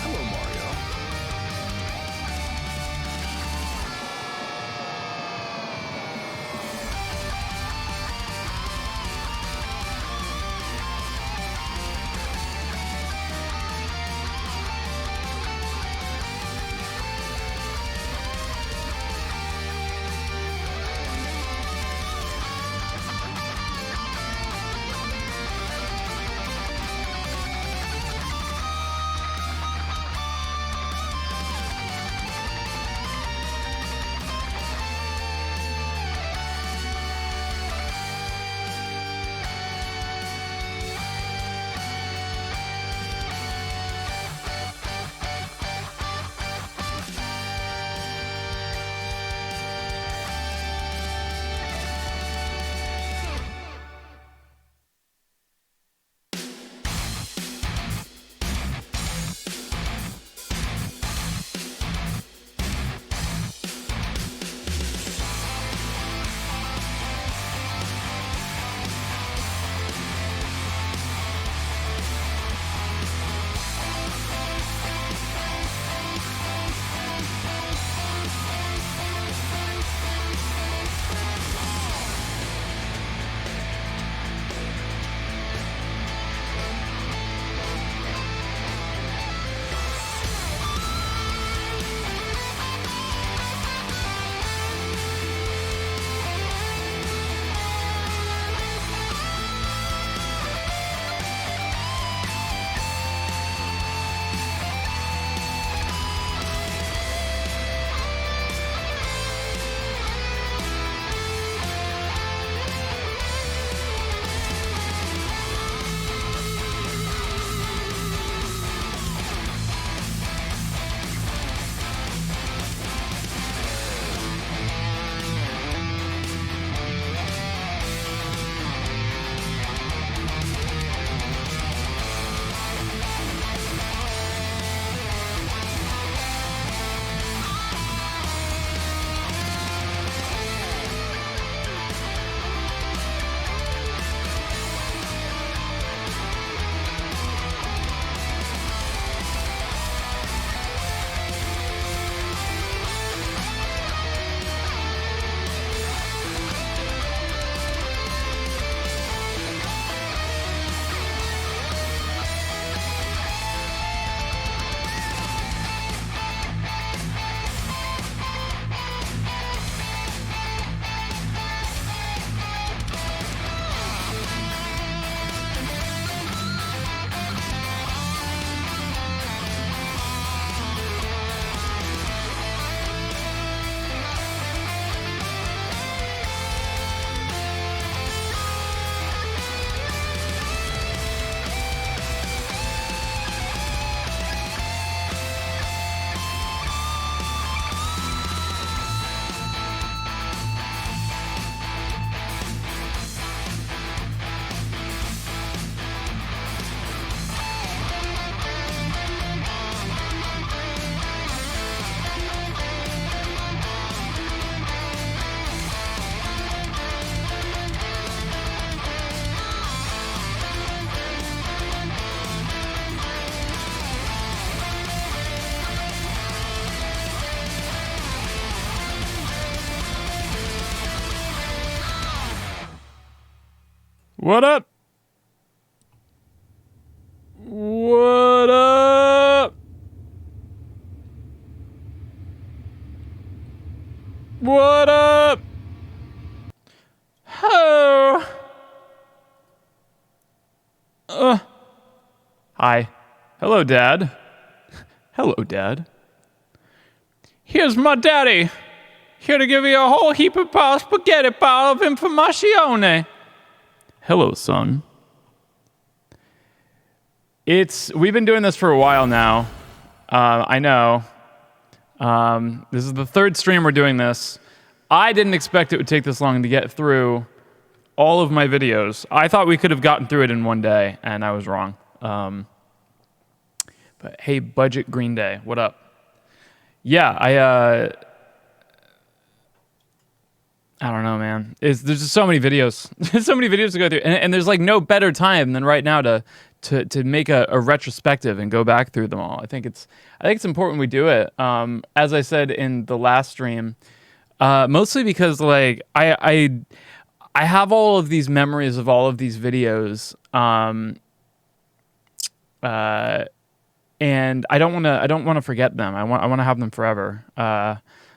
Hello, Mario. What up? What up? What up? Ho! Hi. Hello, Dad. Hello, Dad. Here's my daddy. Here to give you a whole heap of spaghetti pile of informazione. Hello, son. We've been doing this for a while now. I know. This is the third stream we're doing this. I didn't expect it would take this long to get through all of my videos. I thought we could have gotten through it in one day, and I was wrong. But hey, Budget Green Day, what up? Yeah, I don't know, man. There's just so many videos. There's so many videos to go through, and there's like no better time than right now to make a retrospective and go back through them all. I think it's important we do it. As I said in the last stream, mostly because like I have all of these memories of all of these videos, and I don't want to forget them. I want to have them forever.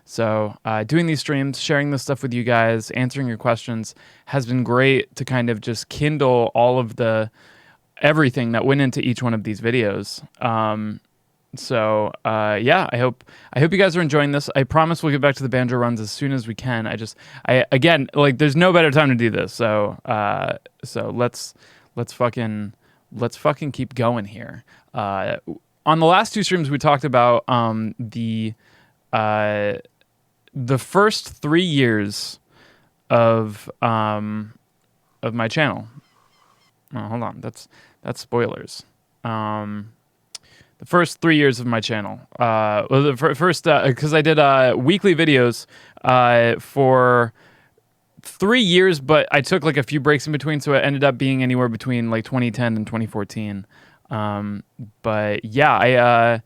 So doing these streams, sharing this stuff with you guys, answering your questions has been great to kind of just kindle all of everything that went into each one of these videos. Yeah, I hope you guys are enjoying this. I promise we'll get back to the banjo runs as soon as we can. Again, like there's no better time to do this. So let's fucking keep going here. On the last two streams we talked about the first 3 years of my channel. Oh, hold on, that's spoilers. The first 3 years of my channel. Because I did weekly videos for 3 years, but I took like a few breaks in between, so it ended up being anywhere between like 2010 and 2014. But yeah,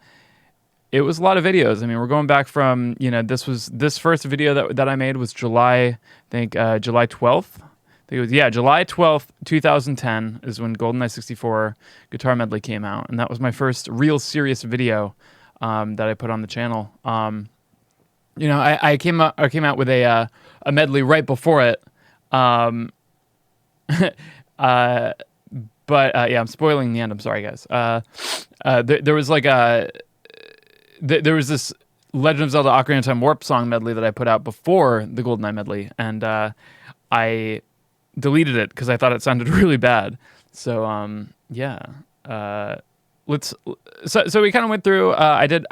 it was a lot of videos. I mean, we're going back from, this first video that I made was July 12th. I think it was, July 12th, 2010 is when GoldenEye 64 Guitar Medley came out. And that was my first real serious video that I put on the channel. I came out with a medley right before it. But I'm spoiling the end. I'm sorry, guys. There was like there was this Legend of Zelda Ocarina of Time Warp Song medley that I put out before the GoldenEye medley, and I deleted it because I thought it sounded really bad. So so we kind of went through. I did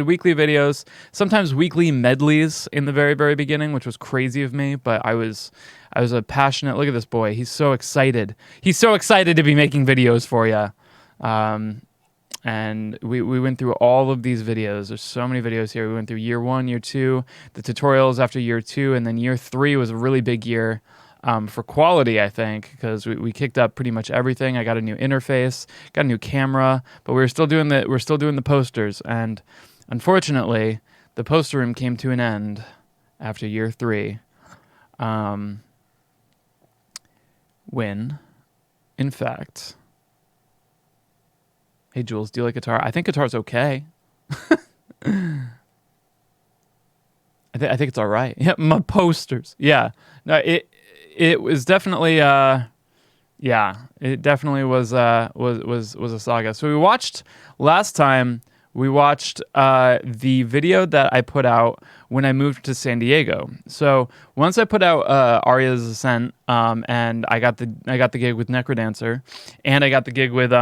weekly videos, sometimes weekly medleys in the very, very beginning, which was crazy of me. But I was a passionate. Look at this boy. He's so excited. He's so excited to be making videos for you. And we went through all of these videos. There's so many videos here. We went through year 1, year 2, the tutorials after year 2, and then year 3 was a really big year for quality, I think, because we kicked up pretty much everything. I got a new interface, got a new camera, but we're still doing the posters. And unfortunately, the poster room came to an end after year 3, when, in fact. Hey, Jules, do you like guitar? I think guitar's okay. I think it's all right. Yeah, my posters. Yeah. No, it was definitely it definitely was a saga. So we watched the video that I put out when I moved to San Diego. So once I put out Aria's Ascent, and I got the gig with Necrodancer, and I got the gig with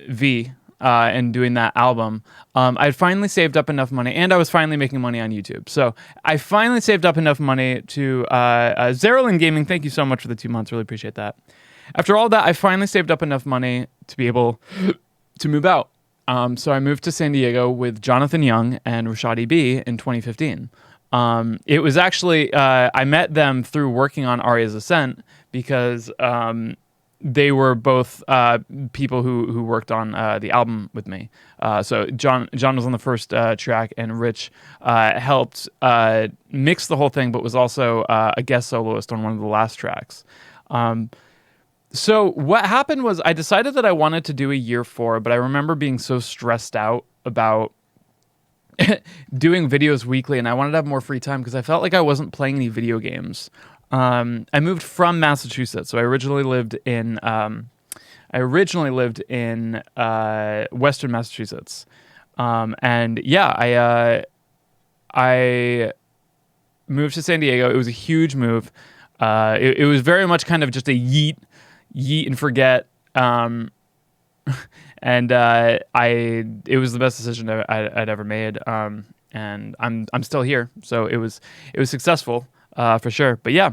V and doing that album, I'd finally saved up enough money, and I was finally making money on YouTube. So I finally saved up enough money to Zerolin Gaming. Thank you so much for the 2 months. Really appreciate that. After all that, I finally saved up enough money to be able to move out. So I moved to San Diego with Jonathan Young and Rashadi B in 2015. It was actually I met them through working on Aria's Ascent because they were both people who worked on the album with me. So John was on the first track, and Rich helped mix the whole thing, but was also a guest soloist on one of the last tracks. So what happened was I decided that I wanted to do a year 4, but I remember being so stressed out about doing videos weekly, and I wanted to have more free time because I felt like I wasn't playing any video games. I moved from Massachusetts, so I originally lived in Western Massachusetts, and yeah, I moved to San Diego. It was a huge move. It was very much kind of just a yeet and forget, and it was the best decision I'd ever made, and I'm still here, so it was successful. For sure. But yeah.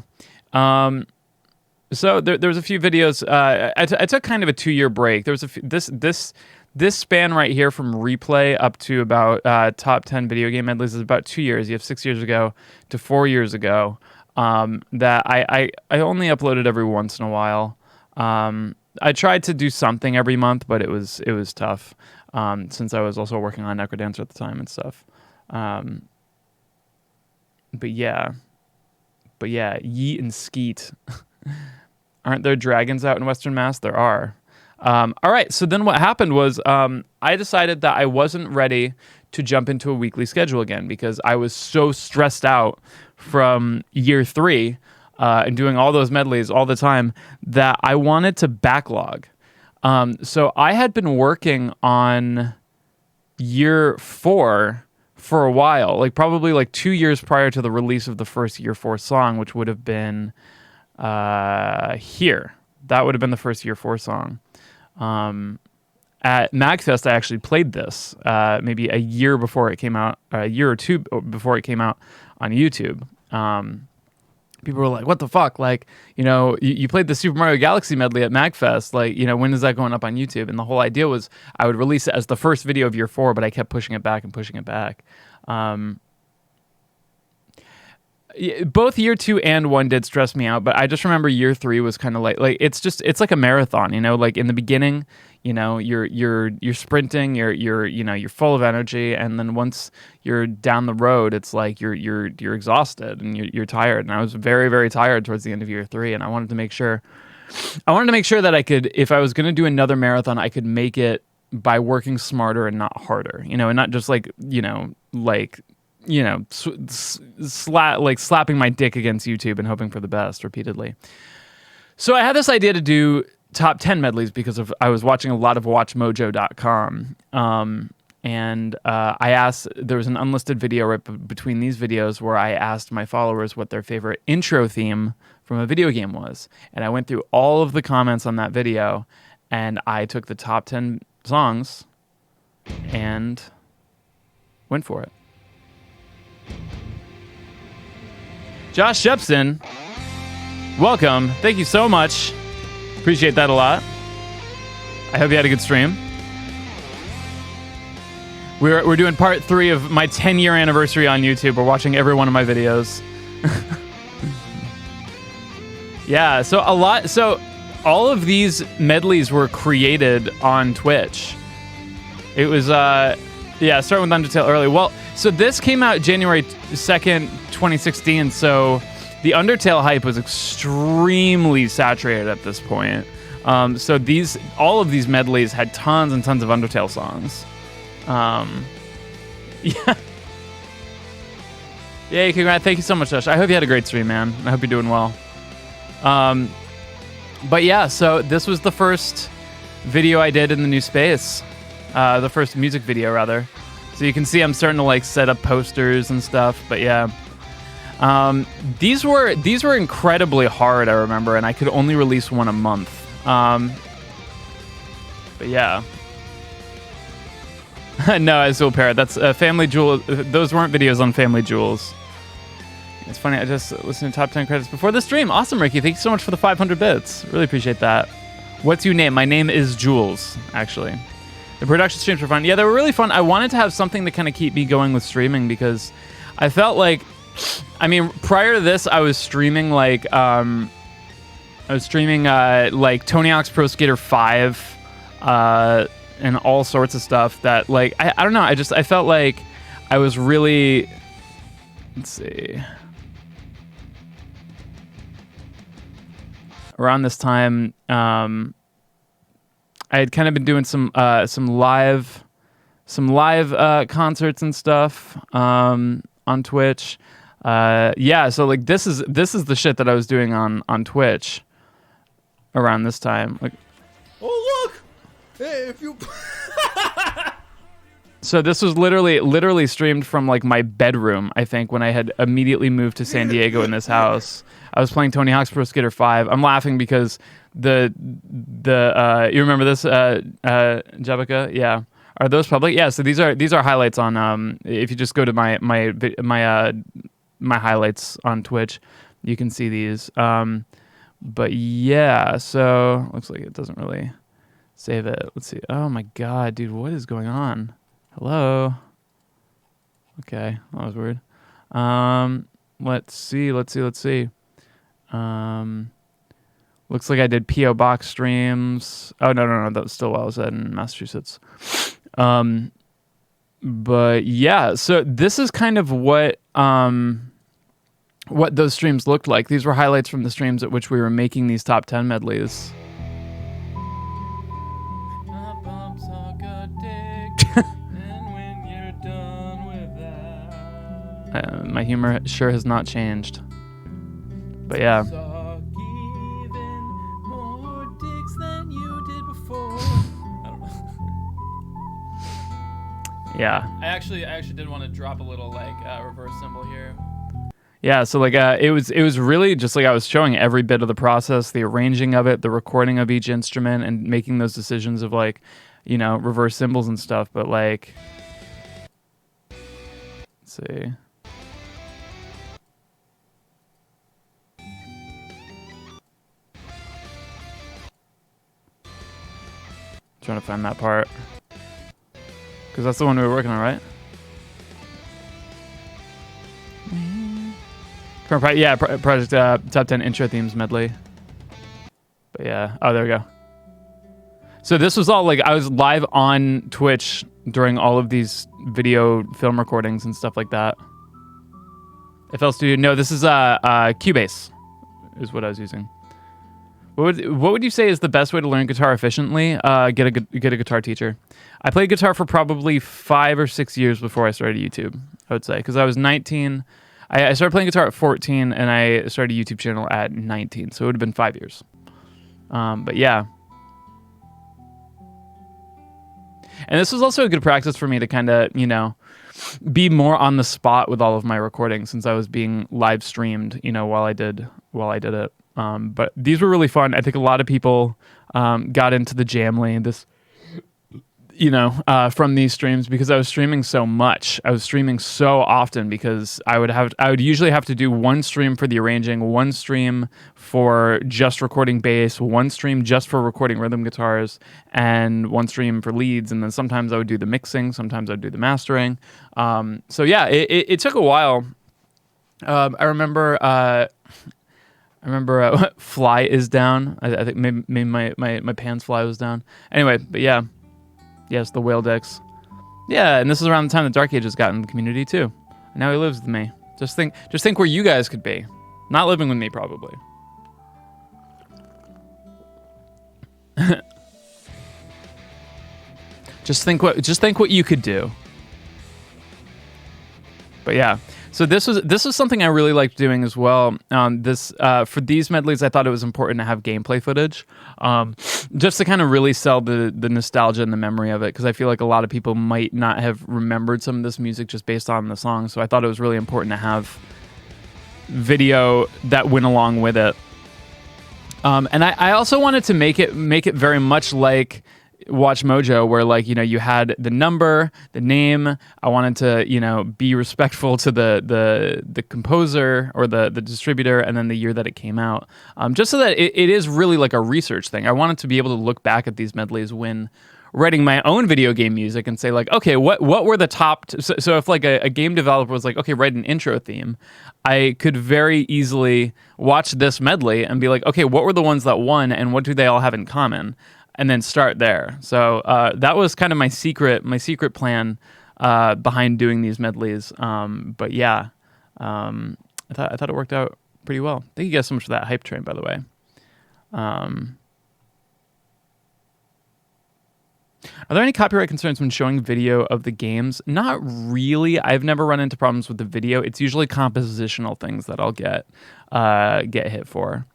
So there was a few videos. I took kind of a 2-year break. There was this this span right here from replay up to about top 10 video game medleys is about 2 years. You have 6 years ago to 4 years ago. That I only uploaded every once in a while. I tried to do something every month, but it was tough since I was also working on Necrodancer at the time and stuff. But yeah, yeet and skeet. Aren't there dragons out in Western Mass? There are. All right, so then what happened was I decided that I wasn't ready to jump into a weekly schedule again because I was so stressed out from year 3 and doing all those medleys all the time that I wanted to backlog. So I had been working on year 4 for a while, like probably like 2 years prior to the release of the first year 4 song, which would have been here. That would have been the first year 4 song. At MagFest, I actually played this maybe a year before it came out, a year or two before it came out on YouTube. People were like, what the fuck? Like, you played the Super Mario Galaxy medley at MagFest. Like, when is that going up on YouTube? And the whole idea was I would release it as the first video of year 4, but I kept pushing it back and pushing it back. Both year 2 and 1 did stress me out, but I just remember year 3 was kind of like it's like a marathon, like in the beginning, you're sprinting, you're full of energy, and then once you're down the road, it's like you're exhausted and you're tired. And I was very, very tired towards the end of year 3, and I wanted to make sure that I could, if I was going to do another marathon, I could make it by working smarter and not harder, and not just slapping my dick against YouTube and hoping for the best repeatedly. So I had this idea to do top 10 medleys because I was watching a lot of WatchMojo.com. And I asked, there was an unlisted video right between these videos where I asked my followers what their favorite intro theme from a video game was. And I went through all of the comments on that video, and I took the top 10 songs and went for it. Josh Shepson, welcome. Thank you so much. Appreciate that a lot. I hope you had a good stream. We're doing part 3 of my 10-year anniversary on YouTube. We're watching every one of my videos. Yeah, so all of these medleys were created on Twitch. It was starting with Undertale early. Well, so this came out January 2nd, 2016, so the Undertale hype was extremely saturated at this point. So all of these medleys had tons and tons of Undertale songs. Yeah. Yay, congrats. Thank you so much, Josh. I hope you had a great stream, man. I hope you're doing well. But yeah, so this was the first video I did in the new space. The first music video, rather. So you can see I'm starting to set up posters and stuff, but yeah. These were incredibly hard, I remember, and I could only release one a month. But yeah. No, I still parrot. That's FamilyJules. Those weren't videos on FamilyJules. It's funny, I just listened to top 10 credits before the stream. Awesome, Ricky. Thank you so much for the 500 bits. Really appreciate that. What's your name? My name is Jules, actually. The production streams were fun. Yeah, they were really fun. I wanted to have something to kind of keep me going with streaming because I felt like, prior to this, I was streaming Tony Hawk's Pro Skater 5, and all sorts of stuff that I don't know. I felt like I was really, let's see. Around this time, I had kind of been doing some live concerts and stuff on Twitch. So this is the shit that I was doing on Twitch around this time. Oh look! Hey, if you So this was literally streamed from my bedroom, I think, when I had immediately moved to San Diego in this house. I was playing Tony Hawk's Pro Skater 5. I'm laughing because you remember this, Jebica? Yeah. Are those public? Yeah, so these are highlights on if you just go to my highlights on Twitch, you can see these. But yeah, so looks like it doesn't really Save it. Let's see. Oh my god, dude, what is going on? Hello. Okay, that was weird. Let's see. Looks like I did PO Box streams. Oh no, that was still while I was in Massachusetts. But yeah, so this is kind of what those streams looked like. These were highlights from the streams at which we were making these top 10 medleys. My humor sure has not changed. But yeah. Yeah. I actually did want to drop a little reverse cymbal here. Yeah, so it was really just like I was showing every bit of the process, the arranging of it, the recording of each instrument, and making those decisions of reverse cymbals and stuff. But let's see. Trying to find that part. Because that's the one we were working on, right? Yeah, Project Top 10 Intro Themes Medley. But yeah. Oh, there we go. So this was all I was live on Twitch during all of these video film recordings and stuff like that. FL Studio. No, this is Cubase is what I was using. What would you say is the best way to learn guitar efficiently? Get a guitar teacher. I played guitar for probably 5 or 6 years before I started YouTube, I would say, because I was 19. I started playing guitar at 14, and I started a YouTube channel at 19, so it would have been 5 years. But yeah. And this was also a good practice for me to kind of, be more on the spot with all of my recordings, since I was being live streamed, while I did it. But these were really fun. I think a lot of people got into the Jamly, from these streams, because I was streaming so much. I was streaming so often because I would usually have to do one stream for the arranging, one stream for just recording bass, one stream just for recording rhythm guitars, and one stream for leads. And then sometimes I would do the mixing, sometimes I'd do the mastering. So yeah, it took a while. I remember Fly is down. I think maybe my Pan's Fly was down. Anyway, but yeah. Yes, the whale decks. Yeah, and this is around the time the Dark Ages got in the community too. And now he lives with me. Just think where you guys could be. Not living with me, probably. Just think what you could do. But yeah. So this was something I really liked doing as well. For these medleys, I thought it was important to have gameplay footage, just to kind of really sell the nostalgia and the memory of it, because I feel like a lot of people might not have remembered some of this music just based on the song. So I thought it was really important to have video that went along with it. And I also wanted to make it very much like Watch Mojo, where you had the number, the name. I wanted to be respectful to the composer or the distributor, and then the year that it came out, just so that it is really like a research thing. I wanted to be able to look back at these medleys when writing my own video game music and say okay, what were the top so if a game developer was okay, write an intro theme, I could very easily watch this medley and be okay, what were the ones that won and what do they all have in common? And then start there. So that was kind of my secret plan behind doing these medleys. But yeah, I thought it worked out pretty well. Thank you guys so much for that hype train, by the way. Are there any copyright concerns when showing video of the games? Not really. I've never run into problems with the video. It's usually compositional things that I'll get hit for.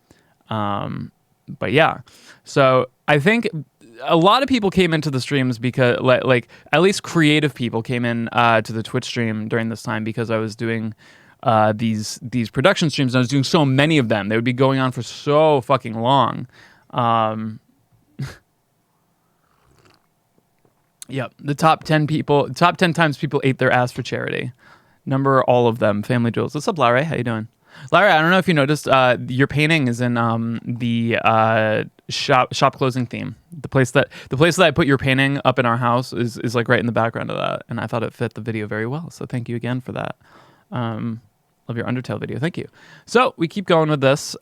But yeah, so I think a lot of people came into the streams because, at least creative people came in to the Twitch stream during this time, because I was doing these production streams, and I was doing so many of them. They would be going on for so fucking long. Yep, the top 10 times people ate their ass for charity. Number all of them. FamilyJules. What's up, Larry? How you doing? Larry, I don't know if you noticed, your painting is in the shop closing theme. The place that I put your painting up in our house is like right in the background of that, and I thought it fit the video very well. So thank you again for that. Love your Undertale video. Thank you. So we keep going with this.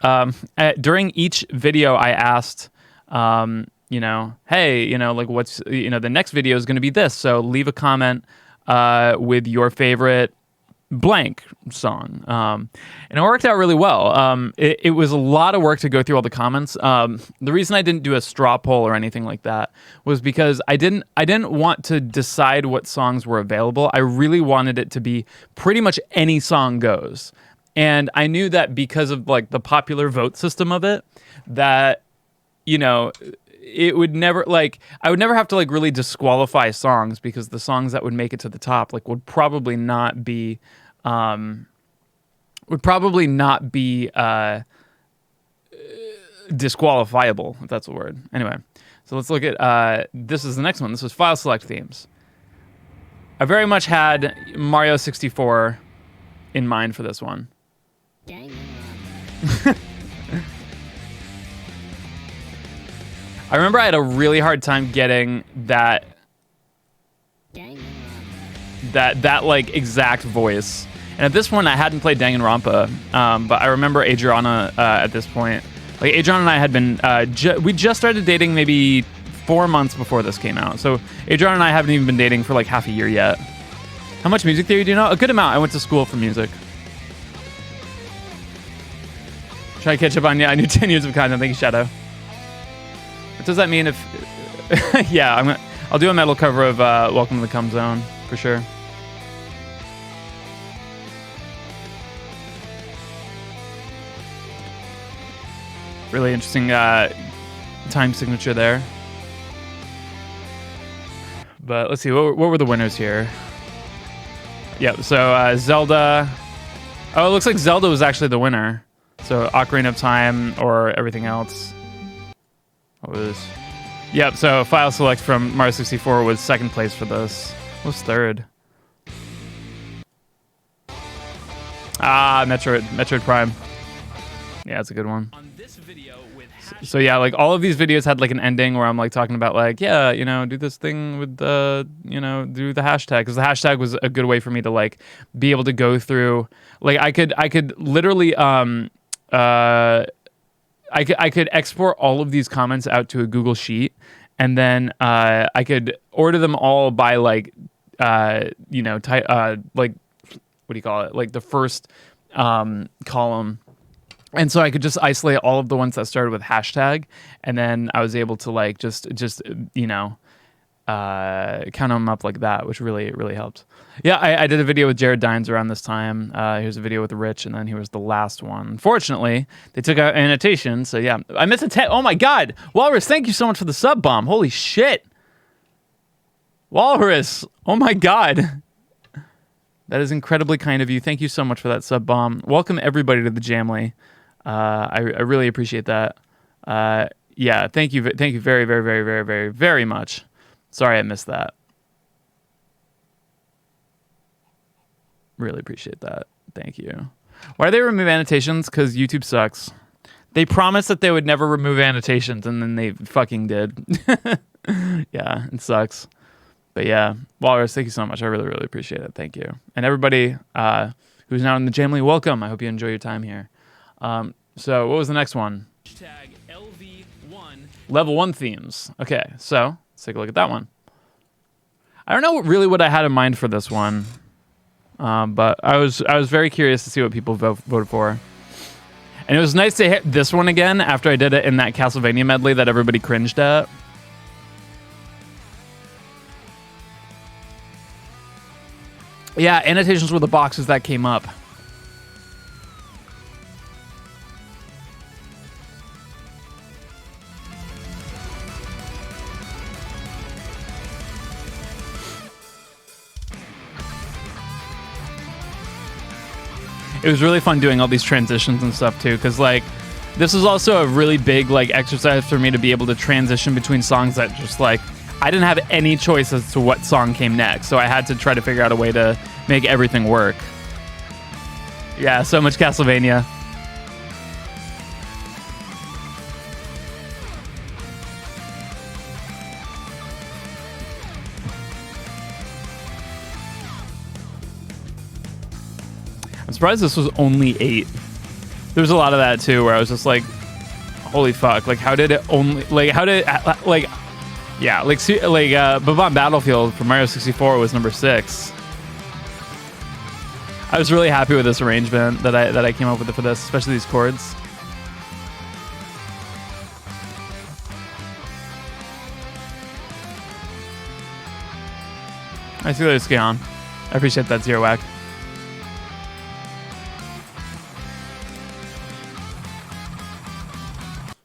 During each video, I asked, hey, like what's, the next video is going to be this. So leave a comment with your favorite blank song. And it worked out really well. It was a lot of work to go through all the comments. The reason I didn't do a straw poll or anything like that was because I didn't want to decide what songs were available. I really wanted it to be pretty much any song goes. And I knew that because of like the popular vote system of it, that, it would never I would never have to like really disqualify songs, because the songs that would make it to the top like would probably not be disqualifiable, if that's a word. Anyway, so let's look at this is the next one. This was file select themes. I very much had Mario 64 in mind for this one. I remember I had a really hard time getting that like exact voice. And at this point, I hadn't played Danganronpa, but I remember Adriana at this point. Like Adriana and I had been, we just started dating maybe 4 months before this came out. So Adriana and I haven't even been dating for like half a year yet. How much music theory do you know? A good amount. I went to school for music. Try to catch up on I knew 10 years of content. Thank you, Shadow. What does that mean if... yeah, I'll do a metal cover of Welcome to the Cum Zone, for sure. Really interesting time signature there. But let's see, what were the winners here? Yep, so Zelda... Oh, it looks like Zelda was actually the winner. So Ocarina of Time or everything else. What was... Yep, so file select from Mario 64 was second place for this. What was third? Ah, Metroid Prime. Yeah, that's a good one. So yeah, like all of these videos had like an ending where I'm like talking about like, yeah, do this thing with the, do the hashtag, because the hashtag was a good way for me to like be able to go through. Like I could literally I could export all of these comments out to a Google Sheet, and then I could order them all by like like what do you call it? Like the first column. And so I could just isolate all of the ones that started with hashtag, and then I was able to like just count them up like that, which really helped. Yeah, I did a video with Jared Dines around this time. Here's a video with Rich, and then he was the last one. Unfortunately, they took out annotation, so yeah. I missed a 10. Oh my God. Walrus, thank you so much for the sub bomb. Holy shit. Walrus, oh my God. That is incredibly kind of you. Thank you so much for that sub bomb. Welcome everybody to the Jamly. I really appreciate that. Yeah, thank you very much. Sorry I missed that. Really appreciate that. Thank you. Why do they remove annotations? Because YouTube sucks. They promised that they would never remove annotations, and then they fucking did. Yeah, it sucks. But yeah, Walrus, thank you so much. I really appreciate it. Thank you. And everybody who's now in the Jamly, welcome. I hope you enjoy your time here. So what was the next one? Hashtag LV1. Level 1 themes. Okay, so let's take a look at that one. I don't know really what I had in mind for this one, but I was very curious to see what people voted for. And it was nice to hit this one again after I did it in that Castlevania medley that everybody cringed at. Yeah, annotations were the boxes that came up. It was really fun doing all these transitions and stuff too, because like this was also a really big like exercise for me to be able to transition between songs that just like I didn't have any choice as to what song came next, so I had to try to figure out a way to make everything work. Yeah, so much Castlevania. I'm surprised this was only 8. There's a lot of that too, where I was just like, holy fuck, like how did it only, like how did, like, yeah, like Bob-omb Battlefield for Mario 64 was number 6. I was really happy with this arrangement that I came up with for this, especially these chords. I see this on. I appreciate that, Zero Whack.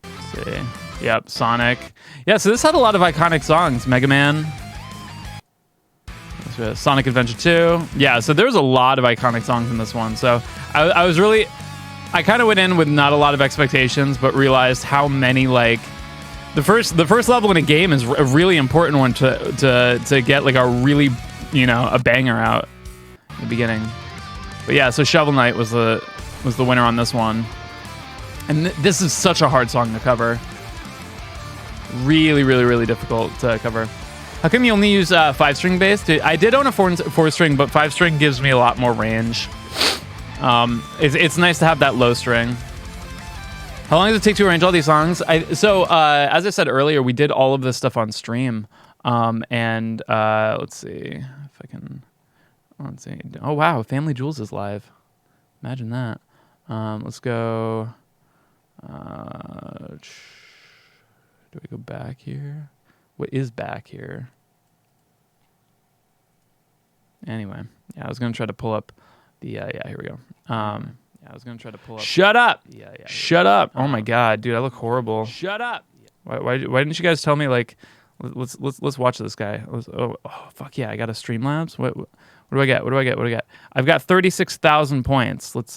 Let's see. Yep, Sonic. Yeah, so this had a lot of iconic songs. Mega Man. Sonic Adventure 2. Yeah, so there's a lot of iconic songs in this one. So I was really... I kind of went in with not a lot of expectations, but realized how many, like... The first level in a game is a really important one to get, like, a really, you know, a banger out in the beginning. But yeah, so Shovel Knight was the winner on this one. And this is such a hard song to cover. Really, really, really difficult to cover. How come you only use 5-string bass? I did own a 4-string, but 5-string gives me a lot more range. It's nice to have that low string. How long does it take to arrange all these songs? As I said earlier, we did all of this stuff on stream. Let's see if I can. Let's see. Oh wow, FamilyJules is live. Imagine that. Let's go. Do we go back here? What is back here? Anyway, yeah, I was gonna try to pull up the. Yeah, here we go. Yeah, I was gonna try to pull up. Shut up! Yeah. Shut up! Oh my god, dude, I look horrible. Shut up! Why didn't you guys tell me, like, let's watch this guy? Oh fuck yeah, I got a Streamlabs. What do I get? What do I get? I've got 36,000 points. Let's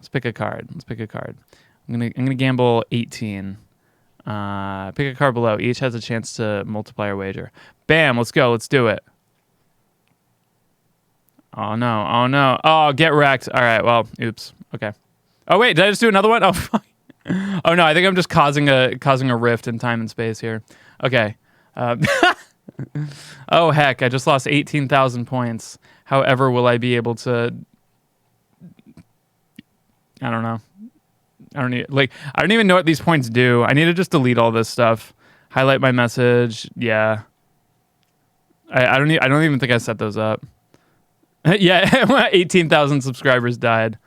pick a card. I'm gonna gamble 18. Pick a card below. Each has a chance to multiply our wager. Bam! Let's go. Let's do it. Oh no! Oh, get wrecked. All right. Well, oops. Okay. Oh wait, did I just do another one? Oh fuck. Oh no, I think I'm just causing a rift in time and space here. Okay. Oh heck! I just lost 18,000 points. However, will I be able to? I don't know. I don't even know what these points do. I need to just delete all this stuff. Highlight my message. Yeah. I don't even think I set those up. Yeah, 18,000 subscribers died.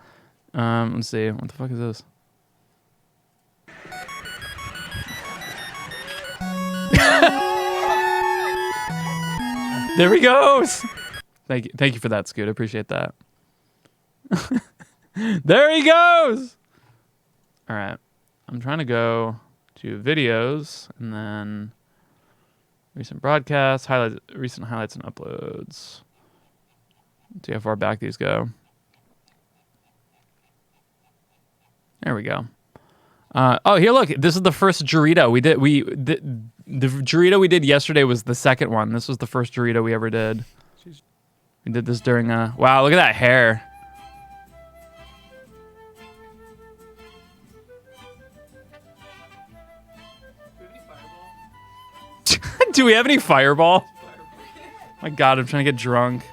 Let's see. What the fuck is this? There he goes. Thank you for that, Scoot. I appreciate that. There he goes. All right. I'm trying to go to videos and then recent broadcasts, recent highlights and uploads. See how far back these go. There we go. Oh, here, look. This is the first Dorito we did. The Dorito we did yesterday was the second one. This was the first Dorito we ever did. We did this during a... Wow, look at that hair. Do we have any Fireball? My God, I'm trying to get drunk.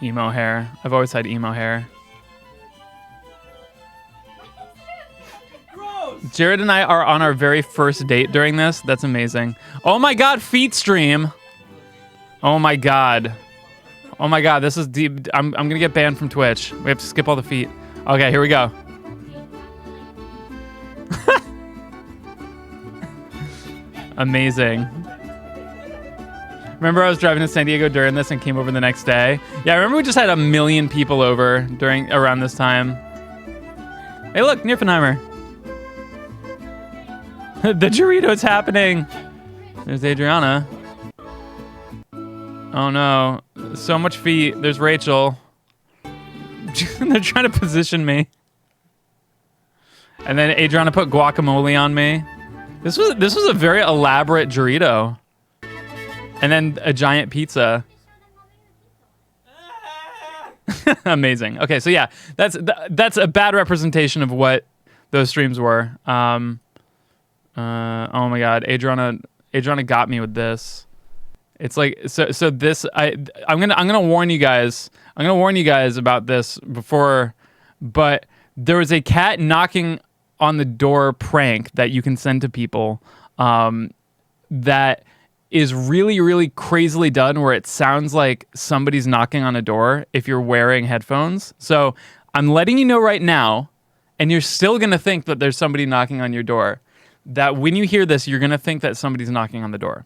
Emo hair. I've always had emo hair. Jared and I are on our very first date during this. That's amazing. Oh my God, feet stream. Oh my God. Oh my God, this is deep. I'm gonna get banned from Twitch. We have to skip all the feet. Okay, here we go. Amazing. Remember I was driving to San Diego during this and came over the next day? Yeah, I remember we just had 1 million people over around this time. Hey look, Nierfenheimer. The Dorito's happening. There's Adriana. Oh no. So much feet. There's Rachel. They're trying to position me. And then Adriana put guacamole on me. This was a very elaborate Dorito. And then a giant pizza. Amazing. Okay, so yeah, that's a bad representation of what those streams were. Oh my God, Adriana got me with this. It's like so this I'm gonna warn you guys. I'm gonna warn you guys about this before, but there was a cat knocking on the door prank that you can send to people that is really, really crazily done where it sounds like somebody's knocking on a door if you're wearing headphones. So I'm letting you know right now, and you're still going to think that there's somebody knocking on your door, that when you hear this, you're going to think that somebody's knocking on the door.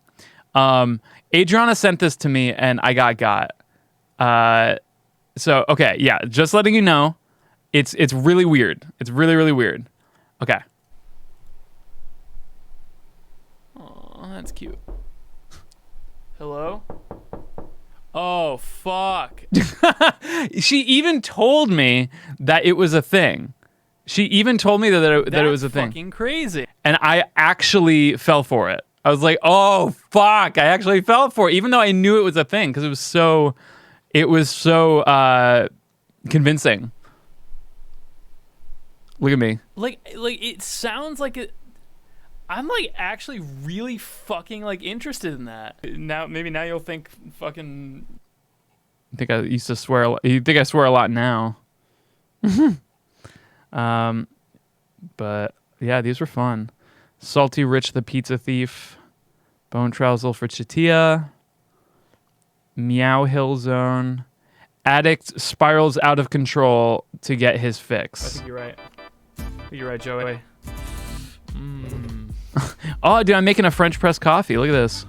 Adriana sent this to me, and I got. So, okay, yeah, just letting you know, it's really weird. It's really, really weird. Okay. Oh, that's cute. Hello? Oh, fuck. She even told me that it was a thing. She even told me that it was a thing. That's fucking crazy. And I actually fell for it. I was like, oh, fuck. I actually fell for it, even though I knew it was a thing, because it was so convincing. Look at me. Like it sounds like it. I'm like actually really fucking like interested in that. Now you'll think fucking. I think I used to swear. You think I swear a lot now? But yeah, these were fun. Salty Rich the Pizza Thief, Bone Trousel for Chatia, Meow Hill Zone, Addict spirals out of control to get his I fix. think you're right. You're right, Joey. Oh, dude, I'm making a French press coffee. Look at this.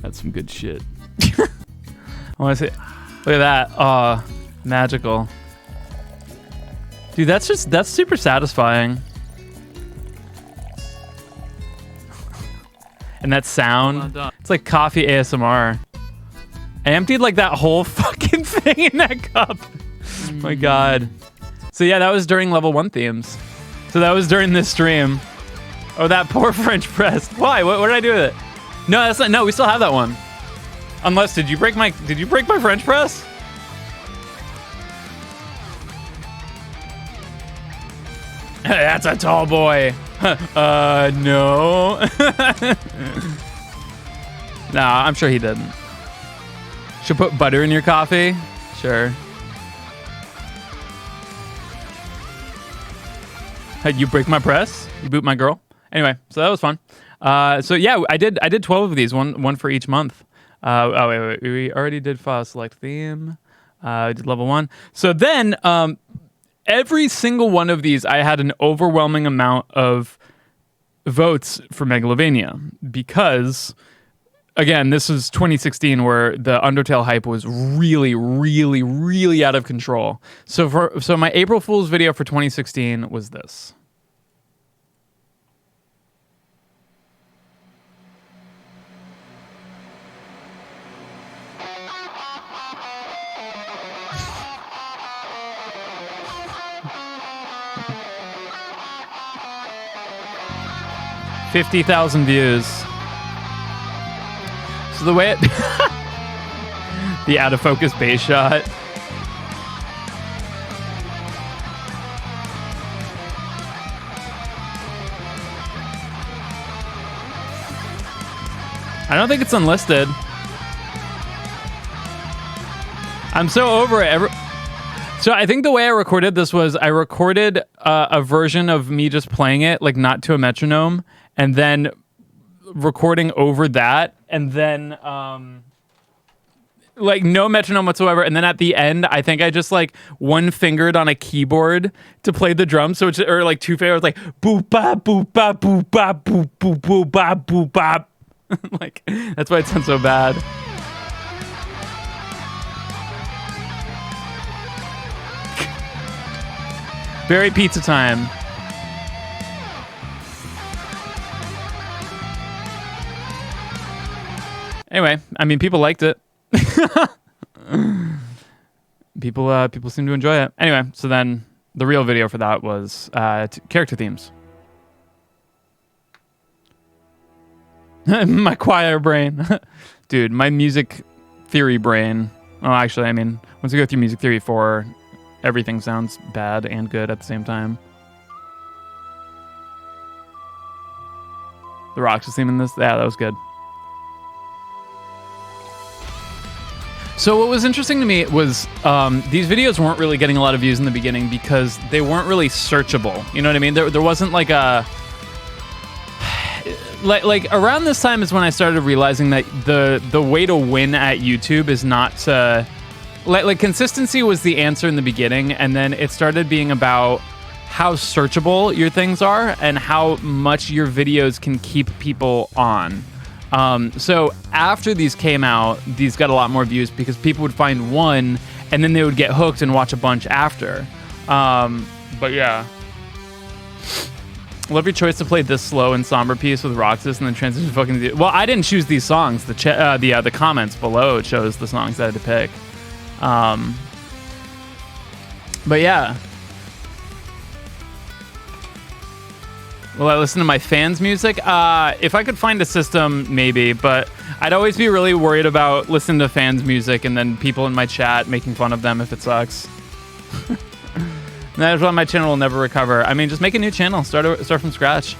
That's some good shit. I want to say, look at that. Oh, magical. Dude, that's super satisfying. And that sound, it's like coffee ASMR. I emptied like that whole fucking thing in that cup. My God. So yeah, that was during level 1 themes. So that was during this stream. Oh, that poor French press. Why? What did I do with it? No, that's not. No, we still have that one. Unless, did you break my French press? That's a tall boy. No. Nah, I'm sure he didn't. Should put butter in your coffee? Sure. Hey, you break my press? You boot my girl? Anyway, so that was fun. So yeah, I did 12 of these, one for each month. Oh wait, we already did file select theme. I did level 1. So then, every single one of these, I had an overwhelming amount of votes for Megalovania because, again, this was 2016 where the Undertale hype was really, really, really out of control. So my April Fool's video for 2016 was this. $50,000 views. So the way it... the out of focus base shot. I don't think it's unlisted. I'm so over it. So I think the way I recorded this was I recorded a version of me just playing it, like not to a metronome, and then recording over that, and then like no metronome whatsoever. And then at the end, I think I just like one fingered on a keyboard to play the drums. So it's, or like two fingers, like boop bop boop bop boop bop boop boop boop bop boop bop. Like that's why it sounds so bad. Very pizza time. Anyway, I mean, people liked it. People seem to enjoy it. Anyway, so then the real video for that was character themes. My choir brain. Dude, my music theory brain Oh, actually, I mean, once you go through Music Theory 4, everything sounds bad and good at the same time. The Roxas theme in this, yeah, that was good. So what was interesting to me was these videos weren't really getting a lot of views in the beginning because they weren't really searchable. You know what I mean? There wasn't like a... Like around this time is when I started realizing that the way to win at YouTube is not to... Like consistency was the answer in the beginning, and then it started being about how searchable your things are and how much your videos can keep people on. So after these came out, these got a lot more views because people would find one and then they would get hooked and watch a bunch after. But yeah. Love your choice to play this slow and somber piece with Roxas and then transition to fucking... Well, I didn't choose these songs. The comments below chose the songs I had to pick. But yeah. Will I listen to my fans' music? If I could find a system, maybe, but I'd always be really worried about listening to fans' music and then people in my chat making fun of them if it sucks. That's why my channel will never recover. I mean, just make a new channel, start from scratch.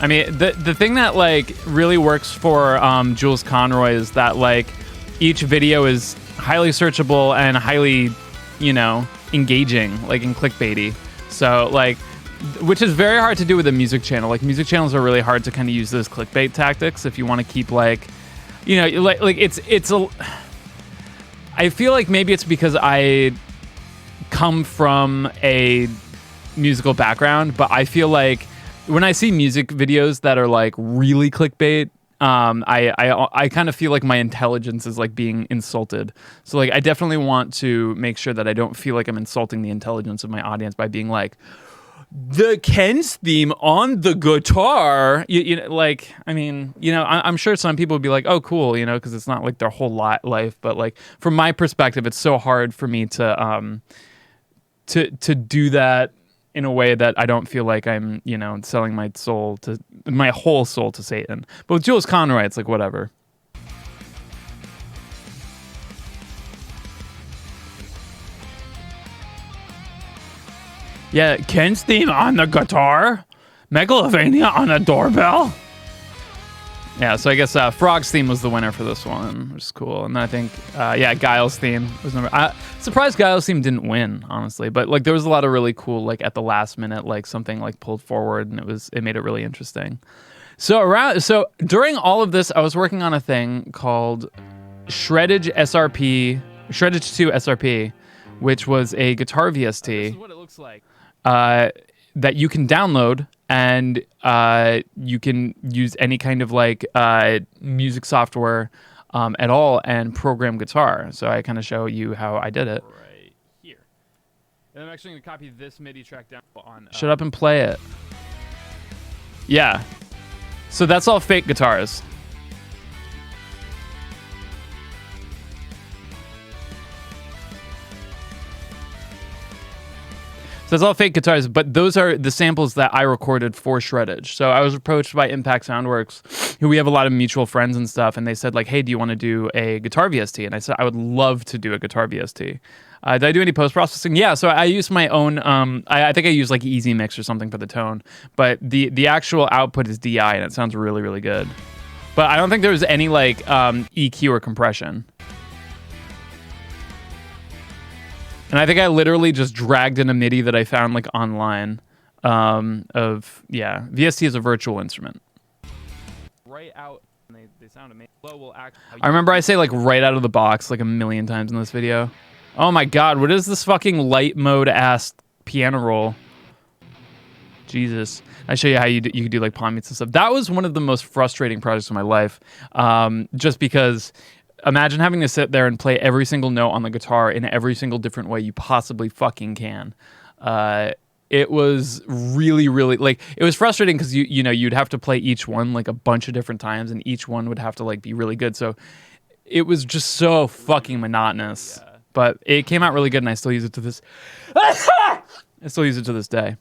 I mean, the thing that like really works for Jules Conroy is that like each video is highly searchable and highly, you know, engaging, like and clickbaity. So like, which is very hard to do with a music channel. Like music channels are really hard to kind of use those clickbait tactics if you want to keep like, you know, like it's a. I feel like maybe it's because I come from a musical background, but I feel like when I see music videos that are like really clickbait, I kind of feel like my intelligence is like being insulted. So like I definitely want to make sure that I don't feel like I'm insulting the intelligence of my audience by being like, the Ken's theme on the guitar, you know, like, I mean, you know, I'm sure some people would be like, oh, cool, you know, because it's not like their whole life. But like, from my perspective, it's so hard for me to do that in a way that I don't feel like I'm, you know, selling my whole soul to Satan. But with Jules Conroy, it's like, whatever. Yeah, Ken's theme on the guitar, Megalovania on a doorbell. Yeah, so I guess Frog's theme was the winner for this one, which is cool. And then I think, yeah, Guile's theme was surprised Guile's theme didn't win, honestly. But like, there was a lot of really cool, like at the last minute, like something like pulled forward, and it made it really interesting. So during all of this, I was working on a thing called Shreddage 2 SRP, which was a guitar VST. This is what it looks like. That you can download, and you can use any kind of like music software at all and program guitar. So I kind of show you how I did it. Right here. And I'm actually going to copy this MIDI track down on... Shut up and play it. Yeah. So that's all fake guitars. So it's all fake guitars, but those are the samples that I recorded for Shreddage. So I was approached by Impact Soundworks, who we have a lot of mutual friends and stuff, and they said like, hey, do you want to do a guitar VST? And I said, I would love to do a guitar VST. Did I do any post-processing? Yeah, so I used my own, I think I used like Easy Mix or something for the tone, but the actual output is DI, and it sounds really, really good. But I don't think there was any like EQ or compression. And I think I literally just dragged in a MIDI that I found like online VST is a virtual instrument. Right out, they sound amazing. I remember I say like right out of the box like a million times in this video. Oh my God, what is this fucking light mode ass piano roll? Jesus. I show you how you could do like palm mutes and stuff. That was one of the most frustrating projects of my life, just because... Imagine having to sit there and play every single note on the guitar in every single different way you possibly fucking can. It was really, really like it was frustrating because you know you'd have to play each one like a bunch of different times, and each one would have to like be really good. So it was just so fucking monotonous. Yeah. But it came out really good, and I still use it to this. I still use it to this day.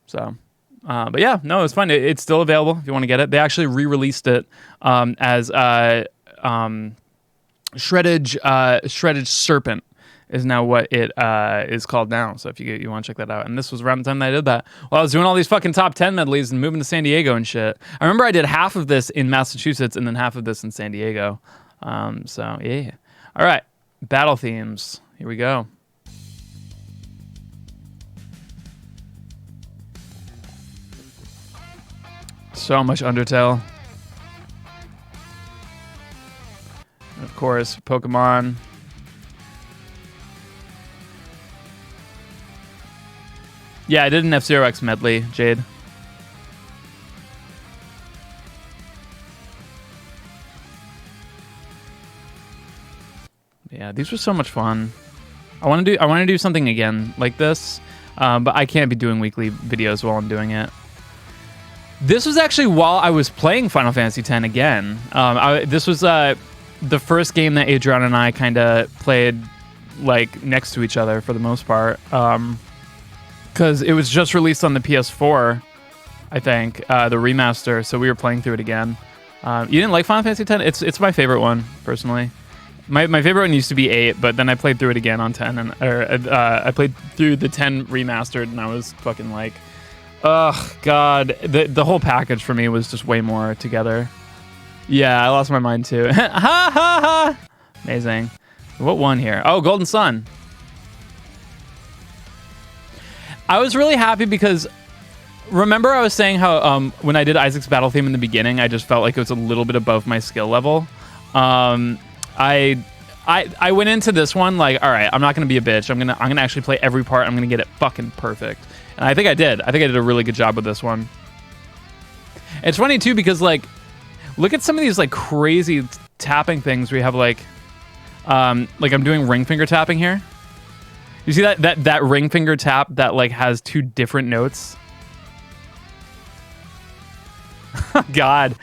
So. But yeah, no, it's fun. It's still available if you want to get it. They actually re-released it as Shredded Serpent is now what it is called now. So if you want to check that out. And this was around the time that I did that. Well, I was doing all these fucking top 10 medleys and moving to San Diego and shit. I remember I did half of this in Massachusetts and then half of this in San Diego. So yeah. All right, battle themes. Here we go. So much Undertale. And of course, Pokemon. Yeah, I did an F-Zero X medley, Jade. Yeah, these were so much fun. I want to do something again like this, but I can't be doing weekly videos while I'm doing it. This was actually while I was playing Final Fantasy X again. This was the first game that Adrian and I kind of played like next to each other for the most part. Because it was just released on the PS4, I think, the remaster. So we were playing through it again. You didn't like Final Fantasy X? It's my favorite one, personally. My favorite one used to be 8, but then I played through it again on 10, and I played through the 10 remastered, and I was fucking like, ugh, God, the whole package for me was just way more together. Yeah, I lost my mind too. Ha ha ha! Amazing. What won here? Oh, Golden Sun. I was really happy because remember I was saying how when I did Isaac's battle theme in the beginning, I just felt like it was a little bit above my skill level. I went into this one like, all right, I'm not gonna be a bitch. I'm gonna actually play every part. I'm gonna get it fucking perfect. And I think I did. I think I did a really good job with this one. It's funny too because like, look at some of these like crazy tapping things where you have like I'm doing ring finger tapping here. You see that ring finger tap that like has 2 different notes? God,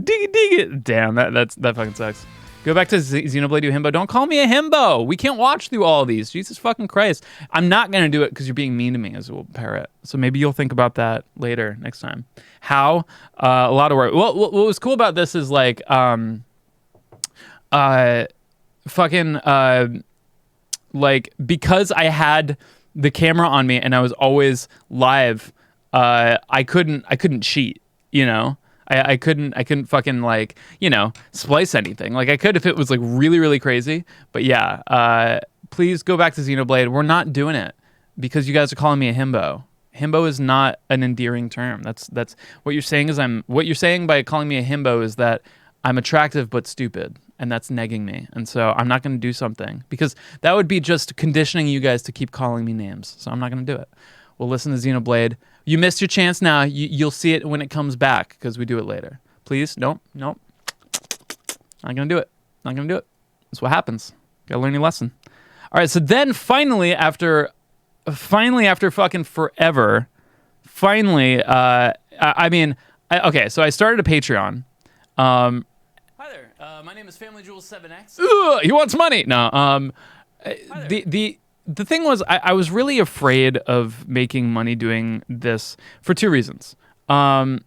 dig it. Damn, that fucking sucks. Go back to Xenoblade U Himbo. Don't call me a himbo. We can't watch through all of these. Jesus fucking Christ. I'm not gonna do it because you're being mean to me as a parrot. So maybe you'll think about that later next time. How? A lot of work. Well, what was cool about this is like like because I had the camera on me and I was always live, I couldn't cheat, you know. I couldn't fucking like, you know, splice anything. Like I could if it was like really, really crazy. But yeah, please go back to Xenoblade. We're not doing it because you guys are calling me a himbo. Himbo is not an endearing term. That's what you're saying is what you're saying by calling me a himbo is that I'm attractive but stupid. And that's negging me. And so I'm not going to do something because that would be just conditioning you guys to keep calling me names. So I'm not going to do it. We'll listen to Xenoblade. You missed your chance now. You'll see it when it comes back because we do it later. Please, nope. Not going to do it. Not going to do it. That's what happens. Got to learn your lesson. All right, so then finally after fucking forever, okay, so I started a Patreon. Hi there. My name is FamilyJules 7X. He wants money. No. The thing was, I was really afraid of making money doing this for 2 reasons. Look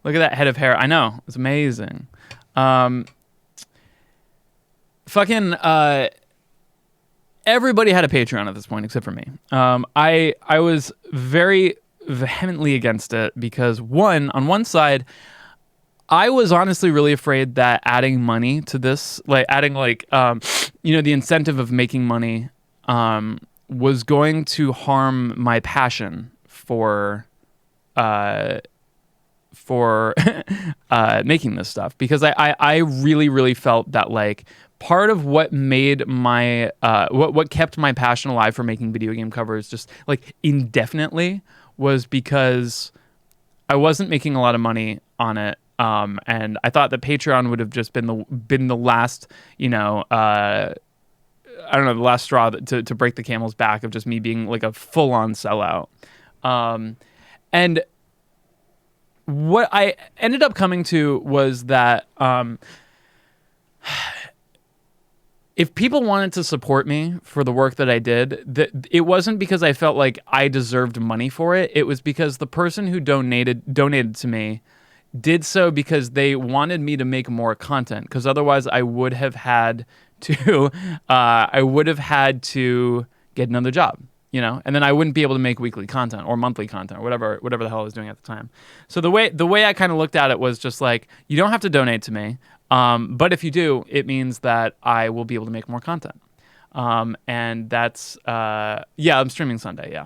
at that head of hair. I know. It's amazing. Everybody had a Patreon at this point except for me. I was very vehemently against it because on one side, I was honestly really afraid that adding money to this, like adding like, the incentive of making money was going to harm my passion for making this stuff because I really, really felt that like part of what made my, what kept my passion alive for making video game covers just like indefinitely was because I wasn't making a lot of money on it. And I thought that Patreon would have just been the last, the last straw to break the camel's back of just me being like a full-on sellout. And what I ended up coming to was that if people wanted to support me for the work that I did, it wasn't because I felt like I deserved money for it. It was because the person who donated to me did so because they wanted me to make more content, because otherwise I would have had to get another job, you know, and then I wouldn't be able to make weekly content or monthly content or whatever the hell I was doing at the time. So the way I kind of looked at it was just like, you don't have to donate to me, but if you do, it means that I will be able to make more content. And that's I'm streaming Sunday,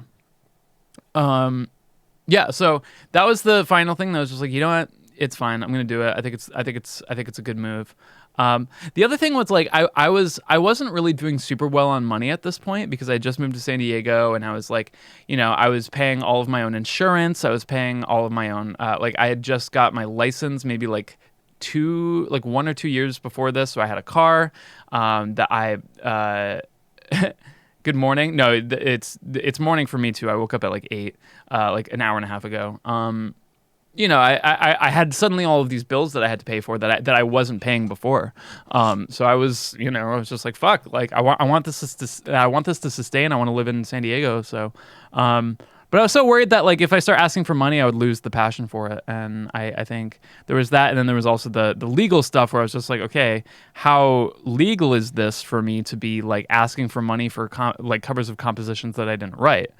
so that was the final thing that was just like, you know what, it's fine, I'm gonna do it. I think it's a good move. The other thing was like I wasn't really doing super well on money at this point, because I just moved to San Diego, and I was like, you know, I was paying all of my own insurance, I was paying all of my own like I had just got my license maybe like 1 or 2 years before this, so I had a car that I good morning. No, it's morning for me too. I woke up at like 8, like an hour and a half ago. You know, I had suddenly all of these bills that I had to pay for that I wasn't paying before. So I was just like, fuck, like I want this to sustain. I want to live in San Diego. So, but I was so worried that like if I start asking for money, I would lose the passion for it. And I think there was that, and then there was also the legal stuff where I was just like, okay, how legal is this for me to be like asking for money for like covers of compositions that I didn't write?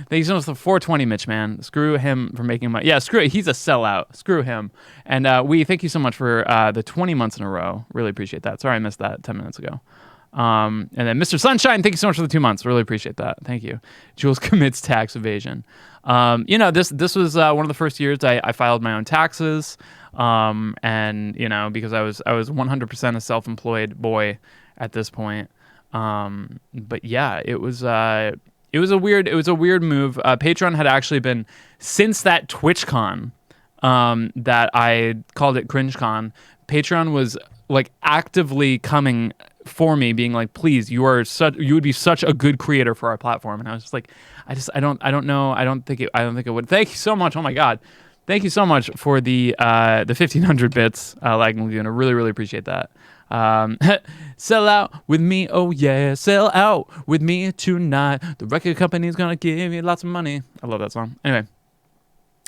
Thank you so much for 420, Mitch, man. Screw him for making money. Yeah, screw it. He's a sellout. Screw him. And we thank you so much for the 20 months in a row. Really appreciate that. Sorry I missed that 10 minutes ago. And then Mr. Sunshine, thank you so much for the 2 months. Really appreciate that. Thank you. Jules commits tax evasion. You know, this was one of the first years I filed my own taxes. And, you know, because I was 100% a self-employed boy at this point. But yeah, it was a weird move. Patreon had actually been, since that TwitchCon that I called it CringeCon, Patreon was like actively coming for me, being like, please, you would be such a good creator for our platform. And I was just like, I don't know. I don't think it would. Thank you so much. Oh my God. Thank you so much for the 1,500 bits, Lagging Lagoon. I really, really appreciate that. Sell out with me, oh yeah, sell out with me tonight. The record company's gonna give you lots of money. I love that song. Anyway,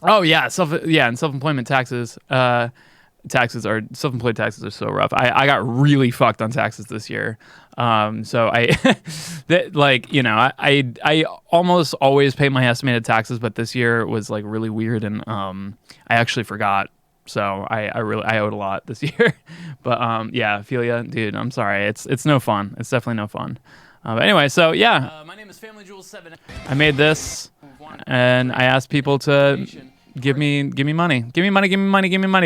oh yeah, and self-employment taxes. Self-employed taxes are so rough. I got really fucked on taxes this year. So I almost always pay my estimated taxes, but this year was like really weird, and I actually forgot. So I owed a lot this year. But yeah, Ophelia, dude, I'm sorry. It's no fun. It's definitely no fun. But anyway, so yeah. My name is FamilyJules7. I made this, and I asked people to give me money. Give me money.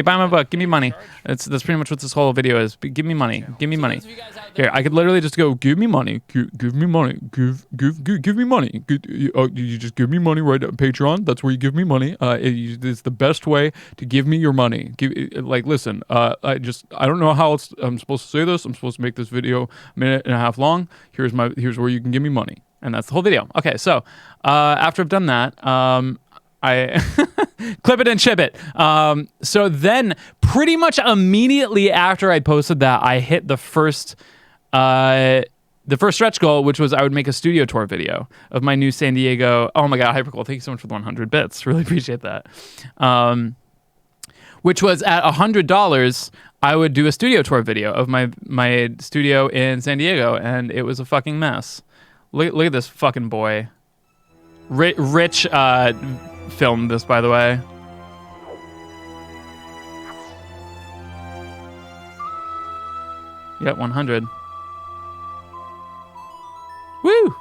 Buy my book. Give me money. That's pretty much what this whole video is. Give me money. Give me money. Here, I could literally just go, give me money. Give me money. Give me money. You just give me money right at Patreon. That's where you give me money. It's the best way to give me your money. Listen, I don't know how else I'm supposed to say this. I'm supposed to make this video a minute and a half long. Here's where you can give me money. And that's the whole video. Okay, so after I've done that, I clip it and ship it. So then pretty much immediately after I posted that, I hit the first stretch goal, which was I would make a studio tour video of my new San Diego. Oh my God, Hypercool, thank you so much for the 100 bits. Really appreciate that. Which was at $100, I would do a studio tour video of my studio in San Diego, and it was a fucking mess. Look at this fucking boy. Rich filmed this, by the way. Yep, 100. Woo!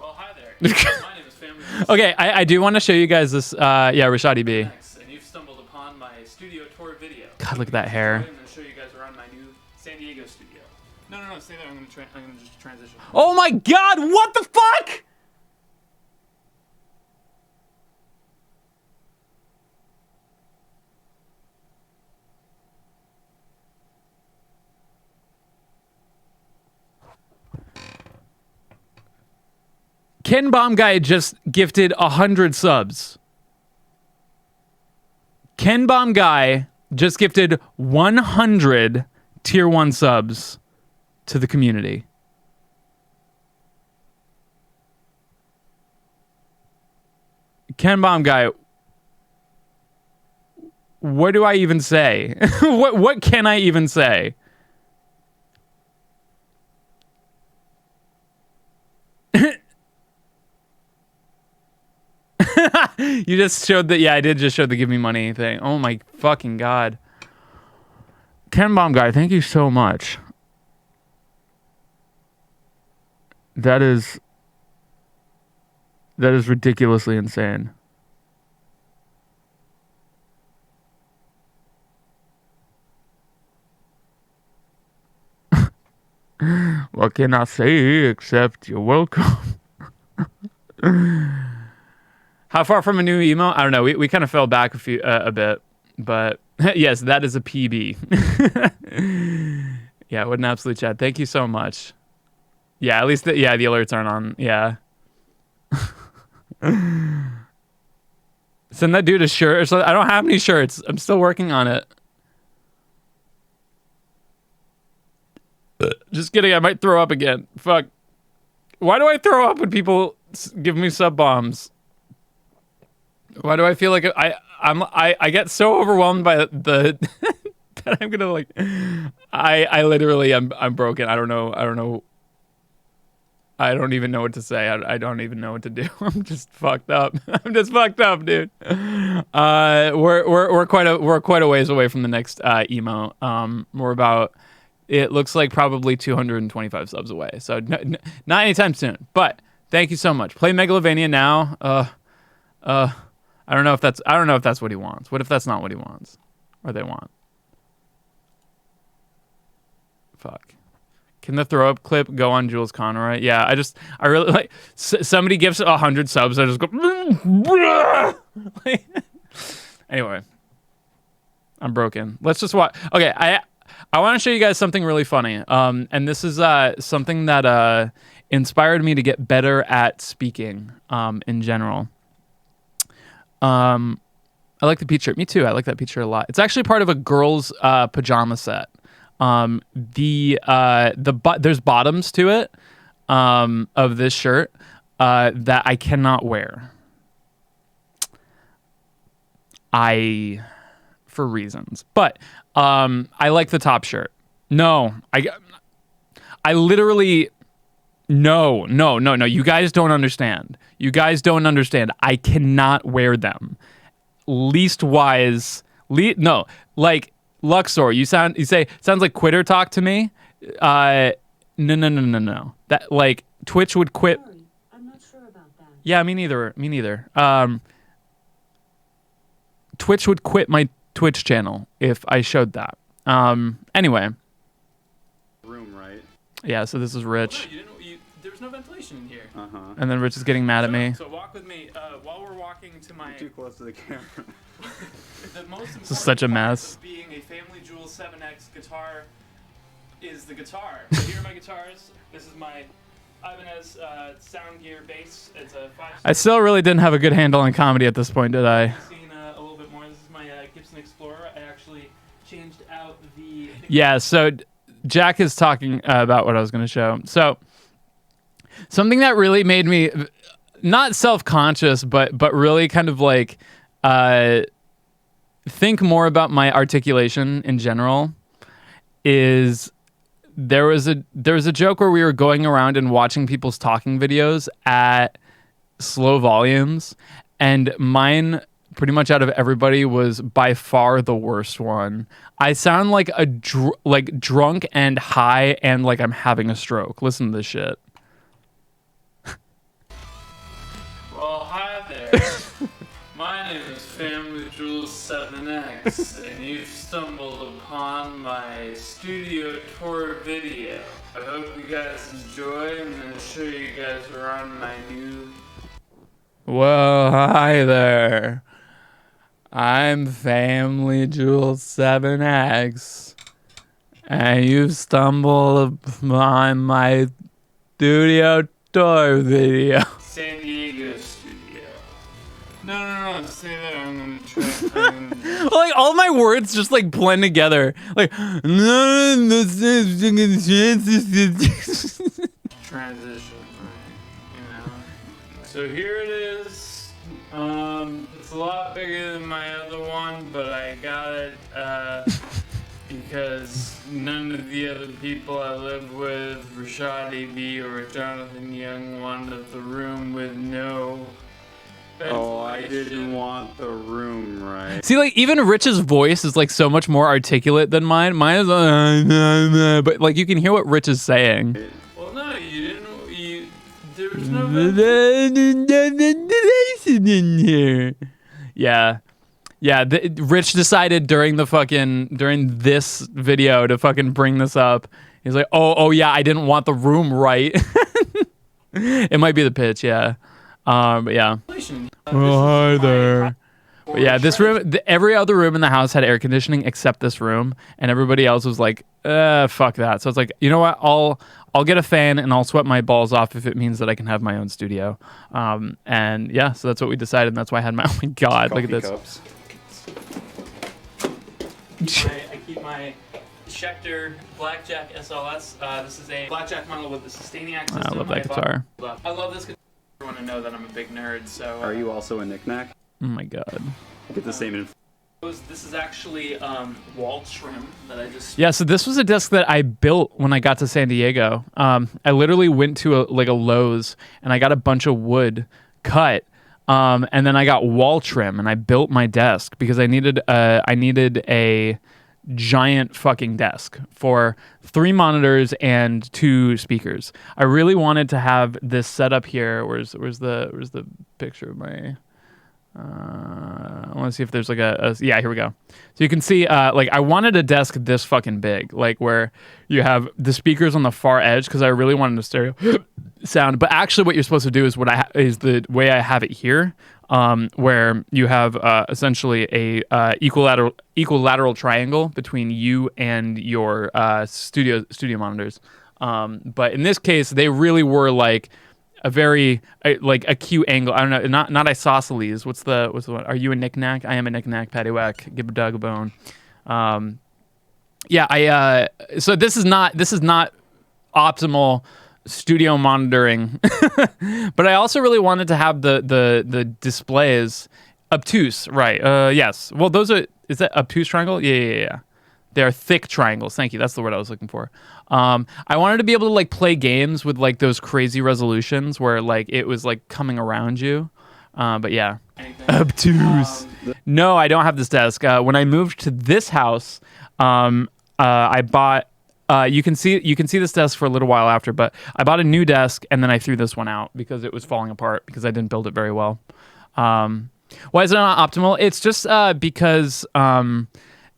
Well, hi there. My name is FamilyJules. Okay, I do want to show you guys this. Rashadi B. Thanks. And you've stumbled upon my studio tour video. God, look at that hair. I'm going to show you guys around my new San Diego studio. No, stay there. I'm going to just transition. Oh my God! What the fuck? Ken Bomb Guy just gifted 100 subs. Ken Bomb Guy just gifted 100 tier 1 subs to the community. Ken Bomb guy, what do I even say? What can I even say? You just showed that. Yeah, I did just show the give me money thing. Oh my fucking god. Ken Bomb guy, thank you so much. That is ridiculously insane. What can I say except you're welcome? How far from a new emo? I don't know. We kind of fell back a bit, but yes, that is a PB. Yeah, what an absolute chat. Thank you so much. Yeah, at least the alerts aren't on. Yeah. Send that dude a shirt. So I don't have any shirts. I'm still working on it. Just kidding. I might throw up again. Fuck. Why do I throw up when people give me sub bombs? Why do I feel like I get so overwhelmed by the that I'm gonna like I literally I'm broken. I don't know. I don't even know what to say. I don't even know what to do. I'm just fucked up. I'm just fucked up, dude. We're quite a ways away from the next emo. We're about, it looks like probably 225 subs away. So not anytime soon. But thank you so much. Play Megalovania now. I don't know if that's what he wants. What if that's not what he wants, or they want? Fuck. Can the throw up clip go on Jules Conroy? Yeah, I really like. Somebody gives 100 subs, I just go. Anyway, I'm broken. Let's just watch. Okay, I want to show you guys something really funny. And this is something that inspired me to get better at speaking. In general. I like the peach shirt. Me too. I like that peach shirt a lot. It's actually part of a girl's pajama set. There's bottoms to it of this shirt that I cannot wear. For reasons. But I like the top shirt. No, I literally no. You guys don't understand. I cannot wear them. No, like Luxor, you say sounds like quitter talk to me. No. That like Twitch would quit. I'm not sure about that. Yeah, me neither. Twitch would quit my Twitch channel if I showed that. Anyway. Room, right? Yeah, so this is Rich. There's no ventilation in here. And then Rich is getting mad at me. So walk with me while we're walking to my. Too close to the camera. The most important This is such a mess. part of being a FamilyJules 7X guitar is the guitar. So here are my guitars. This is my Ibanez sound gear bass. It's a 5. I still really didn't have a good handle on comedy at this point, did I? Seen a little bit more. This is my Gibson Explorer. I actually changed out the. Yeah. So Jack is talking about what I was going to show. So something that really made me not self-conscious, but really kind of like think more about my articulation in general is there was a joke where we were going around and watching people's talking videos at slow volumes, and mine pretty much out of everybody was by far the worst one. I sound like drunk and high and like I'm having a stroke. Listen to this shit. Well, hi there. My name is FamilyJules 7X, and you've stumbled upon my studio tour video. I hope you guys enjoy. I'm going to show you guys around my new. Well, hi there. I'm FamilyJules 7X, and you've stumbled upon my studio tour video. San Diego studio. No, stay there. I'm gonna try. Like all my words just like blend together. Like Transition, right? You know. So here it is. It's a lot bigger than my other one, but I got it, because none of the other people I live with, Rashad A.B. or Jonathan Young, wanted the room with no Oh, I ventilation. didn't want the room right. See, like, even Rich's voice is like so much more articulate than mine. Mine is but like you can hear what Rich is saying. Well, no, you didn't. There was no ventilation. In here. Yeah. Yeah, Rich decided during this video to fucking bring this up. He's like, oh yeah, I didn't want the room right. It might be the pitch, yeah. But yeah. Oh, hi there. But yeah, this room, every other room in the house had air conditioning except this room, and everybody else was like, fuck that. So it's like, you know what? I'll get a fan and I'll sweat my balls off if it means that I can have my own studio. And yeah, so that's what we decided, and that's why I had my. Oh my god, look at this. Cups. I keep my Schecter Blackjack SLS. This is a Blackjack model with the sustaining axis. I love that guitar. I love this guitar. I want to know that I'm a big nerd, so... Are you also a knickknack? Oh my god. I get the same info. This is actually wall trim that I just... Yeah, so this was a desk that I built when I got to San Diego. I literally went to a Lowe's and I got a bunch of wood cut, and then I got wall trim and I built my desk because I needed a giant fucking desk for 3 monitors and 2 speakers. I really wanted to have this setup here. Where's the picture of my? I want to see if there's like yeah, here we go. So you can see like I wanted a desk this fucking big, like where you have the speakers on the far edge because I really wanted a stereo sound. But actually, what you're supposed to do is is the way I have it here, where you have essentially a equilateral triangle between you and your studio monitors. But in this case, they really were like a very like acute angle. I don't know, not isosceles. What's the one? Are you a knickknack? I am a knickknack. Patty whack. Give a dog a bone. Yeah, so this is not optimal studio monitoring, but I also really wanted to have the displays obtuse, right? Yes. Well, is that obtuse triangle? Yeah. They are thick triangles. Thank you. That's the word I was looking for. I wanted to be able to like play games with like those crazy resolutions where like it was like coming around you. But yeah, obtuse. No, I don't have this desk. When I moved to this house, I bought. You can see this desk for a little while after, but I bought a new desk and then I threw this one out because it was falling apart because I didn't build it very well. Why is it not optimal? It's just because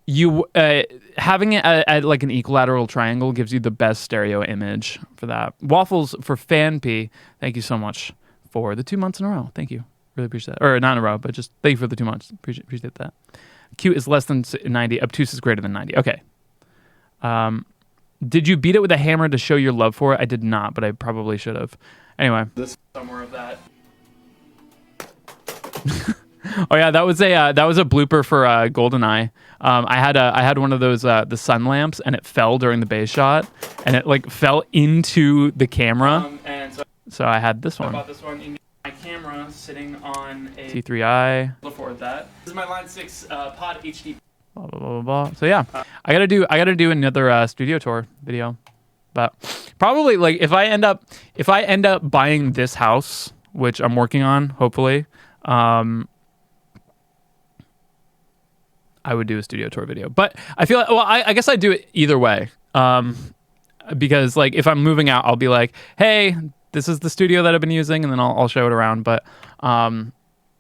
you having it at like an equilateral triangle gives you the best stereo image for that. Waffles for Fan P, thank you so much for the 2 months in a row. Thank you. Really appreciate that. Or not in a row, but just thank you for the 2 months. Appreciate that. Cute is less than 90. Obtuse is greater than 90. Okay. Did you beat it with a hammer to show your love for it? I did not, but I probably should have. Anyway. Somewhere of that. Oh yeah, that was a blooper for GoldenEye. I had one of those the sun lamps, and it fell during the base shot, and it like fell into the camera. And so I had this I one. bought this one in my camera sitting on a T3i. before that. This is my Line 6 Pod HD. Blah, blah, blah, blah. So yeah, I gotta do another studio tour video, but probably like if I end up buying this house, which I'm working on, hopefully. I would do a studio tour video, but I feel like, well, I guess I'd do it either way. Because like if I'm moving out, I'll be like, hey, this is the studio that I've been using, and then I'll show it around. But I'll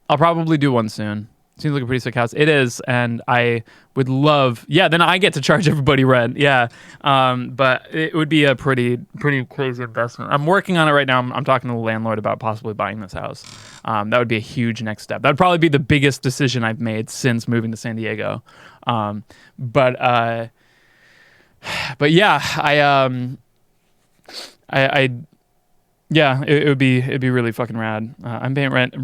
probably do one soon. Seems like a pretty sick house. It is, and I would love. Yeah, then I get to charge everybody rent. Yeah, but it would be a pretty crazy investment. I'm working on it right now. I'm talking to the landlord about possibly buying this house. That would be a huge next step. That would probably be the biggest decision I've made since moving to San Diego. But yeah, yeah, it'd be really fucking rad. I'm paying rent.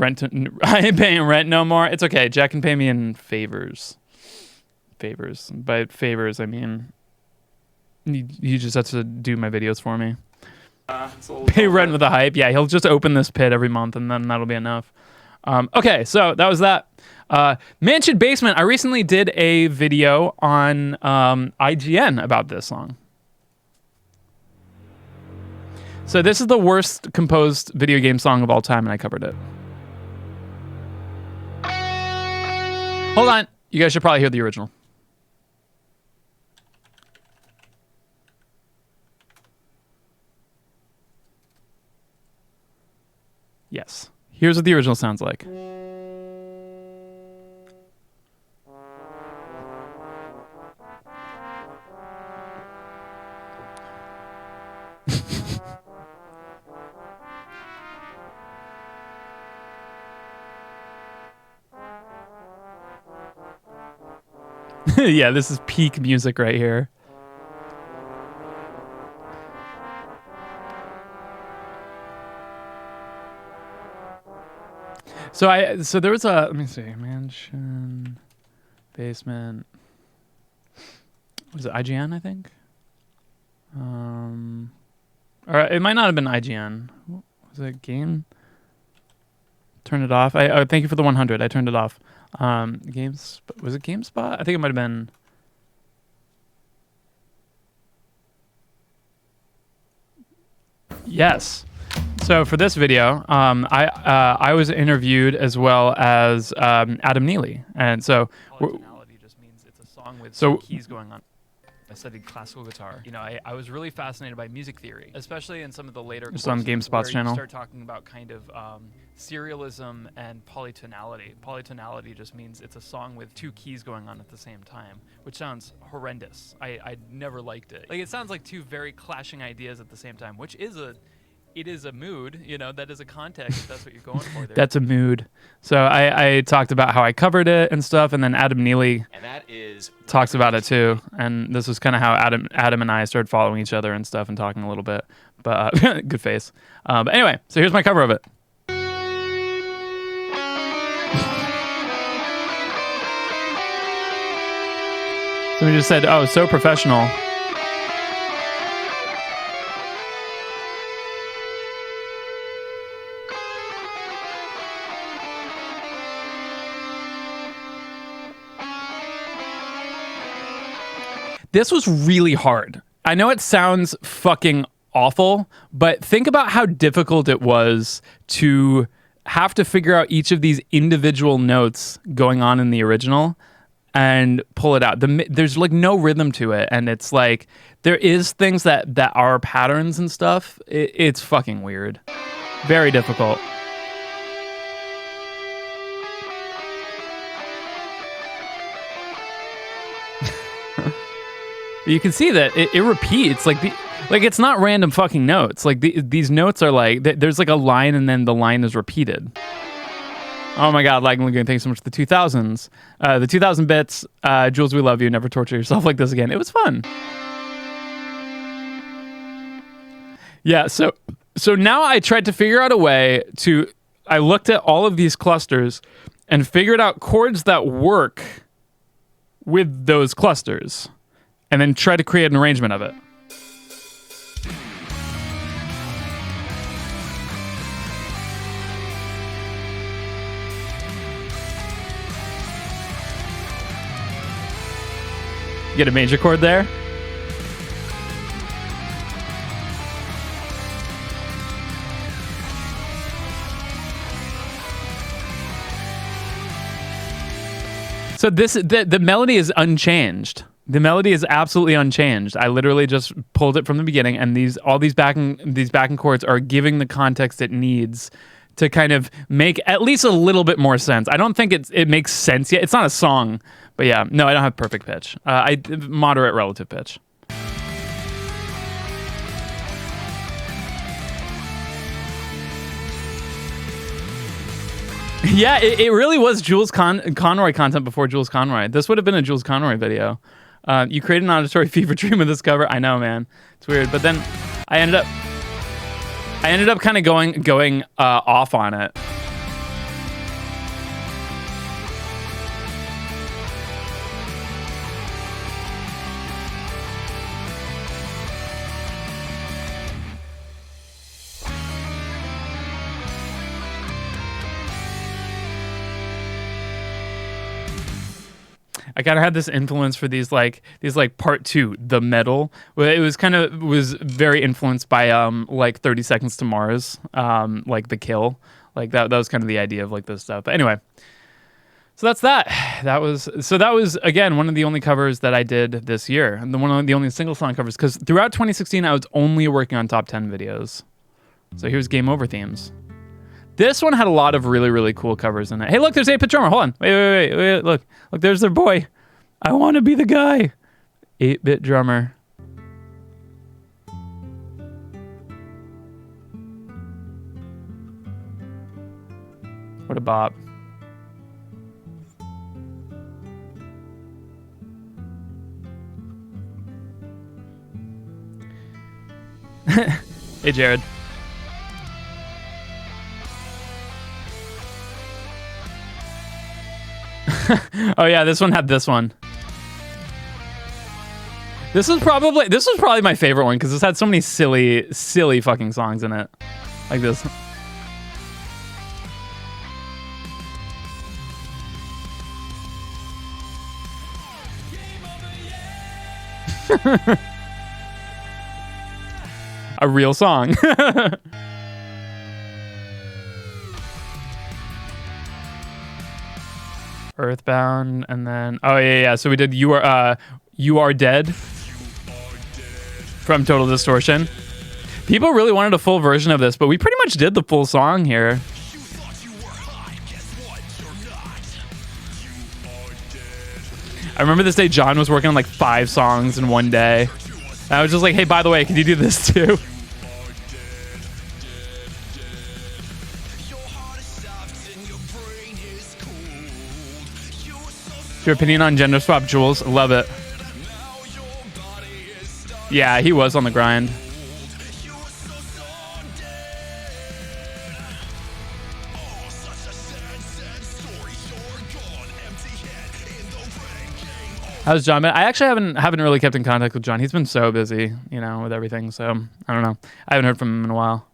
I ain't paying rent no more. It's okay. Jack can pay me in favors. By favors, I mean he just has to do my videos for me. Pay rent with a hype. Yeah, he'll just open this pit every month, and then that'll be enough. Okay, so that was that. Mansion Basement. I recently did a video on IGN about this song. So this is the worst composed video game song of all time, and I covered it. Hold on. You guys should probably hear the original. Yes. Here's what the original sounds like. Yeah, this is peak music right here. So there was a, let me see, Mansion Basement. Was it IGN, I think? Or it might not have been IGN. Was it Game? Turn it off. I thank you for the 100. I turned it off. Was it GameSpot? I think it might have been. Yes. So for this video, I was interviewed as well as Adam Neely, and so polytonality just means it's a song with some keys going on. I studied classical guitar. You know, I was really fascinated by music theory, especially in some of the later courses on GameSpot's channel. You start talking about kind of serialism and polytonality. Polytonality just means it's a song with two keys going on at the same time, which sounds horrendous. I never liked it. Like, it sounds like two very clashing ideas at the same time, which is it is a mood, you know, that is a context, if that's what you're going for there. That's a mood. So I talked about how I covered it and stuff, and then Adam Neely talks about it too. And this was kind of how Adam and I started following each other and stuff and talking a little bit. But good face. But anyway, so here's my cover of it. Somebody just said, oh, so professional. This was really hard. I know it sounds fucking awful, but think about how difficult it was to have to figure out each of these individual notes going on in the original and pull it out. There's like no rhythm to it, and it's like there is things that are patterns and stuff. It's fucking weird. Very difficult. You can see that it repeats, like it's not random fucking notes. Like these notes are like there's like a line and then the line is repeated. Oh my God, Lagging Lagoon, thanks so much for the 2000s. The 2000 bits, Jules, we love you. Never torture yourself like this again. It was fun. Yeah, so now I tried to figure out a way I looked at all of these clusters and figured out chords that work with those clusters. And then try to create an arrangement of it. You get a major chord there. So the melody is unchanged. The melody is absolutely unchanged. I literally just pulled it from the beginning, and all these backing chords are giving the context it needs to kind of make at least a little bit more sense. I don't think it makes sense yet. It's not a song, but yeah, no, I don't have perfect pitch. I moderate relative pitch. Yeah, it really was Jules Conroy content before Jules Conroy. This would have been a Jules Conroy video. You created an auditory fever dream with this cover. I know, man. It's weird. But then I ended up kind of going off on it. I kind of had this influence for these like part 2, the medal. It was very influenced by like 30 Seconds to Mars, like The Kill, like that was kind of the idea of like this stuff. But anyway, so that's that. That was again one of the only covers that I did this year, and one of the only single song covers, because throughout 2016 I was only working on top 10 videos. So here's Game Over themes. This one had a lot of really, really cool covers in it. Hey, look, there's 8-Bit Drummer. Hold on. Wait. Look, there's their boy. I want to be the guy. 8-Bit Drummer. What a bop. Hey, Jared. Oh yeah, this one had this one. This was probably my favorite one, because this had so many silly fucking songs in it. Like this. A real song. Earthbound, and then so we did You Are Dead from Total Distortion. People really wanted a full version of this, but we pretty much did the full song here. I remember this day John was working on like 5 songs in one day. And I was just like, hey, by the way, can you do this too? Your opinion on gender swap Jules? Love it. Yeah, he was on the grind. How's John been? I actually haven't really kept in contact with John. He's been so busy, with everything. So I don't know. I haven't heard from him in a while.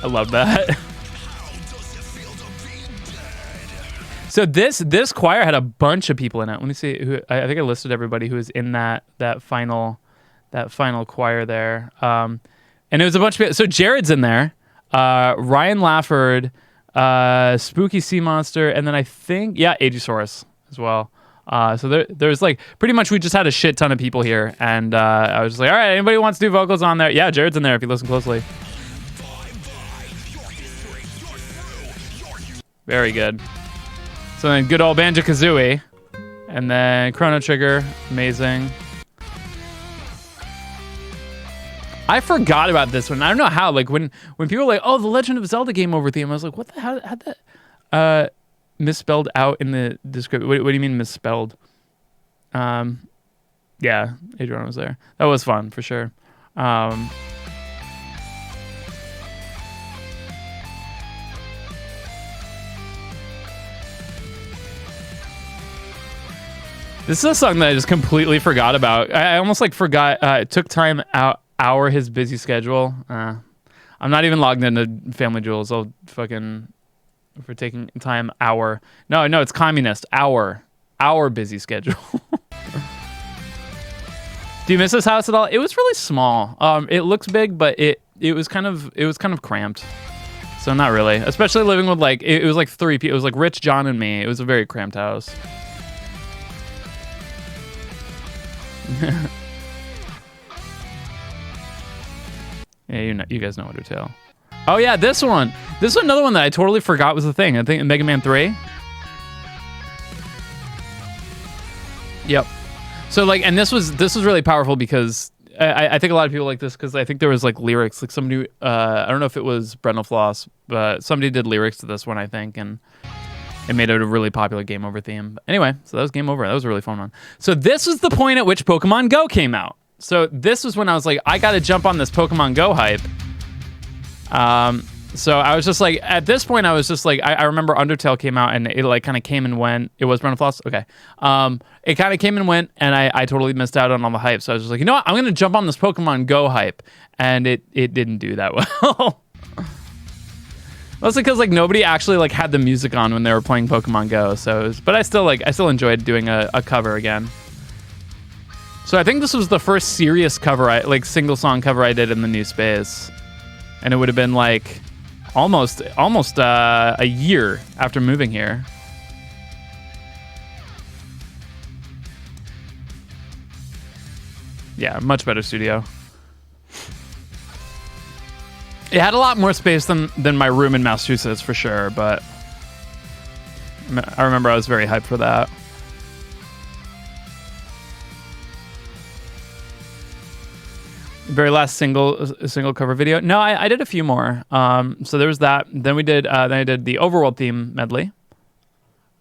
I love that. So this choir had a bunch of people in it. Let me see who. I think I listed everybody who was in that final choir there. And it was a bunch of people. So Jared's in there. Ryan Lafford, Spooky Sea Monster, and then I think Aegisaurus as well. So there's like pretty much we just had a shit ton of people here, and I was just like, all right, anybody wants to do vocals on there? Yeah, Jared's in there if you listen closely. Very good. So then good old Banjo-Kazooie. And then Chrono Trigger. Amazing. I forgot about this one. I don't know how. Like when people were like, oh, the Legend of Zelda Game Over theme, I was like, what the hell? How'd that misspelled out in the description? What do you mean misspelled? Yeah, Adrian was there. That was fun for sure. This is a song that I just completely forgot about. I almost like forgot. It took time out his busy schedule. I'm not even logged into FamilyJules. I'll fucking for taking time hour. No, it's communist our busy schedule. Do you miss this house at all? It was really small. It looks big, but it was kind of cramped. So not really. Especially living with like it was like 3 people. It was like Rich, John, and me. It was a very cramped house. Yeah, you guys know what to tell. Oh yeah, this one. This is another one that I totally forgot was a thing. I think in Mega Man 3. Yep. So like, and this was really powerful because I think a lot of people like this because I think there was like lyrics, like somebody. I don't know if it was Brendel Floss, but somebody did lyrics to this one, I think, and it made it a really popular Game Over theme. But anyway, so that was Game Over. That was a really fun one. So this was the point at which Pokemon Go came out. So this was when I was like, I got to jump on this Pokemon Go hype. So I was just like, at this point, I was just like, I remember Undertale came out and it like kind of came and went. It was Brandon Floss? Okay. It kind of came and went and I totally missed out on all the hype. So I was just like, you know what? I'm going to jump on this Pokemon Go hype. And it didn't do that well. Mostly because like nobody actually like had the music on when they were playing Pokemon Go. So, but I still enjoyed doing a cover again. So I think this was the first serious cover, single song cover I did in the new space, and it would have been like almost a year after moving here. Yeah, much better studio. It had a lot more space than my room in Massachusetts for sure, but I remember I was very hyped for that. Very last single cover video. No, I did a few more. So there was that. Then I did the overworld theme medley.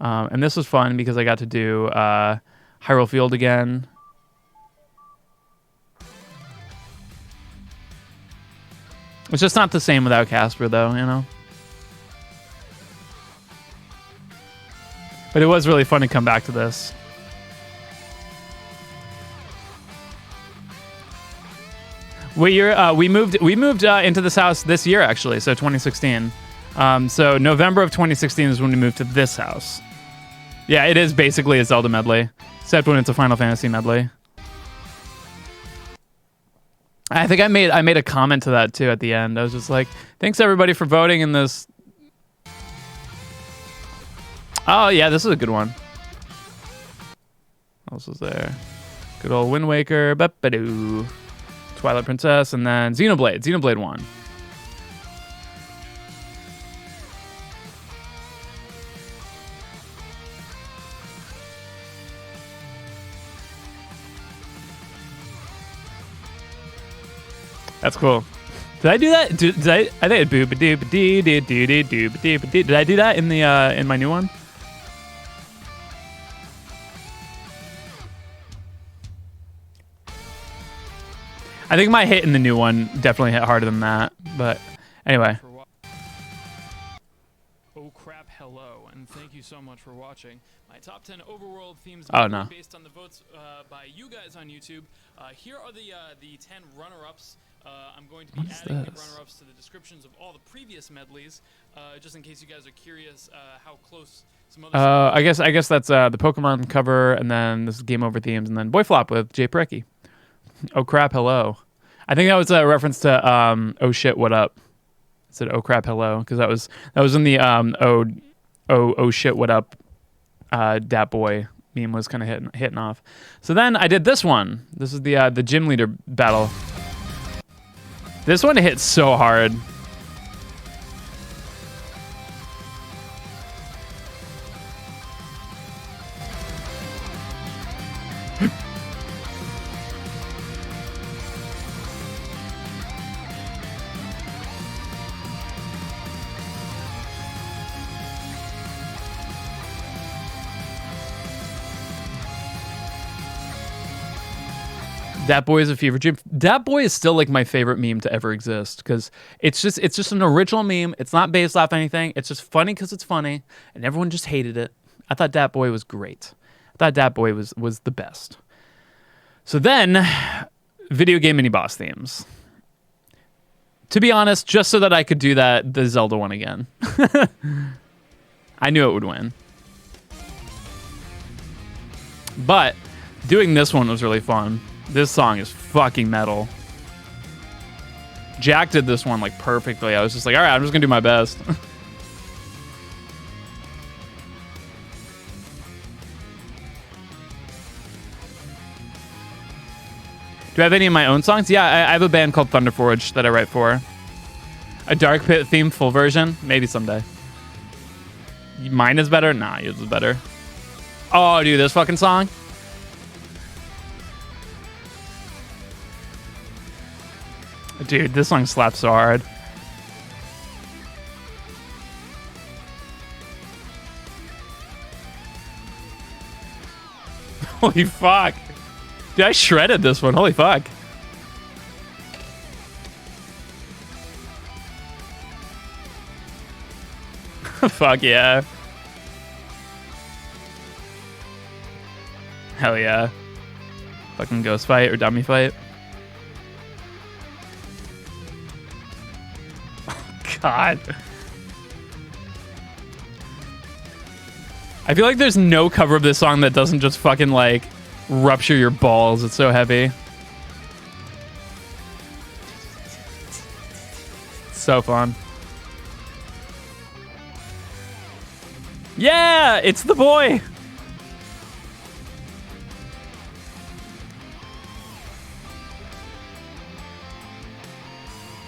And this was fun because I got to do Hyrule Field again. It's just not the same without Casper, though, you know? But it was really fun to come back to this. We moved into this house this year, actually, so 2016. So November of 2016 is when we moved to this house. Yeah, it is basically a Zelda medley, except when it's a Final Fantasy medley. I think I made a comment to that too at the end. I was just like, "Thanks everybody for voting in this." Oh yeah, this is a good one. What else was there? Good old Wind Waker, Bep-a-doo. Twilight Princess, and then Xenoblade 1. That's cool. Did I do that? Did I think I did Did I do that in the in my new one? I think my hit in the new one definitely hit harder than that, but anyway. Oh crap, hello, and thank you so much for watching. My top 10 overworld themes based on the votes by you guys on YouTube. Here are the 10 runner-ups. I'm going to be adding the runner-ups to the descriptions of all the previous medleys, just in case you guys are curious how close some other I guess that's the Pokemon cover, and then this is Game Over themes, and then Boy Flop with Jay Precky. Oh crap, hello. I think that was a reference to oh shit, what up? It said oh crap, hello, because that was in the oh shit, what up? Dat Boy meme was kind of hitting off. So then I did this one. This is the gym leader battle. This one hit so hard. Dat Boy is a fever dream. Dat Boy is still like my favorite meme to ever exist because it's just an original meme. It's not based off anything. It's just funny because it's funny, and everyone just hated it. I thought Dat Boy was great. I thought Dat Boy was the best. So then, video game mini boss themes. To be honest, just so that I could do the Zelda one again. I knew it would win. But doing this one was really fun. This song is fucking metal. Jack did this one like perfectly. I was just like, all right, I'm just gonna do my best. Do I have any of my own songs? Yeah, I have a band called Thunderforge that I write for. A Dark Pit themed full version? Maybe someday. Mine is better? Nah, yours is better. Oh, dude, this fucking song? Dude, this song slaps so hard. Holy fuck. Dude, I shredded this one. Holy fuck. Fuck yeah. Hell yeah. Fucking ghost fight or dummy fight. God. I feel like there's no cover of this song that doesn't just fucking like rupture your balls. It's so heavy. So fun. Yeah, it's the boy.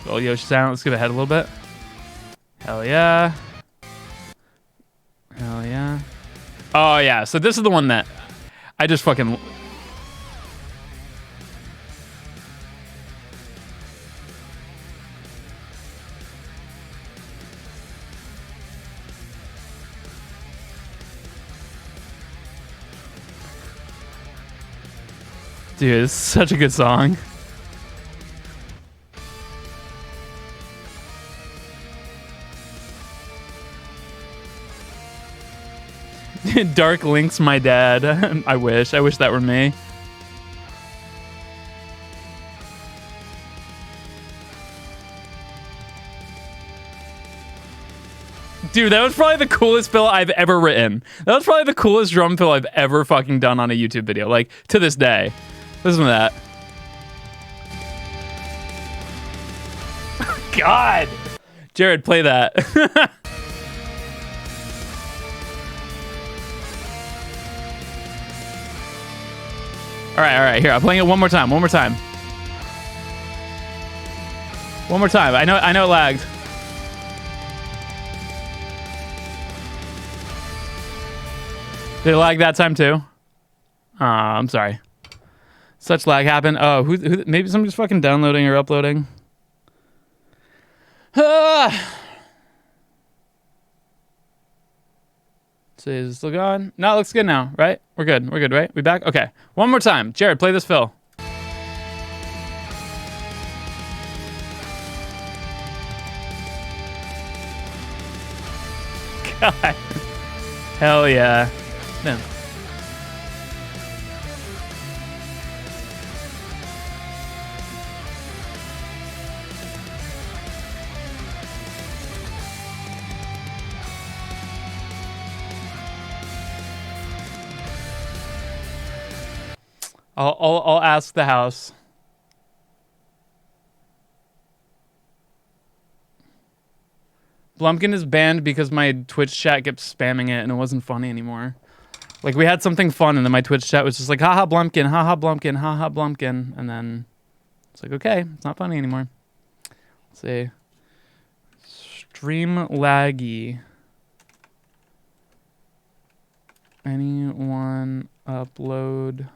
Oh, Yoshi sound. Let's give it a head a little bit. Hell yeah. Hell yeah. Oh, yeah. So this is the one that I just fucking... Dude, it's such a good song. Dark Link's my dad. I wish that were me. Dude, that was probably the coolest fill I've ever written. That was probably the coolest drum fill I've ever fucking done on a YouTube video. Like, to this day. Listen to that. God! Jared, play that. All right, here. I'm playing it one more time. One more time. I know it lagged. Did it lag that time too? I'm sorry. Such lag happened. Oh, who maybe somebody's fucking downloading or uploading. See, is it still going? No, it looks good now, right? We're good, right? We back? Okay. One more time. Jared, play this fill. God. Hell yeah. Man. I'll ask the house. Blumpkin is banned because my Twitch chat kept spamming it and it wasn't funny anymore. Like, we had something fun and then my Twitch chat was just like, haha Blumpkin, haha Blumpkin, haha Blumpkin. And then it's like, okay, it's not funny anymore. Let's see. Stream laggy. Anyone upload...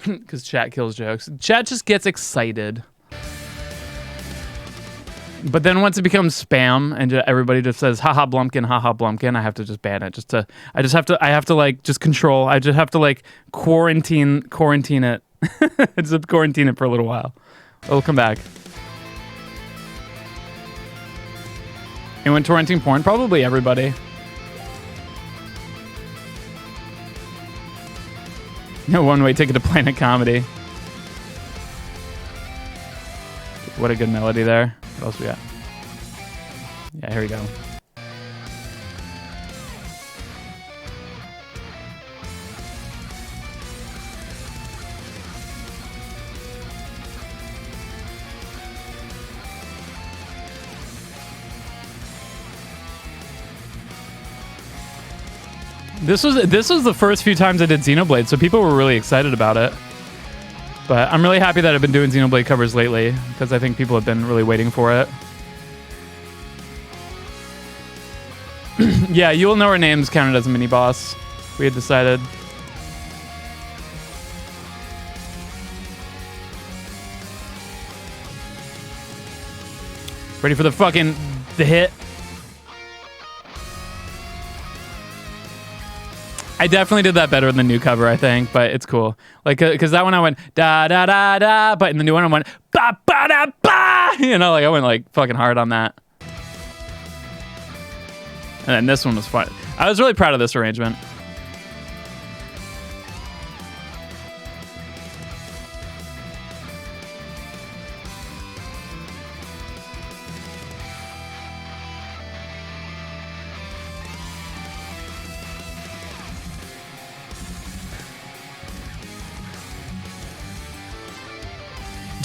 Because chat kills jokes. Chat just gets excited. But then once it becomes spam and everybody just says, haha Blumpkin, I have to just ban it. I have to like, just control. I just have to like quarantine it. Just quarantine it for a little while. It'll come back. Anyone torrenting porn? Probably everybody. No one-way ticket to Planet Comedy. What a good melody there. What else we got? Yeah, here we go. This was the first few times I did Xenoblade, so people were really excited about it. But I'm really happy that I've been doing Xenoblade covers lately, because I think people have been really waiting for it. Yeah, You Will Know Our Names counted as a mini-boss. We had decided. Ready for the hit? I definitely did that better in the new cover, I think, but it's cool. Like, because that one I went da da da da, but in the new one I went ba ba da ba. You know, like I went like fucking hard on that. And then this one was fun. I was really proud of this arrangement.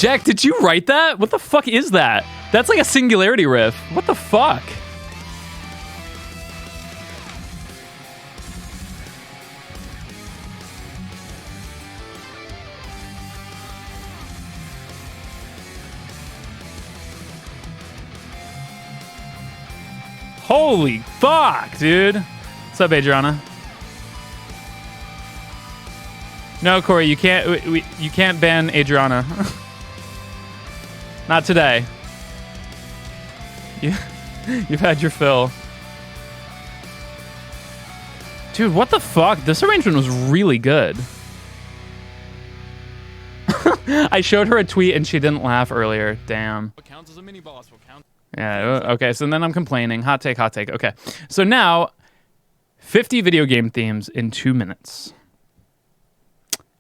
Jack, did you write that? What the fuck is that? That's like a Singularity riff. What the fuck? Holy fuck, dude. What's up, Adriana? No, Corey, you can't ban Adriana. Not today. You've had your fill. Dude, what the fuck? This arrangement was really good. I showed her a tweet and she didn't laugh earlier. Damn. What counts as a mini boss will count. Yeah, okay, so then I'm complaining. Hot take, hot take. Okay, so now 50 video game themes in 2 minutes.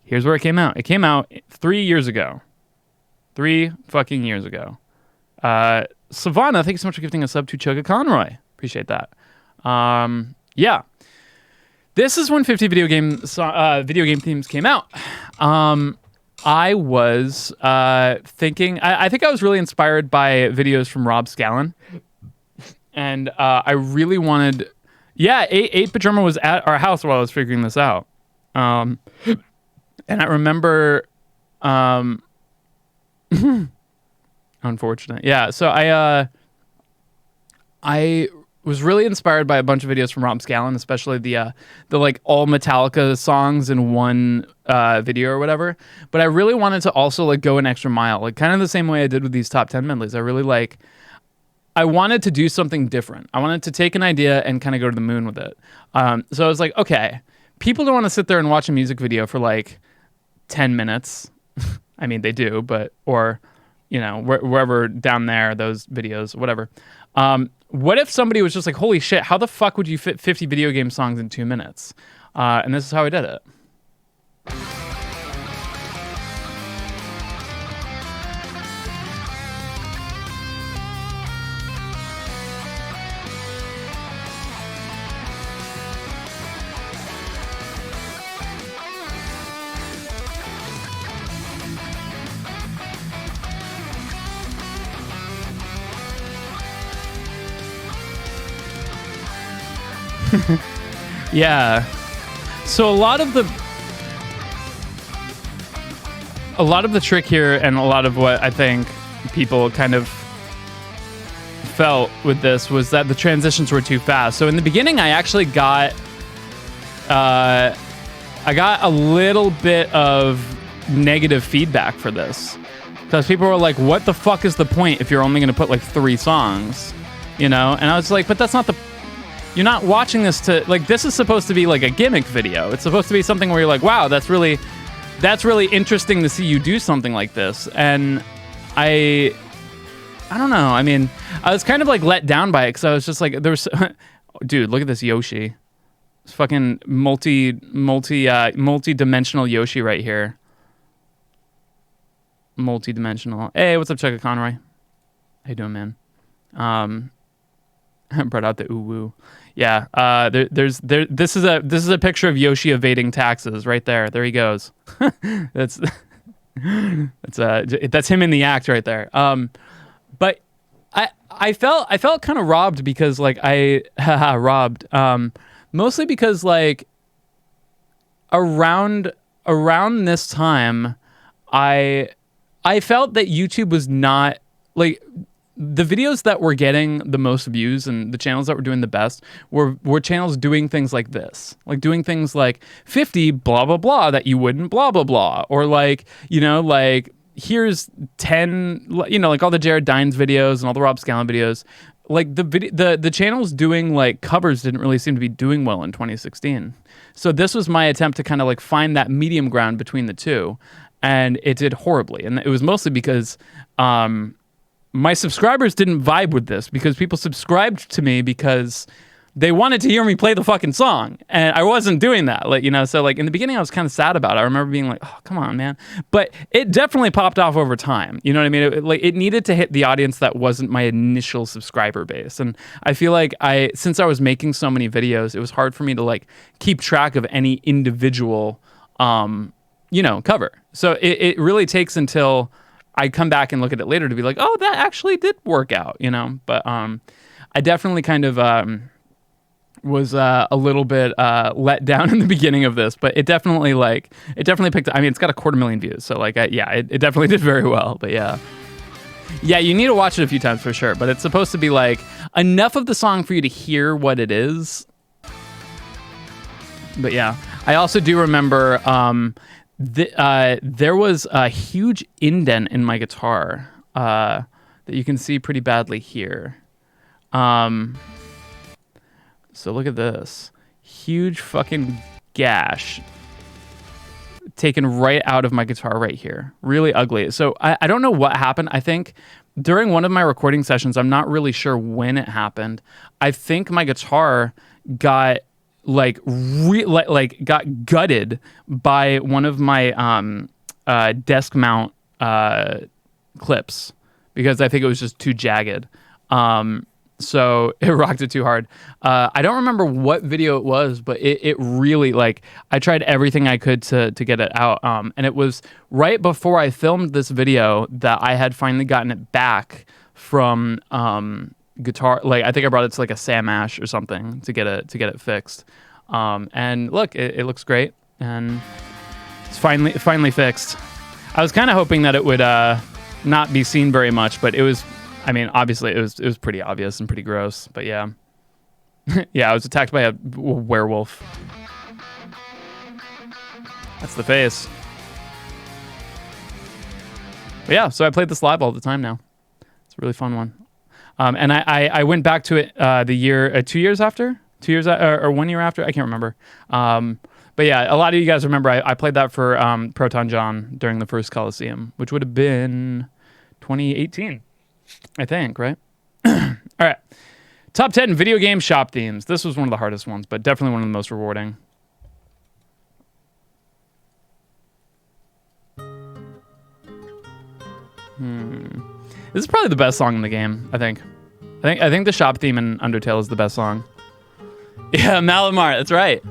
Here's where it came out. It came out 3 years ago. 3 fucking years ago. Savannah, thank you so much for gifting a sub to Chugga Conroy. Appreciate that. Yeah. This is when 50 video game themes came out. I was thinking, I think I was really inspired by videos from Rob Scallon. And I really wanted, 8-Bit Drummer was at our house while I was figuring this out. And I remember, unfortunate. Yeah, so I was really inspired by a bunch of videos from Rob Scallon, especially the like all Metallica songs in one video or whatever. But I really wanted to also like go an extra mile, like kind of the same way I did with these top 10 medleys. I wanted to do something different. I wanted to take an idea and kind of go to the moon with it. So I was like, okay, people don't want to sit there and watch a music video for like 10 minutes. I mean, they do, but, or, you know, wherever down there, those videos, whatever. What if somebody was just like, holy shit, how the fuck would you fit 50 video game songs in 2 minutes? And this is how I did it. Yeah. So a lot of the trick here, and a lot of what I think people kind of felt with this, was that the transitions were too fast. So in the beginning, I actually got a little bit of negative feedback for this, because people were like, what the fuck is the point if you're only going to put like 3 songs, you know? And I was like, but that's not the... You're not watching this to, like, this is supposed to be like a gimmick video. It's supposed to be something where you're like, wow, that's really interesting to see you do something like this. And I don't know. I mean, I was kind of like let down by it, because I was just like, there's, dude, look at this Yoshi. It's fucking multi-dimensional Yoshi right here. Multi-dimensional. Hey, what's up, Chugga Conroy? How you doing, man? Brought out the ooh woo. Yeah, this is a picture of Yoshi evading taxes right there. There he goes. that's him in the act right there. But I felt kind of robbed, because like robbed. Mostly because like around this time, I felt that YouTube was not like. The videos that were getting the most views and the channels that were doing the best were channels doing things like this, like doing things like 50 blah blah blah that you wouldn't blah blah blah, or like, you know, like here's 10, you know, like all the Jared Dines videos and all the Rob Scallon videos. Like the channels doing like covers didn't really seem to be doing well in 2016. So this was my attempt to kind of like find that medium ground between the two, and it did horribly. And it was mostly because my subscribers didn't vibe with this, because people subscribed to me because they wanted to hear me play the fucking song, and I wasn't doing that. Like, you know, so like in the beginning I was kind of sad about it. I remember being like, oh, come on, man. But it definitely popped off over time. You know what I mean? It needed to hit the audience that wasn't my initial subscriber base. And I feel like since I was making so many videos, it was hard for me to like keep track of any individual, you know, cover. So it really takes until I come back and look at it later to be like, oh, that actually did work out, you know. But I definitely kind of was a little bit let down in the beginning of this, but it definitely picked up. I mean, it's got 250,000 views, so like, it definitely did very well. But yeah, you need to watch it a few times for sure. But it's supposed to be like enough of the song for you to hear what it is. But yeah, I also do remember there was a huge indent in my guitar that you can see pretty badly here. So look at this. Huge fucking gash taken right out of my guitar right here. Really ugly. So I don't know what happened. I think during one of my recording sessions, I'm not really sure when it happened. I think my guitar got got gutted by one of my desk mount clips because I think it was just too jagged. So it rocked it too hard. I don't remember what video it was, but it really, like, I tried everything I could to get it out. And it was right before I filmed this video that I had finally gotten it back from guitar. Like, I think I brought it to like a Sam Ash or something to get it fixed. And look, it looks great, and it's finally fixed. I was kind of hoping that it would not be seen very much, but it was. I mean, obviously, it was pretty obvious and pretty gross, but yeah. Yeah, I was attacked by a werewolf. That's the face. But yeah, so I played this live all the time now. It's a really fun one. And I went back to it 2 years after? 2 years or 1 year after? I can't remember. But yeah, a lot of you guys remember I played that for Proton John during the first Coliseum, which would have been 2018. I think, right? All right. Top 10 video game shop themes. This was one of the hardest ones, but definitely one of the most rewarding. This is probably the best song in the game, I think. I think the shop theme in Undertale is the best song. Yeah, Malamar, that's right.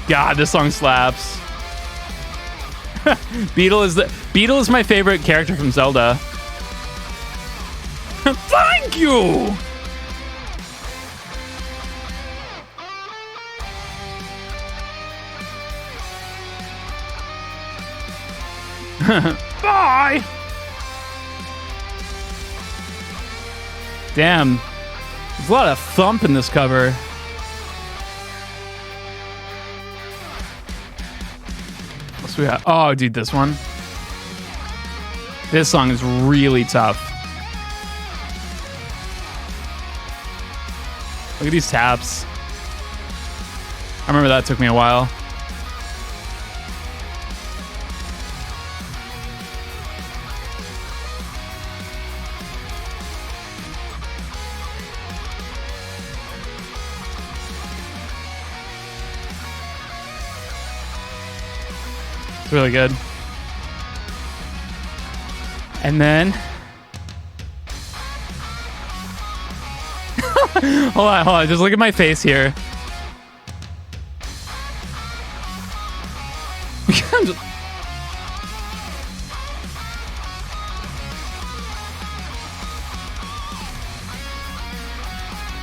God, this song slaps. Beetle is my favorite character from Zelda. Thank you. Bye. Damn, there's a lot of thump in this cover. Oh, dude, this one. This song is really tough. Look at these taps. I remember that took me a while. It's really good. And then hold on, just look at my face here.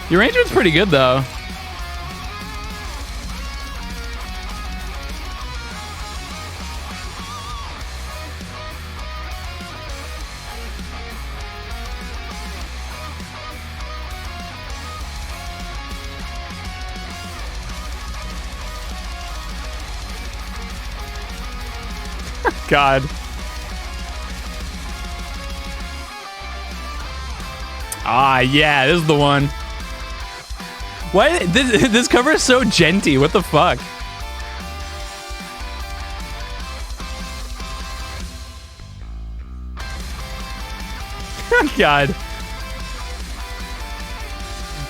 The arrangement's pretty good though. God. Ah, yeah, this is the one. Why this cover is so genty? What the fuck? God.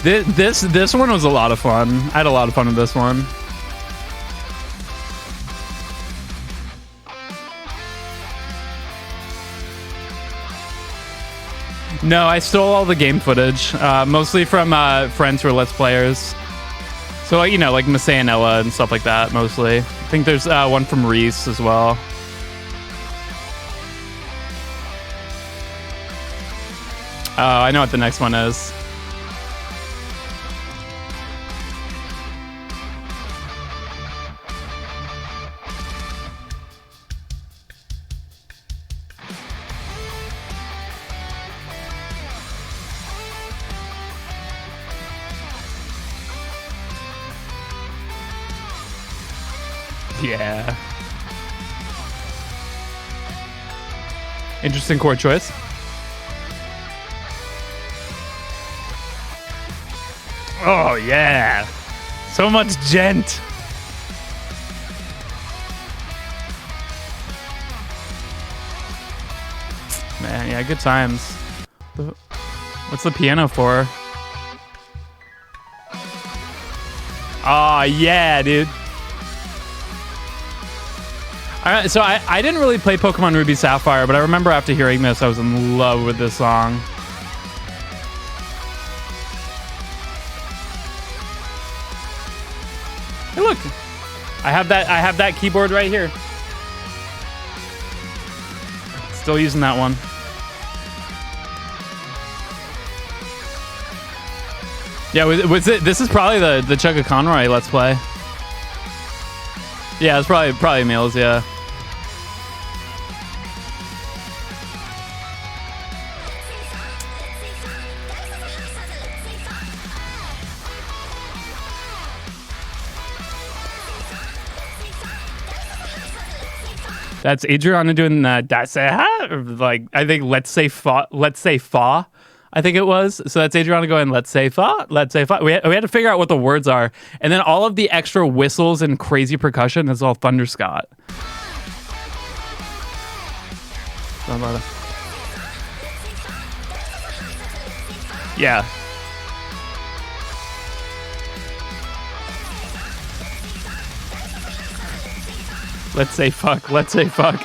This one was a lot of fun. I had a lot of fun with this one. No, I stole all the game footage, mostly from friends who are Let's Players. So, like, you know, like Masay and Ella and stuff like that, mostly. I think there's one from Reese as well. Oh, I know what the next one is. Yeah. Interesting chord choice. Oh, yeah. So much gent. Man, yeah, good times. What's the piano for? Oh, yeah, dude. So I didn't really play Pokemon Ruby Sapphire, but I remember after hearing this, I was in love with this song. Hey, look, I have that keyboard right here. Still using that one. Yeah, was it? This is probably the Chugga Conroy Let's Play. Yeah, it's probably Meals. Yeah. That's Adriana doing that. Like, I think let's say fa. I think it was. So that's Adriana going, let's say fa. We had to figure out what the words are. And then all of the extra whistles and crazy percussion is all Thunder Scott. Yeah. Let's say fuck. Let's say fuck.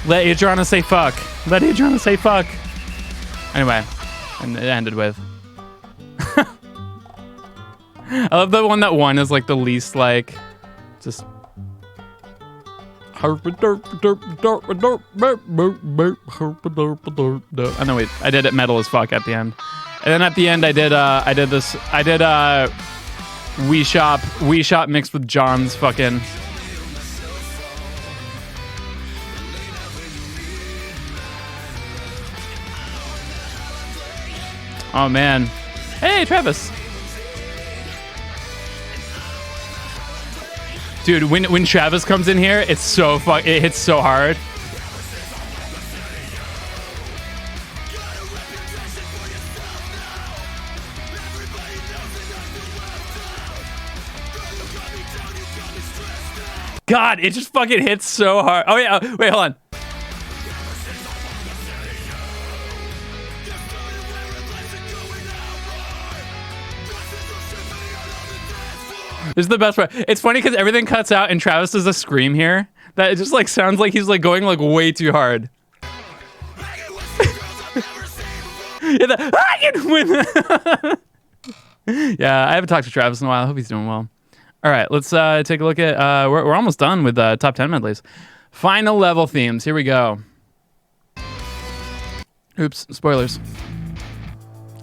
Let Adriana say fuck. Let Adriana say fuck. Anyway. And it ended with. I love the one that won is like the least like just. Oh no, wait, I did it metal as fuck at the end. And then at the end I did Wii Shop mixed with John's fucking. Oh man. Hey, Travis. Dude, when Travis comes in here, it's so it hits so hard. God, it just fucking hits so hard. Oh yeah, wait, hold on. This is the best part. It's funny because everything cuts out and Travis does a scream here that it just like sounds like he's like going like way too hard. Yeah, I can win. Yeah, I haven't talked to Travis in a while. I hope he's doing well. All right, let's take a look at. We're almost done with top 10 medleys. Final level themes. Here we go. Oops, spoilers.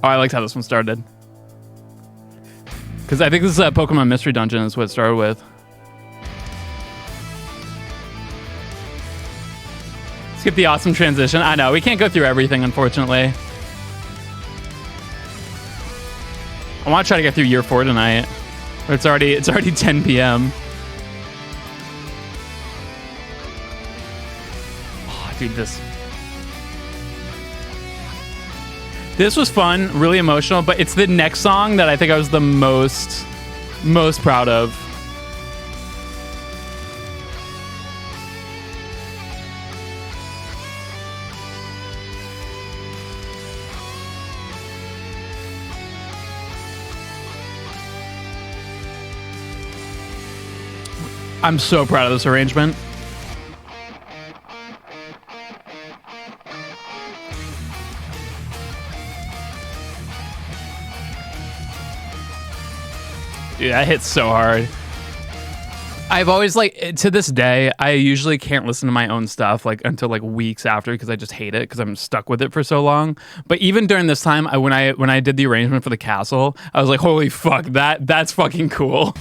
Oh, I liked how this one started. Because I think this is a Pokemon Mystery Dungeon is what it started with. Skip the awesome transition. I know, we can't go through everything, unfortunately. I want to try to get through Year 4 tonight. But it's already 10 p.m. Oh, dude, this This was fun, really emotional, but it's the next song that I think I was the most proud of. I'm so proud of this arrangement. Dude, that hits so hard. I've always like, to this day, I usually can't listen to my own stuff like until like weeks after because I just hate it because I'm stuck with it for so long. But even during this time, when I did the arrangement for the castle, I was like, holy fuck, that's fucking cool.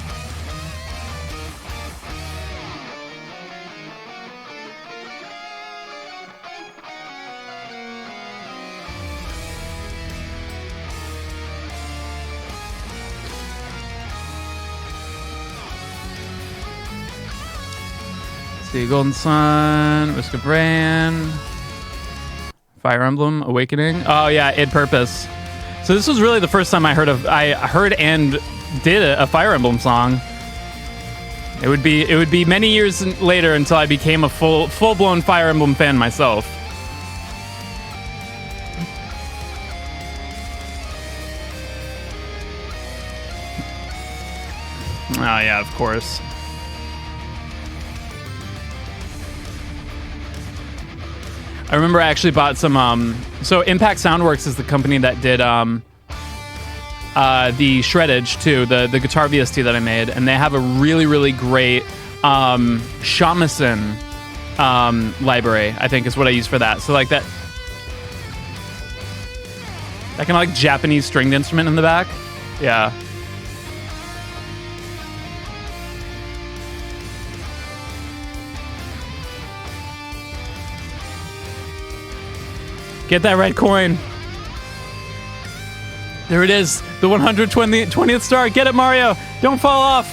See, Golden Sun, Risk of Rain, Fire Emblem Awakening. Oh yeah, Id Purpose. So this was really the first time I heard and did a Fire Emblem song. It would be many years later until I became a full-blown Fire Emblem fan myself. Oh yeah, of course. I remember I actually bought some, so Impact Soundworks is the company that did the shreddage too, the guitar VST that I made, and they have a really, really great shamisen library, I think is what I use for that. So like that kind of like Japanese stringed instrument in the back. Yeah. Get that red coin. There it is. The 120th star. Get it, Mario. Don't fall off.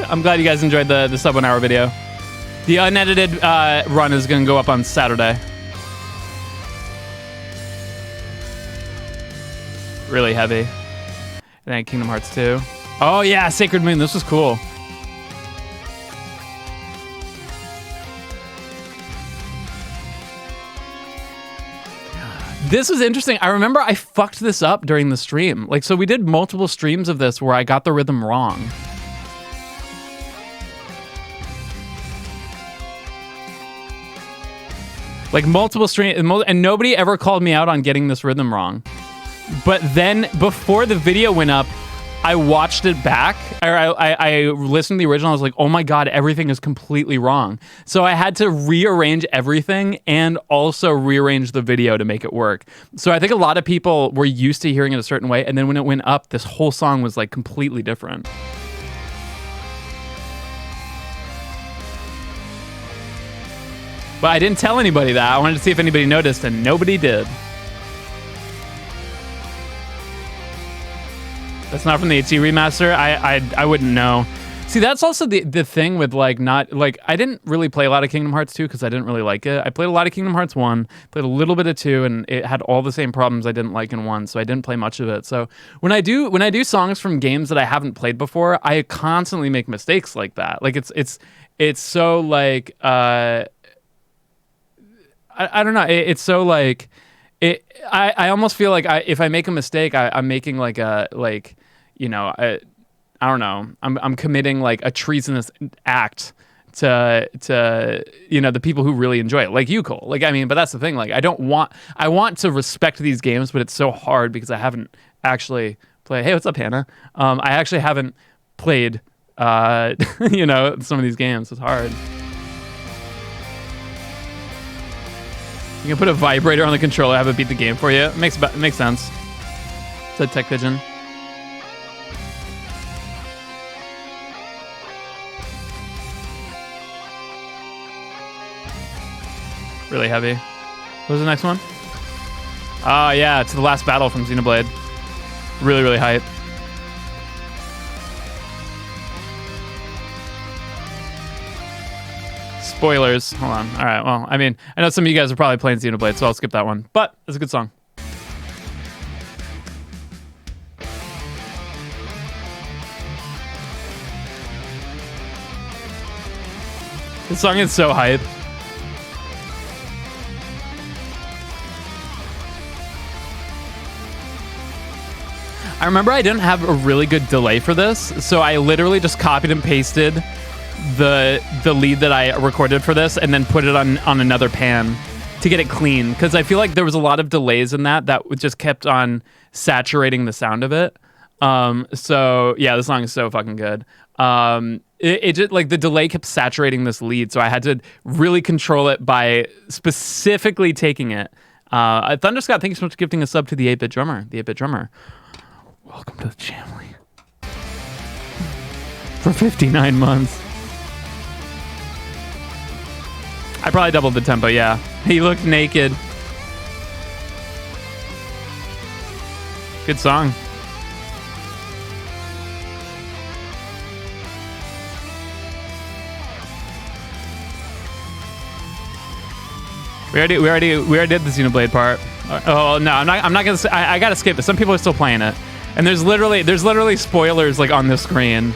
I'm glad you guys enjoyed the sub 1 hour video. The unedited run is going to go up on Saturday. Really heavy. And then Kingdom Hearts 2. Oh yeah, Sacred Moon. This was cool. This was interesting. I remember I fucked this up during the stream. Like, so we did multiple streams of this where I got the rhythm wrong. Like multiple streams, and nobody ever called me out on getting this rhythm wrong. But then before the video went up, I watched it back, or I listened to the original. I was like, oh my God, everything is completely wrong. So I had to rearrange everything and also rearrange the video to make it work. So I think a lot of people were used to hearing it a certain way. And then when it went up, this whole song was like completely different. But I didn't tell anybody that. I wanted to see if anybody noticed, and nobody did. That's not from the HD remaster. I wouldn't know. See, that's also the thing with like not like I didn't really play a lot of Kingdom Hearts 2 because I didn't really like it. I played a lot of Kingdom Hearts 1, played a little bit of 2, and it had all the same problems I didn't like in 1, so I didn't play much of it. So when I do songs from games that I haven't played before, I constantly make mistakes like that. Like it's so like I don't know. It's so like I almost feel like if I make a mistake, I'm making like a like. You know, I don't know. I'm committing like a treasonous act to you know the people who really enjoy it, like you, Cole. Like I mean, but that's the thing. Like I want to respect these games, but it's so hard because I haven't actually played. Hey, what's up, Hannah? I actually haven't played you know some of these games. It's hard. You can put a vibrator on the controller, have it beat the game for you. It makes sense. Said Tech Pigeon. Really heavy. What was the next one? Oh yeah, it's the last battle from Xenoblade. Really, really hype. spoilers. Hold on. All right. Well, I mean, I know some of you guys are probably playing Xenoblade, so I'll skip that one. But it's a good song. This song is so hype. I remember I didn't have a really good delay for this, so I literally just copied and pasted the lead that I recorded for this and then put it on another pan to get it clean, because I feel like there was a lot of delays in that just kept on saturating the sound of it. So yeah, this song is so fucking good. It just like the delay kept saturating this lead, so I had to really control it by specifically taking it. Thunder Scott, thank you so much for gifting a sub to the 8-bit drummer. The 8-bit drummer. Welcome to the family. For 59 months. I probably doubled the tempo, yeah. He looked naked. Good song. We already did the Xenoblade part. Oh no, I'm not gonna. I gotta skip it. Some people are still playing it, and there's literally spoilers like on the screen.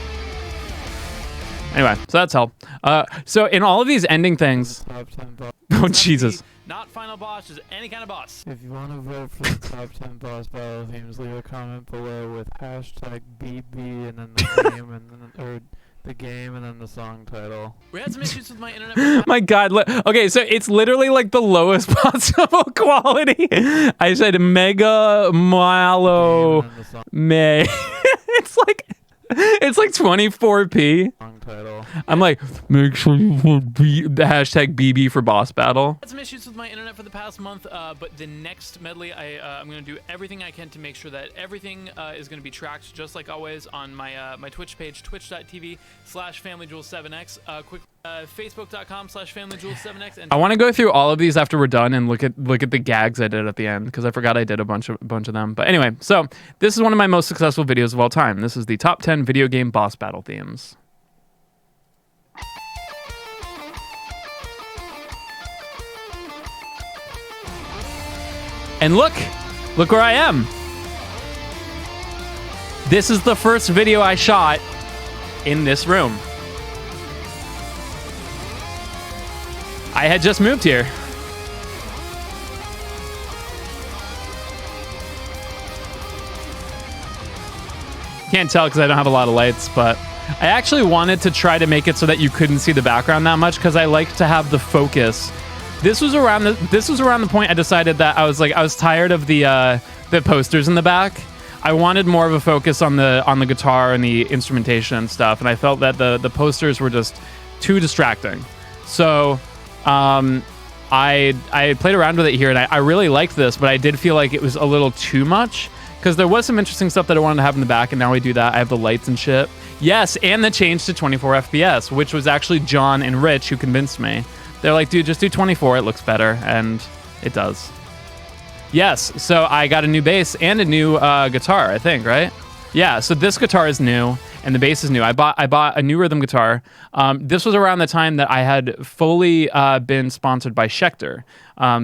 Anyway, so that's help. So in all of these ending things. Oh Jesus. Not final boss, just any kind of boss. If you want to vote for the top 10 boss battle themes, leave a comment below with hashtag BB and then the game and then the song title. We had some issues with my internet. My God. Okay, so it's literally like the lowest possible quality. I said Mega Malo May. It's like 24p. Song title. I'm like, make sure you vote the hashtag BB for boss battle. Had some issues with my internet for the past month, but the next medley, I'm going to do everything I can to make sure that everything is going to be tracked, just like always, on my my Twitch page, twitch.tv/FamilyJules7x. Quick, Facebook.com/FamilyJules7x. And I want to go through all of these after we're done and look at the gags I did at the end, because I forgot I did a bunch of them. But anyway, so this is one of my most successful videos of all time. This is the top 10 video game boss battle themes. And look where I am. This is the first video I shot in this room. I had just moved here. Can't tell because I don't have a lot of lights, but I actually wanted to try to make it so that you couldn't see the background that much, because I like to have the focus. This was around the point I decided that I was tired of the posters in the back. I wanted more of a focus on the guitar and the instrumentation and stuff, and I felt that the posters were just too distracting. So I played around with it here, and I really liked this, but I did feel like it was a little too much, because there was some interesting stuff that I wanted to have in the back, and now we do that. I have the lights and shit. Yes, and the change to 24 FPS, which was actually John and Rich who convinced me. They're like, dude, just do 24. It looks better, and it does. Yes, so I got a new bass and a new guitar, I think, right? Yeah, so this guitar is new, and the bass is new. I bought a new rhythm guitar. This was around the time that I had fully been sponsored by Schecter.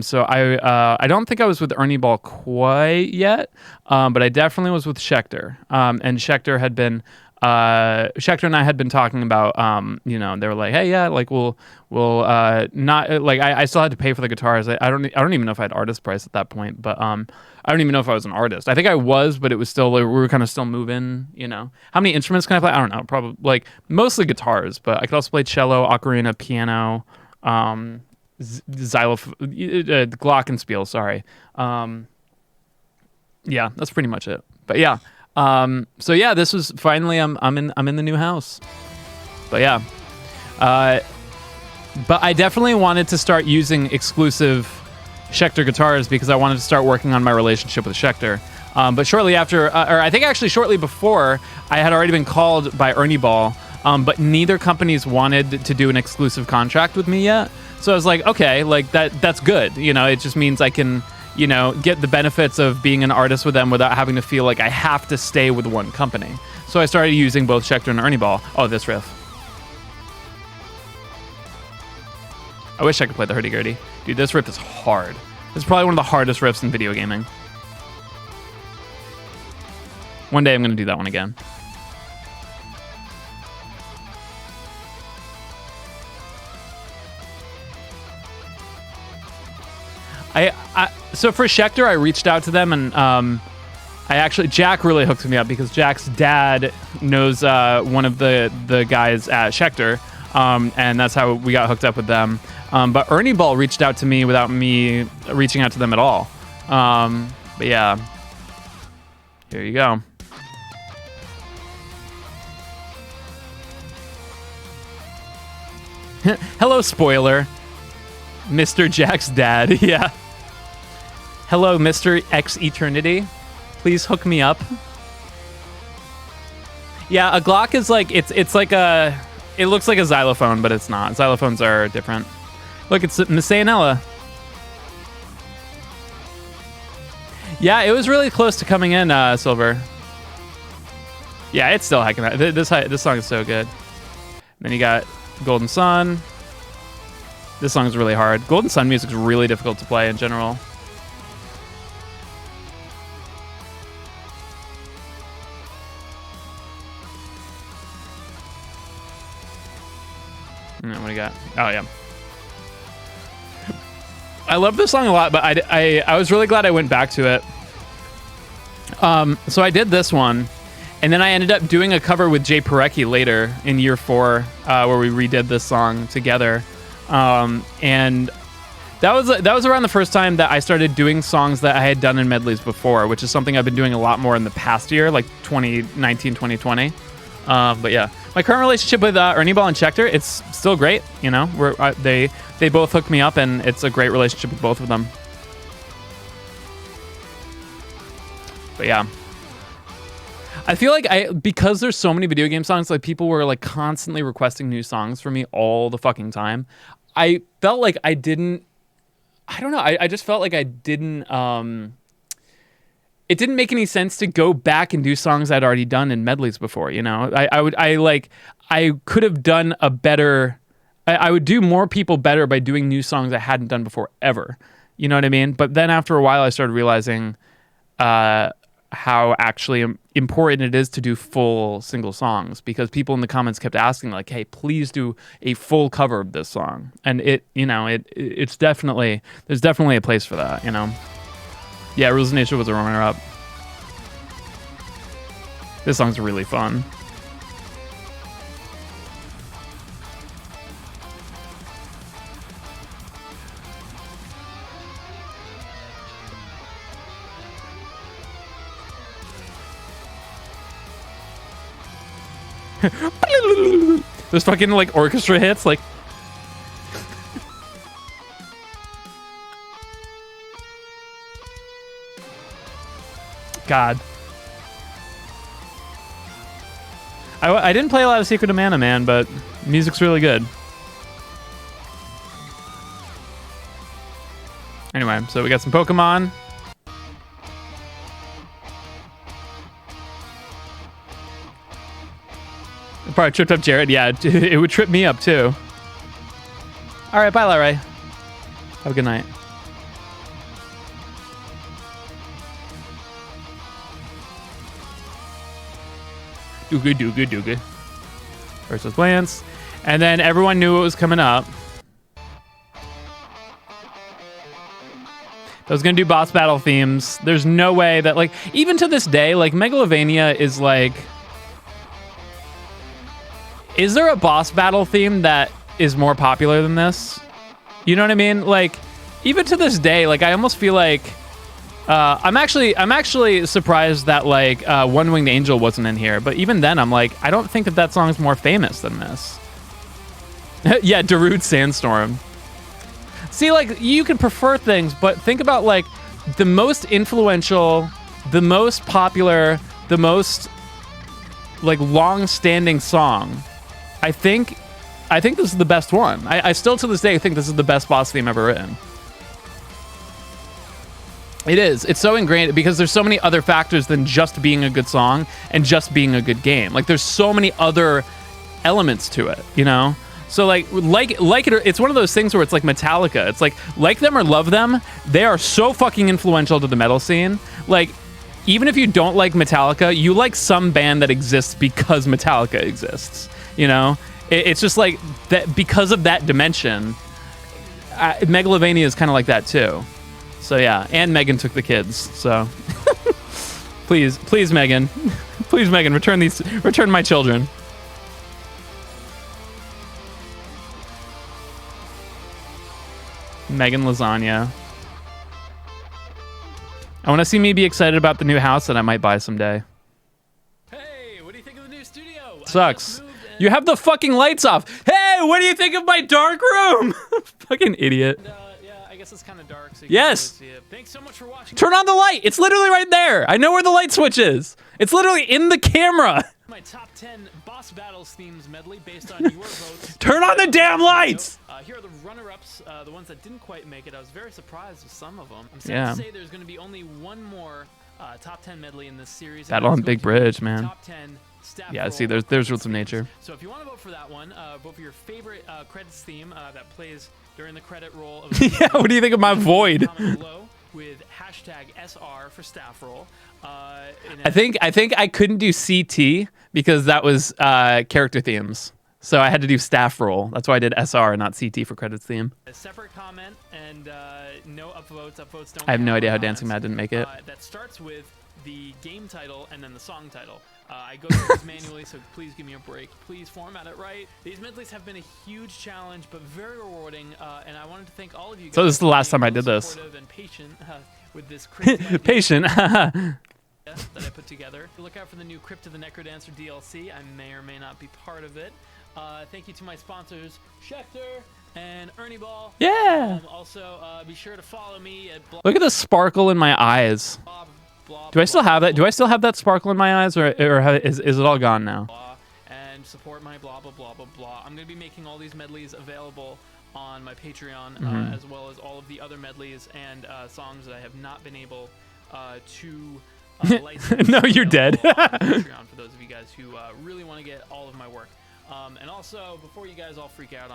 So I don't think I was with Ernie Ball quite yet, but I definitely was with Schecter. And Schecter had been... Schecter and I had been talking about, they were like, hey, yeah, like we'll not like I still had to pay for the guitars. I don't even know if I had artist price at that point, but I don't even know if I was an artist. I think I was, but it was still like, we were kind of still moving. How many instruments can I play? I don't know, probably like mostly guitars, but I could also play cello, ocarina, piano, glockenspiel. Sorry, yeah, that's pretty much it. But yeah. So yeah, this was finally I'm in the new house. But yeah. But I definitely wanted to start using exclusive Schecter guitars because I wanted to start working on my relationship with Schecter. But shortly after, or I think actually shortly before, I had already been called by Ernie Ball, but neither companies wanted to do an exclusive contract with me yet. So I was like, okay, like that's good. It just means I can get the benefits of being an artist with them without having to feel like I have to stay with one company. So I started using both Schecter and Ernie Ball. Oh, this riff. I wish I could play the hurdy-gurdy. Dude, this riff is hard. It's probably one of the hardest riffs in video gaming. One day I'm going to do that one again. So for Schecter, I reached out to them, and Jack really hooked me up because Jack's dad knows one of the guys at Schecter, and that's how we got hooked up with them. But Ernie Ball reached out to me without me reaching out to them at all. But yeah, here you go. Hello, spoiler. Mr. Jack's dad, yeah. Hello, Mr. X Eternity. Please hook me up. Yeah, a Glock is like, it's like a, it looks like a xylophone, but it's not. Xylophones are different. Look, it's Miss Sayanella. Yeah, it was really close to coming in, Silver. Yeah, it's still hacking out. This song is so good. And then you got Golden Sun. This song is really hard. Golden Sun music is really difficult to play in general. And then what do you got? Oh, yeah. I love this song a lot, but I was really glad I went back to it. So I did this one, and then I ended up doing a cover with Jay Parecki later in year 4, where we redid this song together. And that was around the first time that I started doing songs that I had done in medleys before, which is something I've been doing a lot more in the past year, like 2019, 2020. But yeah, my current relationship with Ernie Ball and Schecter, it's still great. You know, they both hooked me up, and it's a great relationship with both of them. But yeah, I feel like because there's so many video game songs, like people were like constantly requesting new songs for me all the fucking time. I felt like I don't know. I just felt like I didn't. It didn't make any sense to go back and do songs I'd already done in medleys before. You know, I could have done a better. I would do more people better by doing new songs I hadn't done before ever. You know what I mean? But then after a while, I started realizing how actually important it is to do full single songs, because people in the comments kept asking like, hey, please do a full cover of this song. And it's definitely, there's definitely a place for that, you know? Yeah, Rules of Nature was a runner-up. This song's really fun. Those fucking like orchestra hits, like God. I didn't play a lot of Secret of Mana, man, but music's really good. Anyway, so we got some Pokemon. Probably tripped up Jared. Yeah, it would trip me up too. All right, bye, Larry. Have a good night. Dooga. Versus Lance. And then everyone knew what was coming up. I was going to do boss battle themes. There's no way that, like, even to this day, like, Megalovania is like... Is there a boss battle theme that is more popular than this? You know what I mean? Like, even to this day, like, I almost feel like... I'm actually surprised that like One Winged Angel wasn't in here, but even then I'm like, I don't think that song's more famous than this. Yeah, Darude Sandstorm. See, like, you can prefer things, but think about like the most influential, the most popular, the most like long-standing song. I think this is the best one. I still to this day think this is the best boss theme ever written. It is. It's so ingrained because there's so many other factors than just being a good song and just being a good game. Like, there's so many other elements to it, you know? So like it, it's one of those things where it's like Metallica. It's like them or love them, they are so fucking influential to the metal scene. Like, even if you don't like Metallica, you like some band that exists because Metallica exists. You know, it's just like that because of that dimension. Megalovania is kind of like that too. So yeah, and Megan took the kids. So please, Megan, please, Megan, return my children. Megan Lasagna. I want to see me be excited about the new house that I might buy someday. Hey, what do you think of the new studio? Sucks. You have the fucking lights off. Hey, what do you think of my dark room? Fucking idiot. Yeah, I guess it's kind of dark. So you Yes. can't really see it. Thanks so much for watching. Turn on the light. It's literally right there. I know where the light switch is. It's literally in the camera. My top 10 boss battles themes medley based on your votes. Turn on the damn lights. Here are the runner-ups, the ones that didn't quite make it. I was very surprised with some of them. I'm sad Yeah. to say there's going to be only one more top 10 medley in this series. Battle on Big Bridge, man. Top 10 staff Yeah, see, roll there's Roots of Nature. So if you want to vote for that one, vote for your favorite credits theme that plays during the credit roll. Of Yeah, what do you think of my void? Comment below with hashtag SR for staff roll. I think I couldn't do CT because that was character themes. So I had to do staff roll. That's why I did SR and not CT for credits theme. A separate comment and no upvotes. Upvotes don't. I have no count idea how for Dancing Mad didn't make it. That starts with the game title and then the song title. I go through this manually, so please give me a break. Please format it right. These medleys have been a huge challenge, but very rewarding. And I wanted to thank all of you guys. So this is the last for time I being did this. supportive and patient with this crazy idea Patient. that I put together. Look out for the new Crypt of the Necrodancer DLC. I may or may not be part of it. Thank you to my sponsors, Schecter and Ernie Ball. Yeah. Also, be sure to follow me at Look at the sparkle in my eyes. Do I still have that? Do I still have that sparkle in my eyes, or is it all gone now? And support my blah blah blah blah blah. I'm going to be making all these medleys available on my Patreon, as well as all of the other medleys and songs that I have not been able to license. No, you're dead. on Patreon for those of you guys who really want to get all of my work. And also, before you guys all freak out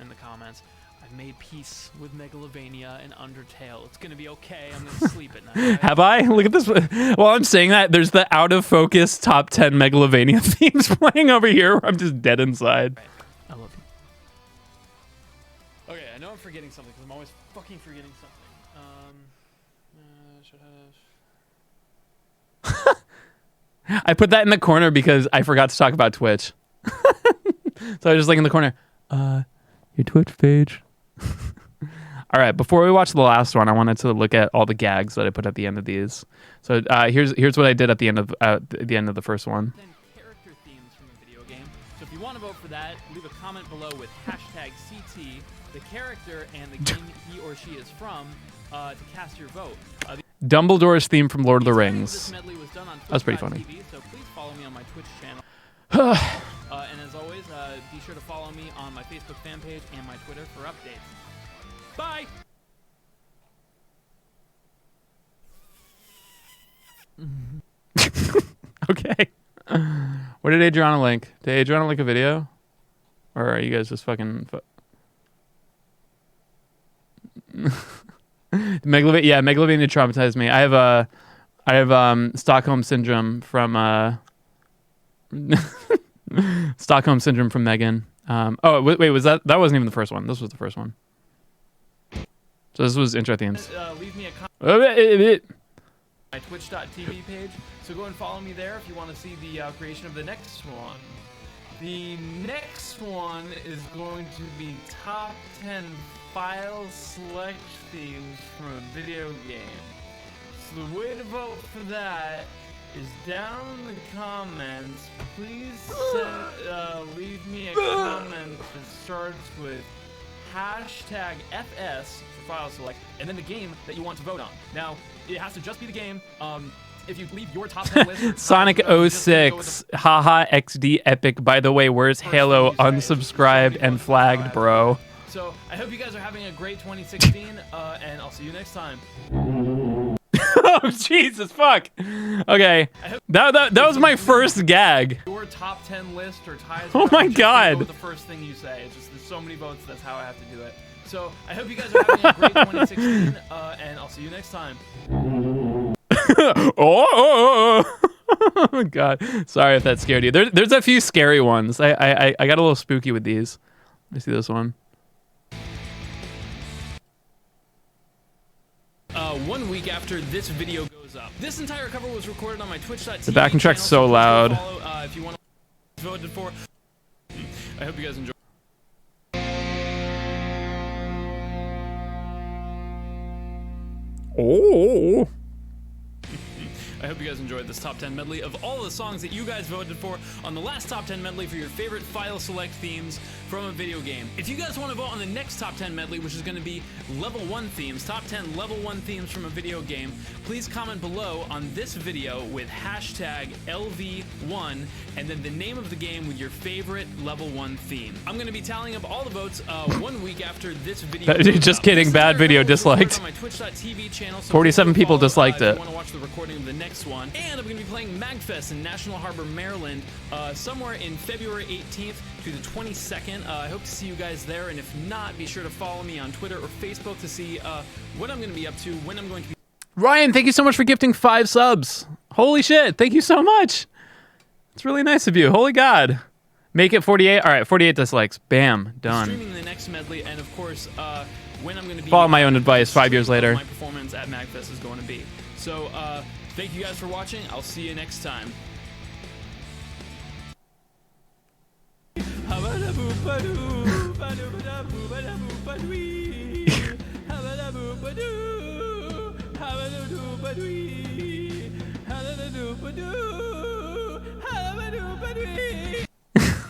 in the comments, I've made peace with Megalovania and Undertale. It's gonna be okay. I'm gonna sleep at night. Right? Have I? Look at this. While I'm saying that, there's the out of focus top 10 Megalovania themes playing over here where I'm just dead inside. Right. I love you. Okay, I know I'm forgetting something because I'm always fucking forgetting something. I put that in the corner because I forgot to talk about Twitch. So I was just like in the corner, your Twitch page. All right, before we watch the last one, I wanted to look at all the gags that I put at the end of these. So here's what I did at the end of the first one. Then character themes from a video game. So if you want to vote for that, leave a comment below with hashtag CT, the character and the game he or she is from, to cast your vote. Dumbledore's theme from Lord of the This Rings. medley was done on That was pretty funny. Twitch.tv, so please follow me on my Twitch channel. And as always, be sure to follow me on my Facebook fan page and my Twitter for updates. Bye! Okay. What did Adriana link? Did Adriana link a video? Or are you guys just fucking... Megalovania traumatized me. I have Stockholm syndrome from Stockholm syndrome from Megan. Oh wait, was that wasn't even the first one? This was the first one. So this was intro themes. Leave me a comment my Twitch.tv page. So go and follow me there if you want to see the creation of the next one. The next one is going to be top 10 file select themes from a video game. So the way to vote for that is down in the comments. Please leave me a comment that starts with hashtag FS for file select, and then the game that you want to vote on. Now, it has to just be the game. If you leave your top 10 list, Sonic 06, haha XD epic. By the way, where's Halo? Unsubscribed and flagged, bro. So I hope you guys are having a great 2016, and I'll see you next time. Oh, Jesus, fuck. Okay. That was my first gag. Your top 10 list or ties. Oh my just God. go with the first thing you say. It's just there's so many votes. That's how I have to do it. So I hope you guys are having a great 2016, and I'll see you next time. Oh my God. Sorry if that scared you. There's a few scary ones. I got a little spooky with these. Let me see this one. 1 week after this video goes up. This entire cover was recorded on my Twitch.tv. The backing track's channel, so loud. follow, if you want to voted for. I hope you guys enjoy. Oh. I hope you guys enjoyed this top 10 medley of all the songs that you guys voted for on the last top 10 medley for your favorite file select themes from a video game. If you guys want to vote on the next top 10 medley, which is going to be level 1 themes, top 10 level 1 themes from a video game, please comment below on this video with hashtag LV1 and then the name of the game with your favorite level 1 theme. I'm going to be tallying up all the votes 1 week after this video. Just kidding, bad video, disliked. On my Twitch.tv channel, so 47 people follow, disliked if it. you want to watch the recording of the next one. And I'm going to be playing MagFest in National Harbor, Maryland, somewhere in February 18th to the 22nd. I hope to see you guys there, and if not, be sure to follow me on Twitter or Facebook to see what I'm going to be up to, when I'm going to be. Ryan, thank you so much for gifting 5 subs. Holy shit, thank you so much. It's really nice of you. Holy God. Make it 48. All right, 48 dislikes. Bam, done. Streaming the next medley, and of course, when I'm going to be. Follow my own advice 5 years later. My performance at MagFest is going to be. So, thank you guys for watching. I'll see you next time.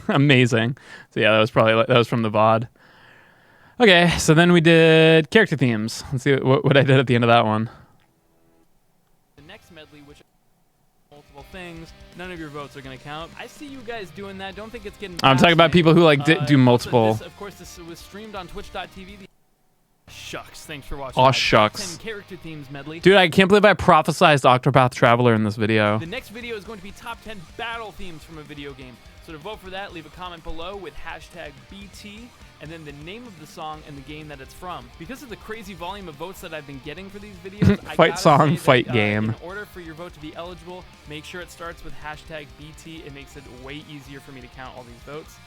Amazing. So yeah, that was from the VOD. Okay, so then we did character themes. Let's see what I did at the end of that one. The next medley, which multiple things, none of your votes are going to count. I see you guys doing that. Don't think it's getting. I'm talking about people who like do multiple. Of course, this was streamed on Twitch.tv. Shucks. Thanks for watching. Aw, shucks. 10 character themes medley. Dude, I can't believe I prophesized Octopath Traveler in this video. The next video is going to be top 10 battle themes from a video game. So to vote for that, leave a comment below with hashtag BT and then the name of the song and the game that it's from. Because of the crazy volume of votes that I've been getting for these videos, Fight song, fight game. In order for your vote to be eligible, make sure it starts with hashtag BT. It makes it way easier for me to count all these votes.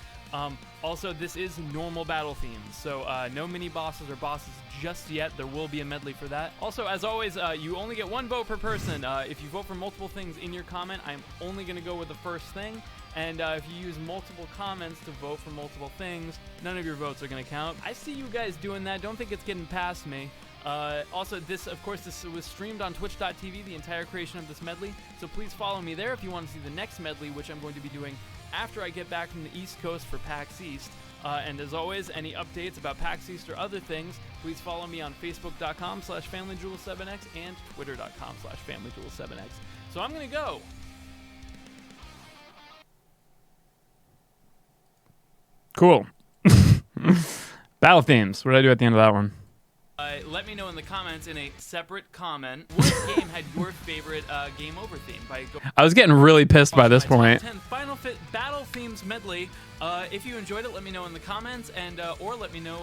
Also, this is normal battle themes, so no mini bosses or bosses just yet. There will be a medley for that. Also, as always, you only get 1 vote per person. If you vote for multiple things in your comment, I'm only going to go with the first thing. And if you use multiple comments to vote for multiple things, none of your votes are going to count. I see you guys doing that. Don't think it's getting past me. Also, this was streamed on Twitch.tv, the entire creation of this medley. So please follow me there if you want to see the next medley, which I'm going to be doing after I get back from the East Coast for PAX East. And as always, any updates about PAX East or other things, please follow me on Facebook.com/FamilyJules7x and Twitter.com/FamilyJules7x. So I'm going to go. Cool. Battle themes. What did I do at the end of that one? Let me know in the comments in a separate comment what game had your favorite game over theme. I was getting really pissed by this point. 10 Final Fit Battle Themes medley. If you enjoyed it, let me know in the comments, and or let me know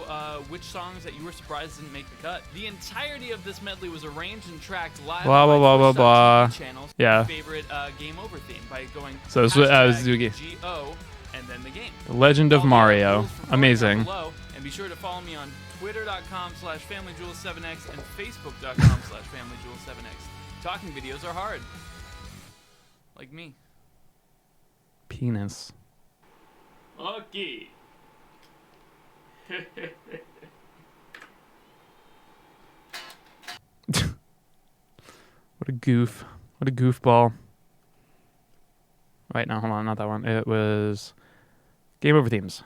which songs that you were surprised didn't make the cut. The entirety of this medley was arranged and tracked live blah, blah, blah, blah, blah. channels. Yeah. Favorite game over theme by going. So this was Zugi. GO and then the game. Legend of Mario. Amazing. Below, and be sure to follow me on Twitter.com/FamilyJules7x and Facebook.com/FamilyJules7x. Talking videos are hard. Like me. Penis. Okay. What a goof. What a goofball. Wait, no, hold on, not that one. It was game over themes.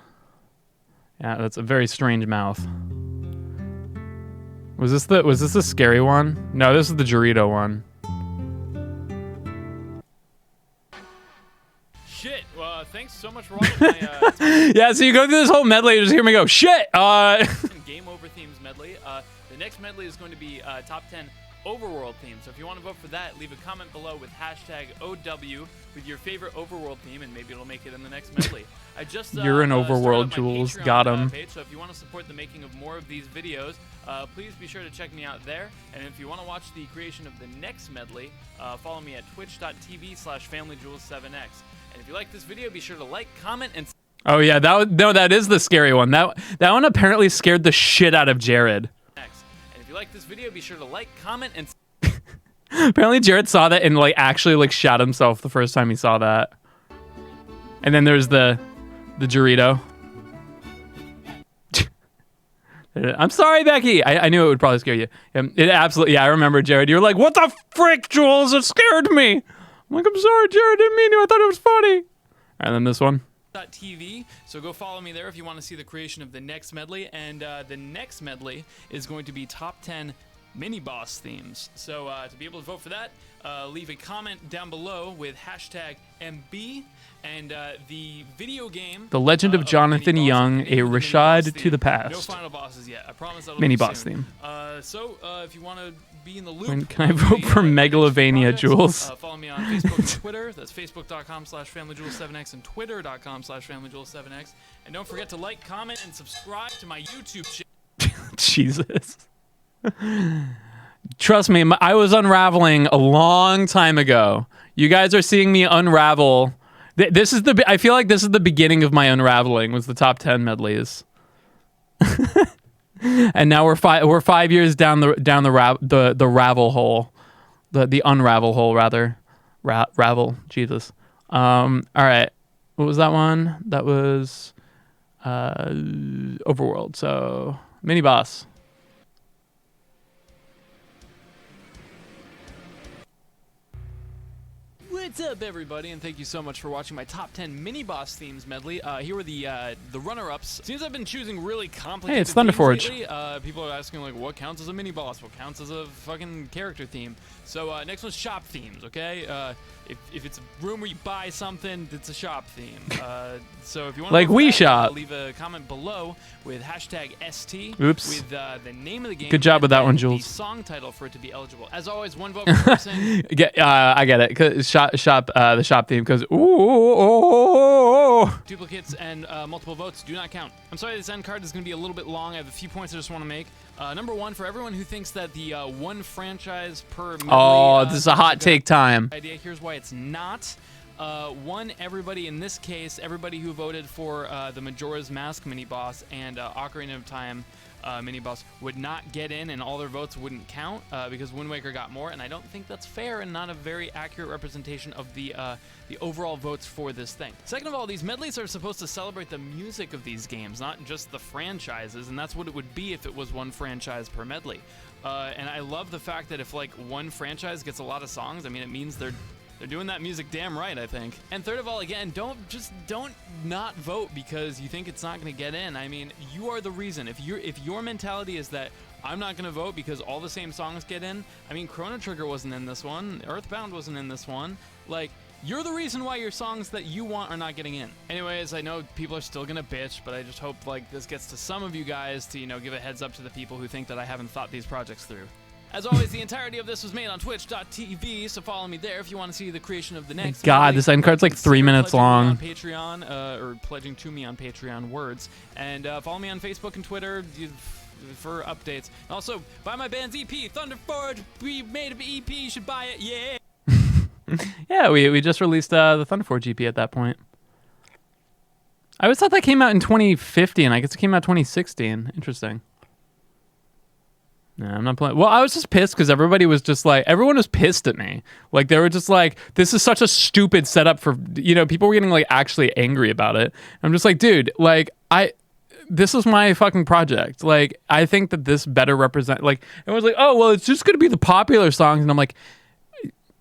Yeah, that's a very strange mouth. Was this the scary one? No, this is the Dorito one. Shit. Well, thanks so much for watching my Yeah, so you go through this whole medley, you just hear me go, shit! game over themes medley. The next medley is going to be top 10 overworld theme. So if you want to vote for that, leave a comment below with hashtag OW with your favorite overworld theme, and maybe it'll make it in the next medley. I just You're an overworld, started up my Jules. Patreon, Got him. Page, so if you want to support the making of more of these videos, please be sure to check me out there. And if you want to watch the creation of the next medley, follow me at twitch.tv/FamilyJules7x. And if you like this video, be sure to like, comment, and Oh yeah, that is the scary one. That one apparently scared the shit out of Jared. next. And if you like this video, be sure to like, comment, and Apparently Jared saw that and like actually like shot himself the first time he saw that. And then there's the Dorito. I'm sorry, Becky. I knew it would probably scare you. It absolutely. Yeah, I remember Jared. You were like, "What the frick, Jules? It scared me." I'm like, "I'm sorry, Jared. I didn't mean to. I thought it was funny." And then this one. TV. So go follow me there if you want to see the creation of the next medley. And the next medley is going to be top 10 mini boss themes. So to be able to vote for that, leave a comment down below with hashtag MB and the video game. The Legend of Jonathan Young, a Rashad to the No past. final bosses yet. I promise that'll Mini be boss soon. theme. So if you want to be in the loop, When can I vote for Megalovania, Jules? follow me on Facebook and Twitter. That's facebook.com/FamilyJules7x and twitter.com/FamilyJules7x. And don't forget to like, comment, and subscribe to my YouTube channel. Jesus. Trust me, I was unraveling a long time ago. You guys are seeing me unravel. This is I feel like this is the beginning of my unraveling. Was the top 10 medleys. And now we're 5 years down the ravel hole, the unravel hole rather, ravel. Jesus. All right, what was that one? That was Overworld. So mini boss. What's up, everybody, and thank you so much for watching my top 10 mini boss themes medley. Here are the runner-ups. Since I've been choosing really complicated Hey, it's Thunderforge. themes lately, people are asking like, what counts as a mini boss? What counts as a fucking character theme? So next one's shop themes. Okay, if it's a room where you buy something, it's a shop theme. So if you want Like Wii Shop. leave a comment below with hashtag ST. Oops. With the name of the game. Good job and with that then one, the Jules. song title for it to be eligible. As always, one vote per person. I get it. 'Cause the shop theme. Because ooh. Duplicates and multiple votes do not count. I'm sorry, this end card is going to be a little bit long. I have a few points I just want to make. Number one, for everyone who thinks that the one franchise per medley, Oh, this is a hot take time. idea, here's why it's not. One, everybody in this case, everybody who voted for the Majora's Mask mini boss and Ocarina of Time mini boss would not get in, and all their votes wouldn't count because Wind Waker got more, and I don't think that's fair and not a very accurate representation of the overall votes for this thing. Second of all, these medleys are supposed to celebrate the music of these games, not just the franchises, and that's what it would be if it was one franchise per medley. And I love the fact that if like one franchise gets a lot of songs, I mean, it means they're doing that music damn right, I think. And third of all, again, don't not vote because you think it's not going to get in. I mean, you are the reason. If your mentality is that I'm not going to vote because all the same songs get in. I mean, Chrono Trigger wasn't in this one. Earthbound wasn't in this one. Like, you're the reason why your songs that you want are not getting in. Anyways, I know people are still gonna bitch, but I just hope like this gets to some of you guys to, give a heads up to the people who think that I haven't thought these projects through. As always, the entirety of this was made on twitch.tv, so follow me there if you want to see the creation of the next. God, this end card's like 3 minutes long. On Patreon, or pledging to me on Patreon words, and follow me on Facebook and Twitter for updates. Also, buy my band's EP, Thunderforge. We made an EP, you should buy it, yeah. Yeah, we just released the Thunderforge GP at that point. I always thought that came out in 2015. I guess it came out 2016. Interesting. No, I'm not playing. Well, I was just pissed because everybody was just like, everyone was pissed at me. Like, they were just like, this is such a stupid setup for, people were getting like actually angry about it. I'm just like, dude, like, this is my fucking project. Like, I think that this better represent, like, everyone's like, oh, well, it's just going to be the popular songs. And I'm like,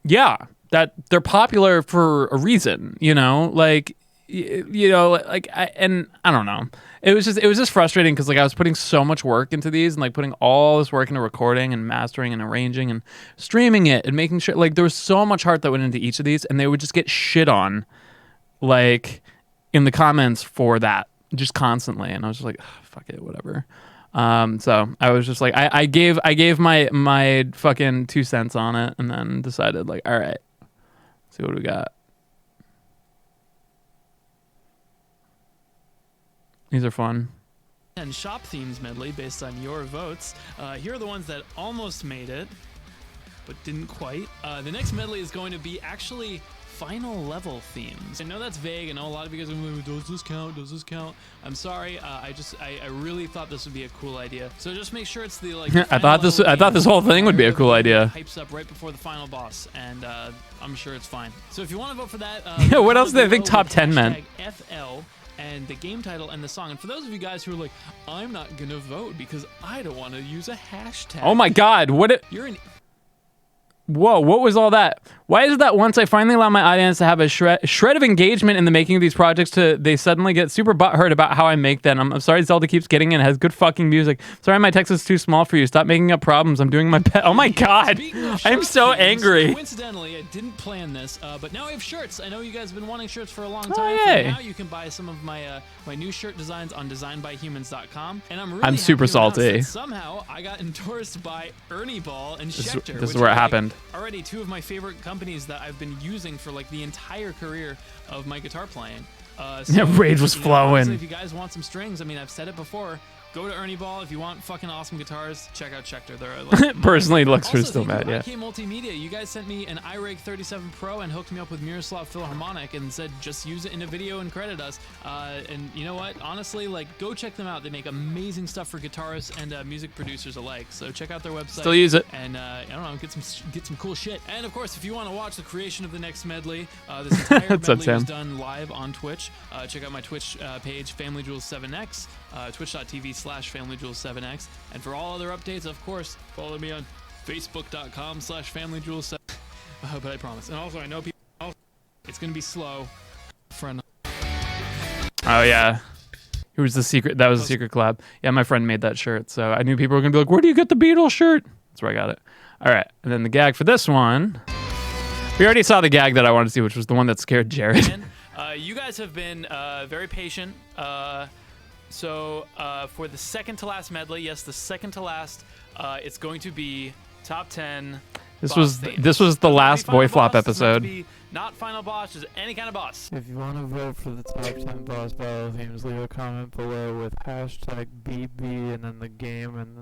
yeah, that they're popular for a reason, like, I don't know. It was just frustrating because like I was putting so much work into these and like putting all this work into recording and mastering and arranging and streaming it and making sure like there was so much heart that went into each of these, and they would just get shit on like in the comments for that just constantly, and I was just like, fuck it, whatever. So I was just like, I gave my fucking 2 cents on it, and then decided like, all right, see what we got. These are fun. And shop themes medley based on your votes. Here are the ones that almost made it, but didn't quite. The next medley is going to be actually final level themes. I know that's vague. I know a lot of you guys are going, does this count? Does this count? I'm sorry. I really thought this would be a cool idea. So just make sure it's the like. I thought this whole thing would be a cool idea. Hypes up right before the final boss, and I'm sure it's fine. So if you want to vote for that, Yeah. What else did I think top 10 meant? FL and the game title and the song. And for those of you guys who are like, I'm not gonna vote because I don't want to use a hashtag. Oh my God! You're an Whoa, what was all that? Why is it that once I finally allow my audience to have a shred of engagement in the making of these projects, they suddenly get super butthurt about how I make them? I'm sorry Zelda keeps getting in. It has good fucking music. Sorry my text is too small for you. Stop making up problems. I'm doing my best. Oh my God. I'm so angry. Coincidentally, I didn't plan this, but now I have shirts. I know you guys have been wanting shirts for a long time. yay. So now you can buy some of my my new shirt designs on designbyhumans.com. And I'm really super happy to announce salty. that somehow I got endorsed by Ernie Ball and Schecter. This is which where are, it happened. Already 2 of my favorite companies that I've been using for like the entire career of my guitar playing. Yeah, rage was flowing. Honestly, if you guys want some strings, I mean, I've said it before. Go to Ernie Ball if you want fucking awesome guitars. Check out Schecter. They're like, Personally, Lux also, was still thank mad. you, Yeah. IK Multimedia. You guys sent me an iRig 37 Pro and hooked me up with Miroslav Philharmonic and said just use it in a video and credit us. And you know what? Honestly, like go check them out. They make amazing stuff for guitarists and music producers alike. So check out their website. Still use it. And I don't know, get some cool shit. And of course, if you want to watch the creation of the next medley, this entire That's so medley was Tim. done live on Twitch. Check out my Twitch page, FamilyJules7x. Twitch.tv/FamilyJules7x. And for all other updates, of course, follow me on Facebook.com/FamilyJules7. But I promise. And also, I know people. It's gonna be slow. Friend. Oh yeah. Who was the secret? That was a secret collab. Yeah, my friend made that shirt, so I knew people were gonna be like, "Where do you get the Beatles shirt?" That's where I got it. All right, and then the gag for this one. We already saw the gag that I wanted to see, which was the one that scared Jared. You guys have been very patient. So for the second to last medley, yes, the second to last, it's going to be top 10. This boss was themes. this was the Doesn't have to last be final Boy Flop boss, doesn't have to episode. be not final boss, just any kind of boss. If you want to vote for the top 10 boss battle themes, leave a comment below with hashtag BB and then the game and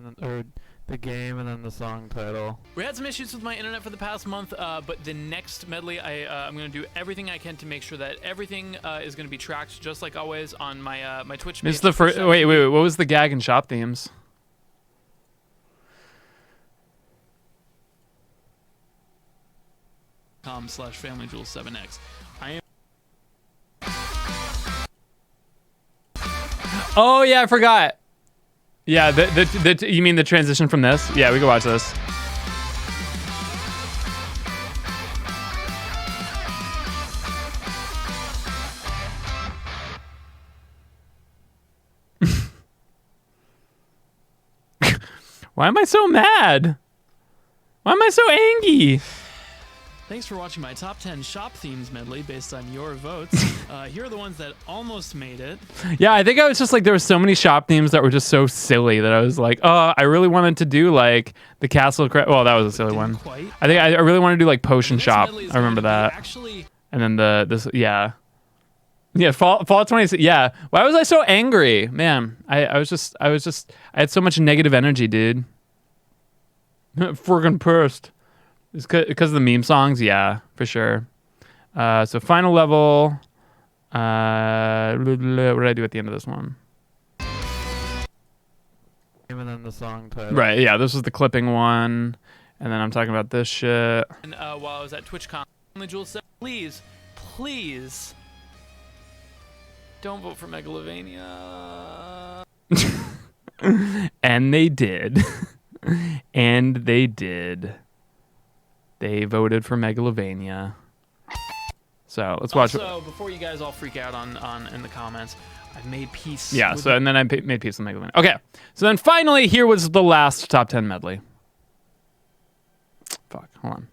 then the song title. We had some issues with my internet for the past month, but the next medley, I'm going to do everything I can to make sure that everything is going to be tracked just like always on my my Twitch page. This is the first. Wait. What was the gag and shop themes? .com/FamilyJules7x. I am. Oh yeah, I forgot. Yeah, you mean the transition from this? Yeah, we can watch this. Why am I so mad? Why am I so angry? Thanks for watching my top 10 shop themes medley based on your votes. Here are the ones that almost made it. Yeah, I think I was just like, there were so many shop themes that were just so silly that I was like, oh, I really wanted to do like the castle. Well, that was a silly one. Quite. I think I really wanted to do like potion This shop. medley is I remember going to be that. Actually, And then yeah. Yeah, Fallout 26. Yeah. Why was I so angry? Man, I had so much negative energy, dude. Friggin' pissed. It's because of the meme songs, yeah, for sure. So final level. What did I do at the end of this one? And then the song title. Right, yeah, this was the clipping one. And then I'm talking about this shit. and while I was at TwitchCon, Jules said, please, don't vote for Megalovania. And they did. And they did. They voted for Megalovania. So let's watch. Also, before you guys all freak out on in the comments, I've made peace. Yeah, with so and then I made peace with Megalovania. Okay, so then finally here was the last top 10 medley. Fuck, hold on.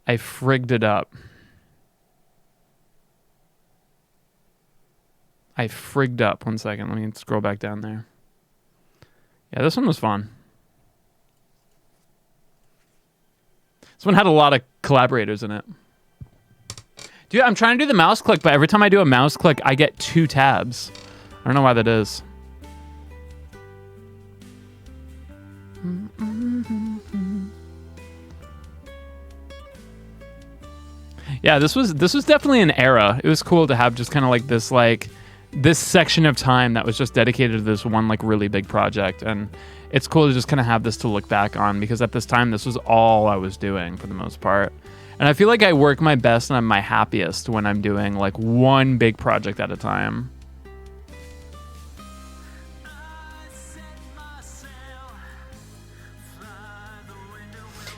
I frigged it up. I frigged up. 1 second. Let me scroll back down there. Yeah, this one was fun. This one had a lot of collaborators in it. Dude, I'm trying to do the mouse click, but every time I do a mouse click, I get 2 tabs. I don't know why that is. Yeah, this was definitely an era. It was cool to have just kind of like this section of time that was just dedicated to this one like really big project, and it's cool to just kind of have this to look back on, because at this time this was all I was doing for the most part. And I feel like I work my best and I'm my happiest when I'm doing like one big project at a time.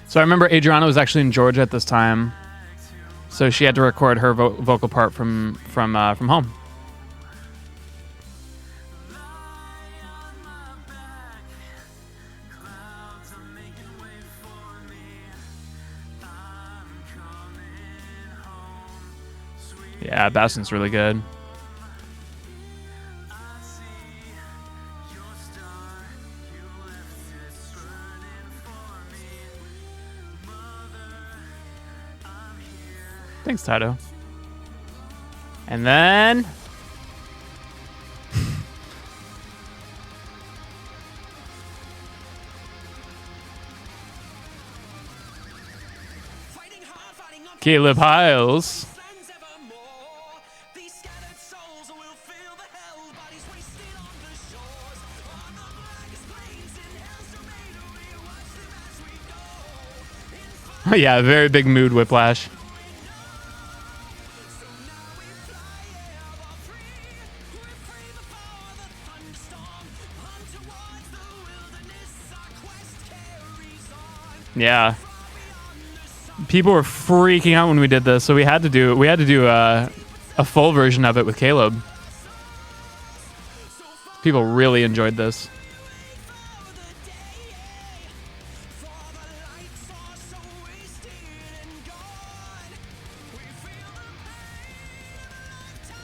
So I remember Adriana was actually in Georgia at this time, so she had to record her vocal part from home. Yeah, Bastion's really good. Thanks, Tato. And then... Caleb Hiles. Yeah, very big mood whiplash. Yeah. People were freaking out when we did this, so we had to do a full version of it with Caleb. People really enjoyed this.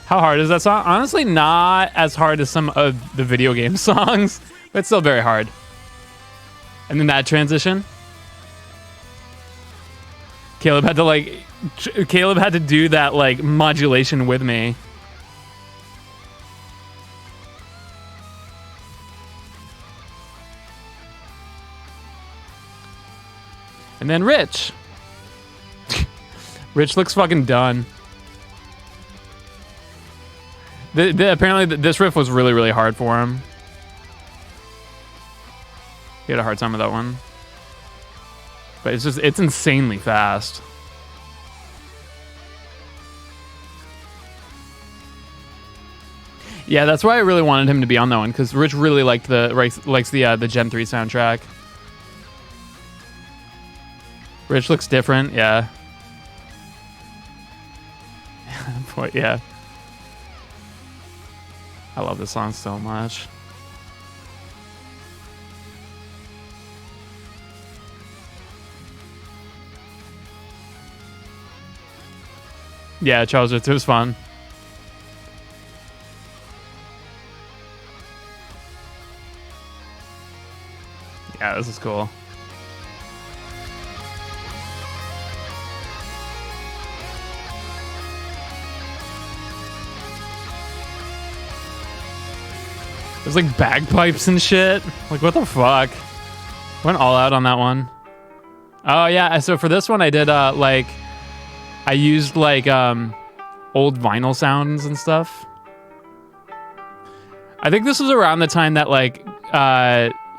How hard is that song? Honestly, not as hard as some of the video game songs, but it's still very hard. And then that transition. Caleb had to do that like modulation with me. And then Rich. Rich looks fucking done. Apparently this riff was really, really hard for him. He had a hard time with that one. But it's insanely fast. Yeah, that's why I really wanted him to be on that one, because Rich really likes the Gen 3 soundtrack. Rich looks different, yeah. Boy, yeah. I love this song so much. Yeah, Charles, it was fun. Yeah, this is cool. There's like bagpipes and shit. Like, what the fuck? Went all out on that one. Oh yeah, so for this one I did I used like old vinyl sounds and stuff. I think this was around the time that like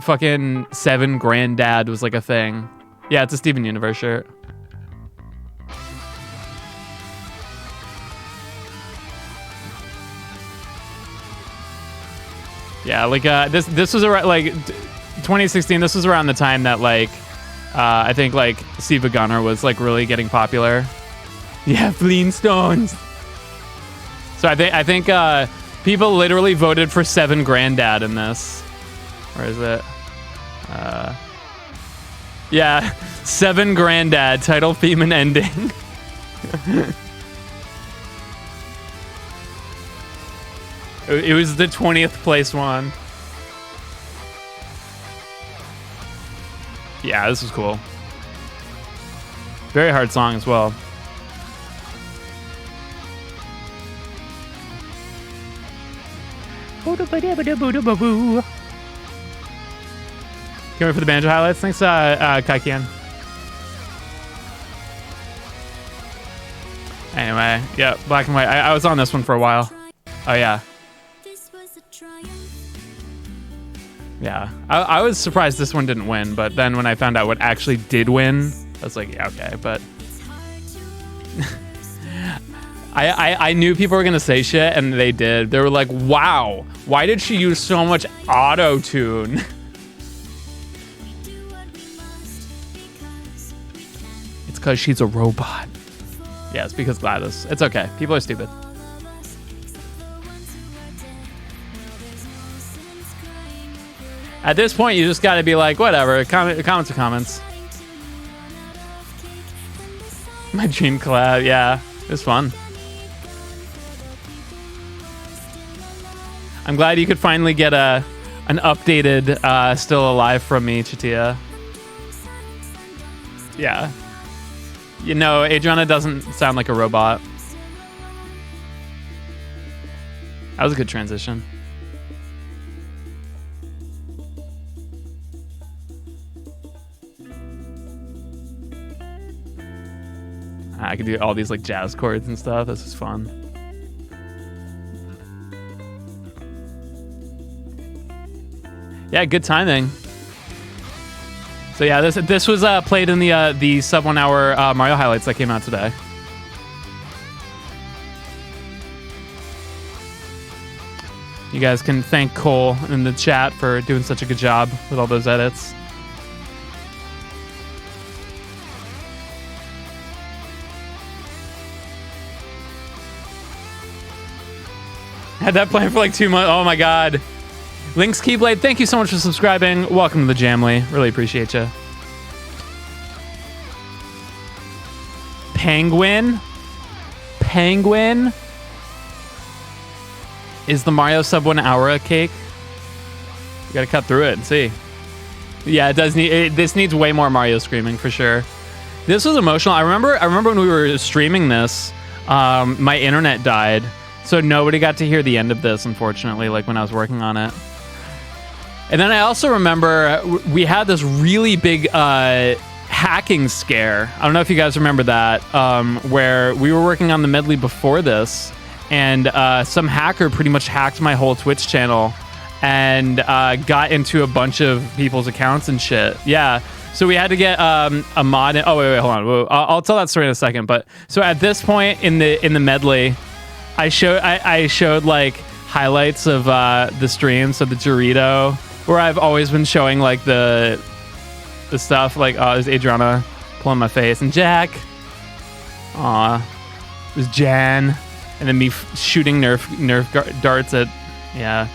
fucking Seven Granddad was like a thing. Yeah, it's a Steven Universe shirt. Yeah, like this was around like 2016. This was around the time that like I think like Siva Gunner was like really getting popular. Yeah, Flintstones. So I think people literally voted for Seven Granddad in this. Where is it? Yeah, Seven Granddad, title, theme, and ending. It was the 20th place one. Yeah, this was cool. Very hard song as well. Can't wait for the banjo highlights. Thanks, Kaikian. Anyway, yeah, black and white. I was on this one for a while. Oh, yeah. Yeah, I was surprised this one didn't win, but then when I found out what actually did win, I was like, yeah, okay, but... I knew people were going to say shit, and they did. They were like, wow, why did she use so much auto-tune? It's because she's a robot. Yeah, it's because Gladys. It's okay. People are stupid. At this point, you just got to be like, whatever. Comments are comments. My dream collab. Yeah, it was fun. I'm glad you could finally get an updated Still Alive from me, Chatia. Yeah. You know, Adriana doesn't sound like a robot. That was a good transition. I could do all these like jazz chords and stuff. This is fun. Yeah, good timing. So yeah, this was played in the sub 1 hour Mario highlights that came out today. You guys can thank Cole in the chat for doing such a good job with all those edits. Had that playing for like 2 months. Oh my god. Link's Keyblade, thank you so much for subscribing. Welcome to the Jamly. Really appreciate you. Penguin is the Mario sub 1 hour a cake. You gotta cut through it and see. Yeah, it does need. This needs way more Mario screaming for sure. This was emotional. I remember when we were streaming this, my internet died, so nobody got to hear the end of this, unfortunately. Like when I was working on it. And then I also remember we had this really big hacking scare. I don't know if you guys remember that, where we were working on the medley before this, and some hacker pretty much hacked my whole Twitch channel and got into a bunch of people's accounts and shit. Yeah. So we had to get a mod. Oh, wait, hold on. I'll tell that story in a second. But so at this point in the medley, I showed like highlights of the stream. So the Dorito, where I've always been showing like the stuff, like there's Adriana pulling my face, and Jack, there's Jan, and then me shooting Nerf darts at, yeah.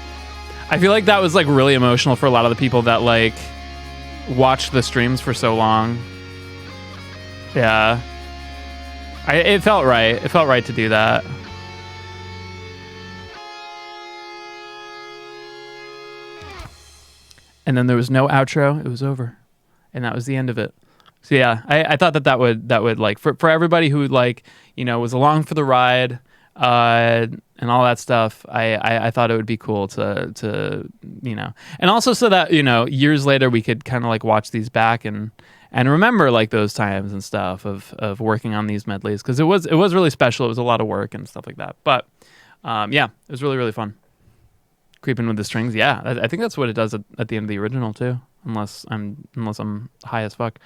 I feel like that was like really emotional for a lot of the people that like watched the streams for so long. Yeah, it felt right. It felt right to do that. And then there was no outro. It was over, and that was the end of it. So yeah, I thought that would like for everybody who like, you know, was along for the ride and all that stuff. I thought it would be cool to you know, and also so that, you know, years later we could kind of like watch these back and remember like those times and stuff of working on these medleys, because it was really special. It was a lot of work and stuff like that. But yeah, it was really fun. Creeping with the strings, yeah. I think that's what it does at the end of the original too, unless I'm high as fuck.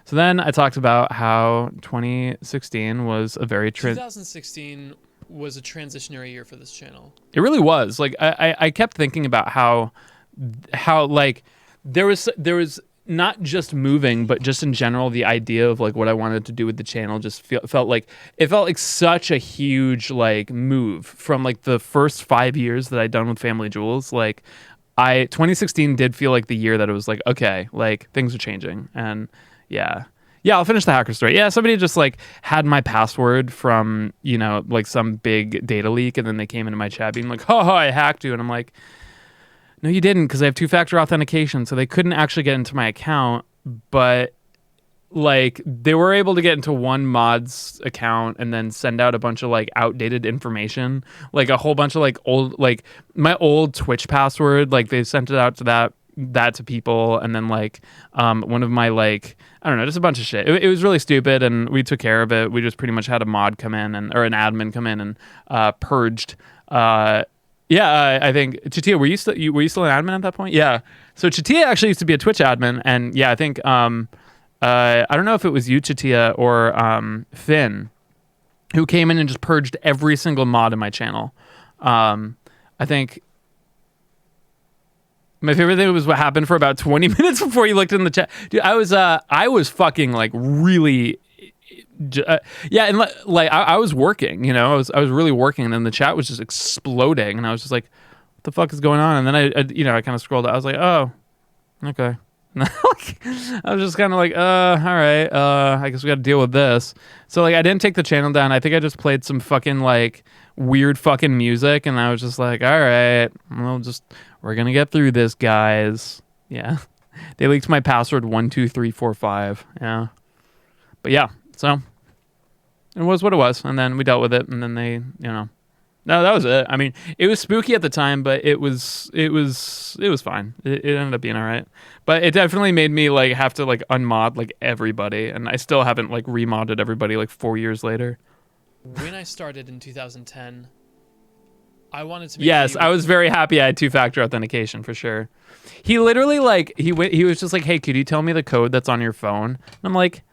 So then I talked about how 2016 was a very 2016 was a transitionary year for this channel. It really was. Like I kept thinking about how like there was not just moving, but just in general, the idea of like what I wanted to do with the channel just felt like such a huge like move from like the first 5 years that I'd done with FamilyJules. Like 2016 did feel like the year that it was like, okay, like things are changing. And yeah, Yeah, I'll finish the hacker story. Yeah, somebody just like had my password from, you know, like some big data leak, and then they came into my chat being like, "Oh, I hacked you," and I'm like, "No, you didn't, because I have two-factor authentication." So they couldn't actually get into my account, but like they were able to get into one mod's account and then send out a bunch of like outdated information, like a whole bunch of like old, like my old Twitch password, like they sent it out to that to people, and then like one of my like, I don't know, just a bunch of shit. It was really stupid, and we took care of it. We just pretty much had a mod come in or an admin come in and purged. I think Chatia, were you still an admin at that point? Yeah. So Chatia actually used to be a Twitch admin, and yeah, I think I don't know if it was you, Chatia, or Finn, who came in and just purged every single mod in my channel. I think my favorite thing was what happened for about 20 minutes before you looked in the chat. Dude, I was fucking like really, and like I was working, you know, I was really working, and then the chat was just exploding, and I was just like, what the fuck is going on? And then I kind of scrolled out. I was like, oh, okay. I was just kind of like, all right, I guess we got to deal with this. So like, I didn't take the channel down. I think I just played some fucking like weird fucking music, and I was just like, all right, we're gonna get through this, guys. Yeah, they leaked my password 12345. Yeah, but yeah, so it was what it was, and then we dealt with it, and then they, no, that was it. I mean, it was spooky at the time, but it was fine. It ended up being all right. But it definitely made me like have to like unmod like everybody, and I still haven't like remodded everybody like 4 years later. When I started in 2010, I wanted to make Yes, I was very happy I had two-factor authentication for sure. He literally like he was just like, "Hey, could you tell me the code that's on your phone?" And I'm like,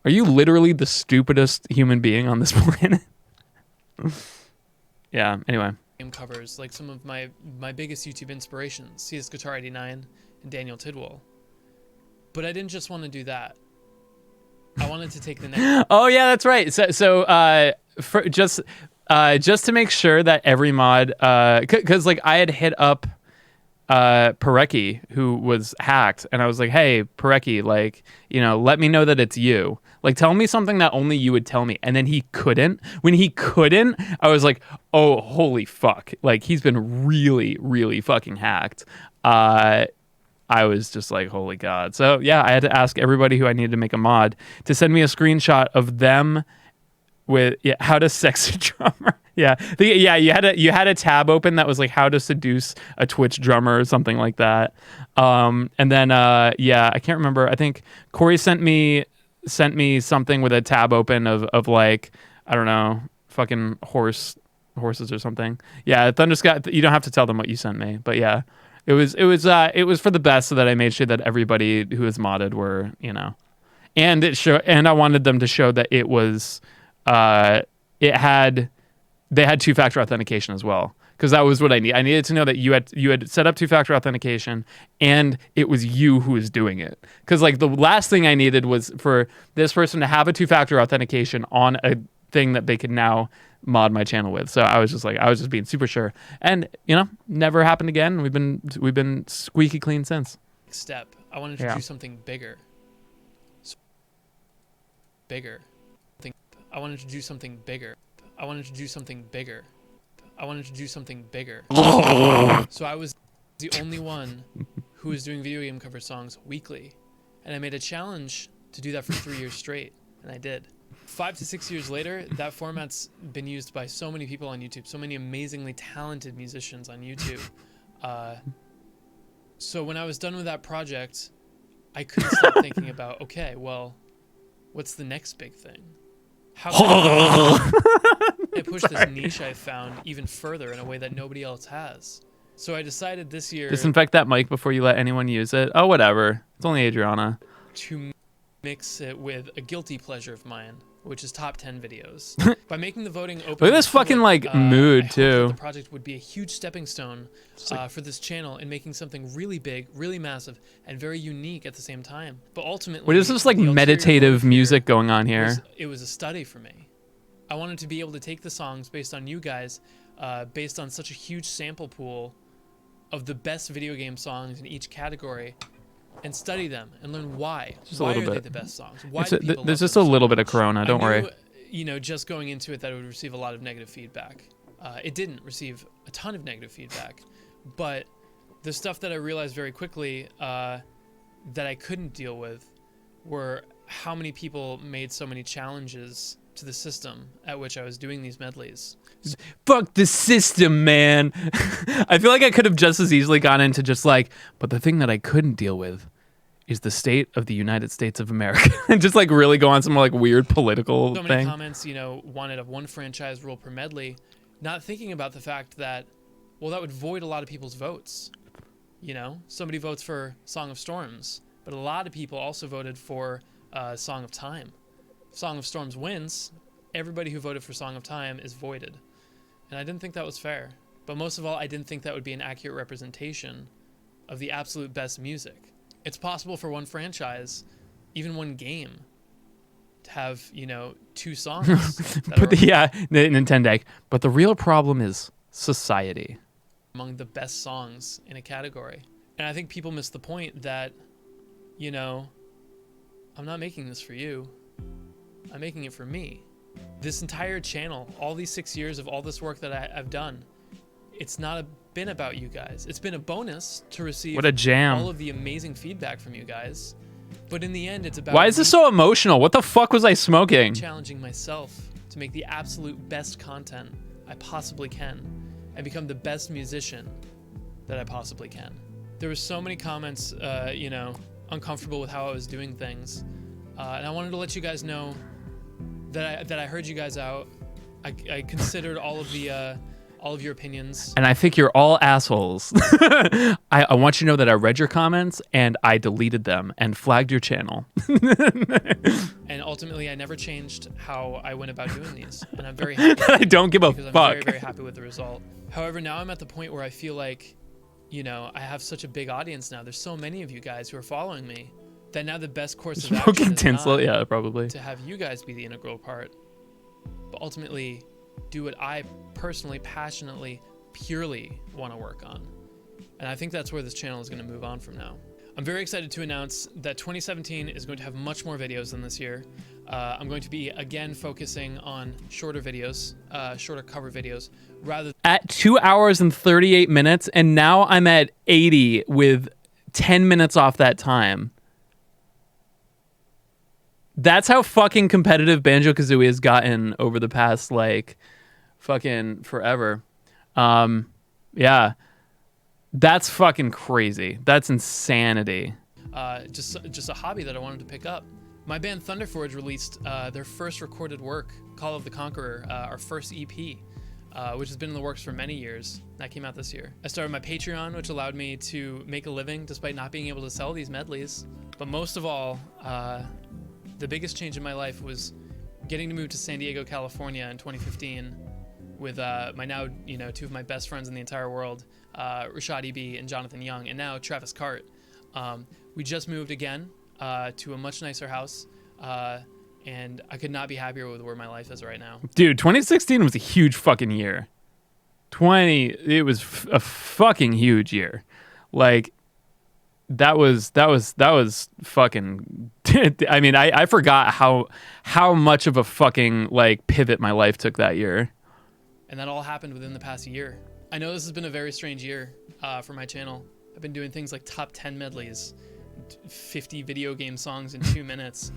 "Are you literally the stupidest human being on this planet?" Yeah, anyway. Game covers, like some of my biggest YouTube inspirations, CS Guitar 89 and Daniel Tidwell. But I didn't just want to do that. I wanted to take the next. Oh yeah, that's right. So just to make sure that every mod, because like I had hit up Parecki, who was hacked, and I was like, "Hey, Parecki, like, let me know that it's you. Like, tell me something that only you would tell me." And then he couldn't. When he couldn't, I was like, "Oh, holy fuck! Like, he's been really, really fucking hacked." I was just like, "Holy God!" So yeah, I had to ask everybody who I needed to make a mod to send me a screenshot of them with how to sex a drummer. Yeah, you had a tab open that was like how to seduce a Twitch drummer or something like that. And then I can't remember. I think Corey sent me something with a tab open of like, I don't know, fucking horses or something. Yeah, Thunderscott, you don't have to tell them what you sent me, but yeah, it was for the best, so that I made sure that everybody who was modded were, and I wanted them to show that it was they had two-factor authentication as well, because that was what I need. I needed to know that you had set up two-factor authentication, and it was you who was doing it. Because like the last thing I needed was for this person to have a two-factor authentication on a thing that they could now mod my channel with. So I was just being super sure, and never happened again. We've been squeaky clean since. Step. I wanted to do something bigger. I wanted to do something bigger. I wanted to do something bigger. I wanted to do something bigger. So I was the only one who was doing video game cover songs weekly. And I made a challenge to do that for 3 years straight. And I did. 5 to 6 years later, that format's been used by so many people on YouTube, so many amazingly talented musicians on YouTube. So when I was done with that project, I couldn't stop thinking about, okay, well, what's the next big thing? How can I push this niche I found even further in a way that nobody else has? So I decided this year... Disinfect that mic before you let anyone use it. Oh, whatever. It's only Adriana. ...to mix it with a guilty pleasure of mine, which is top 10 videos. By making the voting open... Look at this fucking, like, mood, too. The project would be a huge stepping stone for this channel in making something really big, really massive, and very unique at the same time. But ultimately... What is this, like, meditative music going on here? It was a study for me. I wanted to be able to take the songs based on you guys, based on such a huge sample pool of the best video game songs in each category, and study them and learn why. Just a Why little are they bit. the best songs? Why It's do a- people there's love just a them so little bit of much? Corona. Don't I worry. knew, you know, just going into it that it would receive a lot of negative feedback. It didn't receive a ton of negative feedback, but the stuff that I realized very quickly that I couldn't deal with were how many people made so many challenges to the system at which I was doing these medleys. Fuck the system, man. I feel like I could have just as easily gone into just like, but the thing that I couldn't deal with is the state of the United States of America. And just like really go on some like weird political So many thing. comments, you know, wanted a one franchise rule per medley, not thinking about the fact that, well, that would void a lot of people's votes. You know, somebody votes for Song of Storms, but a lot of people also voted for Song of Time. If Song of Storms wins, everybody who voted for Song of Time is voided. And I didn't think that was fair. But most of all, I didn't think that would be an accurate representation of the absolute best music. It's possible for one franchise, even one game, to have, you know, 2 songs. that But are the Nintendo. But the real problem is society. among the best songs in a category. And I think people miss the point that, you know, I'm not making this for you. I'm making it for me. This entire channel, all these 6 years of all this work that I've done, it's not been about you guys. It's been a bonus to receive What a jam. all of the amazing feedback from you guys. But in the end, it's about Why is this so emotional? What the fuck was I smoking? challenging myself to make the absolute best content I possibly can and become the best musician that I possibly can. There were so many comments, you know, uncomfortable with how I was doing things. And I wanted to let you guys know that I heard you guys out. I considered all of your opinions. And I think you're all assholes. I want you to know that I read your comments and I deleted them and flagged your channel. And ultimately, I never changed how I went about doing these. And I'm very happy. I don't give a because I'm fuck. very, very happy with the result. However, now I'm at the point where I feel like, you know, I have such a big audience now. There's so many of you guys who are following me that now the best course of action Smoking is tinsel, not yeah, probably. to have you guys be the integral part, but ultimately do what I personally, passionately, purely want to work on. And I think that's where this channel is going to move on from now. I'm very excited to announce that 2017 is going to have much more videos than this year. I'm going to be again focusing on shorter videos, shorter cover videos, rather At 2 hours and 38 minutes, and now I'm at 80 with 10 minutes off that time. That's how fucking competitive Banjo-Kazooie has gotten over the past, like, fucking forever. Yeah. That's fucking crazy. That's insanity. just a hobby that I wanted to pick up. My band Thunderforge released their first recorded work, Call of the Conqueror, our first EP, which has been in the works for many years. That came out this year. I started my Patreon, which allowed me to make a living despite not being able to sell these medleys. But most of all, the biggest change in my life was getting to move to San Diego, California in 2015 with my now, you know, 2 of my best friends in the entire world, Rashad E.B. and Jonathan Young, and now Travis Cart. We just moved again to a much nicer house, and I could not be happier with where my life is right now. Dude, 2016 was a huge fucking year. It was a fucking huge year. Like, that was fucking I mean, I forgot how much of a fucking like pivot my life took that year. And that all happened within the past year. I know this has been a very strange year for my channel. I've been doing things like top 10 medleys, 50 video game songs in 2 minutes,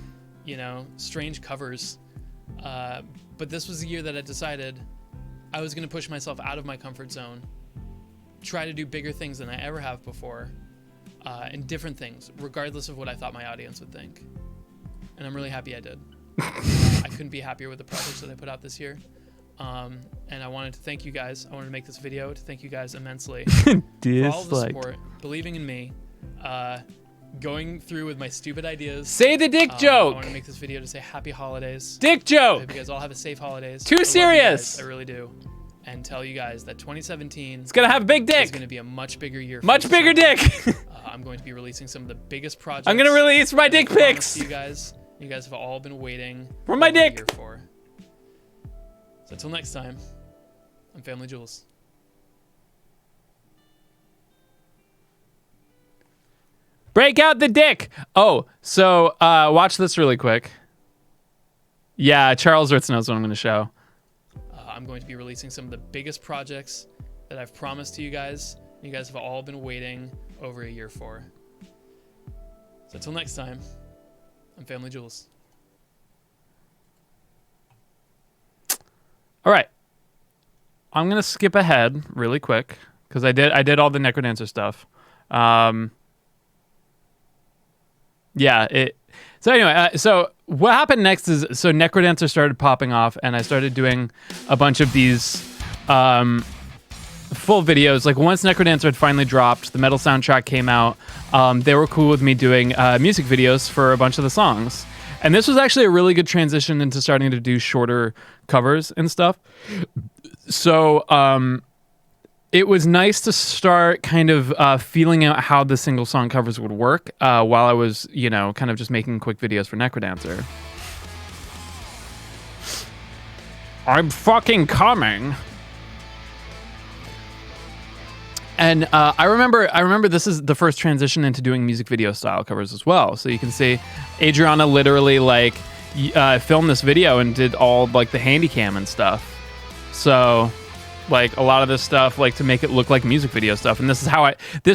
you know, strange covers. But this was the year that I decided I was going to push myself out of my comfort zone, try to do bigger things than I ever have before, and different things, regardless of what I thought my audience would think. And I'm really happy I did. I couldn't be happier with the projects that I put out this year. And I wanted to thank you guys. I wanted to make this video to thank you guys immensely for all of the support, believing in me, going through with my stupid ideas. Say the dick I joke. want to make this video to say happy holidays. Dick I joke. hope you guys all have a safe holidays. Too I love you serious. guys, I really do. And tell you guys that 2017 It's gonna have a big is dick. going to be a much bigger year. For Much this bigger channel. dick. I'm going to be releasing some of the biggest projects. I'm gonna release my that I dick promised pics. You guys have all been waiting For my over a dick. year for. So until next time, I'm FamilyJules. Break out the dick. Oh, so watch this really quick. Yeah, Charles Ritz knows what I'm going to show. I'm going to be releasing some of the biggest projects that I've promised to you guys. You guys have all been waiting over a year for. So until next time, I'm FamilyJules. All right. I'm going to skip ahead really quick because I did all the Necrodancer stuff. So anyway, so what happened next is, so Necrodancer started popping off, and I started doing a bunch of these full videos. Like once Necrodancer had finally dropped, the metal soundtrack came out. They were cool with me doing music videos for a bunch of the songs. And this was actually a really good transition into starting to do shorter covers and stuff. So it was nice to start kind of feeling out how the single song covers would work while I was, kind of just making quick videos for Necrodancer. I'm fucking coming. And I remember this is the first transition into doing music video style covers as well. So you can see Adriana literally filmed this video and did all like the handy cam and stuff. So like a lot of this stuff to make it look like music video stuff. And this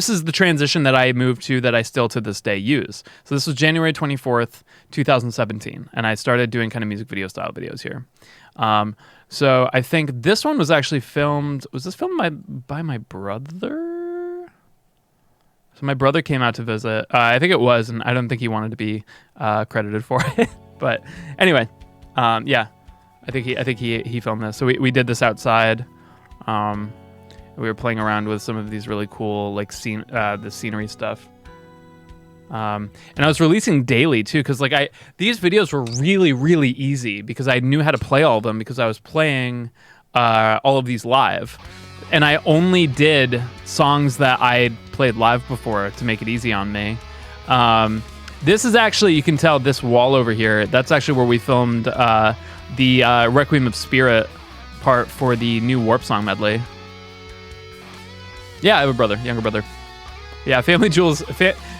is the transition that I moved to that I still to this day use. So this was January 24th, 2017. And I started doing kind of music video style videos here. So I think this one was actually filmed. Was this filmed by my brother? So my brother came out to visit. I think it was, and I don't think he wanted to be credited for it. But anyway, yeah, I think he filmed this. So we did this outside. We were playing around with some of these really cool the scenery stuff. And I was releasing daily too, because these videos were really, really easy because I knew how to play all of them because I was playing all of these live. And I only did songs that I played live before to make it easy on me. This is actually, you can tell this wall over here, that's actually where we filmed the Requiem of Spirit part for the new Warp Song medley. Yeah, I have a brother, younger brother. Yeah, FamilyJules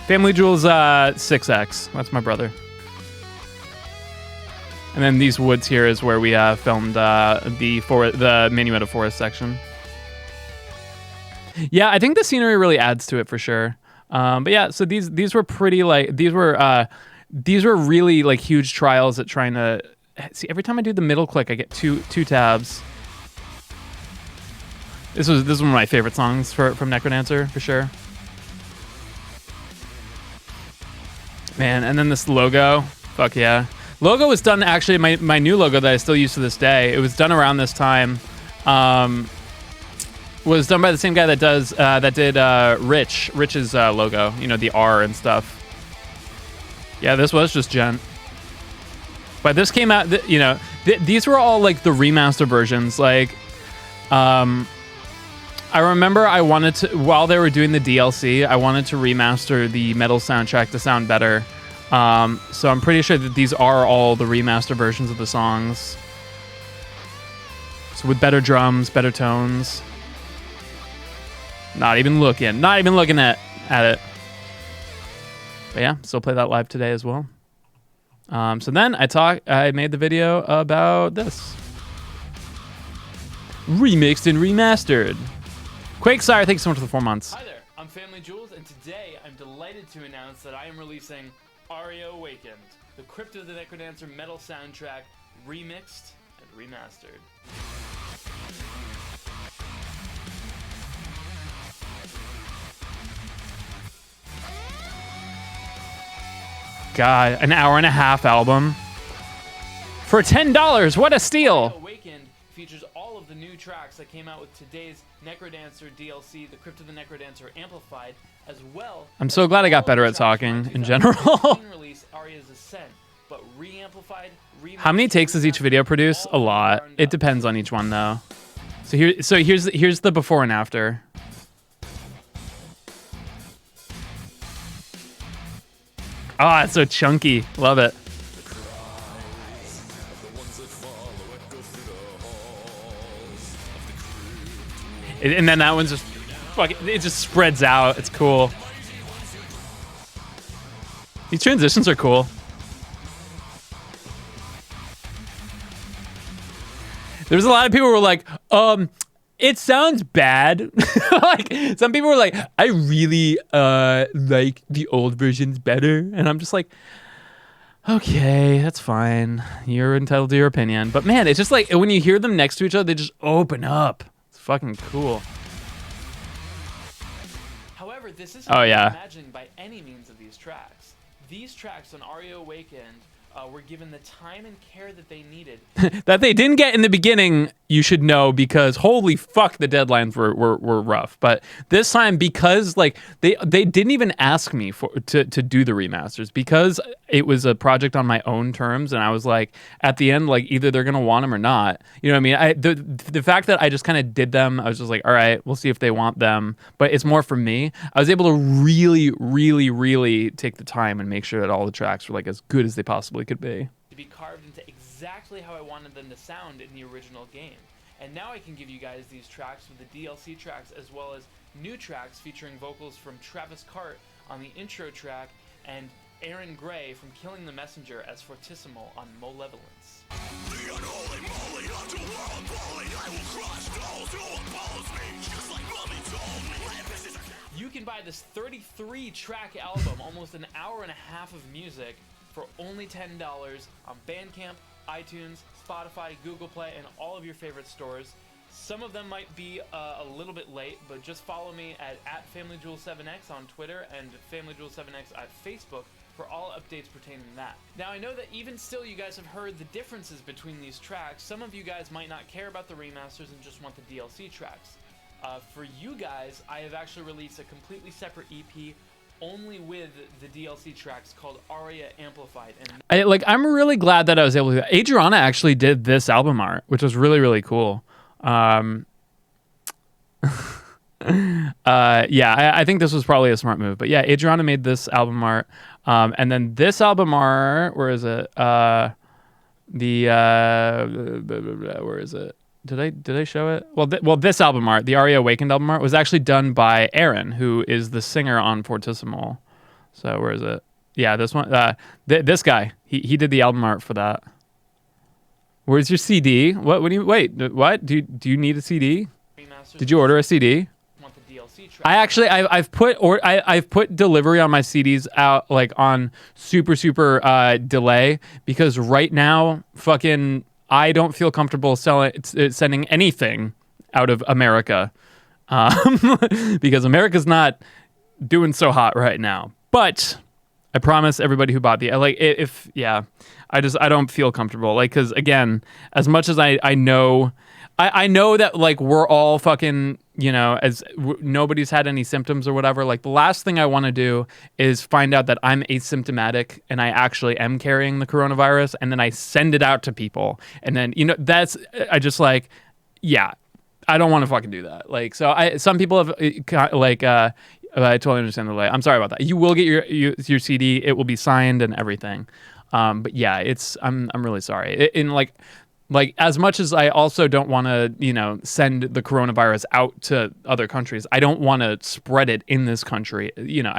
6X. That's my brother. And then these woods here is where we filmed the Minuet of Forest section. Yeah, I think the scenery really adds to it for sure. But yeah, so these were pretty these were really huge trials at trying to see. Every time I do the middle click, I get two tabs. This was one of my favorite songs from Necrodancer for sure. Man, and then this logo, fuck yeah. Logo was done, actually, my new logo that I still use to this day, it was done around this time. Was done by the same guy that did Rich's logo, the R and stuff. Yeah, this was just Gent. But this came out, these were all the remaster versions. I remember I wanted to, while they were doing the DLC, I wanted to remaster the metal soundtrack to sound better. So I'm pretty sure that these are all the remaster versions of the songs. So with better drums, better tones. Not even looking at it. But yeah, still play that live today as well. So then I made the video about this. Remixed and remastered. Quakesire, thanks so much for the 4 months. Hi there, I'm FamilyJules, and today I'm delighted to announce that I am releasing Aria Awakened, the Crypt of the Necrodancer metal soundtrack, remixed and remastered. God, an hour and a half album. For $10, what a steal! Awakened features all of the new tracks that came out with today's Necrodancer DLC, the Crypt of the Necrodancer Amplified, as well. I'm so glad I got better at talking in general. Release Aria's Ascent, but re-amplified, How many takes does each video produce? A lot. It depends on each one though. So here's the before and after. Ah, it's so chunky. Love it. And then that one's just fucking, it just spreads out. It's cool. These transitions are cool. There's a lot of people who were like, it sounds bad. Like, some people were like, I really like the old versions better. And I'm just like, okay, that's fine. You're entitled to your opinion. But man, it's just like when you hear them next to each other, they just open up. It's fucking cool. However, this isn't imagining by any means of these tracks. These tracks on Aria Awakened were given the time and care that they needed. That they didn't get in the beginning, you should know, because holy fuck, the deadlines were rough. But this time, because like they didn't even ask me to do the remasters, because it was a project on my own terms, and I was like, at the end, like either they're gonna want them or not. You know what I mean? The fact that I just kind of did them, I was just like, all right, we'll see if they want them. But it's more for me. I was able to really, really, really take the time and make sure that all the tracks were like as good as they possibly could be. To be carved into exactly how I wanted them to sound in the original game. And now I can give you guys these tracks with the DLC tracks as well as new tracks featuring vocals from Travis Cart on the intro track and Aaron Gray from Killing the Messenger as Fortissimo on Malevolence. The unholy moly of the world bully, I will crush those who oppose me, just like mommy told me. You can buy this 33-track album, almost an hour and a half of music, for only $10 on Bandcamp, iTunes, Spotify, Google Play, and all of your favorite stores. Some of them might be a little bit late, but just follow me at FamilyJules7X on Twitter and FamilyJules7X at Facebook for all updates pertaining to that. Now, I know that even still you guys have heard the differences between these tracks. Some of you guys might not care about the remasters and just want the DLC tracks. For you guys, I have actually released a completely separate EP only with the DLC tracks called Aria Amplified. And I'm really glad that I was able to. Adriana actually did this album art, which was really, really cool. Yeah, I think this was probably a smart move. But yeah, Adriana made this album art. And then this album art, where is it? Where is it? Did I show it? Well, this album art, the Aria Awakened album art, was actually done by Aaron, who is the singer on Fortissimo. So where is it? Yeah, this one. This guy. He did the album art for that. Where's your CD? What? What do you wait? What? Do you need a CD? Did you order a CD? I've put delivery on my CDs out like on super delay, because right now fucking I don't feel comfortable sending anything out of America, because America's not doing so hot right now. But I promise everybody who bought the I don't feel comfortable, like, because again, as much as I know that like we're all fucking, you know, nobody's had any symptoms or whatever. Like, the last thing I want to do is find out that I'm asymptomatic and I actually am carrying the coronavirus, and then I send it out to people, and then, you know, I just like, yeah, I don't want to fucking do that. Like, so some people have like, I totally understand the delay. I'm sorry about that. You will get your CD. It will be signed and everything. But yeah, I'm really sorry. Like, as much as I also don't want to, you know, send the coronavirus out to other countries, I don't want to spread it in this country. You know,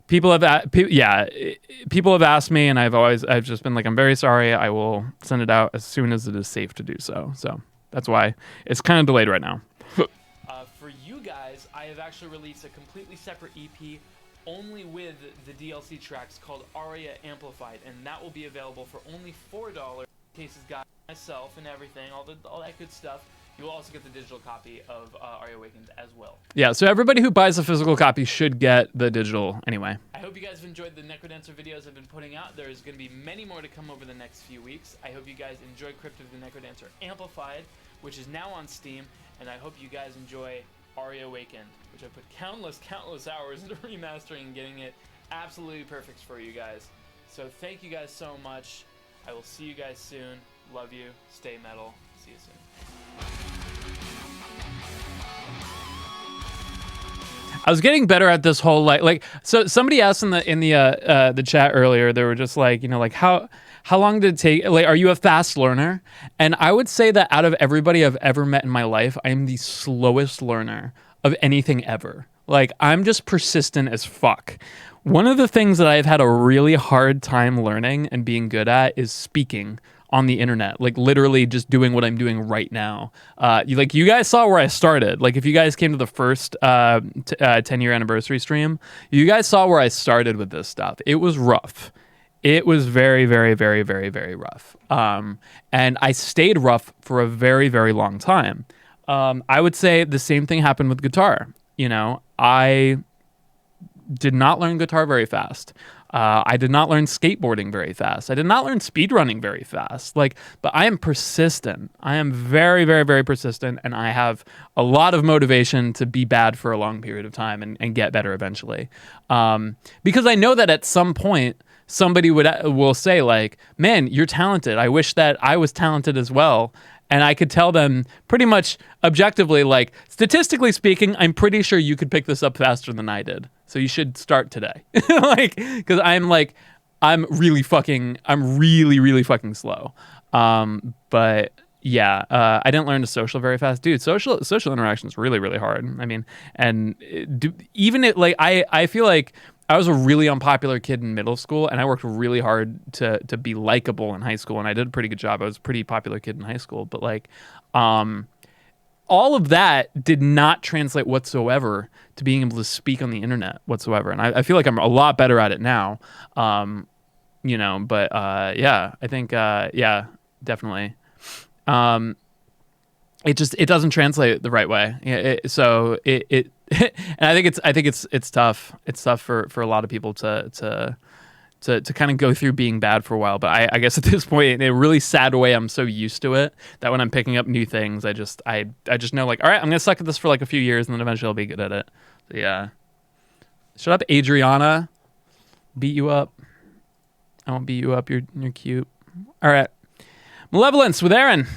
people have asked me, and I've just been like, I'm very sorry. I will send it out as soon as it is safe to do so. So that's why it's kind of delayed right now. For you guys, I have actually released a completely separate EP only with the DLC tracks called Aria Amplified, and that will be available for only $4. Cases got myself and everything, all that good stuff. You will also get the digital copy of Aria Awakened as well. Yeah, so everybody who buys a physical copy should get the digital anyway. I hope you guys have enjoyed the Necrodancer videos I've been putting out. There's going to be many more to come over the next few weeks. I hope you guys enjoy Crypt of the Necrodancer Amplified, which is now on Steam, and I hope you guys enjoy Aria Awakened, which I put countless hours into remastering and getting it absolutely perfect for you guys. So thank you guys so much. I will see you guys soon. Love you. Stay metal. See you soon. I was getting better at this whole like so somebody asked in the chat earlier, they were just like, you know, like how long did it take, like, are you a fast learner? And I would say that out of everybody I've ever met in my life, I am the slowest learner of anything ever. Like, I'm just persistent as fuck. One of the things that I've had a really hard time learning and being good at is speaking on the internet, like literally just doing what I'm doing right now. You guys saw where I started. Like, if you guys came to the first 10-year anniversary stream, you guys saw where I started with this stuff. It was rough. It was very, very, very, very, very rough. And I stayed rough for a very, very long time. I would say the same thing happened with guitar. You know, I did not learn guitar very fast. I did not learn skateboarding very fast. I did not learn speedrunning very fast. But I am persistent. I am very, very, very persistent, and I have a lot of motivation to be bad for a long period of time and get better eventually. Because I know that at some point somebody will say, like, man, you're talented. I wish that I was talented as well. And I could tell them pretty much objectively, like, statistically speaking, I'm pretty sure you could pick this up faster than I did. So you should start today. Because I'm really, really fucking slow. But yeah, I didn't learn to social very fast. Dude, social interaction is really, really hard. I mean, and I feel like I was a really unpopular kid in middle school, and I worked really hard to be likable in high school, and I did a pretty good job. I was a pretty popular kid in high school, but all of that did not translate whatsoever to being able to speak on the internet whatsoever. And I feel like I'm a lot better at it now. I think, definitely. It doesn't translate the right way. And I think it's tough. It's tough for a lot of people to kind of go through being bad for a while. But I guess at this point, in a really sad way, I'm so used to it that when I'm picking up new things, I just know, like, all right, I'm gonna suck at this for like a few years, and then eventually I'll be good at it. So yeah. Shut up, Adriana. Beat you up. I won't beat you up. You're cute. All right. Malevolence with Aaron.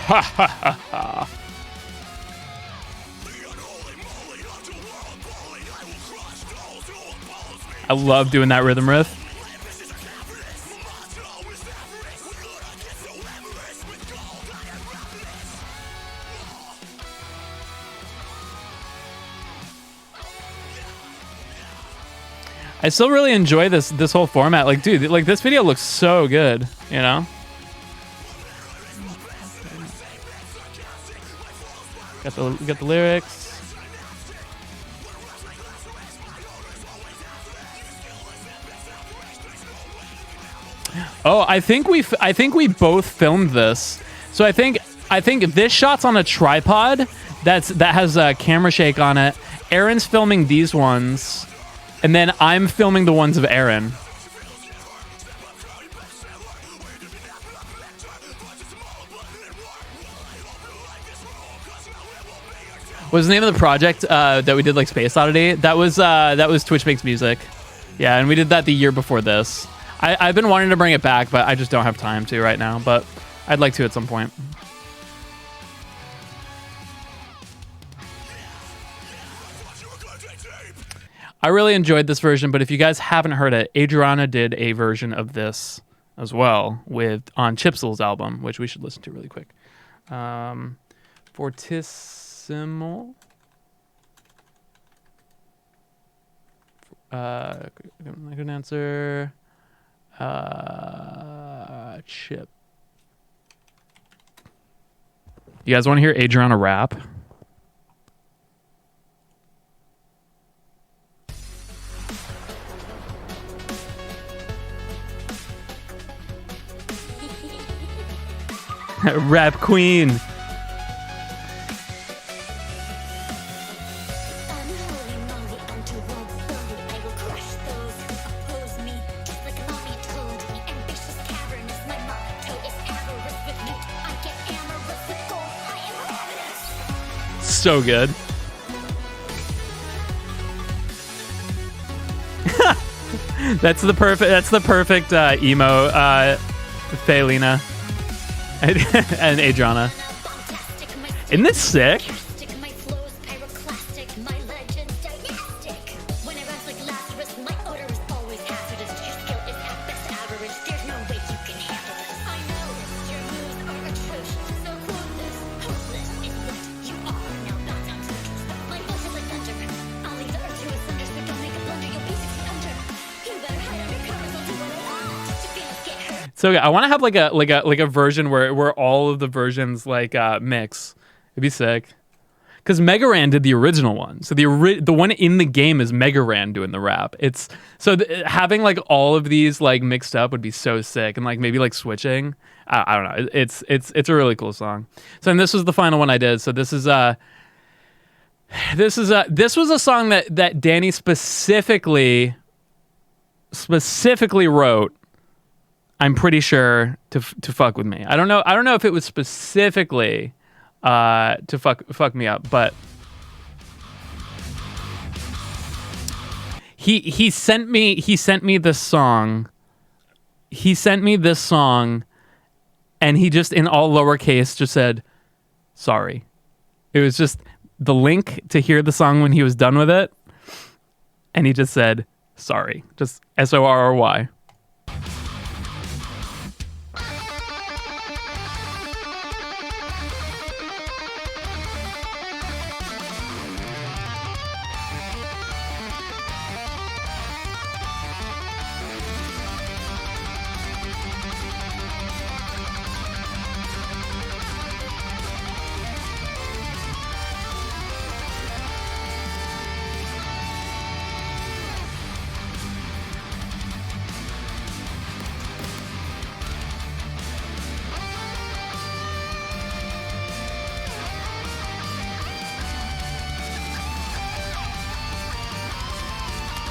Ha ha ha ha. I love doing that rhythm riff. I still really enjoy this whole format. Like, dude, like, this video looks so good, you know? Got the lyrics. Oh, I think we both filmed this. So I think this shot's on a tripod that has a camera shake on it. Aaron's filming these ones, and then I'm filming the ones of Aaron. What was the name of the project that we did, like, Space Oddity? That was Twitch Makes Music. Yeah, and we did that the year before this. I've been wanting to bring it back, but I just don't have time to right now. But I'd like to at some point. I really enjoyed this version, but if you guys haven't heard it, Adriana did a version of this as well on Chipsel's album, which we should listen to really quick. Fortissimo. Good answer. Chip. You guys want to hear Adriana rap? Rap queen. So good. That's the perfect emo Felina and Adriana. Isn't this sick? So I want to have like a version where all of the versions like mix. It'd be sick. Because Megaran did the original one, so the one in the game is Megaran doing the rap. It's so having like all of these like mixed up would be so sick, and like maybe like switching. I don't know. It's a really cool song. So and this was the final one I did. So this was a song that Danny specifically wrote. I'm pretty sure to fuck with me. I don't know if it was specifically to fuck me up, but he sent me this song. He sent me this song, and he just in all lowercase just said, "Sorry." It was just the link to hear the song when he was done with it, and he just said, "Sorry," just SORRY.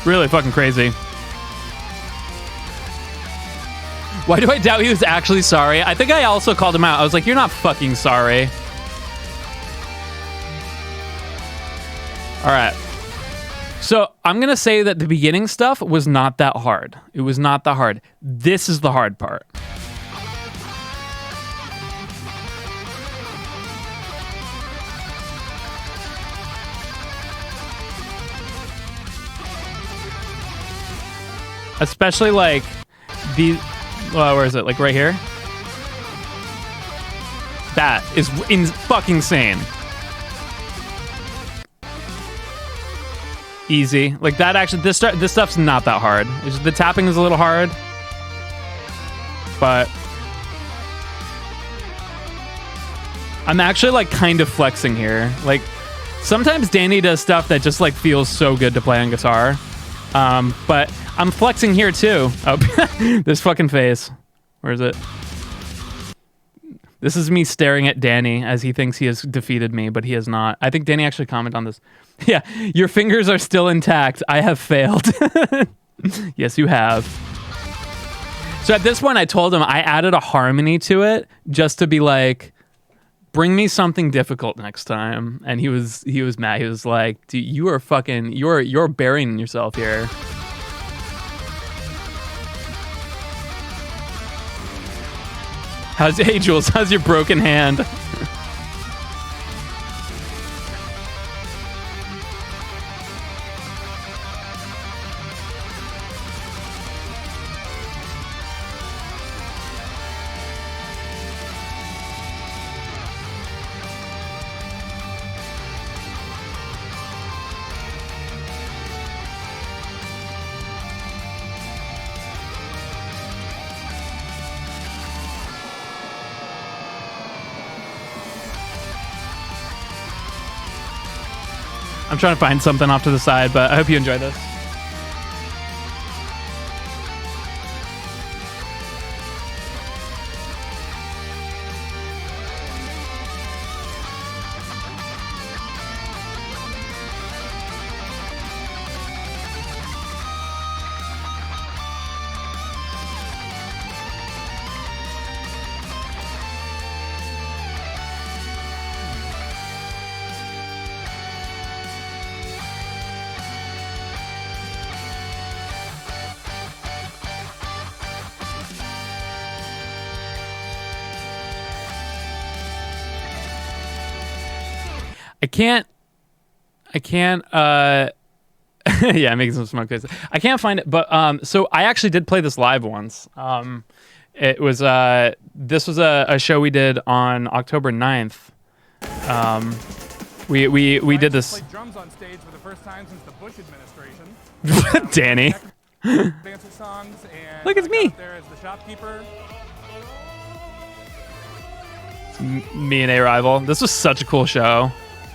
Really fucking crazy. Why do I doubt he was actually sorry? I think I also called him out. I was like, you're not fucking sorry. All right. So I'm going to say that the beginning stuff was not that hard. It was not that hard. This is the hard part. Especially like the, where is it? Like right here? That is fucking insane. Easy. Like that actually, this stuff's not that hard. It's just, the tapping is a little hard. But I'm actually like kind of flexing here. Like sometimes Danny does stuff that just like feels so good to play on guitar. But I'm flexing here too. Oh, this fucking face. Where is it? This is me staring at Danny as he thinks he has defeated me, but he has not. I think Danny actually commented on this. Yeah, your fingers are still intact. I have failed. Yes, you have. So at this point, I told him I added a harmony to it just to be like, bring me something difficult next time. And he was mad. He was like, dude, you are fucking, you're burying yourself here. Hey Jules, how's your broken hand? I'm trying to find something off to the side, but I hope you enjoy this. I can't yeah, making some smoke faces. I can't find it, but so I actually did play this live once. It was this was a show we did on October 9th. We did this. Played drums on stage for the first time since the Bush administration. Danny. Dancer songs, and Look, it's I me. got there as the shopkeeper. Me and A-Rival. This was such a cool show.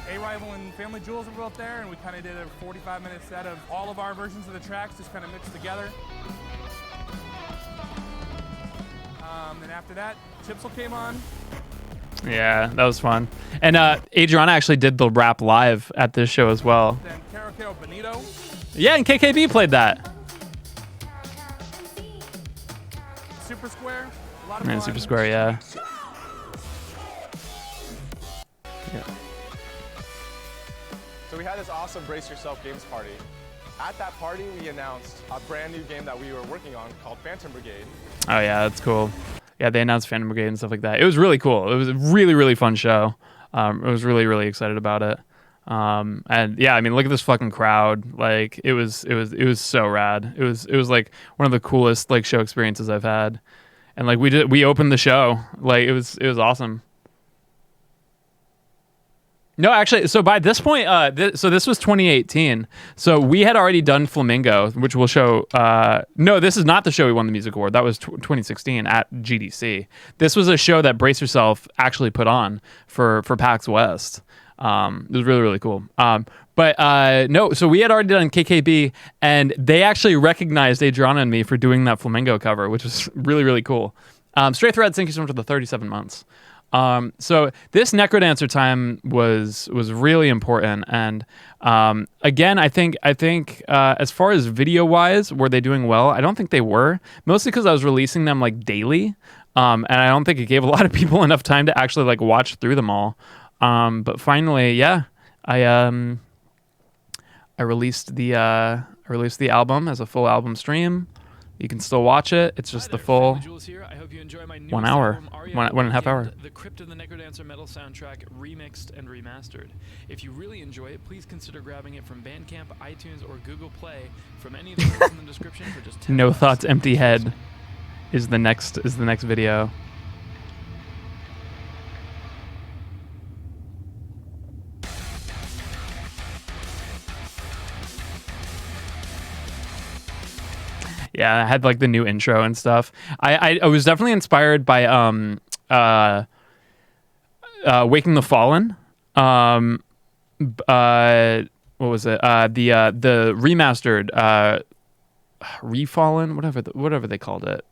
A-Rival and FamilyJules were both there, and we kind of did a 45-minute set of all of our versions of the tracks, just kind of mixed together. Then after that, Chipsel came on. Yeah, that was fun. And Adriana actually did the rap live at this show as well. Then Caro Benito. Yeah, and KKB played that. Super Square. A lot of Man, fun. Super Square, yeah. So we had this awesome Brace Yourself Games party. At that party, we announced a brand new game that we were working on called Phantom Brigade. Oh yeah, that's cool. Yeah, they announced Phantom Brigade and stuff like that. It was really cool. It was a really, really fun show. I was really, really excited about it. And yeah, I mean, look at this fucking crowd. Like, it was so rad. It was like one of the coolest like show experiences I've had. And like we opened the show. Like it was awesome. No, actually, so by this point, so this was 2018. So we had already done Flamingo, which will show. No, this is not the show we won the music award. That was 2016 at GDC. This was a show that Brace Yourself actually put on for PAX West. It was really, really cool. But no, so we had already done KKB, and they actually recognized Adriana and me for doing that Flamingo cover, which was really, really cool. Stray Threads, thank you so much for the 37 months. So this Necrodancer time was really important, and again, I think as far as video wise, were they doing well? I don't think they were, mostly because I was releasing them like daily, and I don't think it gave a lot of people enough time to actually like watch through them all. But finally, yeah, I released the album as a full album stream. You can still watch it. It's just the full Here. I hope you enjoy my 1 hour, album, one and a half hour. The Crypt of the Necrodancer metal soundtrack remixed and remastered. If you really enjoy it, please consider grabbing it from Bandcamp, iTunes, or Google Play from any of the links in the description for just $10. No Thoughts, Empty Head is the next video. Yeah, I had like the new intro and stuff. I was definitely inspired by Waking the Fallen. What was it? The remastered Refallen, whatever they called it.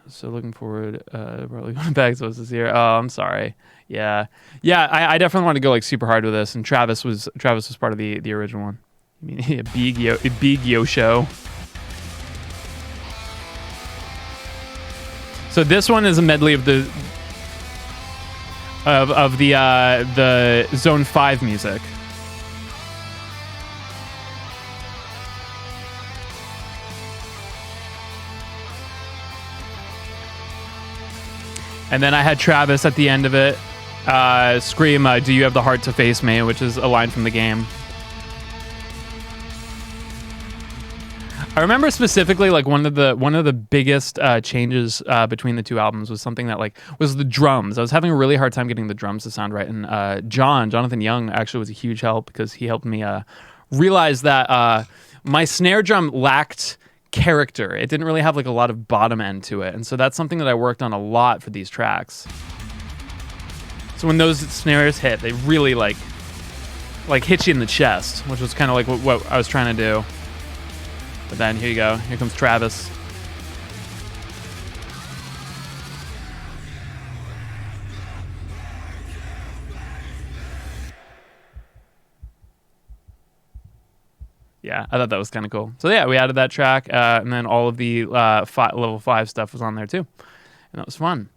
So looking forward, probably going back to this year. Oh, I'm sorry. Yeah. I definitely want to go like super hard with this, and Travis was part of the original one. I mean, a big yo show. So this one is a medley of the Zone 5 music. And then I had Travis at the end of it scream, "Do you have the heart to face me?" which is a line from the game. I remember specifically like one of the biggest changes between the two albums was something that like was the drums. I was having a really hard time getting the drums to sound right, and Jonathan Young actually was a huge help because he helped me realize that my snare drum lacked character. It didn't really have like a lot of bottom end to it, and so that's something that I worked on a lot for these tracks. So when those snares hit, they really like hit you in the chest, which was kind of like what I was trying to do. But then here you go. Here comes Travis. Yeah, I thought that was kind of cool. So yeah, we added that track, and then all of the level 5 stuff was on there too, and that was fun.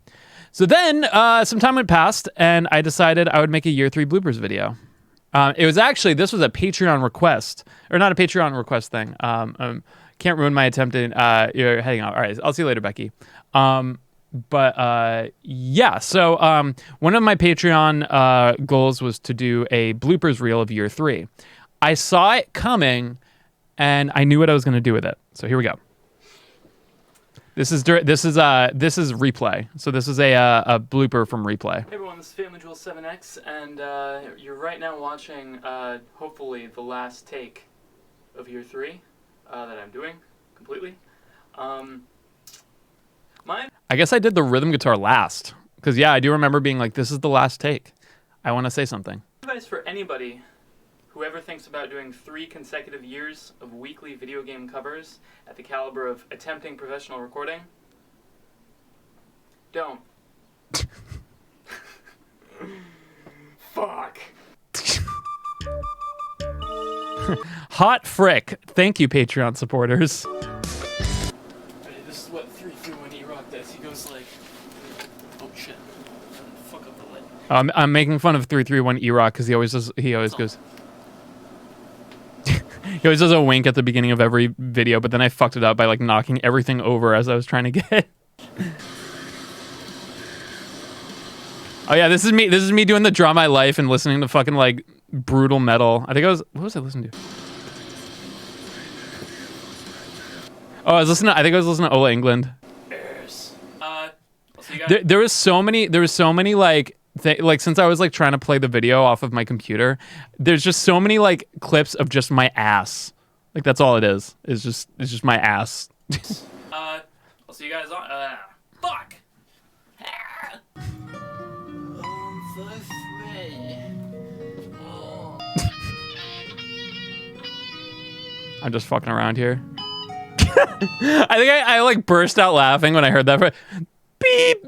So then some time went past, and I decided I would make a year 3 bloopers video. This was a Patreon request, or not a Patreon request thing. Can't ruin my attempt in, you're heading out. All right, I'll see you later, Becky. Yeah, so one of my Patreon goals was to do a bloopers reel of year 3. I saw it coming, and I knew what I was going to do with it. So here we go. This is replay. So this is a blooper from replay. Hey everyone, this is FamilyJules 7X, and you're right now watching, hopefully, the last take of year 3 that I'm doing completely. I guess I did the rhythm guitar last. Because, yeah, I do remember being like, this is the last take. I want to say something. Advice for anybody who ever thinks about doing 3 consecutive years of weekly video game covers at the caliber of attempting professional recording. Don't. Fuck. Hot frick. Thank you, Patreon supporters. This is what 331 E-Rock does. He goes like, oh shit, fuck up the lid. I'm making fun of 331 E-Rock because he always goes. He always does a wink at the beginning of every video, but then I fucked it up by like knocking everything over as I was trying to get. Oh yeah, this is me. This is me doing the Draw My Life and listening to fucking like brutal metal. I think what was I listening to? Oh, I think I was listening to Ola England. There was so many like since I was like trying to play the video off of my computer, there's just so many like clips of just my ass. Like that's all it is. It's just my ass. I'll see you guys on. Fuck. I'm just fucking around here. I think I like burst out laughing when I heard that. Beep.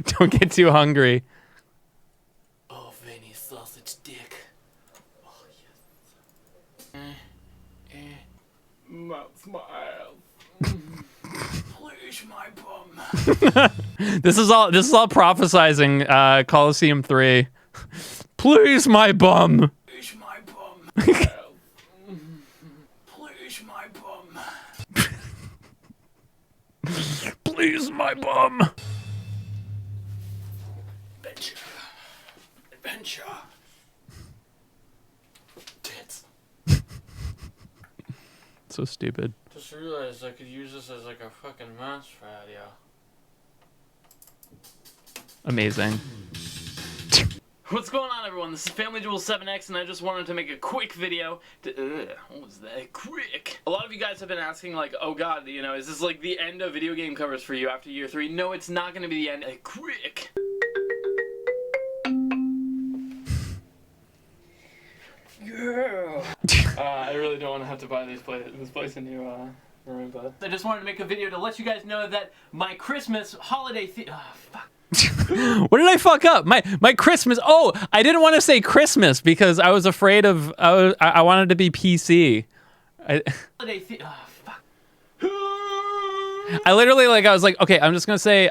Don't get too hungry. Oh, Vinny sausage dick. Oh yes. That's my ass. Please, my bum. This is all prophesizing Coliseum 3. Please, my bum. Please, my bum. Please, my bum. Please, my bum. Adventure. Tits. So stupid. Just realized I could use this as like a fucking mouse pad, yeah. Amazing. What's going on, everyone? This is FamilyJules 7X, and I just wanted to make a quick video to, what was that? Quick! A lot of you guys have been asking, like, oh god, you know, is this like the end of video game covers for you after year 3? No, it's not gonna be the end. Quick! Yeah! I really don't want to have to buy this place a new room, but I just wanted to make a video to let you guys know that my Christmas holiday fuck. What did I fuck up? My Christmas. Oh, I didn't want to say Christmas because I was afraid of. I wanted to be PC. Fuck. I literally I was like, okay, I'm just gonna say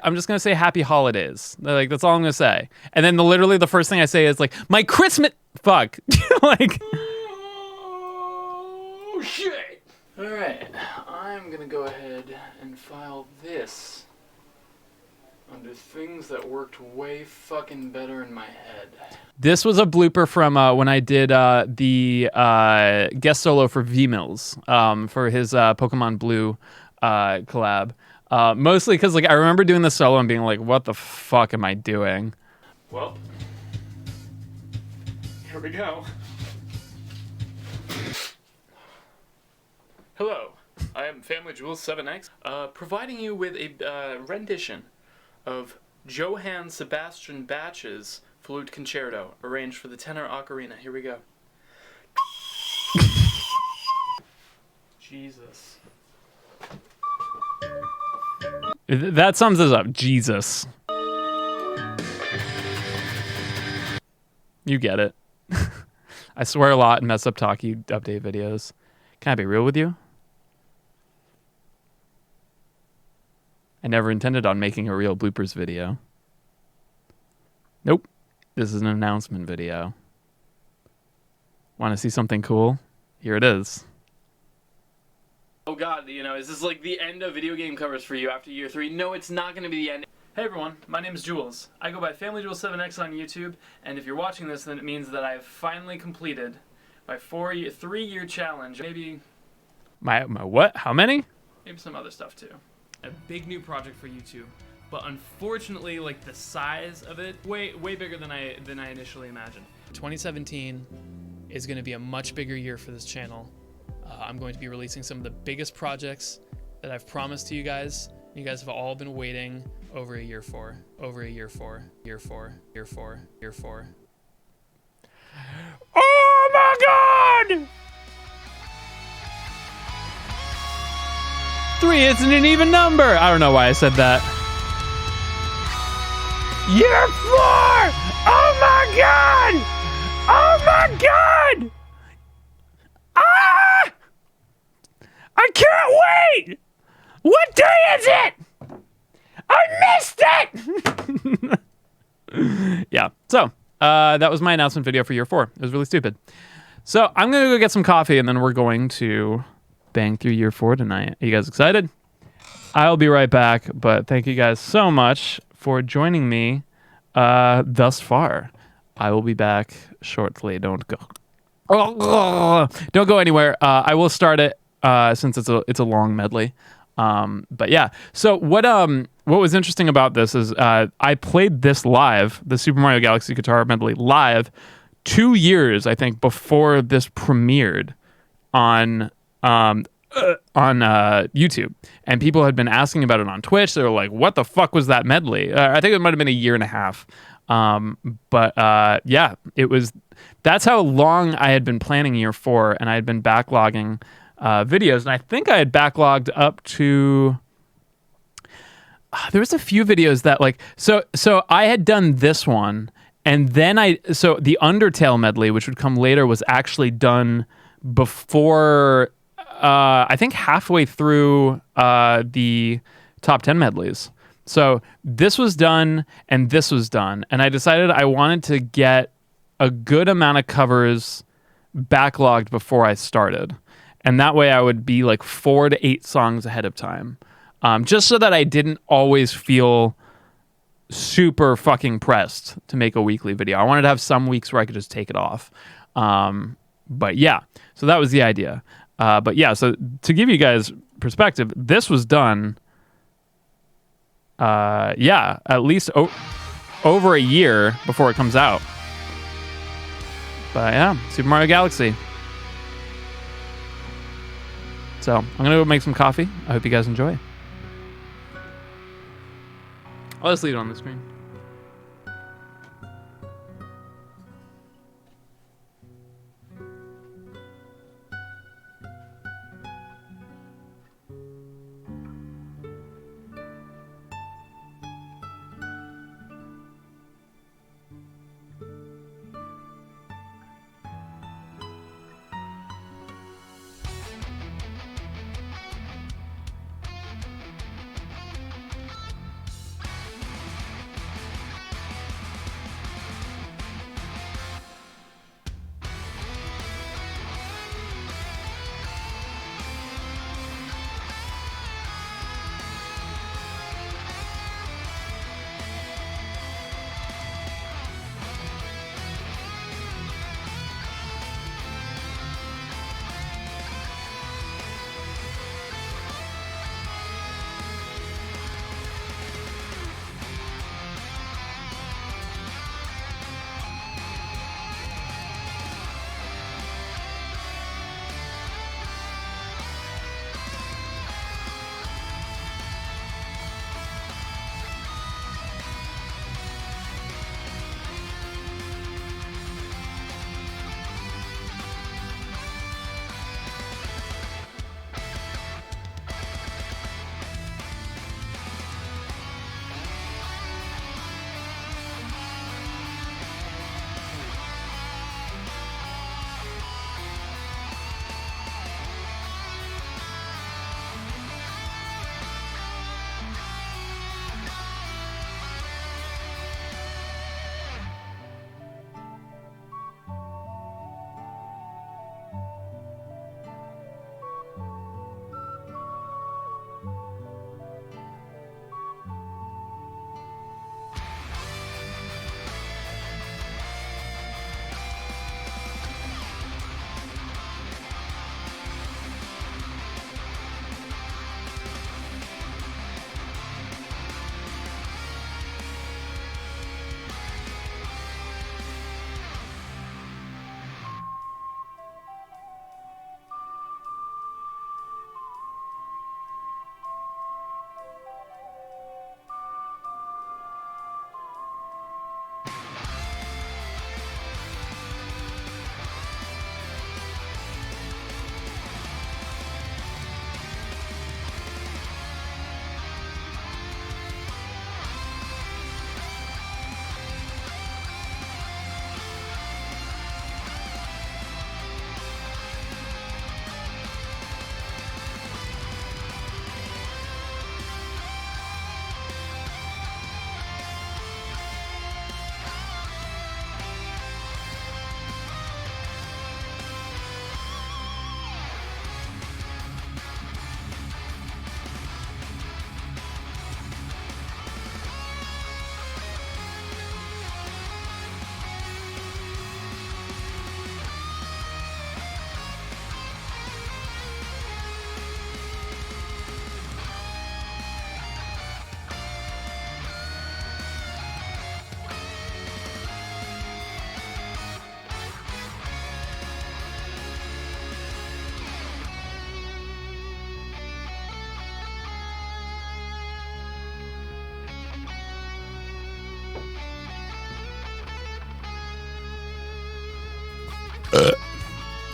Happy Holidays. Like that's all I'm gonna say. And then literally the first thing I say is like my Christmas. Fuck. Like. Oh shit! All right, I'm gonna go ahead and file this under things that worked way fucking better in my head. This was a blooper from when I did the guest solo for V-Mills for his Pokemon Blue collab. Mostly because like I remember doing the solo and being like, what the fuck am I doing? Well, here we go. Hello, I am FamilyJules 7X, providing you with a rendition of Johann Sebastian Bach's Flute Concerto, arranged for the tenor ocarina. Here we go. Jesus. That sums us up. Jesus. You get it. I swear a lot and mess up talkie update videos. Can I be real with you? I never intended on making a real bloopers video. Nope. This is an announcement video. Want to see something cool? Here it is. Oh god, you know, is this like the end of video game covers for you after year 3? No, it's not going to be the end. Hey everyone, my name is Jules. I go by FamilyJules7X on YouTube, and if you're watching this, then it means that I've finally completed my 3-year challenge. Maybe... My what? How many? Maybe some other stuff too. A big new project for YouTube. but unfortunately, like the size of it, way bigger than I initially imagined. 2017 is going to be a much bigger year for this channel. I'm going to be releasing some of the biggest projects that I've promised to you guys. You guys have all been waiting over a year for. Oh my God! 3 isn't an even number. I don't know why I said that. Year 4! Oh my God! Oh my God! Ah! I can't wait! What day is it? I missed it! Yeah, so that was my announcement video for year 4. It was really stupid. So I'm gonna go get some coffee and then we're going to bang through year 4 tonight. Are you guys excited? I'll be right back, but thank you guys so much for joining me thus far. I will be back shortly. Don't go. Don't go anywhere. I will start it since it's a long medley. But yeah. So what was interesting about this is I played this live, the Super Mario Galaxy Guitar Medley live 2 years, I think, before this premiered on YouTube, and people had been asking about it on Twitch. They were like, "What the fuck was that medley?" I think it might have been a year and a half. Yeah, it was. That's how long I had been planning year 4, and I had been backlogging videos, and I think I had backlogged up to. There was a few videos that so I had done this one, and then the Undertale medley, which would come later, was actually done before. I think halfway through the top 10 medleys. So this was done and this was done. And I decided I wanted to get a good amount of covers backlogged before I started. And that way I would be like 4 to 8 songs ahead of time. Just so that I didn't always feel super fucking pressed to make a weekly video. I wanted to have some weeks where I could just take it off. But yeah, so that was the idea. But yeah, so to give you guys perspective, this was done, at least over a year before it comes out. But yeah, Super Mario Galaxy. So I'm gonna go make some coffee. I hope you guys enjoy. I'll just leave it on the screen.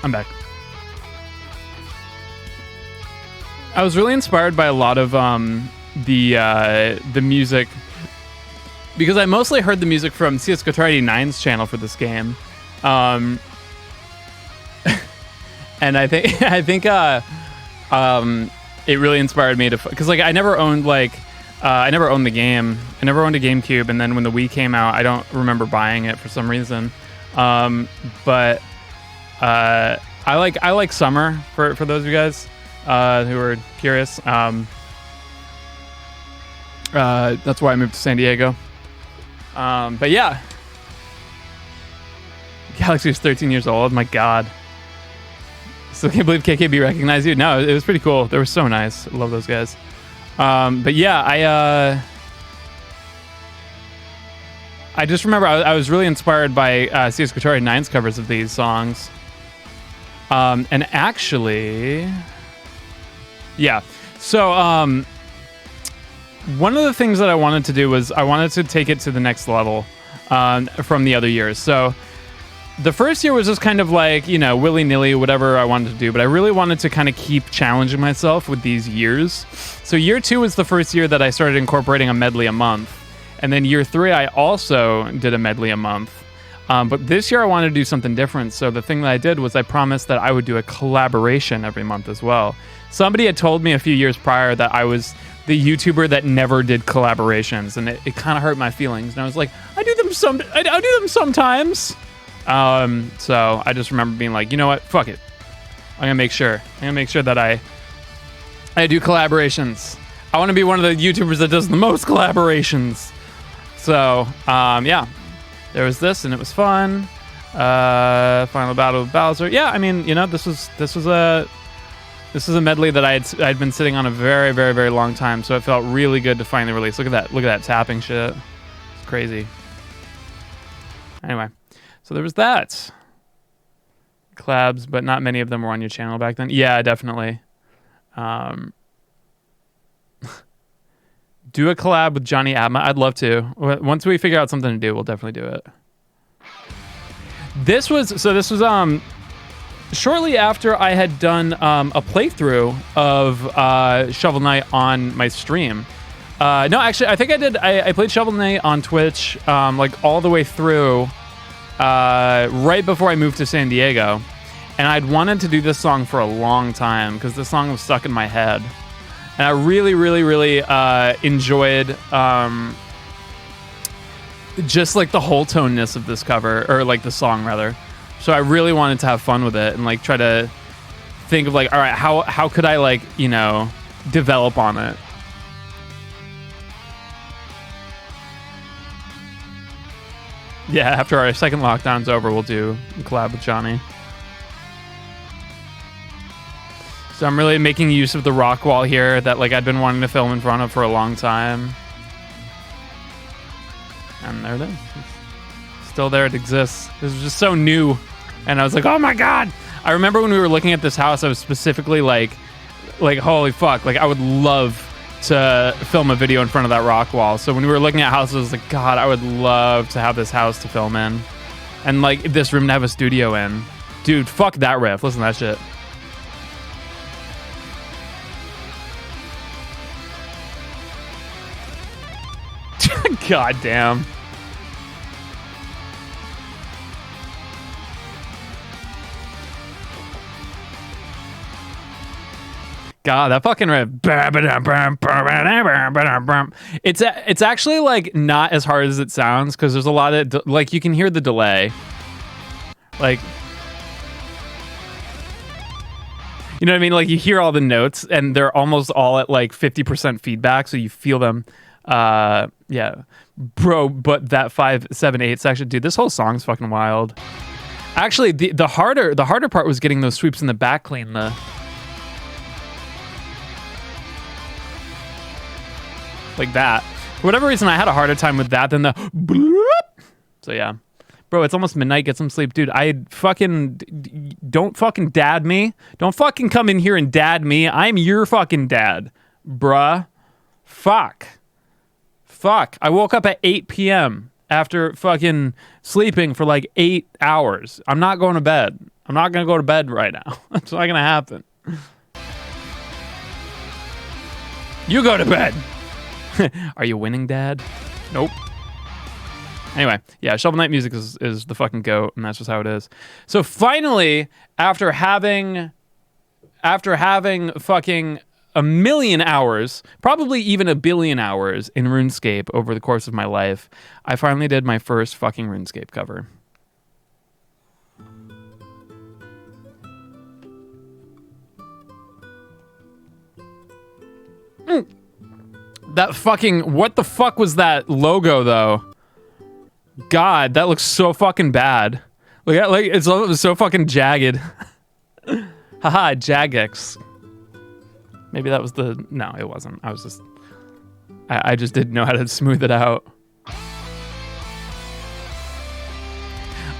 I'm back. I was really inspired by a lot of the music because I mostly heard the music from CS:GO 89's channel for this game, and I think it really inspired me to because like I never owned the game. I never owned a GameCube, and then when the Wii came out, I don't remember buying it for some reason. But I like Summer for those of you guys who are curious. That's why I moved to San Diego. But yeah, Galaxy was 13 years old. My God. Still can't believe KKB recognized you. No, it was pretty cool. They were so nice. I love those guys. But yeah, I just remember I was really inspired by CS:GO 9's covers of these songs. And actually, yeah. So one of the things that I wanted to do was I wanted to take it to the next level from the other years. So the first year was just kind of like, you know, willy-nilly, whatever I wanted to do. But I really wanted to kind of keep challenging myself with these years. So year 2 was the first year that I started incorporating a medley a month. And then year 3, I also did a medley a month. But this year I wanted to do something different. So the thing that I did was I promised that I would do a collaboration every month as well. Somebody had told me a few years prior that I was the YouTuber that never did collaborations. And it kind of hurt my feelings. And I was like, I do them sometimes. So I just remember being like, you know what? Fuck it. I'm going to make sure that I do collaborations. I want to be one of the YouTubers that does the most collaborations. So, yeah, there was this and it was fun. Final Battle with Bowser. Yeah, I mean, you know, this was a medley that I'd been sitting on a very, very, very long time. So it felt really good to finally release. Look at that tapping shit. It's crazy. Anyway. So there was that. Collabs, but not many of them were on your channel back then. Yeah, definitely. Do a collab with Johnny Abma. I'd love to. Once we figure out something to do, we'll definitely do it. This was shortly after I had done a playthrough of Shovel Knight on my stream. No, actually, I think I did. I played Shovel Knight on Twitch like all the way through. Right before I moved to San Diego, and I'd wanted to do this song for a long time because this song was stuck in my head, and I really, really, really enjoyed just like the whole toneness of this cover, or like the song rather. So I really wanted to have fun with it and like try to think of like, all right, how could I like, you know, develop on it. Yeah, after our second lockdown's over, we'll do a collab with Johnny. So I'm really making use of the rock wall here that like I'd been wanting to film in front of for a long time. And there it is. It's still there, it exists. This was just so new. And I was like, oh my God. I remember when we were looking at this house, I was specifically like holy fuck, like I would love to film a video in front of that rock wall. So when we were looking at houses, I was like, God, I would love to have this house to film in. And like this room to have a studio in. Dude, fuck that riff. Listen to that shit. God damn. God, that fucking riff. It's actually like not as hard as it sounds because there's a lot of like you can hear the delay. Like, you know what I mean? Like you hear all the notes and they're almost all at like 50% feedback, so you feel them. Yeah, bro. But that 5, 7, 8 section, dude, this whole song's fucking wild. Actually, the harder part was getting those sweeps in the back clean. Like that. For whatever reason, I had a harder time with that than the bloop. So yeah. Bro, it's almost midnight. Get some sleep. Dude, don't fucking dad me. Don't fucking come in here and dad me. I'm your fucking dad. Bruh. Fuck. I woke up at 8 p.m. after fucking sleeping for like 8 hours. I'm not going to bed. I'm not gonna go to bed right now. That's not gonna happen. You go to bed. Are you winning, Dad? Nope. Anyway, yeah, Shovel Knight music is the fucking goat, and that's just how it is. So finally, after having fucking a million hours, probably even a billion hours in RuneScape over the course of my life, I finally did my first fucking RuneScape cover. That fucking, what the fuck was that logo though? God, that looks so fucking bad. Like it's so fucking jagged. Haha, Jagex. Maybe that was the, no, it wasn't. I was just, I just didn't know how to smooth it out.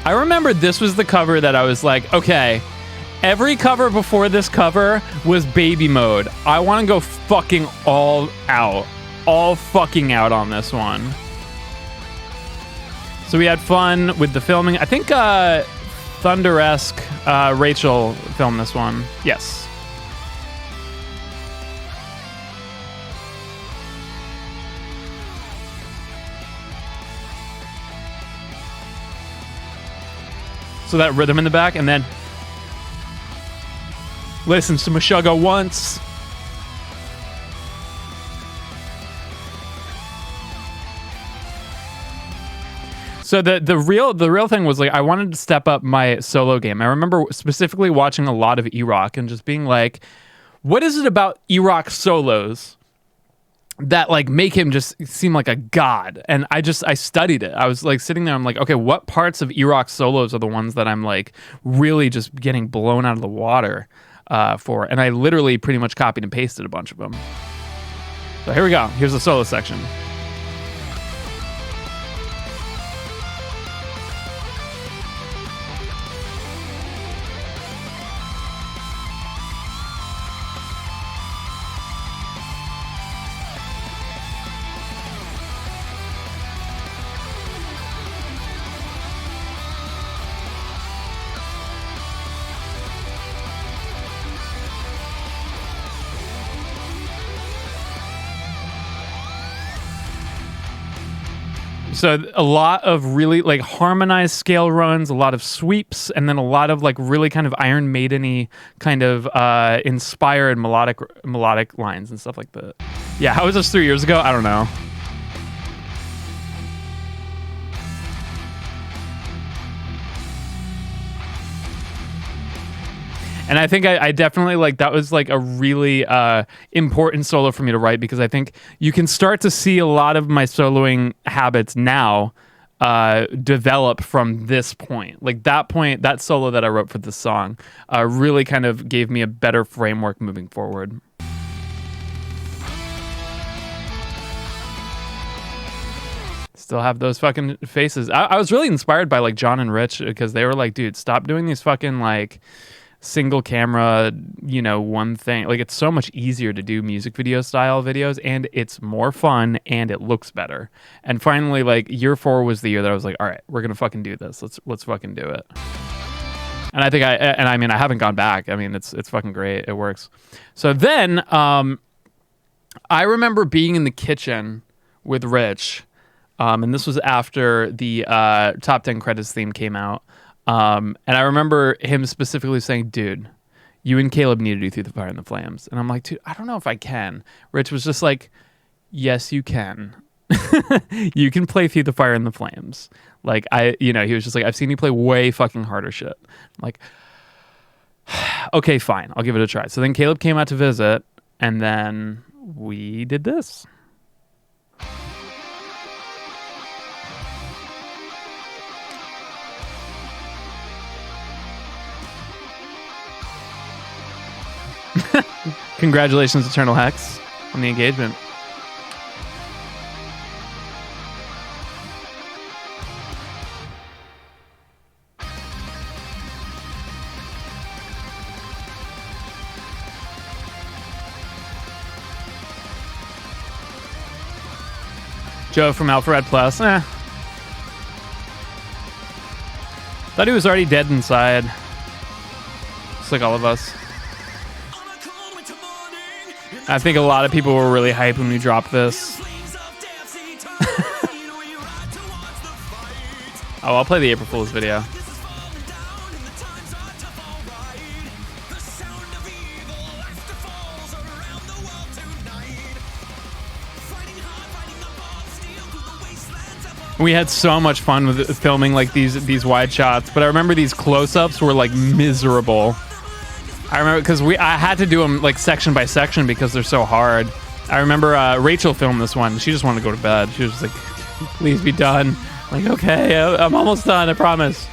I remember this was the cover that I was like, okay, every cover before this cover was baby mode. I want to go fucking all fucking out on this one. So we had fun with the filming. I think Thunderesque, Rachel filmed this one. Yes. So that rhythm in the back, and then listen to Meshuggah once. So the real thing was like I wanted to step up my solo game. I remember specifically watching a lot of E-Rock and just being like, what is it about E-Rock solos that like make him just seem like a god? And I studied it. I was like sitting there, I'm like, okay, what parts of E-Rock solos are the ones that I'm like really just getting blown out of the water for? And I literally pretty much copied and pasted a bunch of them. So here we go. Here's the solo section. So a lot of really like harmonized scale runs, a lot of sweeps, and then a lot of like really kind of Iron Maiden-y kind of inspired melodic lines and stuff like that. Yeah, how was this 3 years ago? I don't know. And I think I definitely like that was like a really important solo for me to write, because I think you can start to see a lot of my soloing habits now develop from this point. Like that solo that I wrote for this song really kind of gave me a better framework moving forward. Still have those fucking faces. I was really inspired by like John and Rich, because they were like, dude, stop doing these fucking like single camera, you know, one thing. Like, it's so much easier to do music video style videos, and it's more fun, and it looks better. And finally, like, year 4 was the year that I was like, all right, we're gonna fucking do this. Let's fucking do it. And I think I mean, I haven't gone back. I mean, it's fucking great. It works. So then I remember being in the kitchen with Rich, and this was after the Top 10 Credits theme came out. And I remember him specifically saying, dude, you and Caleb need to do Through the Fire and the Flames. And I'm like, dude, I don't know if I can. Rich was just like, yes, you can. You can play Through the Fire and the Flames. Like, he was just like, I've seen you play way fucking harder shit. I'm like, okay, fine. I'll give it a try. So then Caleb came out to visit, and then we did this. Congratulations, Eternal Hex, on the engagement. Joe from Alpha Red Plus. Thought he was already dead inside. just like all of us. I think a lot of people were really hyped when we dropped this. Oh, I'll play the April Fool's video. We had so much fun with filming like these wide shots, but I remember these close-ups were like miserable. I remember because I had to do them like section by section because they're so hard. I remember Rachel filmed this one. She just wanted to go to bed. She was just like, "Please be done." Like, okay, I'm almost done. I promise.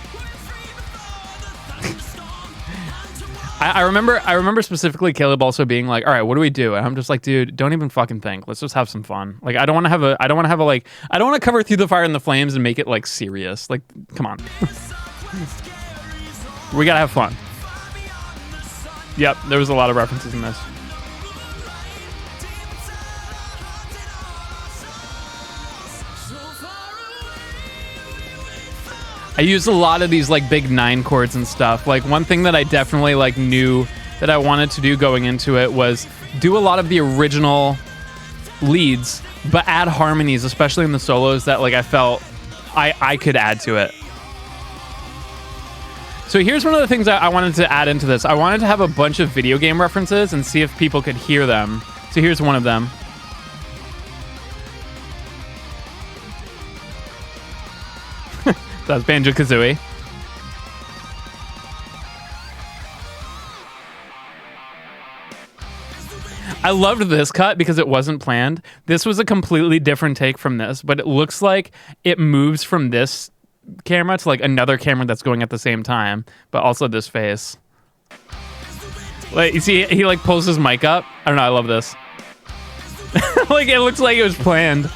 I remember specifically Caleb also being like, "All right, what do we do?" And I'm just like, "Dude, don't even fucking think. Let's just have some fun." Like, I don't want to cover Through the Fire and the Flames and make it like serious. Like, come on. We gotta have fun. Yep, there was a lot of references in this. I used a lot of these like big 9 chords and stuff. Like one thing that I definitely like knew that I wanted to do going into it was do a lot of the original leads, but add harmonies, especially in the solos that like I felt I could add to it. So here's one of the things I wanted to add into this. I wanted to have a bunch of video game references and see if people could hear them. So here's one of them. That's Banjo-Kazooie. I loved this cut because it wasn't planned. This was a completely different take from this, but it looks like it moves from this camera to like another camera that's going at the same time, but also this face. Like, you see, he like pulls his mic up. I don't know, I love this. Like, it looks like it was planned.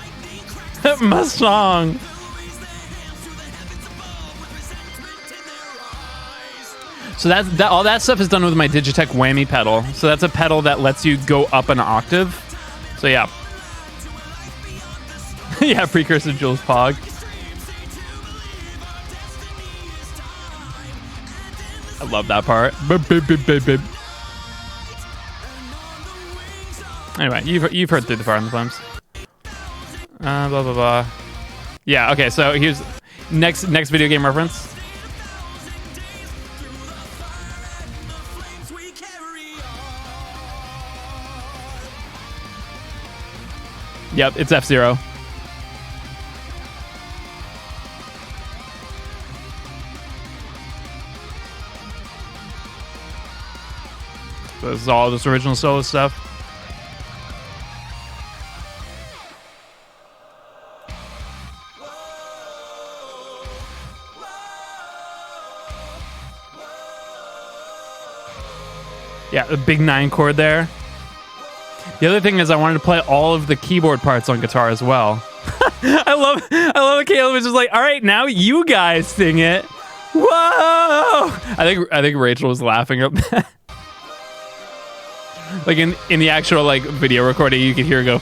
My song. So that all that stuff is done with my Digitech whammy pedal. So that's a pedal that lets you go up an octave. So yeah. Yeah, precursor Jules Pog. I love that part. Anyway, you've heard Through the Fire and the Flames. Blah blah blah. Yeah. Okay. So here's next video game reference. Yep, it's F-Zero. So this is all this original solo stuff. Yeah, the big 9 chord there. The other thing is I wanted to play all of the keyboard parts on guitar as well. I love that Caleb was just like, all right, now you guys sing it. Whoa! I think Rachel was laughing at that. Like in the actual like video recording, you could hear her go.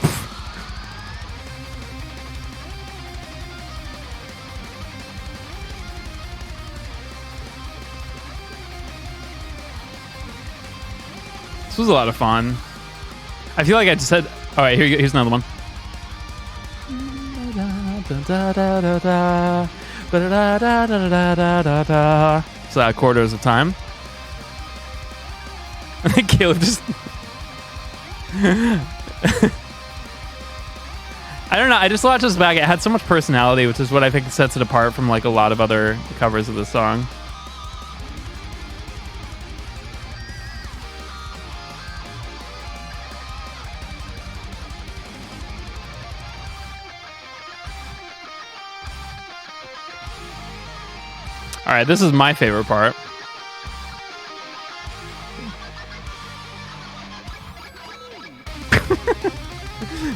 This was a lot of fun. I feel like I just said, all right, here's another one. So that quarters of time. I think Caleb just... I don't know, I just watched this back. It had so much personality, which is what I think sets it apart from like a lot of other covers of the song. All right, this is my favorite part.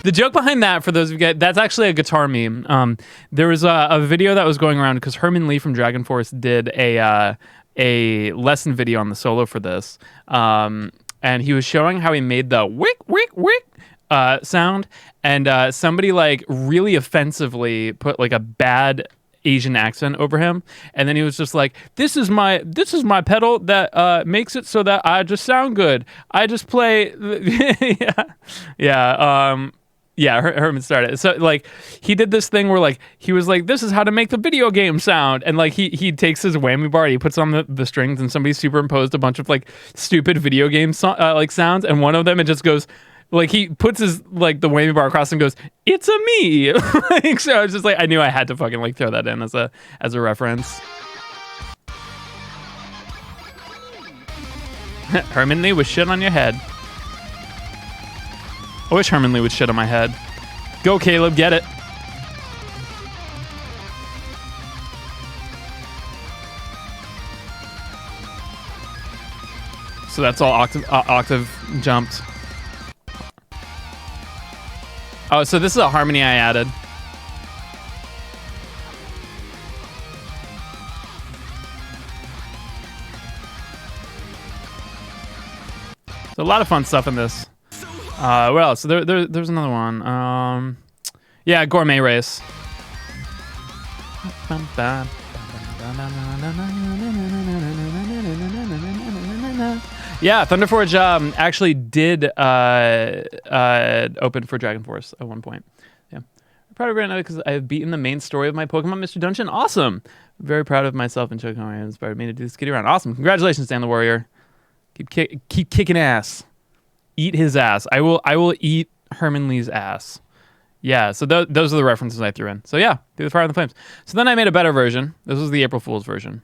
The joke behind that, for those of you guys, that's actually a guitar meme. There was a video that was going around because Herman Lee from Dragon Force did a lesson video on the solo for this, and he was showing how he made the wick wick wick sound, and somebody like really offensively put like a bad Asian accent over him, and then he was just like, "This is my pedal that makes it so that I just sound good. I just play." Yeah, Herman started. So like he did this thing where like he was like, "This is how to make the video game sound," and like he takes his whammy bar, he puts on the strings, and somebody superimposed a bunch of like stupid video game like sounds, and one of them it just goes. Like he puts his like the whammy bar across and goes, "It's a me." Like, so I was just like, I knew I had to fucking like throw that in as a reference. Herman Lee was shit on your head. I wish Herman Lee would shit on my head. Go Caleb, get it. So that's all octave jumped. Oh, so this is a harmony I added. There's a lot of fun stuff in this. What else? So there's another one. Yeah, Gourmet Race. Yeah, Thunder Forge actually did open for Dragon Force at one point. Yeah, I'm proud of it right now because I've beaten the main story of my Pokemon Mystery Dungeon. Awesome. I'm very proud of myself and Choco. It inspired me to do this kitty round. Awesome. Congratulations, Dan the Warrior. Keep kicking ass. Eat his ass. I will eat Herman Lee's ass. Yeah, so those are the references I threw in. So yeah, do the Fire and the Flames. So then I made a better version. This was the April Fool's version.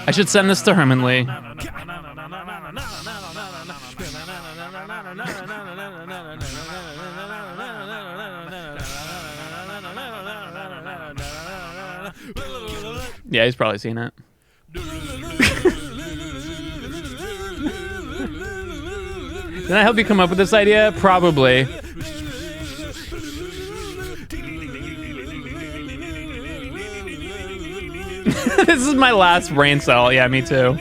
I should send this to Herman Lee. Yeah, he's probably seen it. Did I help you come up with this idea? Probably. This is my last brain cell. Yeah, me too.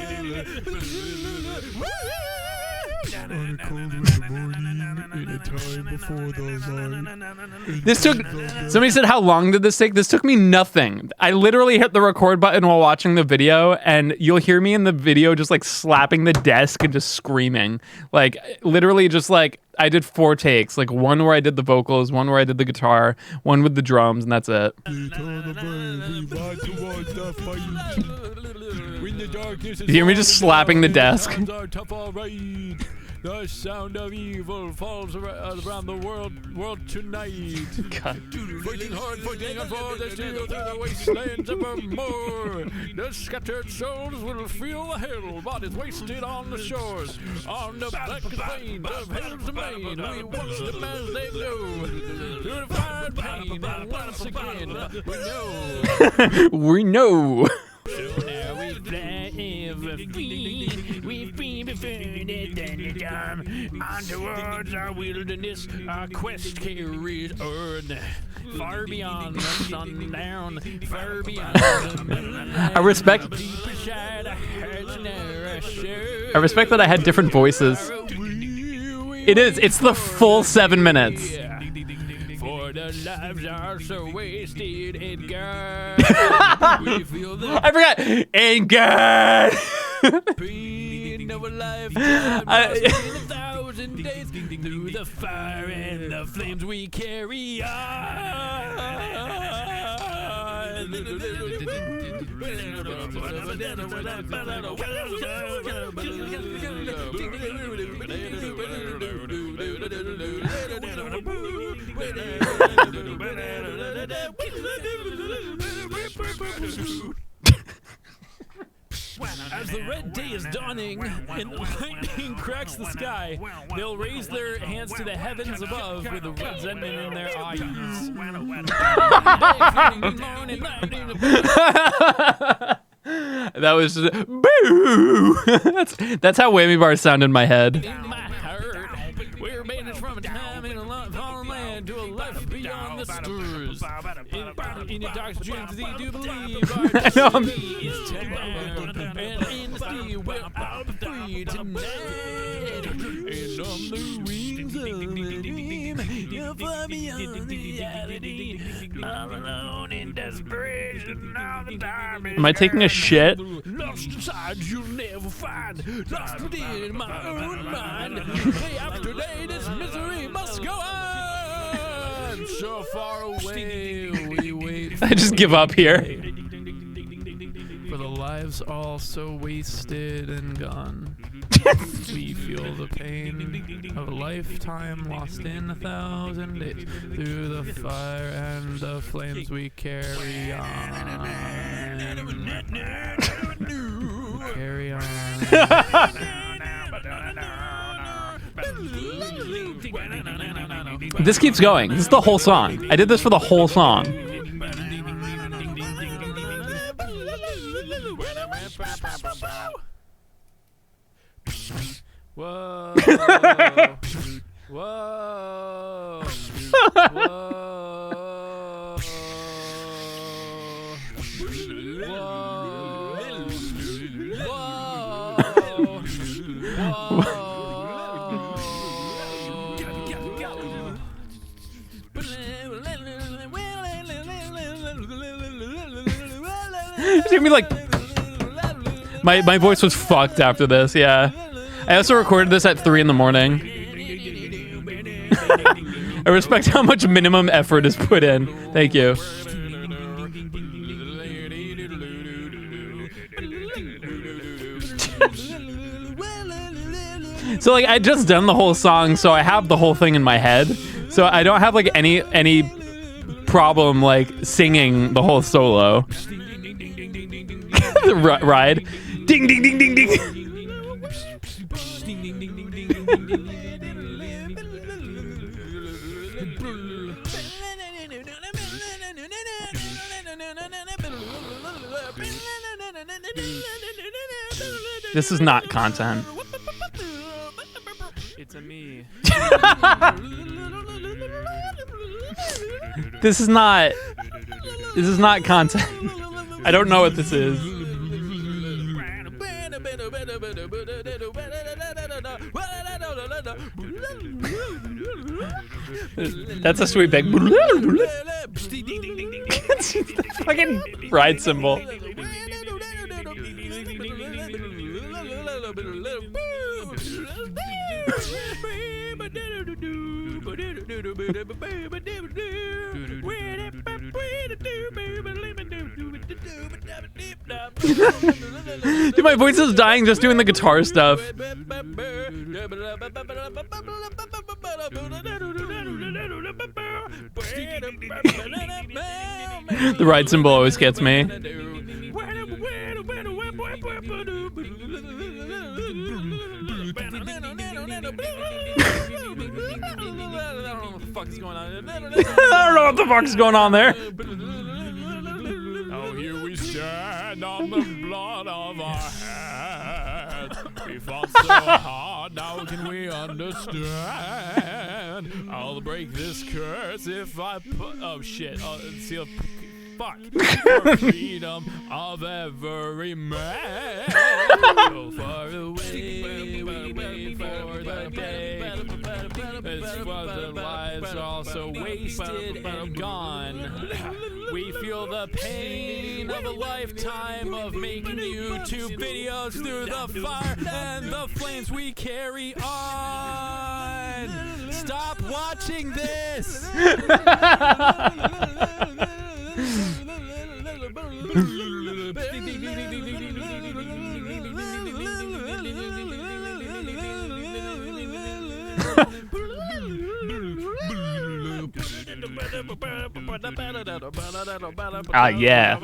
This took, somebody said, how long did this take? This took me nothing. I literally hit the record button while watching the video, and you'll hear me in the video just like slapping the desk and just screaming. Like literally just like, I did 4 takes, like one where I did the vocals, one where I did the guitar, one with the drums, and that's it. You hear me just slapping the desk? The sound of evil falls around the world tonight. God. Fighting hard, fighting on for the steel through the wastelands evermore. The scattered souls will feel the hell, bodies wasted on the shores. On the black plains of hell's domain, we watch them as they go. Through the fire and pain, and once again, we know. We know. So now we fly ever free, we free before the thunderdome. On towards our wilderness, our quest carries on. Far beyond the sundown, far beyond the moonlight. I respect that I had different voices. It is. It's the full 7 minutes. For the lives are so wasted, Edgar. We feel the I forgot. Edgar. pain of a lifetime, lost in 1,000 days. Through the fire and the flames we carry on. As the red day is dawning and the lightning cracks the sky, they'll raise their hands to the heavens above with the red resentment in their eyes. That was just, boo. That's how whammy bars sound in my head. In my heart, we're banished from a time in a foreign land to a life beyond the street. yours. In your dark dreams, they do believe our I know, I'm- destiny is time. And in the sea, we're all free tonight. And on the wings of a dream, you're far beyond reality. All alone in desperation, all the time. Am I taking a shit? Lost inside, you'll never find. Lost within my own mind. Day after day, this misery must go on. So far away, we wait. I just give up here. For the lives all so wasted and gone. We feel the pain of a lifetime lost in 1,000 days. Through the fire and the flames we carry on. Carry on. This keeps going. This is the whole song. I did this for the whole song. Whoa. Whoa. Whoa. It's gonna be like my voice was fucked after this. Yeah, I also recorded this at 3 in the morning. I respect how much minimum effort is put in. Thank you. So like I just done the whole song, so I have the whole thing in my head. So I don't have like any problem like singing the whole solo. Ride. Ding ding ding ding ding. This is not content. It's a me. This is not content. I don't know what this is. That's a sweet big fucking ride cymbal. Dude, my voice is dying just doing the guitar stuff. The ride cymbal always gets me. I don't know what the fuck's going on there. Oh, here we stand on the blood of our hands. We fought so hard, now can we understand? I'll break this curse if I put. Oh shit! See, fuck. For freedom of every man. So far away, we wait for the day. It's for the lives also wasted and gone. We feel the pain of a lifetime of making YouTube videos through the fire and the flames we carry on. Stop watching this. Ah, yeah.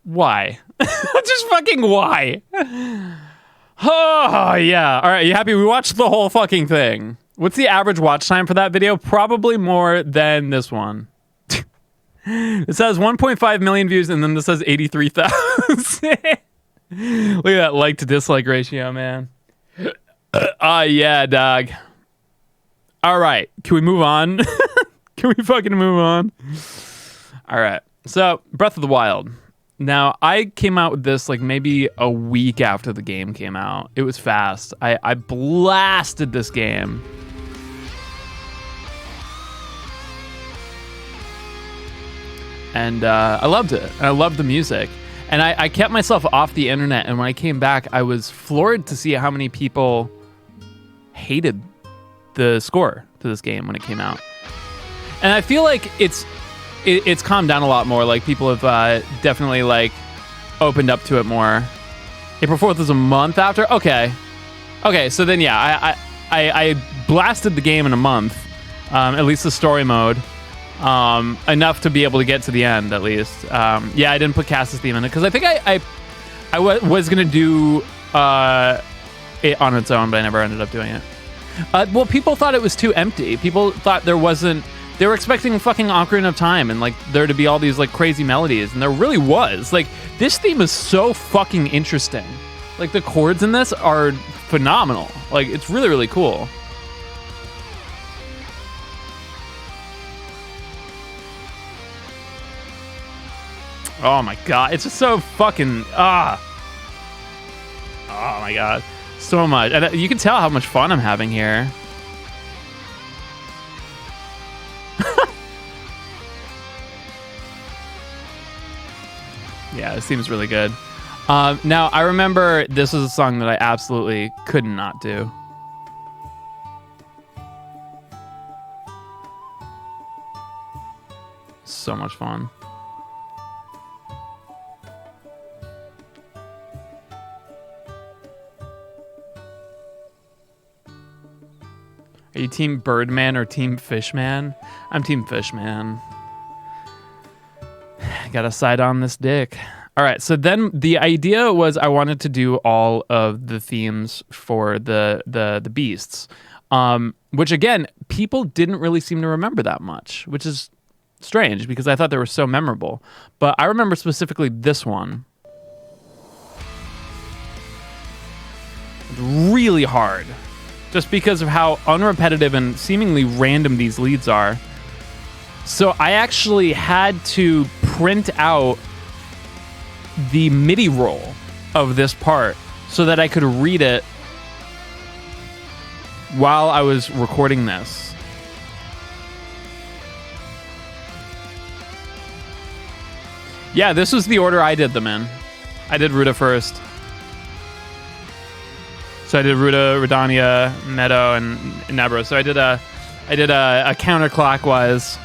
Why? Just fucking why? Oh, yeah. All right, you happy? We watched the whole fucking thing. What's the average watch time for that video? Probably more than this one. It says 1.5 million views, and then this says 83,000. Look at that like to dislike ratio, man. Yeah, dog. All right, can we move on? Can we fucking move on? All right, so Breath of the Wild. Now, I came out with this like maybe a week after the game came out. It was fast. I blasted this game. And I loved it. And I loved the music. And I kept myself off the internet. And when I came back, I was floored to see how many people hated the score to this game when it came out. And I feel like it's calmed down a lot more. Like people have definitely like opened up to it more. April 4th was a month after. Okay. So then yeah, I blasted the game in a month. At least the story mode. Enough to be able to get to the end at least. Yeah, I didn't put Cass's theme in it because I think I was gonna do it on its own, but I never ended up doing it. Well, people thought it was too empty. People thought there wasn't. They were expecting fucking Ocarina of Time and like there to be all these like crazy melodies, and there really was. Like this theme is so fucking interesting. Like the chords in this are phenomenal. Like it's really, really cool. Oh my god, it's just so fucking Oh my god, so much. And you can tell how much fun I'm having here. Yeah, it seems really good. Now, I remember this was a song that I absolutely could not do. So much fun. Are you Team Birdman or Team Fishman? I'm Team Fishman. Gotta side on this dick. All right, so then the idea was I wanted to do all of the themes for the beasts, which again, people didn't really seem to remember that much, which is strange because I thought they were so memorable. But I remember specifically this one. Really hard. Just because of how unrepetitive and seemingly random these leads are. So I actually had to print out the MIDI roll of this part so that I could read it while I was recording this. Yeah, this was the order I did them in. I did Ruta first. So I did Ruta, Redania, Meadow, and Nebra. So I did a counterclockwise.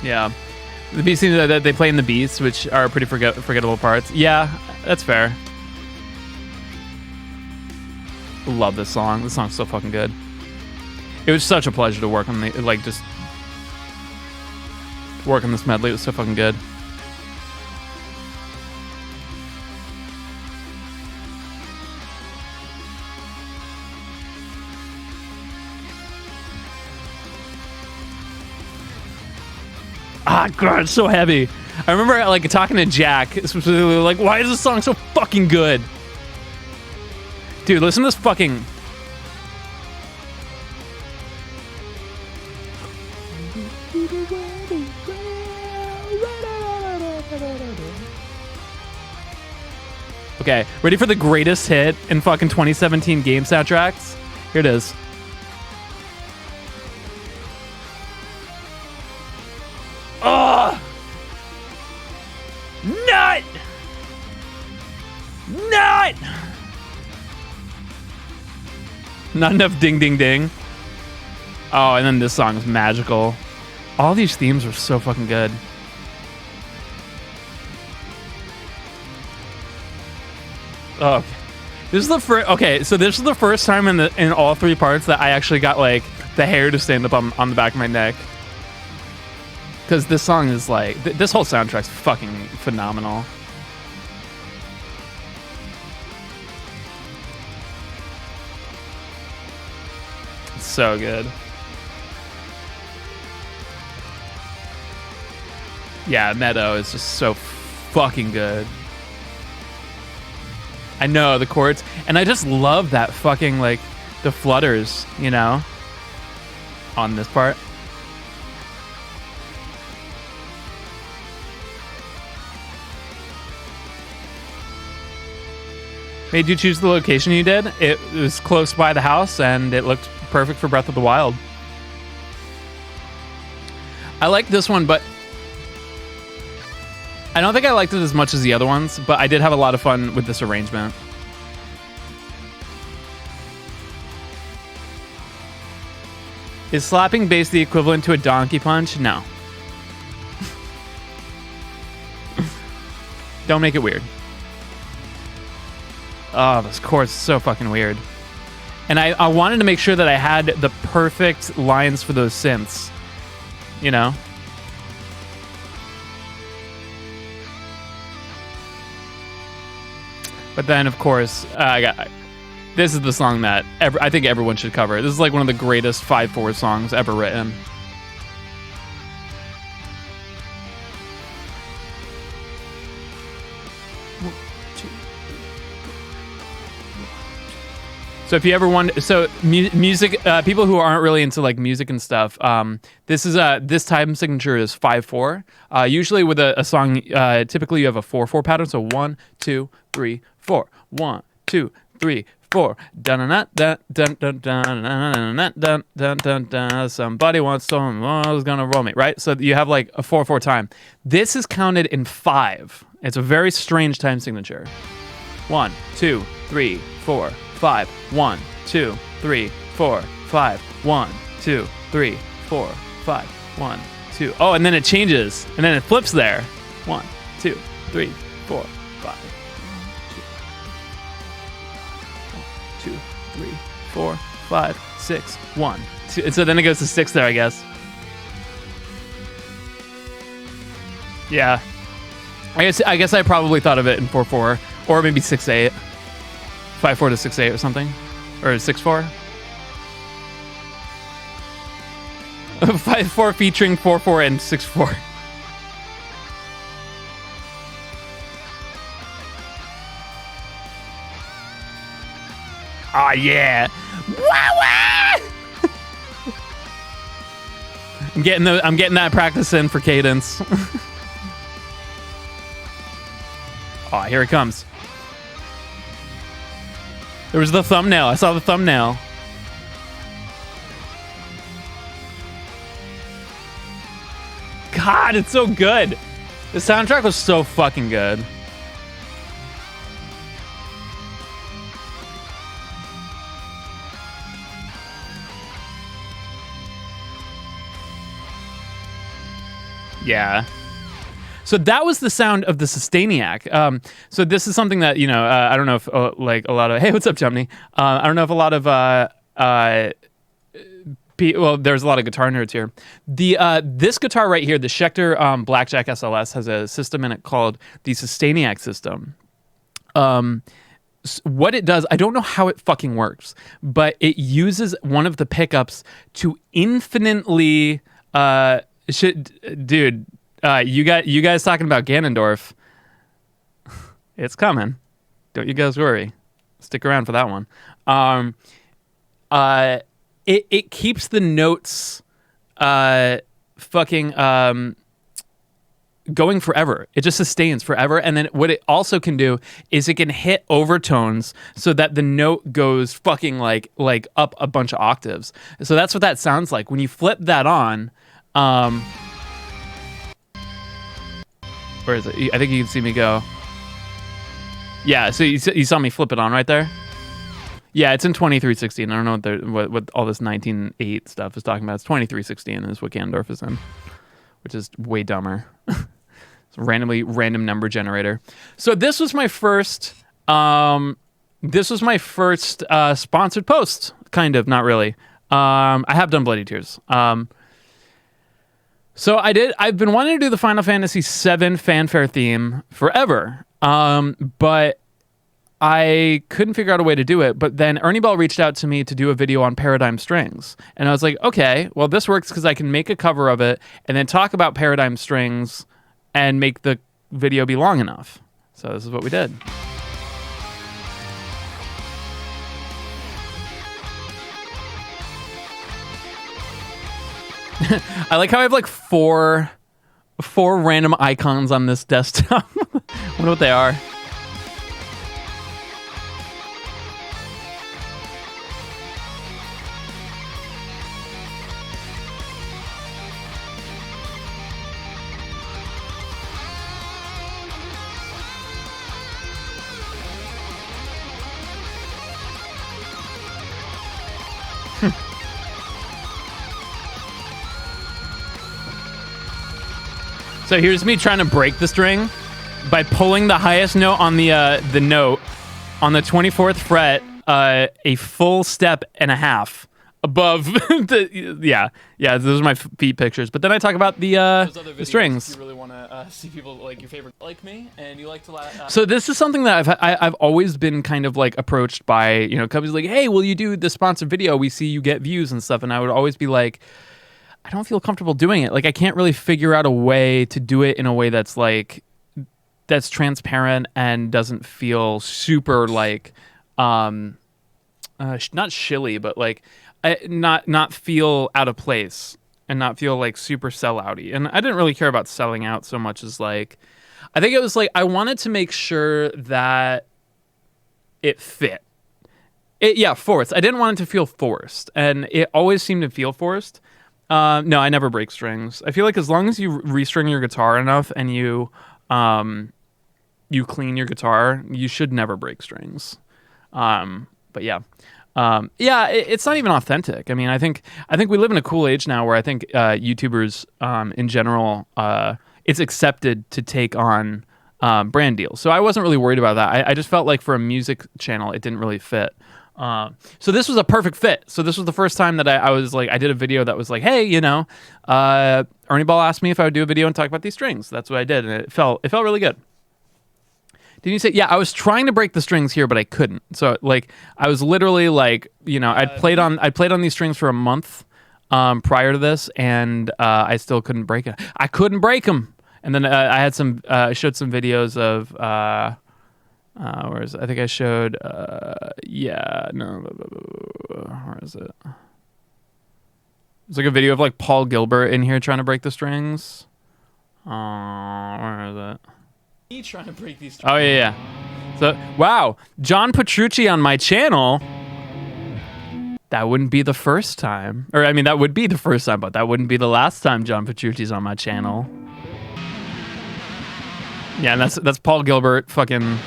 Yeah, the beats that they play in the beats, which are pretty forgettable parts. Yeah, that's fair. Love this song. This song's so fucking good. It was such a pleasure to work on the just work on this medley. It was so fucking good. Ah, God, it's so heavy. I remember like talking to Jack, specifically like, why is this song so fucking good? Dude, listen to this fucking... Okay, ready for the greatest hit in fucking 2017 game soundtracks? Here it is. Oh! Nut! Nut! Not enough ding ding ding. Oh, and then this song is magical. All these themes are so fucking good. Oh, okay. This is the first. Okay, so this is the first time in all three parts that I actually got like the hair to stand up on the back of my neck. Because this song is like this whole soundtrack's fucking phenomenal. It's so good. Yeah, Meadow is just so fucking good. I know, the chords. And I just love that fucking, like, the flutters, you know, on this part. Made you choose the location you did? It was close by the house, and it looked perfect for Breath of the Wild. I like this one, but I don't think I liked it as much as the other ones, but I did have a lot of fun with this arrangement. Is slapping bass the equivalent to a donkey punch? No. Don't make it weird. Oh, those chords are so fucking weird. And I wanted to make sure that I had the perfect lines for those synths. You know? But then, of course, this is the song that I think everyone should cover. This is like one of the greatest 5/4 songs ever written. So if you ever want, music, people who aren't really into like music and stuff, this time signature is 5/4. Usually with a song, typically you have a 4/4 pattern. So 1, 2, 3, 4. 1, 2, 3, 4. Dun dun dun dun dun dun dun dun dun dun. Somebody wants someone who's gonna roll me, right? So you have like a 4/4 time. This is counted in 5. It's a very strange time signature. 1, 2, 3, 4, 5. 1, 2, 3, 4, 5. 1, 2, 3, 4, 5. 1, 2. Oh, and then it changes, and then it flips there. 1, 2, 3, 4, 5. 2, 3, 4, 5, 6. 1, 2. And so then it goes to 6 there, I guess. Yeah. I guess I probably thought of it in 4/4 or maybe 6/8. 5/4 to 6/8 or something, or 6/4. 5/4 featuring 4/4 and 6/4. Ah, yeah. I'm getting that practice in for cadence. Oh, here it comes. There was the thumbnail. I saw the thumbnail. God, it's so good. The soundtrack was so fucking good. Yeah. So that was the sound of the Sustainiac. So this is something that, you know, I don't know if like a lot of, hey, what's up, Chumney? I don't know if a lot of, well, there's a lot of guitar nerds here. This guitar right here, the Schecter Blackjack SLS, has a system in it called the Sustainiac system. What it does, I don't know how it fucking works, but it uses one of the pickups to infinitely, dude. You guys talking about Ganondorf. It's coming. Don't you guys worry. Stick around for that one. It keeps the notes going forever. It just sustains forever. And then what it also can do is it can hit overtones so that the note goes fucking like up a bunch of octaves. So that's what that sounds like. When you flip that on, where is it? I think you can see me go. Yeah, so you saw me flip it on right there? Yeah, it's in 2316. I don't know what all this 19.8 stuff is talking about. It's 2316 is what Ganondorf is in, which is way dumber. It's a random number generator. So this was my first sponsored post, kind of, not really. I have done Bloody Tears. So I've been wanting to do the Final Fantasy VII fanfare theme forever. But I couldn't figure out a way to do it, but then Ernie Bell reached out to me to do a video on paradigm strings. And I was like, okay, well, this works because I can make a cover of it and then talk about paradigm strings and make the video be long enough. So this is what we did. I like how I have like four random icons on this desktop. I wonder what they are. So here's me trying to break the string by pulling the highest note on the note on the 24th fret a full step and a half above the those are my feet pictures. But then I talk about the strings. If you really want to see people like your favorite like me and you like to So this is something that I've always been kind of like approached by, companies like, hey, will you do the sponsored video? We see you get views and stuff, and I would always be like, I don't feel comfortable doing it. Like, I can't really figure out a way to do it in a way that's transparent and doesn't feel super like, not shilly, but like, not feel out of place and not feel like super sellouty. And I didn't really care about selling out so much as like, I think it was like, I wanted to make sure that it fit. Forced. I didn't want it to feel forced, and it always seemed to feel forced. No, I never break strings. I feel like as long as you restring your guitar enough and you clean your guitar, you should never break strings. But yeah. It's not even authentic. I mean, I think we live in a cool age now where I think YouTubers in general, it's accepted to take on brand deals. So I wasn't really worried about that. I just felt like for a music channel, it didn't really fit. So this was a perfect fit. So this was the first time that I was like, I did a video that was like, hey, Ernie Ball asked me if I would do a video and talk about these strings. That's what I did, and it felt really good. Didn't you say? Yeah, I was trying to break the strings here, but I couldn't. So like, I was literally like, I'd played on these strings for a month prior to this, and I still couldn't break it. I couldn't break them. And then I had I showed some videos of. Where is it? I think I showed, where is it? It's like a video of like Paul Gilbert in here trying to break the strings. Where is it? Me trying to break these strings. Oh, yeah. So, wow, John Petrucci on my channel. That wouldn't be the first time. Or, I mean, that would be the first time, but that wouldn't be the last time John Petrucci's on my channel. Yeah, and that's Paul Gilbert fucking...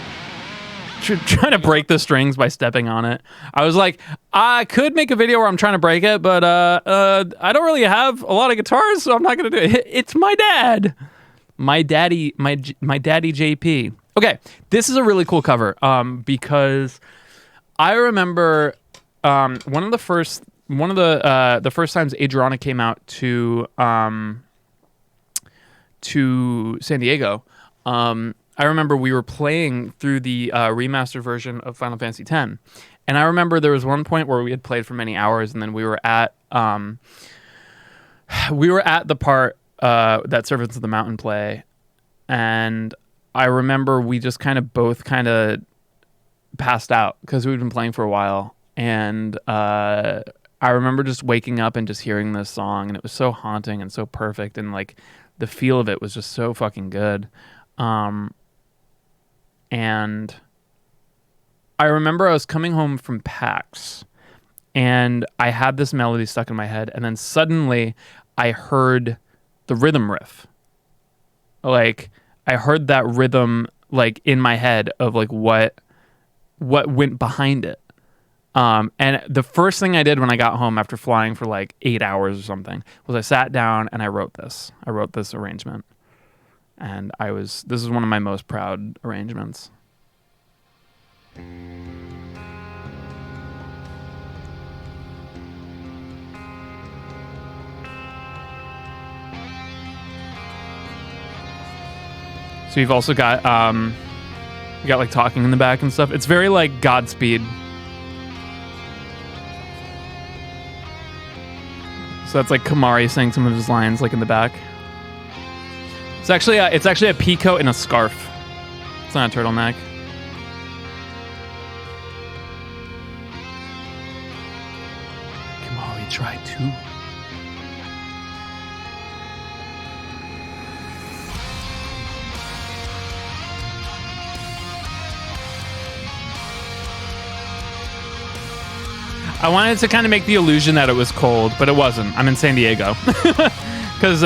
trying to break the strings by stepping on it. I was like, I could make a video where I'm trying to break it, but I don't really have a lot of guitars, so I'm not gonna do it. It's my dad, my daddy JP. Okay, this is a really cool cover because I remember one of the first times Adriana came out to San Diego. I remember we were playing through the remastered version of Final Fantasy X. And I remember there was one point where we had played for many hours, and then we were at the part that Servants of the Mountain play. And I remember we just both passed out because we'd been playing for a while. And I remember just waking up and just hearing this song, and it was so haunting and so perfect, and like the feel of it was just so fucking good. And I remember I was coming home from PAX, and I had this melody stuck in my head, and then suddenly I heard the rhythm riff. Like, I heard that rhythm like in my head of like what went behind it. And the first thing I did when I got home after flying for like 8 hours or something was I sat down and I wrote this. I wrote this arrangement. And this is one of my most proud arrangements. So you've also got, We got like talking in the back and stuff. It's very like Godspeed. So that's like Kamari saying some of his lines like in the back. It's actually a peacoat and a scarf. It's not a turtleneck. Kamari tried to. I wanted to kind of make the illusion that it was cold, but it wasn't. I'm in San Diego. Because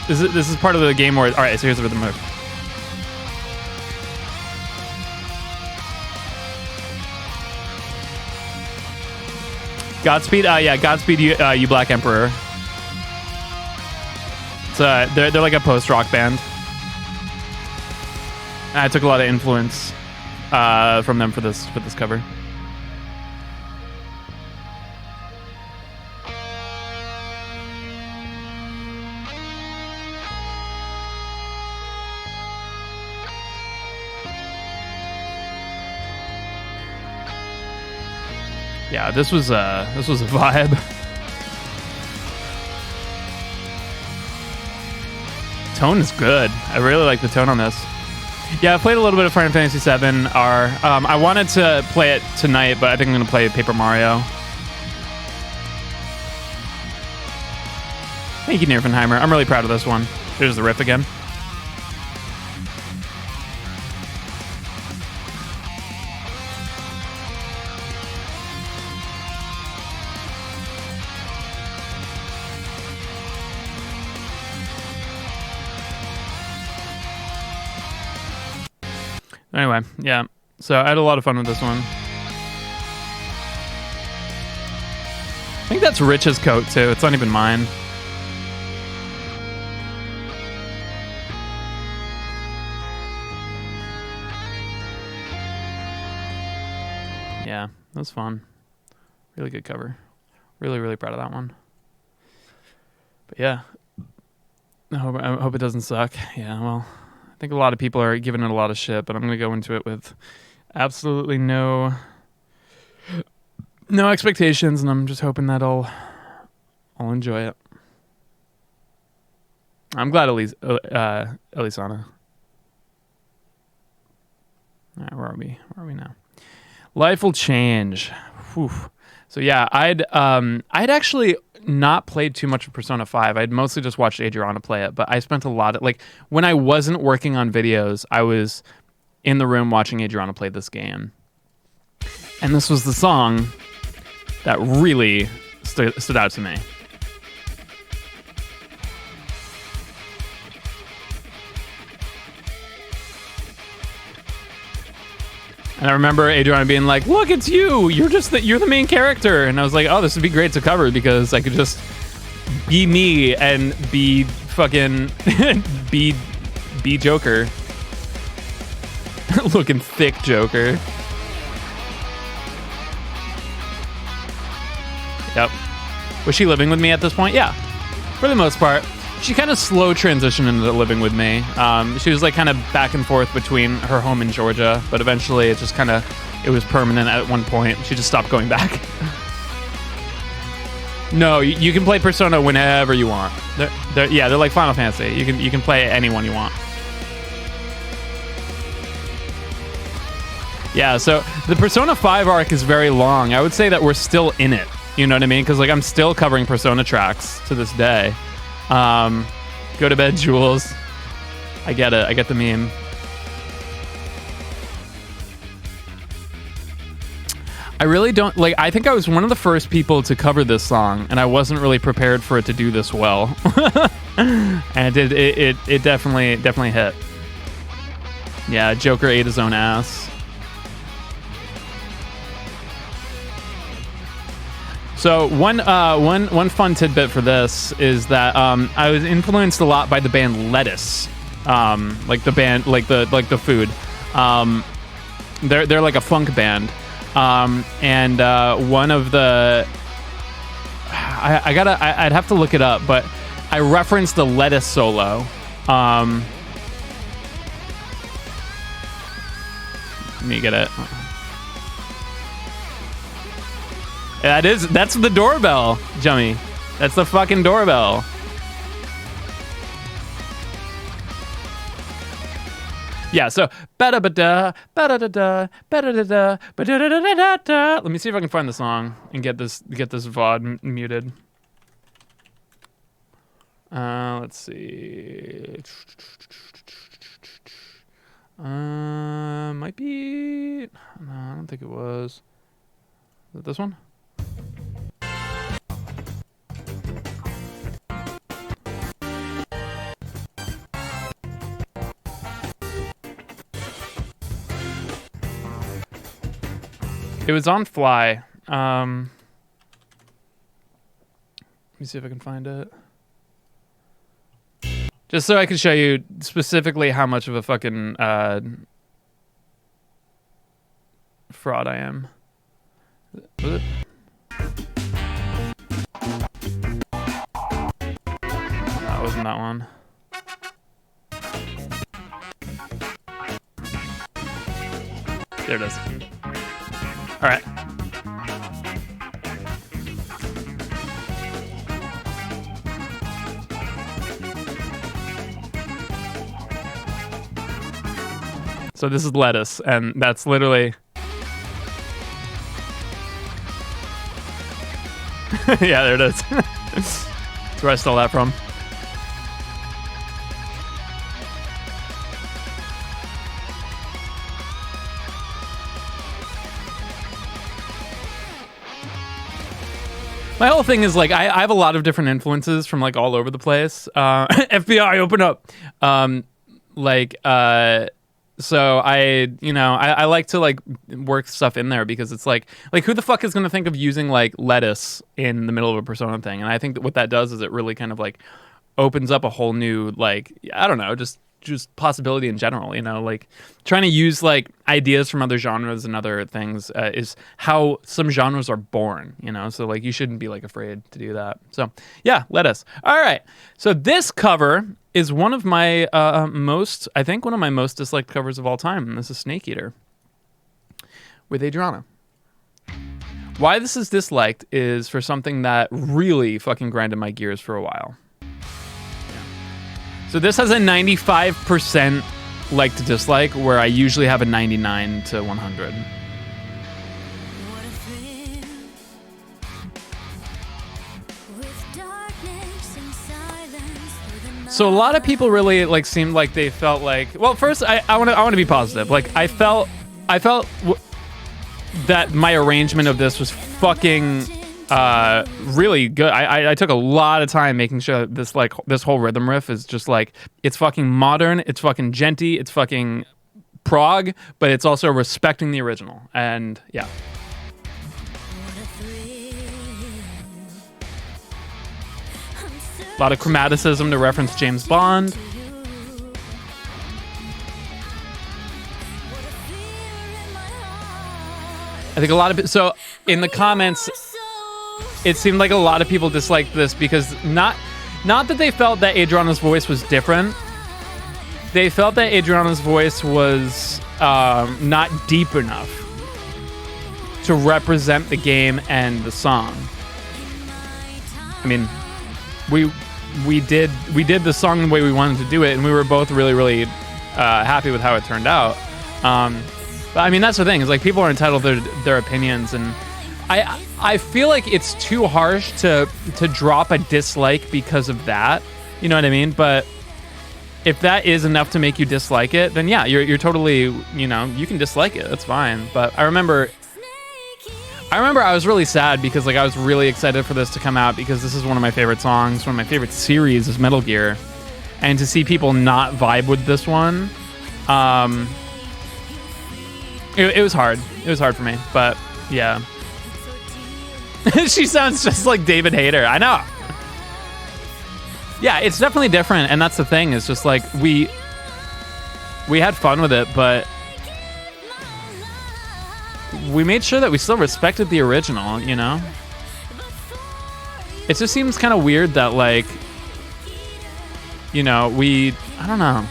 this is part of the game where... All right, so here's the rhythm move. Godspeed? Yeah, Godspeed, you Black Emperor. It's, they're like a post-rock band. I took a lot of influence from them for this cover. Yeah, this was a vibe. Tone is good. I really like the tone on this. Yeah, I played a little bit of Final Fantasy VII R. I wanted to play it tonight, but I think I'm going to play Paper Mario. Thank you, Nerfenheimer. I'm really proud of this one. There's the riff again. Anyway, yeah. So I had a lot of fun with this one. I think that's Rich's coat, too. It's not even mine. Yeah, that was fun. Really good cover. Really, really proud of that one. But yeah. I hope it doesn't suck. Yeah, well... I think a lot of people are giving it a lot of shit, but I'm going to go into it with absolutely no expectations, and I'm just hoping that I'll enjoy it. I'm glad Elisana. All right, where are we now? Life will change. Whew. So yeah, I'd actually not played too much of Persona 5. I'd mostly just watched Adriana play it, but I spent a lot of, like, when I wasn't working on videos, I was in the room watching Adriana play this game. And this was the song that really stood out to me. And I remember Adriana being like, "Look, it's you. You're the main character." And I was like, "Oh, this would be great to cover because I could just be me and be fucking be Joker." Looking thick Joker. Yep. Was she living with me at this point? Yeah. For the most part. She kind of slow transitioned into living with me. She was like kind of back and forth between her home in Georgia, but eventually it was permanent at one point. She just stopped going back. No, you can play Persona whenever you want. They're like Final Fantasy. You can play anyone you want. Yeah, so the Persona 5 arc is very long. I would say that we're still in it. You know what I mean? Because like I'm still covering Persona tracks to this day. Go to bed, Jules. I get it. I get the meme. I really don't like. I think I was one of the first people to cover this song, and I wasn't really prepared for it to do this well. And it definitely hit. Yeah, Joker ate his own ass. So one fun tidbit for this is that I was influenced a lot by the band Lettuce, like the band, like the food. They're like a funk band, and one of the I'd have to look it up, but I referenced the Lettuce solo. Let me get it. That's the doorbell, Jummy. That's the fucking doorbell. Yeah, so ba-da-ba-da, ba-da-da-da, ba-da-da-da, ba-da-da-da-da-da. Let me see if I can find the song and get this VOD muted. Let's see. Might be. No, I don't think it was. Is it this one? It was on Fly. Let me see if I can find it. Just so I can show you specifically how much of a fucking fraud I am. Was it? No, it wasn't that one. There it is. All right. So this is lettuce, and that's literally... yeah, there it is. That's where I stole that from. My whole thing is like I have a lot of different influences from like all over the place. FBI, open up. So I like to like work stuff in there because it's like who the fuck is gonna think of using like lettuce in the middle of a Persona thing? And I think that what that does is it really kind of like opens up a whole new like I don't know just possibility in general, you know, like trying to use like ideas from other genres and other things is how some genres are born, you know, so like you shouldn't be like afraid to do that. So yeah, lettuce. All right, so this cover is one of my most disliked covers of all time. This is Snake Eater with Adriana. Why this is disliked is for something that really fucking grinded my gears for a while. So this has a 95% like to dislike, where I usually have a 99 to 100. So a lot of people really like seemed like they felt like, well, first I want to be positive. Like I felt that my arrangement of this was fucking really good. I took a lot of time making sure that this whole rhythm riff is just like, it's fucking modern, it's fucking genty, it's fucking prog, but it's also respecting the original. And yeah. A lot of chromaticism to reference James Bond. I think a lot of so in the comments it seemed like a lot of people disliked this because not that they felt that Adriana's voice was different. They felt that Adriana's voice was not deep enough to represent the game and the song. I mean, we did the song the way we wanted to do it, and we were both really, really happy with how it turned out. But I mean, that's the thing, is like people are entitled to their opinions, and I feel like it's too harsh to drop a dislike because of that. You know what I mean? But if that is enough to make you dislike it, then yeah, you're totally, you know, you can dislike it. That's fine. But I remember I was really sad because like I was really excited for this to come out because this is one of my favorite songs. One of my favorite series is Metal Gear, and to see people not vibe with this one, it was hard. It was hard for me. But yeah. She sounds just like David Hayter. I know. Yeah, it's definitely different, and that's the thing. It's just like we had fun with it, but we made sure that we still respected the original, you know? It just seems kind of weird that, like, you know, I don't know.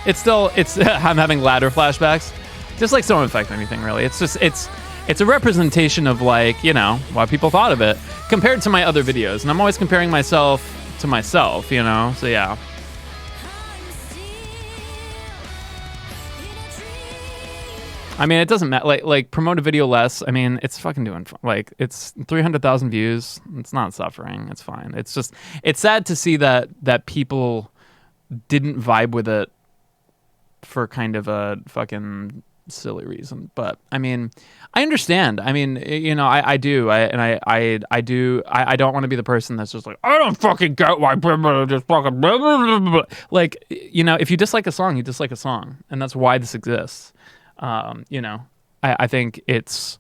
I'm having ladder flashbacks, just like Don't Affect Anything really. It's just it's a representation of like, you know, what people thought of it compared to my other videos, and I'm always comparing myself to myself, you know. So yeah. I mean, it doesn't matter. Like promote a video less. I mean, it's fucking doing like it's 300,000 views. It's not suffering. It's fine. It's just it's sad to see that people didn't vibe with it for kind of a fucking silly reason. But I mean, I understand. I mean, you know, I do. I do. I don't want to be the person that's just like, I don't fucking get why people just fucking blah, blah, blah, blah. Like, you know, if you dislike a song, you dislike a song, and that's why this exists. You know, I think it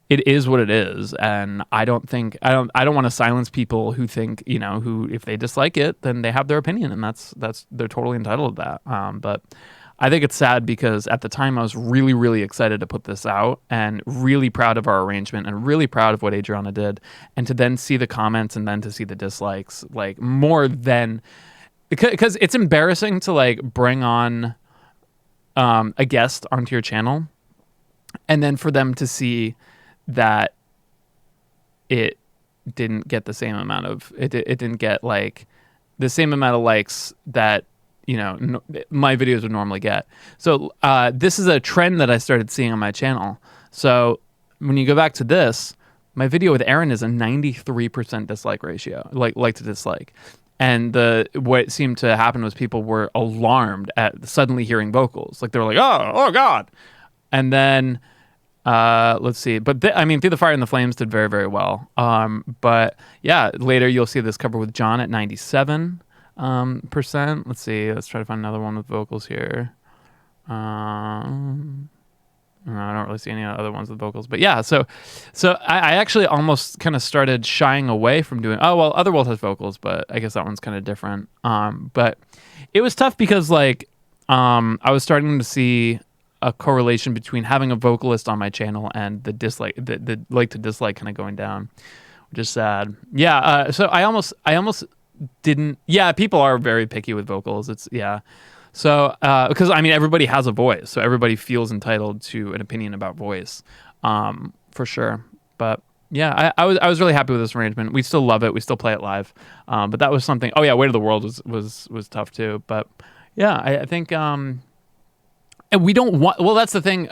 is what it is, and I don't want to silence people who think, you know, who if they dislike it, then they have their opinion, and that's they're totally entitled to that. But I think it's sad because at the time I was really, really excited to put this out and really proud of our arrangement and really proud of what Adriana did, and to then see the comments and then to see the dislikes, like more than because it's embarrassing to like bring on a guest onto your channel and then for them to see that it didn't get the same amount of it didn't get like the same amount of likes that, you know, my videos would normally get. So this is a trend that I started seeing on my channel. So when you go back to this, my video with Aaron is a 93% dislike ratio, like to dislike. And what seemed to happen was people were alarmed at suddenly hearing vocals. Like they were like, oh God. And then, let's see. But I mean, Through the Fire and the Flames did very, very well. But yeah, later you'll see this cover with John at 97%. Let's see. Let's try to find another one with vocals here. No, I don't really see any other ones with vocals, but yeah. So I actually almost kind of started shying away from doing. Oh well, Otherworld has vocals, but I guess that one's kind of different. But it was tough because like I was starting to see a correlation between having a vocalist on my channel and the dislike, the like to dislike kind of going down, which is sad. Yeah. So I almost didn't. Yeah, people are very picky with vocals. It's yeah. So, because I mean, everybody has a voice, so everybody feels entitled to an opinion about voice, for sure. But yeah, I was really happy with this arrangement. We still love it. We still play it live. But that was something. Oh yeah, Weight of the World was tough too. But yeah, I think, and we don't want. Well, that's the thing.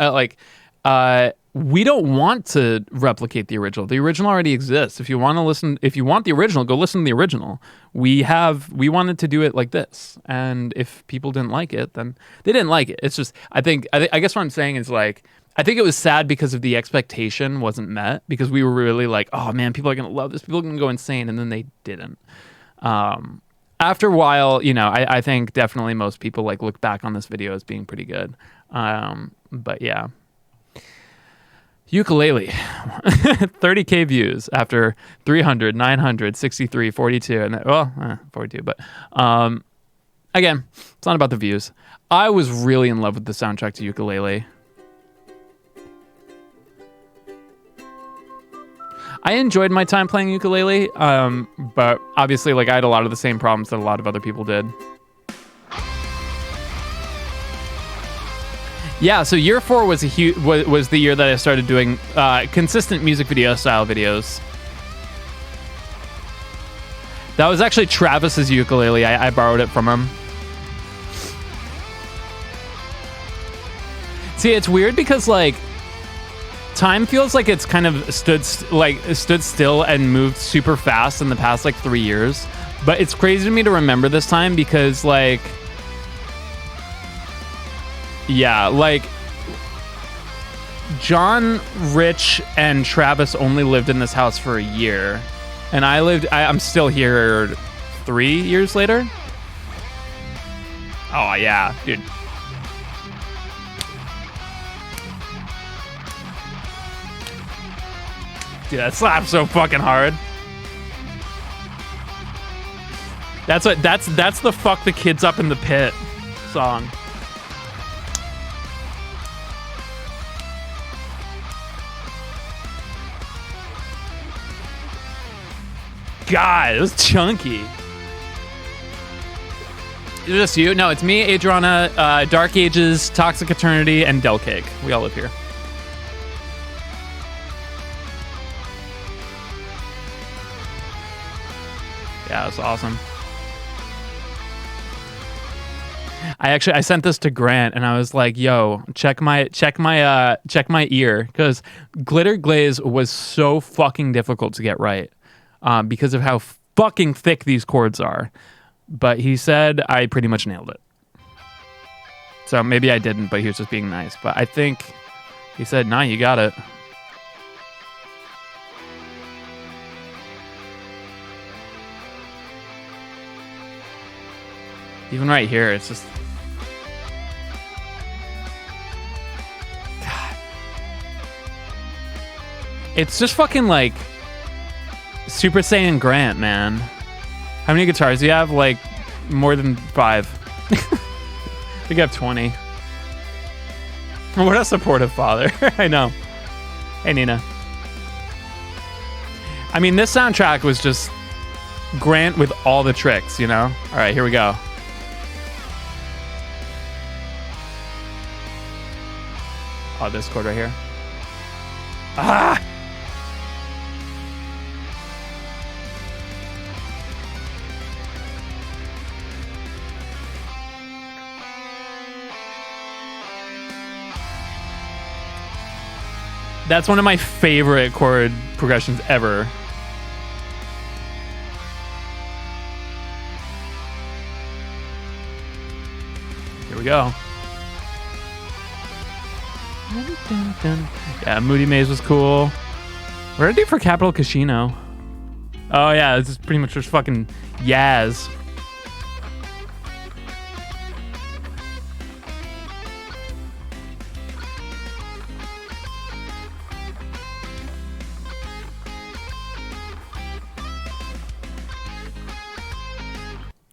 We don't want to replicate the original. The original already exists. If you want the original, go listen to the original. We wanted to do it like this. And if people didn't like it, then they didn't like it. It's just, I guess what I'm saying is like, I think it was sad because of the expectation wasn't met, because we were really like, oh man, people are going to love this. People are going to go insane. And then they didn't. After a while, you know, I think definitely most people like look back on this video as being pretty good. But yeah. Ukulele, 30K views after 300, 900, 63, 42, and well, 42. But again, it's not about the views. I was really in love with the soundtrack to Ukulele. I enjoyed my time playing ukulele, but obviously, like I had a lot of the same problems that a lot of other people did. Yeah, so year 4 was was the year that I started doing consistent music video style videos. That was actually Travis's ukulele. I borrowed it from him. See, it's weird because like time feels like it's kind of stood still and moved super fast in the past like 3 years. But it's crazy to me to remember this time because like, yeah, like John, Rich, and Travis only lived in this house for a year, and I'm still here 3 years later. Oh yeah, dude. Dude, that slaps so fucking hard. That's the Fuck the Kids Up in the Pit song. God, it was chunky. Is it just you? No, it's me, Adriana, Dark Ages, Toxic Eternity, and Del Cake. We all live here. Yeah, that's awesome. I sent this to Grant and I was like, "Yo, check my ear," because Glitter Glaze was so fucking difficult to get right because of how fucking thick these chords are. But he said I pretty much nailed it. So maybe I didn't, but he was just being nice. But I think he said, "Nah, you got it." Even right here, it's just... God. It's just fucking like Super Saiyan Grant, man. How many guitars do you have? Like, more than 5. I think I have 20. What a supportive father. I know. Hey, Nina. I mean, this soundtrack was just Grant with all the tricks, you know? All right, here we go. Oh, this chord right here. Ah! That's one of my favorite chord progressions ever. Here we go. Yeah, Moody Maze was cool. What did I do for Capital Casino? Oh yeah, this is pretty much just fucking Yaz.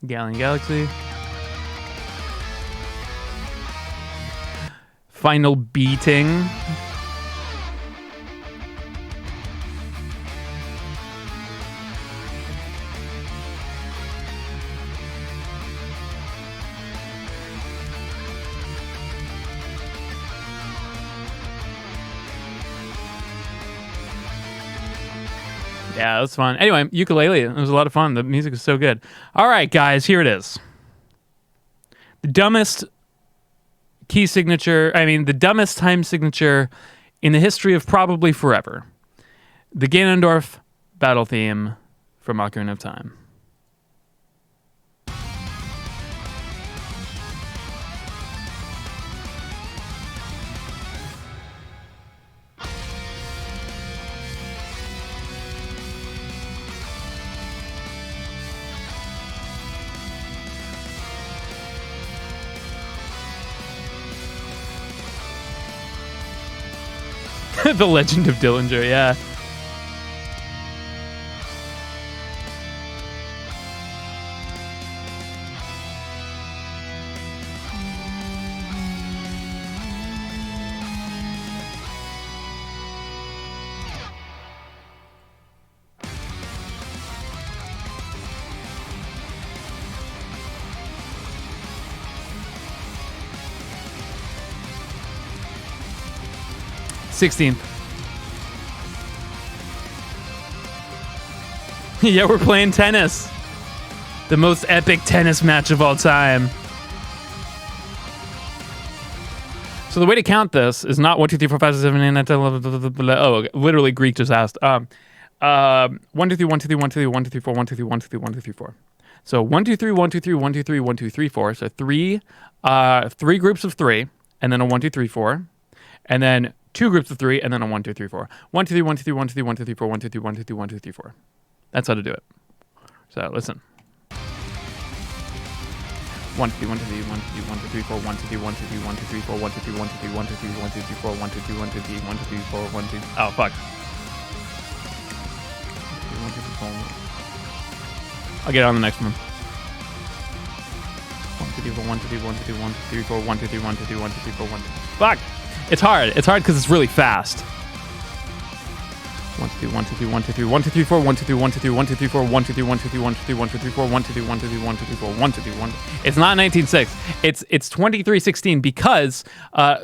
Galleon Galaxy. Final Beating. Yeah, it was fun. Anyway, ukulele. It was a lot of fun. The music is so good. All right, guys, here it is. The dumbest key signature, the dumbest time signature in the history of probably forever. The Ganondorf battle theme from Ocarina of Time. The Legend of Dillinger, yeah. '16th. Yeah, we're playing tennis. The most epic tennis match of all time. So the way to count this is not 1, 2, 3, 4, 5, 6, 7, 8, 9, 10, 11, oh, literally Greek just asked. 1, 2, 3, 1, 2, 3, 1, 2, 3, 1, 2, 3, 4, 1, 2, 3, 1, 2, 3, 1, 2, 3, 4. So 1, 2, 3, 1, 2, 3, 1, 2, 3, 1, 2, 3, 4. So three groups of 3, and then a 1, 2, 3, 4. And then 2 groups of 3, and then a 1, 2, 3, 4. 1, 2, 3, 1, 2, 3, 1, 2, 3, 1, 2, 3, 4, 1, 2, 3, 1, 2, 3, 1, 2, 3, 4. That's how to do it. So listen. 1, 2, 3, 1, 2, 3, 1, 2, 3, 1, 2, 3, 4, 1, 2, 3, 1, 2, 3, 1, 2, 3, 4, 1, 2, 3, 1, 2, 3, 1, 2, 3, 1, 2, 3, 4, 1, 2, 3, 1, 2, 3, 1, 2, 3, 1, 2, 3, 4, 1, 2. Oh fuck. I'll get on the next one. 1, 2, 3, 4, 1, 2, 3, 1, 2, 3, 1, 2, 3, 4, 1, 2, 3, 1, 2, 3, 1, 2, 3, 4, 1, 2. Fuck! It's hard. It's hard because it's really fast. 1 2 3 1 2 3 1 2 3 1 2 3 4 1 2 3 1 2 3 1 2 3 4 1 2 3 1 2 3 1 2 3 1 2 3 4 1 2 3 1 2 3 1 2 3 1 2 3 4 1 2 3 1. It's not 19.6. It's 23.16 because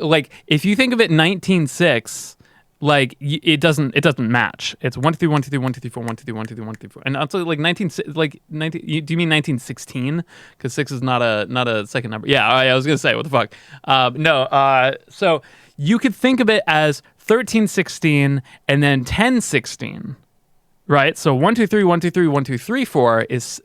like if you think of it 19.6, like it doesn't match. It's 1 2 3 1 2 3 1 2 3 4 1 2 3 1 2 3 1 2 3 4. And also like 19 like 19. Do you mean 1916? Because 6 is not a second number. Yeah, I was gonna say what the fuck. No. So you could think of it as 1316 and then 1016, right? So 1 2 3 1 2 3 1 2 3 4 is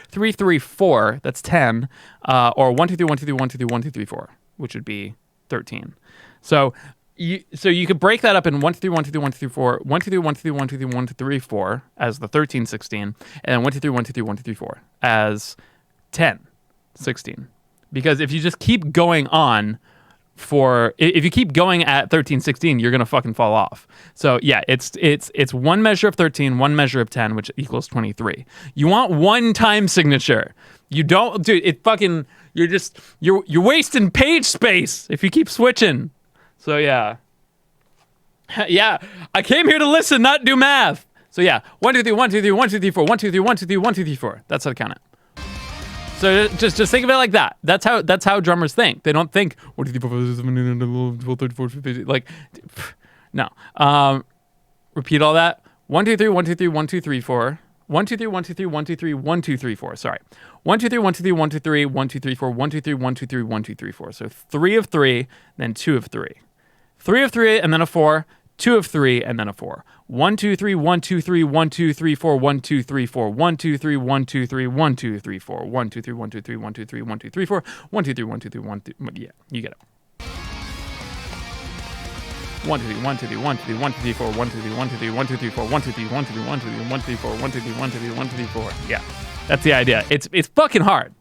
3 3 4. That's 10, or 1 2 3 1 2 3 1 2 3 1 2 3 4, which would be 13. So you could break that up in 1 2 3 1 2 3 1 2 3 4, 1 2 3 1 2 3 1 2 3 1 2 3 4 as the 1316, and then 1 2 3 1 2 3 1 2 3 4 as 1016. Because if you just keep going on. If you keep going at 1316, you're gonna fucking fall off. So yeah, it's one measure of 13, one measure of 10, which equals 23. You want one time signature. You don't, dude. It fucking you're wasting page space if you keep switching. So yeah, yeah. I came here to listen, not do math. So yeah, 1 2 3 1 2 3 1 2 3 4 1 2 3 1 2 3 1 2 3 4. That's how to count it. So just think of it like that. That's how drummers think. They don't think 1 2 3 4 5 6 7 8 9 10 11 12 13 14 15 like no. Repeat all that. 1 2 3 1 2 3 1 2 3 4. 1 2 3 1 2 3 1 2 3 1 2 3 4. Sorry. 1 2 3 1 2 3 1 2 3 1 2 3 4 1 2 3 1 2 3 1 2 3 4. So 3 of 3, then 2 of 3. 3 of 3 and then a 4. 2 of 3 and then a 4. 1 2 3 1 2 3 1 2 3 4 1 2 3 4 1 2 3 1 2 3 1 2 3 4 1 2 3 1 2 3 1 2 3 1 2 3 4 1 2 3 1 2 3 1 2. Yeah, you get it. 1 2 3 1 2 3 1 2 3 1 2 3 4 1 2 3 1 2 3 1 2 3 4 1 2 3 1 2 3 1 2 3 1 2 3 4 1 2 3 1 2 3 1 2 3 4. Yeah, that's the idea. It's fucking hard.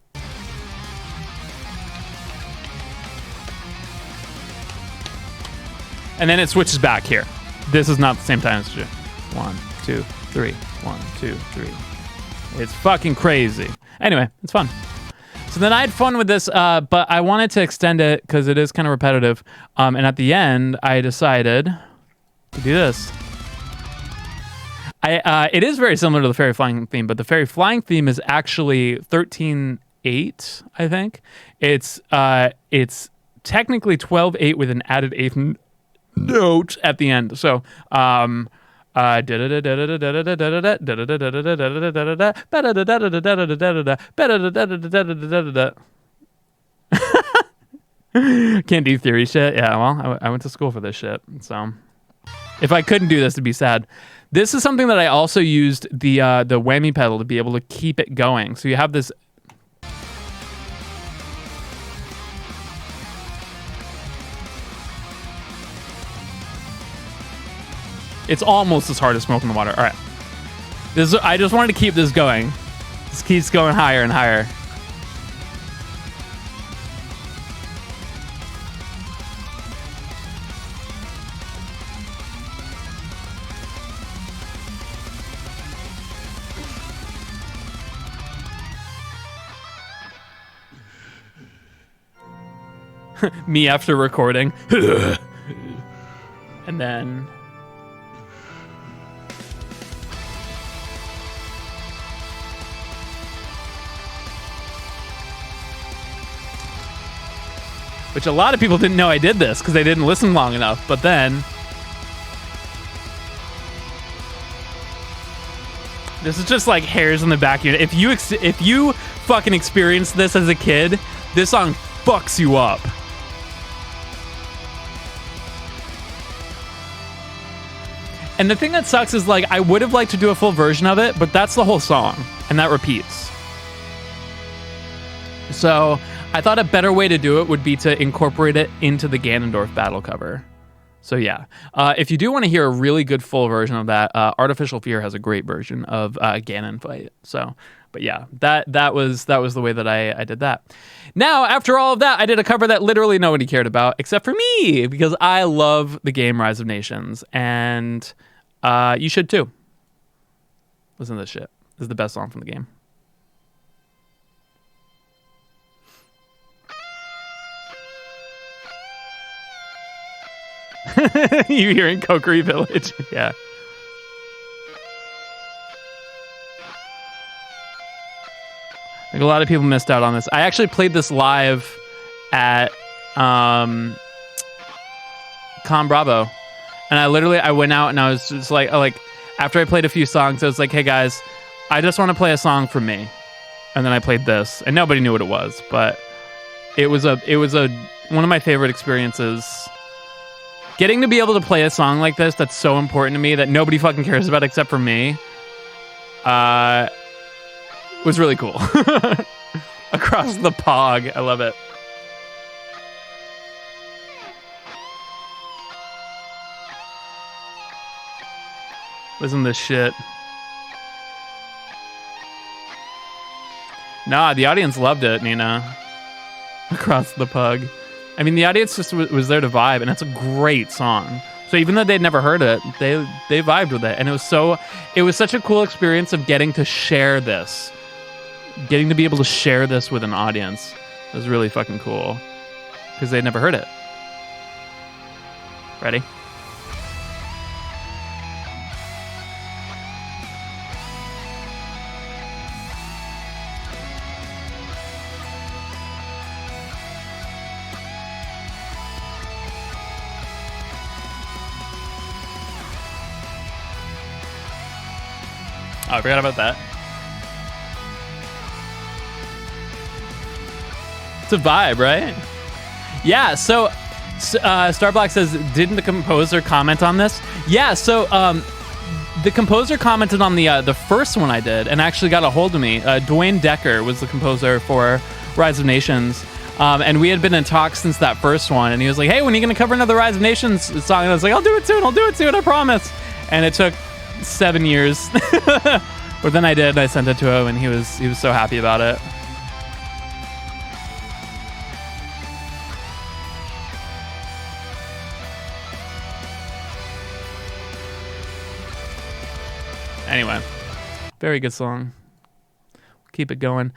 And then it switches back here. This is not the same time as 1 2 3 1 2 3. It's fucking crazy. Anyway, it's fun. So then I had fun with this, but I wanted to extend it because it is kind of repetitive. And at the end, I decided to do this. It is very similar to the fairy flying theme, but the fairy flying theme is actually 13/8, I think. It's technically 12/8 with an added eighth note at the end. So can't do theory shit. Yeah, well, I went to school for this shit. So if I couldn't do this, it'd be sad. This is something that I also used the whammy pedal to be able to keep it going. So you have this. It's almost as hard as Smoke in the Water. All right. I just wanted to keep this going. This keeps going higher and higher. Me after recording. And then... which a lot of people didn't know I did this because they didn't listen long enough. But then this is just like hairs on the back of your neck. If you fucking experienced this as a kid, this song fucks you up. And the thing that sucks is like I would have liked to do a full version of it, but that's the whole song, and that repeats. So I thought a better way to do it would be to incorporate it into the Ganondorf battle cover. So yeah, if you do want to hear a really good full version of that, Artificial Fear has a great version of Ganon fight. So, but yeah, that was the way that I did that. Now, after all of that, I did a cover that literally nobody cared about except for me because I love the game Rise of Nations, and you should too. Listen to this shit. This is the best song from the game. You hearing Kokiri Village? Yeah. Like a lot of people missed out on this. I actually played this live at Con Bravo, and I went out and I was just like after I played a few songs, I was like, hey guys, I just want to play a song for me, and then I played this, and nobody knew what it was, but it was one of my favorite experiences. Getting to be able to play a song like this that's so important to me that nobody fucking cares about except for me, was really cool. Across the pog, I love it. Listen to this shit. Nah, the audience loved it, Nina. Across the pug. I mean, the audience just was there to vibe, and it's a great song. So even though they'd never heard it, they vibed with it, and it was such a cool experience of getting to share this, getting to be able to share this with an audience. It was really fucking cool because they'd never heard it. Ready? Oh, I forgot about that. It's a vibe, right? Yeah, so Starblock says, didn't the composer comment on this? Yeah, so the composer commented on the first one I did and actually got a hold of me. Dwayne Decker was the composer for Rise of Nations. And we had been in talks since that first one. And he was like, hey, when are you going to cover another Rise of Nations song? And I was like, I'll do it soon, I promise. And it took 7 years. But then I did, and I sent it to him, and he was so happy about it. Anyway, very good song. Keep it going.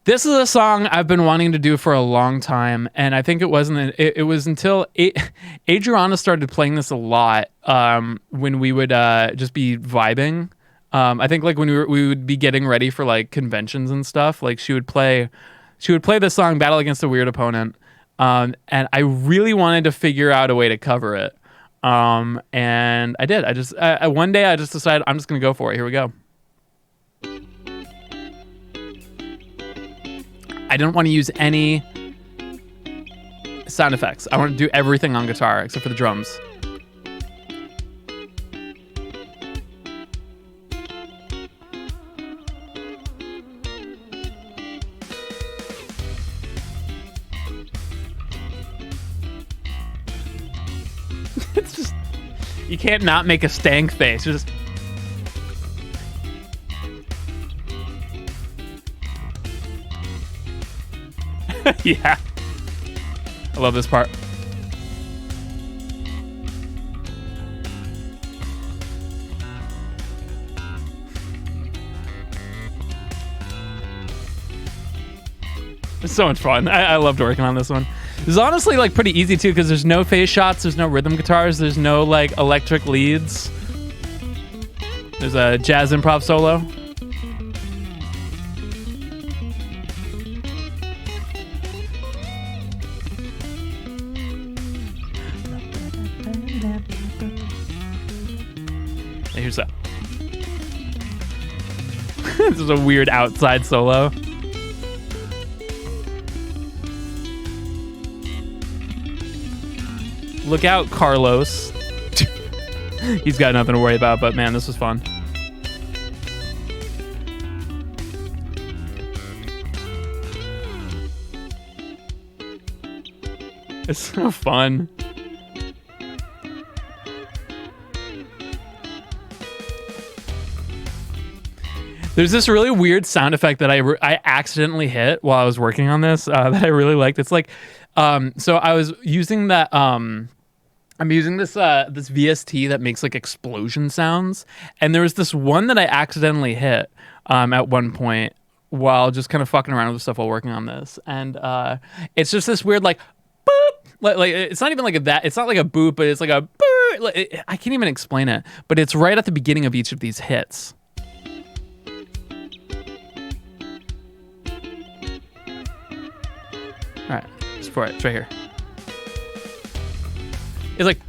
This is a song I've been wanting to do for a long time, and I think it was until Adriana started playing this a lot when we would just be vibing. I think like when we would be getting ready for like conventions and stuff, like she would play this song, Battle Against a Weird Opponent, and I really wanted to figure out a way to cover it, and I did. One day I just decided I'm just gonna go for it. Here we go. I didn't want to use any sound effects. I want to do everything on guitar except for the drums. It's just, you can't not make a stank face. You're just... Yeah. I love this part. It's so much fun. I loved working on this one. It's honestly like pretty easy too because there's no phase shots, there's no rhythm guitars, there's no like electric leads. There's a jazz improv solo. Here's that. This is a weird outside solo. Look out, Carlos. He's got nothing to worry about, but man, this was fun. It's so fun. There's this really weird sound effect that I accidentally hit while I was working on this that I really liked. It's like, so I was using that. I'm using this this VST that makes like explosion sounds, and there was this one that I accidentally hit at one point while just kind of fucking around with stuff while working on this, and it's just this weird like boop. Like it's not even like that. It's not like a boop, but it's like a boop. Like, I can't even explain it, but it's right at the beginning of each of these hits. for it. It's right here. It's like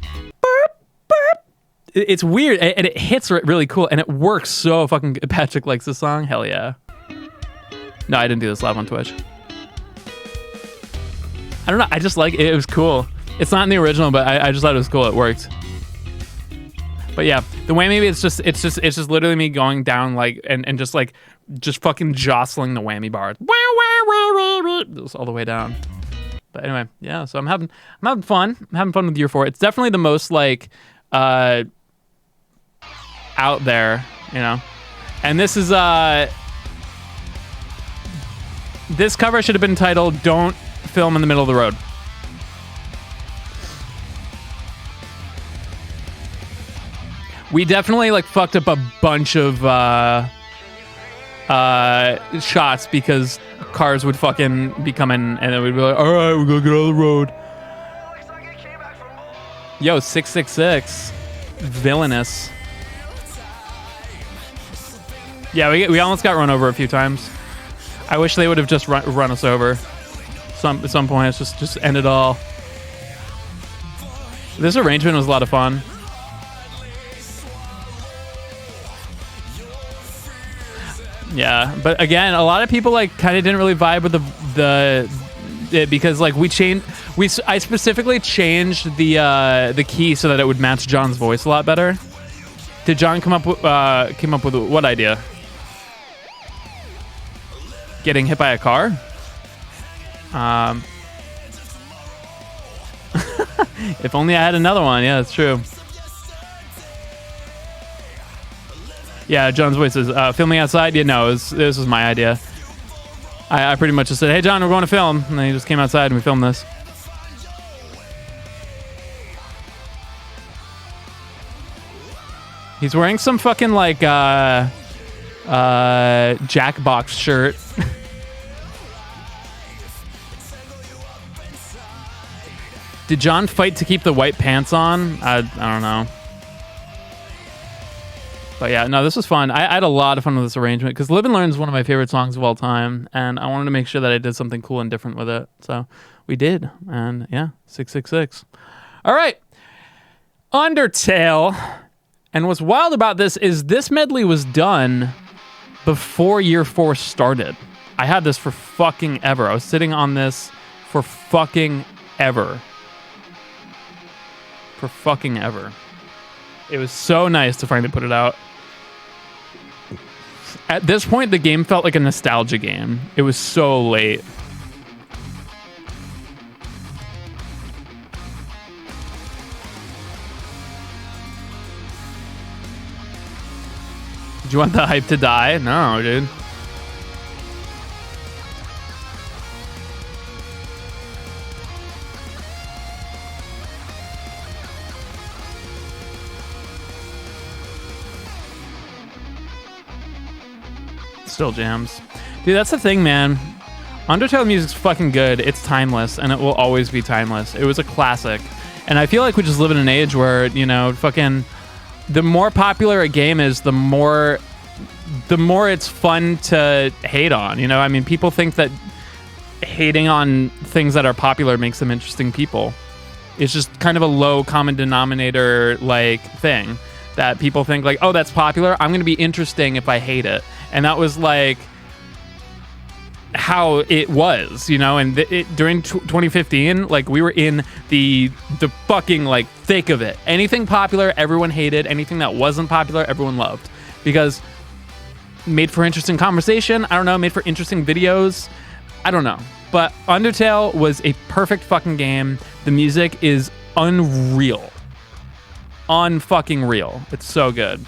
burp, burp. It's weird and it hits really cool and it works so fucking good. Patrick likes this song. Hell yeah. No, I didn't do this live on Twitch. I don't know. I just like it. It was cool. It's not in the original, but I just thought it was cool. It worked. But yeah, the whammy, it's just literally me going down like and just fucking jostling the whammy bar just all the way down. But anyway, yeah. So I'm having fun. I'm having fun with Year 4. It's definitely the most like out there, you know. And this is this cover should have been titled "Don't Film in the Middle of the Road." We definitely like fucked up a bunch of shots because cars would fucking be coming and then we'd be like, all right, we're gonna get on the road. Yo, 666. Villainous. Yeah, we almost got run over a few times. I wish they would have just run us over. At some point, it's just end it all. This arrangement was a lot of fun. Yeah, but again, a lot of people like kind of didn't really vibe with it because like I specifically changed the key so that it would match John's voice a lot better. Did John came up with what idea? Getting hit by a car? If only I had another one. Yeah, that's true. Yeah, John's voice is filming outside. Yeah, no, this was my idea. I pretty much just said, hey, John, we're going to film. And then he just came outside and we filmed this. He's wearing some fucking, like, Jackbox shirt. Did John fight to keep the white pants on? I don't know. But yeah, no, this was fun. I had a lot of fun with this arrangement because Live and Learn is one of my favorite songs of all time, and I wanted to make sure that I did something cool and different with it. So we did, and yeah, 666. All right, Undertale. And what's wild about this is this medley was done before Year 4 started. I had this for fucking ever. I was sitting on this for fucking ever. For fucking ever. It was so nice to finally put it out. At this point, the game felt like a nostalgia game. It was so late. Did you want the hype to die? No, dude. Still jams. Dude, that's the thing, man. Undertale music's fucking good. It's timeless, and it will always be timeless. It was a classic. And I feel like we just live in an age where, you know, fucking... The more popular a game is, the more it's fun to hate on, you know? I mean, people think that hating on things that are popular makes them interesting people. It's just kind of a low common denominator, like, thing. That people think, like, oh, that's popular? I'm going to be interesting if I hate it. And that was, like, how it was, you know? And during 2015, like, we were in the fucking, like, thick of it. Anything popular, everyone hated. Anything that wasn't popular, everyone loved. Because made for interesting conversation. I don't know, made for interesting videos. I don't know. But Undertale was a perfect fucking game. The music is unreal. Unfucking real. It's so good.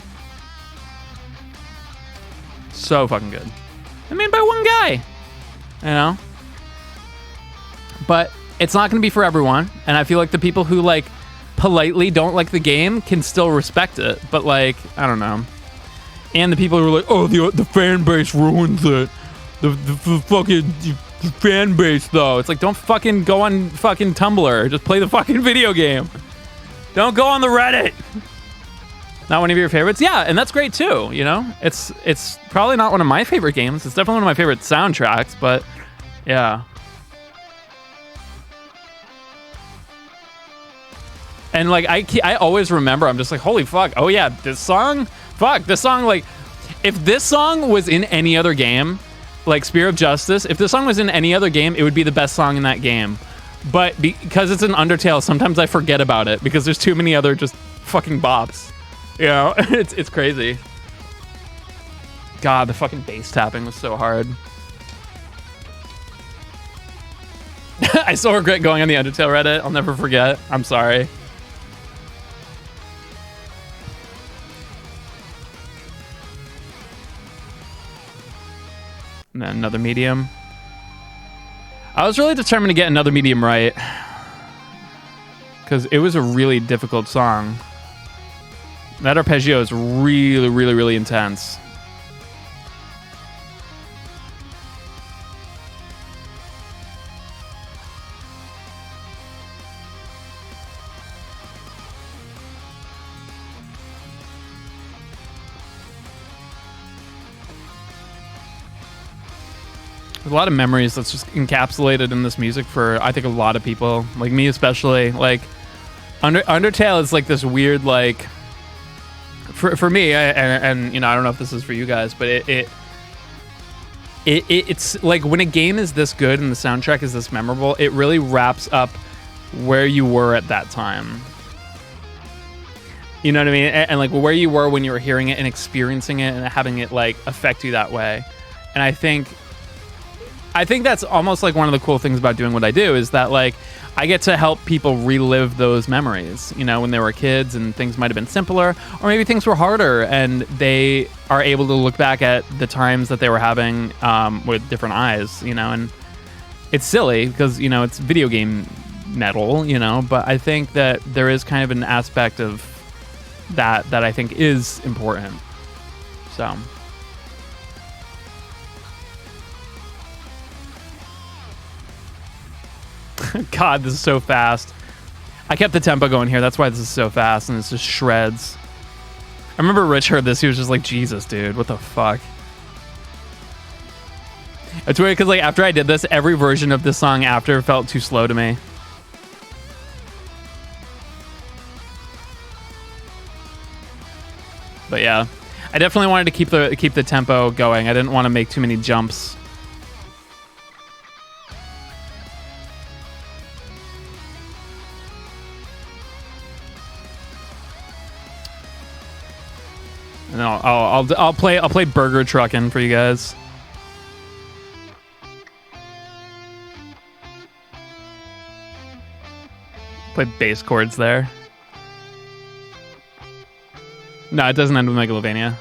So fucking good. I mean, by one guy. You know? But it's not going to be for everyone. And I feel like the people who, like, politely don't like the game can still respect it. But, like, I don't know. And the people who are like, oh, the fan base ruins it. The fucking fan base, though. It's like, don't fucking go on fucking Tumblr. Just play the fucking video game. Don't go on the Reddit. Not one of your favorites? Yeah, and that's great too, you know? It's probably not one of my favorite games. It's definitely one of my favorite soundtracks, but yeah. And like I always remember, I'm just like, holy fuck, oh yeah, this song, like, if this song was in any other game, like Spear of Justice, if this song was in any other game, it would be the best song in that game. But because it's an Undertale, sometimes I forget about it because there's too many other just fucking bops. You know, it's crazy. God, the fucking bass tapping was so hard. I still regret going on the Undertale Reddit. I'll never forget. I'm sorry. And then another medium. I was really determined to get another medium right, because it was a really difficult song. That arpeggio is really, really, really intense. There's a lot of memories that's just encapsulated in this music for, I think, a lot of people, like me especially. Like, Undertale is like this weird, like, for me, and you know, I don't know if this is for you guys, but it's like when a game is this good and the soundtrack is this memorable, it really wraps up where you were at that time. You know what I mean? And like where you were when you were hearing it and experiencing it and having it like affect you that way. And I think that's almost like one of the cool things about doing what I do, is that like I get to help people relive those memories, you know, when they were kids and things might have been simpler, or maybe things were harder, and they are able to look back at the times that they were having with different eyes, you know. And it's silly because, you know, it's video game metal, you know, but I think that there is kind of an aspect of that I think is important. So God, this is so fast. I kept the tempo going here. That's why this is so fast, and it's just shreds. I remember Rich heard this. He was just like, Jesus, dude, what the fuck? It's weird because like after I did this, every version of this song after felt too slow to me. But yeah, I definitely wanted to keep the tempo going. I didn't want to make too many jumps. And I'll play Burger Truckin' for you guys. Play bass chords there. No, it doesn't end with Megalovania.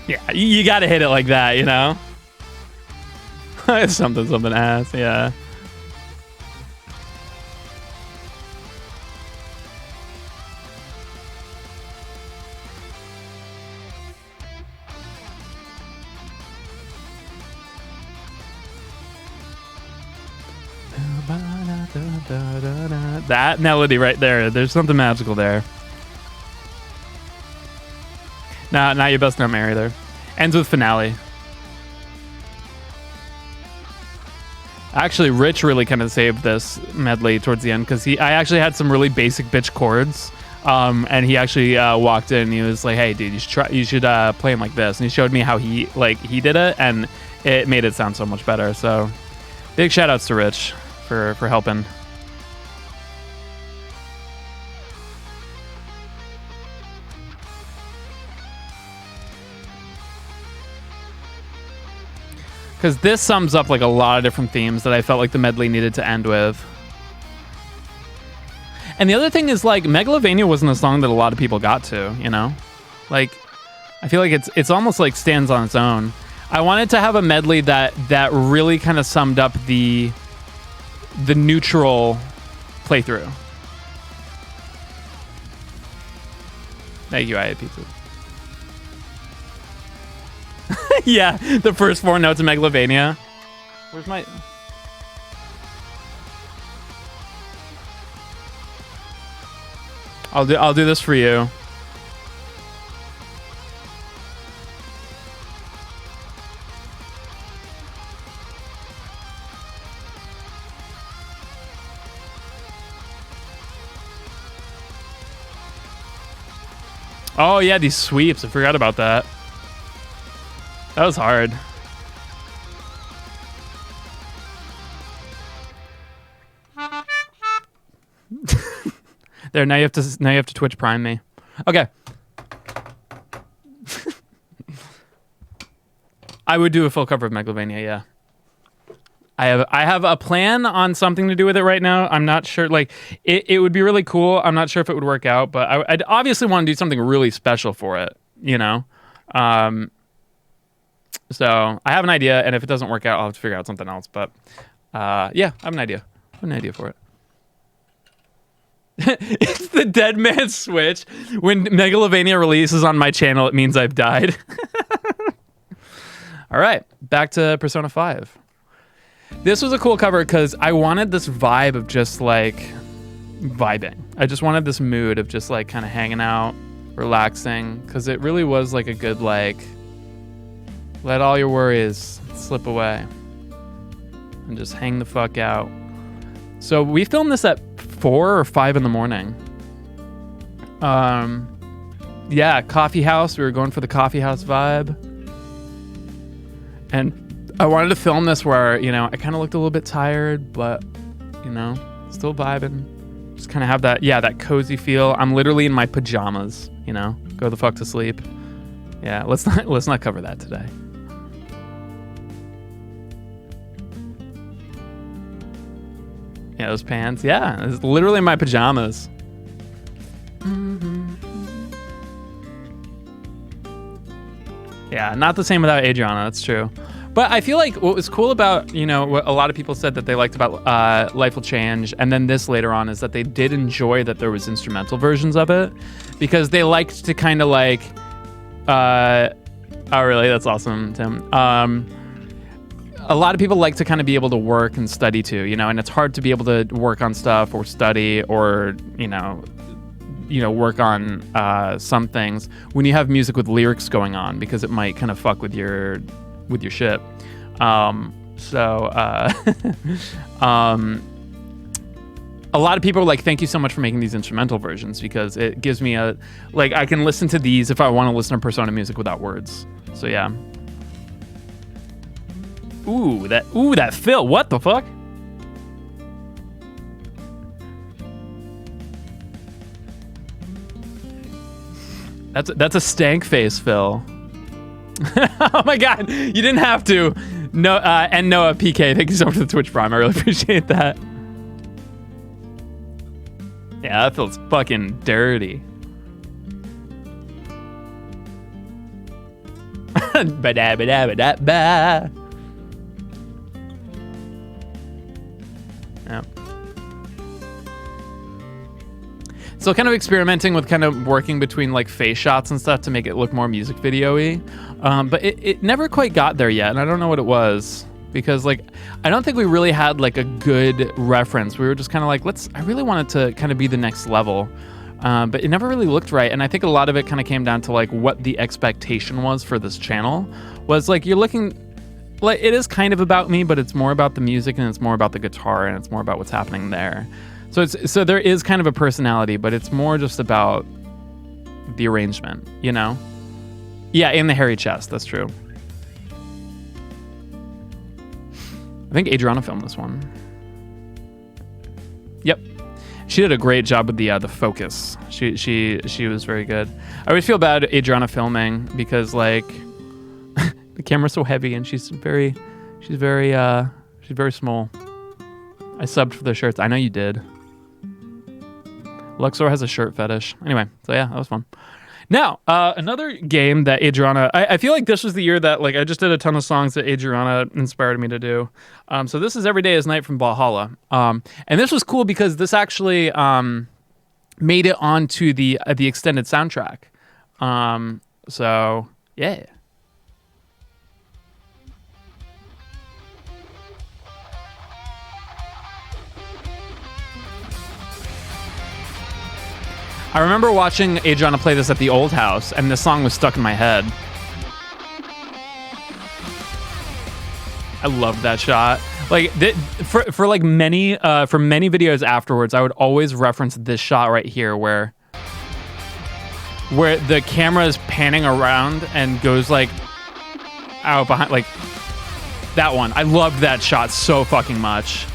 Yeah, you gotta hit it like that, you know? something ass, yeah. That melody right there, there's something magical there. Nah, not your best not Mary there. Ends with finale. Actually, Rich really kind of saved this medley towards the end, because I actually had some really basic bitch chords, and he actually walked in and he was like, "Hey, dude, you should play him like this," and he showed me how he did it, and it made it sound so much better. So, big shout outs to Rich for helping. Because this sums up like a lot of different themes that I felt like the medley needed to end with. And the other thing is, like, Megalovania wasn't a song that a lot of people got to, you know? Like, I feel like it's almost like stands on its own. I wanted to have a medley that really kind of summed up the neutral playthrough. Thank you, I ate pizza. Yeah, the first 4 notes of Megalovania. Where's my... I'll do this for you. Oh yeah, these sweeps. I forgot about that. That was hard. There, now you have to Twitch Prime me. Okay. I would do a full cover of Megalovania, yeah. I have a plan on something to do with it right now. I'm not sure. Like, it would be really cool. I'm not sure if it would work out, but I'd obviously want to do something really special for it, you know? So I have an idea, and if it doesn't work out, I'll have to figure out something else. But yeah, I have an idea. I have an idea for it. It's the dead man switch. When Megalovania releases on my channel, it means I've died. All right, back to Persona 5. This was a cool cover because I wanted this vibe of just like vibing. I just wanted this mood of just like kind of hanging out, relaxing, because it really was like a good like, let all your worries slip away and just hang the fuck out. So we filmed this at 4 or 5 in the morning. Yeah, coffee house. We were going for the coffee house vibe. And I wanted to film this where, you know, I kind of looked a little bit tired, but, you know, still vibing. Just kind of have that, yeah, that cozy feel. I'm literally in my pajamas, you know, go the fuck to sleep. Yeah, let's not cover that today. Yeah, those pants. Yeah, it's literally my pajamas. Yeah, not the same without Adriana, that's true. But I feel like what was cool about, you know, what a lot of people said that they liked about Life Will Change, and then this later on, is that they did enjoy that there was instrumental versions of it, because they liked to kind of like, oh really, that's awesome, Tim. A lot of people like to kind of be able to work and study too, you know, and it's hard to be able to work on stuff or study or, you know, work on some things when you have music with lyrics going on, because it might kind of fuck with your shit. A lot of people are like, thank you so much for making these instrumental versions, because it gives me a, like, I can listen to these if I want to listen to Persona music without words. So yeah. Ooh, that Phil, what the fuck? That's a stank face, Phil. Oh my god, you didn't have to. No, and Noah PK, thank you so much for the Twitch Prime. I really appreciate that. Yeah, that feels fucking dirty. Ba-da-ba-da-ba-da-ba. Yeah. So kind of experimenting with kind of working between like face shots and stuff to make it look more music video-y. But it never quite got there yet, and I don't know what it was. Because like, I don't think we really had like a good reference. We were just kind of like, I really wanted to kind of be the next level. But it never really looked right. And I think a lot of it kind of came down to like what the expectation was for this channel. Was like, you're looking, like, it is kind of about me, but it's more about the music and it's more about the guitar and it's more about what's happening there. So there is kind of a personality, but it's more just about the arrangement, you know? Yeah, and the hairy chest, that's true. I think Adriana filmed this one. Yep. She did a great job with the focus. She was very good. I always feel bad Adriana filming because like the camera's so heavy and she's very small. I subbed for the shirts. I know you did. Luxor has a shirt fetish. Anyway, so yeah, that was fun. Now, another game that Adriana... I feel like this was the year that like I just did a ton of songs that Adriana inspired me to do. So this is Every Day is Night from Valhalla. And this was cool because this actually made it onto the extended soundtrack. So, yeah. I remember watching Adriana play this at the old house, and this song was stuck in my head. I loved that shot. Like for like many videos afterwards, I would always reference this shot right here, where where the camera is panning around and goes like out behind, like that one. I loved that shot so fucking much.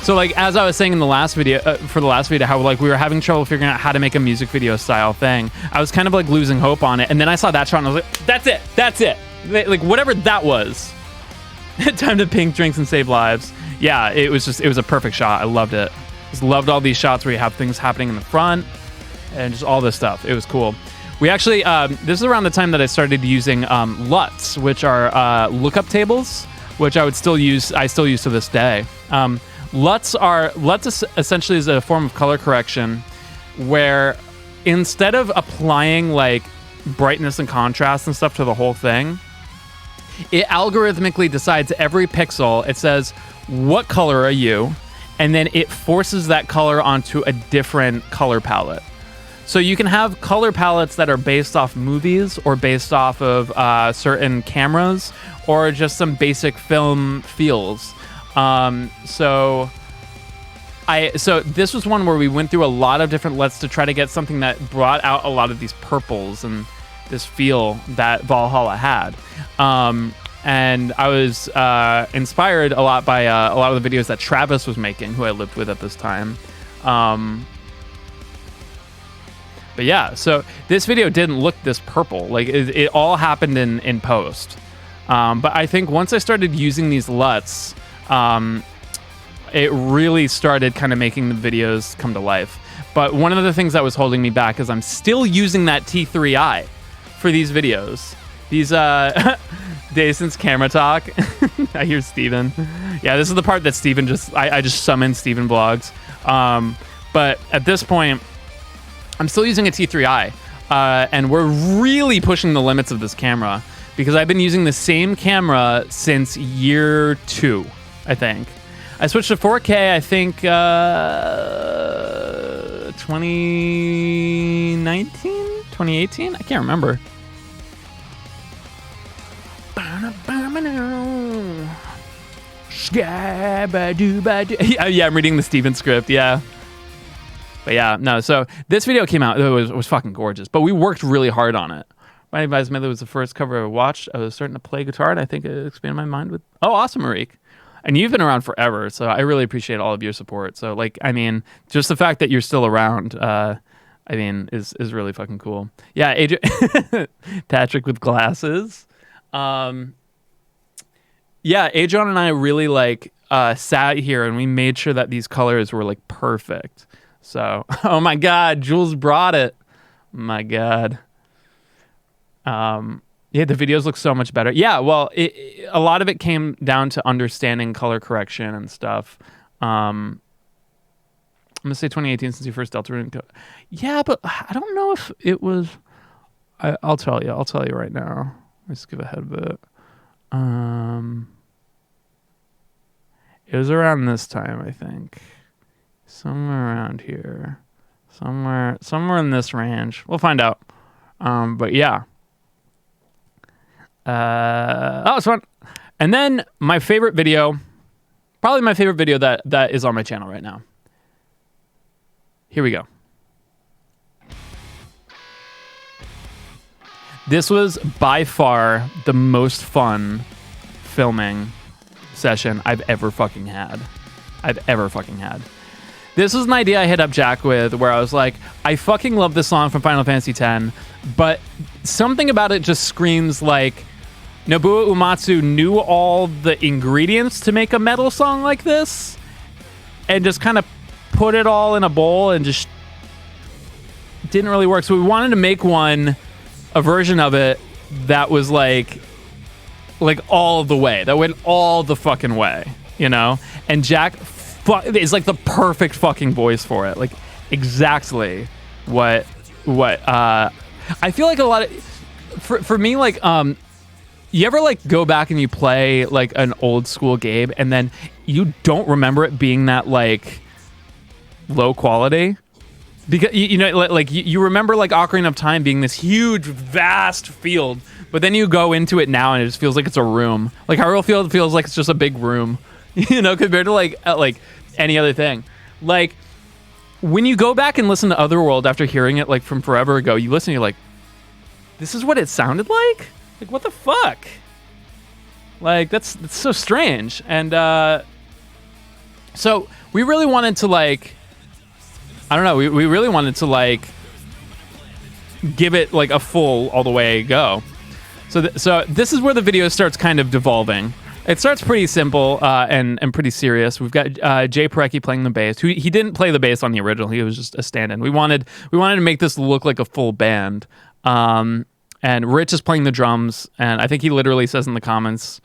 So like, as I was saying in the last video, for the last video, how like we were having trouble figuring out how to make a music video style thing. I was kind of like losing hope on it. And then I saw that shot and I was like, that's it. Like whatever that was. Time to pink drinks and save lives. Yeah, it was a perfect shot. I loved it. Just loved all these shots where you have things happening in the front and just all this stuff. It was cool. We actually, this is around the time that I started using LUTs, which are lookup tables, which I still use to this day. LUTs essentially is a form of color correction where instead of applying like brightness and contrast and stuff to the whole thing, it algorithmically decides every pixel. It says, what color are you? And then it forces that color onto a different color palette. So you can have color palettes that are based off movies or based off of certain cameras or just some basic film feels. So this was one where we went through a lot of different LUTs to try to get something that brought out a lot of these purples and this feel that Valhalla had. And I was inspired a lot by a lot of the videos that Travis was making, who I lived with at this time. But yeah, so this video didn't look this purple. Like it all happened in post. But I think once I started using these LUTs, it really started kind of making the videos come to life. But one of the things that was holding me back is I'm still using that T3i for these videos. These days since camera talk. I hear Steven. Yeah, this is the part that Steven I just summoned Steven vlogs. But at this point, I'm still using a T3i. And we're really pushing the limits of this camera because I've been using the same camera since year 2, I think. I switched to 4K, I think, 2019? 2018? I can't remember. Yeah, I'm reading the Steven script, yeah. But yeah, no, so this video came out, it was fucking gorgeous, but we worked really hard on it. My Advice Medley was the first cover I watched. I was starting to play guitar, and I think it expanded my mind with... Oh, awesome, Marik. And you've been around forever, so I really appreciate all of your support. So, like, I mean, just the fact that you're still around, I mean, is really fucking cool. Yeah, Patrick with glasses. Yeah, Adrian and I really, like, sat here, and we made sure that these colors were, like, perfect. So, oh my God, Jules brought it. My God. Yeah, the videos look so much better. Yeah, well, a lot of it came down to understanding color correction and stuff. I'm gonna say 2018 since you first dealt with it. Yeah, but I don't know if it was. I'll tell you. I'll tell you right now. Let's skip ahead a bit. It was around this time, I think. Somewhere around here. Somewhere in this range. We'll find out. But yeah. Oh, it's fun. And then my favorite video, probably my favorite video that is on my channel right now. Here we go. This was by far the most fun filming session I've ever fucking had. This was an idea I hit up Jack with where I was like, I fucking love this song from Final Fantasy X, but something about it just screams like Nobuo Uematsu knew all the ingredients to make a metal song like this and just kind of put it all in a bowl and just didn't really work. So we wanted to make a version of it that was like all the way, that went all the fucking way, you know? And Jack is like the perfect fucking voice for it. Like exactly what I feel like a lot of, for me, like, you ever like go back and you play like an old school game and then you don't remember it being that like low quality? Because you know, like you remember like Ocarina of Time being this huge, vast field, but then you go into it now and it just feels like it's a room. Like Hyrule Field feels like it's just a big room, you know, compared to like any other thing. Like when you go back and listen to Otherworld after hearing it like from forever ago, you listen, you're like, this is what it sounded like? Like, what the fuck? Like, that's so strange. And so we really wanted to like, I don't know, we really wanted to like give it like a full all the way go. So this is where the video starts kind of devolving. It starts pretty simple and pretty serious. We've got Jay Parecki playing the bass. He didn't play the bass on the original. He was just a stand-in. We wanted to make this look like a full band. And Rich is playing the drums. And I think he literally says in the comments,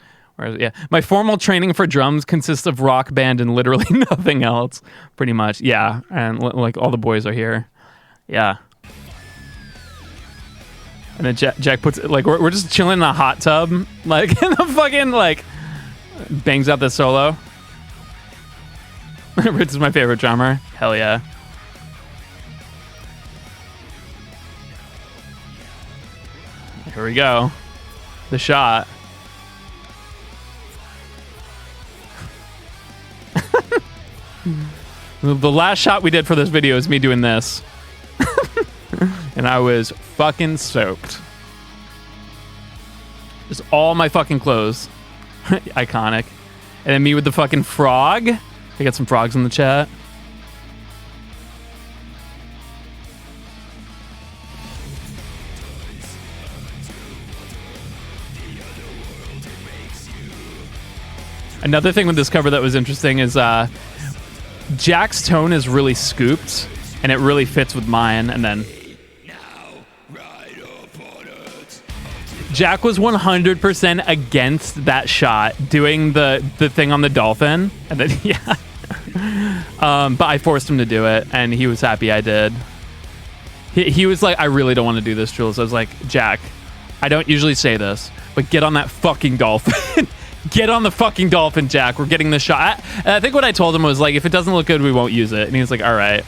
my formal training for drums consists of Rock Band and literally nothing else. Pretty much, yeah. And like all the boys are here, yeah. And then Jack puts like we're just chilling in a hot tub, like in the fucking like bangs out the solo. Rich is my favorite drummer. Hell yeah. Here we go. The shot. The last shot we did for this video is me doing this. And I was fucking soaked. Just all my fucking clothes. Iconic. And then me with the fucking frog. I got some frogs in the chat. Another thing with this cover that was interesting is Jack's tone is really scooped, and it really fits with mine. And then Jack was 100% against that shot, doing the thing on the dolphin, and then yeah. But I forced him to do it, and he was happy I did. He was like, I really don't want to do this, Jules. I was like, Jack, I don't usually say this, but get on that fucking dolphin. Get on the fucking dolphin, Jack. We're getting the shot. I think what I told him was like, if it doesn't look good, we won't use it. And he was like, all right.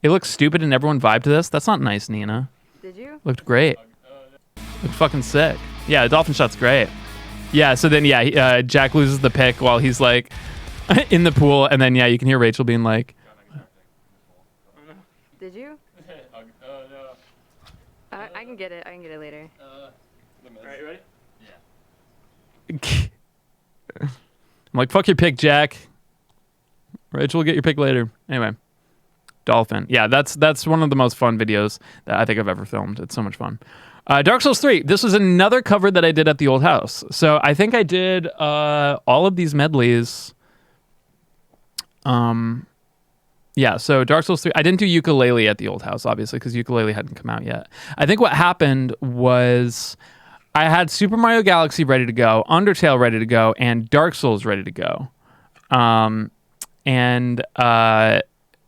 It looks stupid and everyone vibed to this. That's not nice, Nina. Did you? Looked great. Looked fucking sick. Yeah, the dolphin shot's great. Yeah, so then, yeah, Jack loses the pick while he's like in the pool. And then, yeah, you can hear Rachel being like, did you? I can get it. I can get it later. All right, you ready? I'm like, fuck your pick, Jack. Rachel will get your pick later. Anyway, dolphin. Yeah, that's one of the most fun videos that I think I've ever filmed. It's so much fun. Dark Souls 3. This was another cover that I did at the old house. So I think I did all of these medleys. Yeah, so Dark Souls 3. I didn't do ukulele at the old house, obviously, because ukulele hadn't come out yet. I think what happened was I had Super Mario Galaxy ready to go, Undertale ready to go, and Dark Souls ready to go.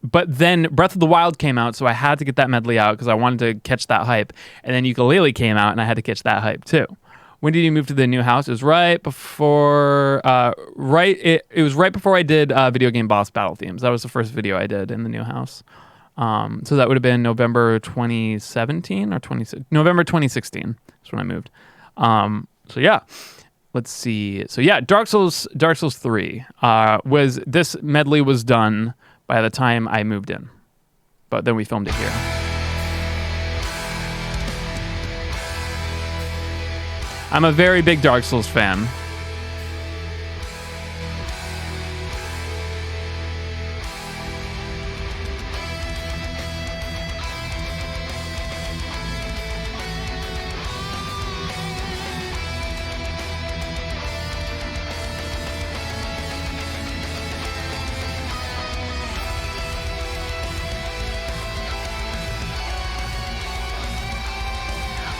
But then Breath of the Wild came out, so I had to get that medley out because I wanted to catch that hype. And then ukulele came out, and I had to catch that hype too. When did you move to the new house? It was right before. It was right before I did video game boss battle themes. That was the first video I did in the new house. So that would have been November 2017 or November 2016. That's when I moved. So yeah, let's see. So yeah, Dark Souls 3 was this medley was done by the time I moved in, but then we filmed it here. I'm a very big Dark Souls fan.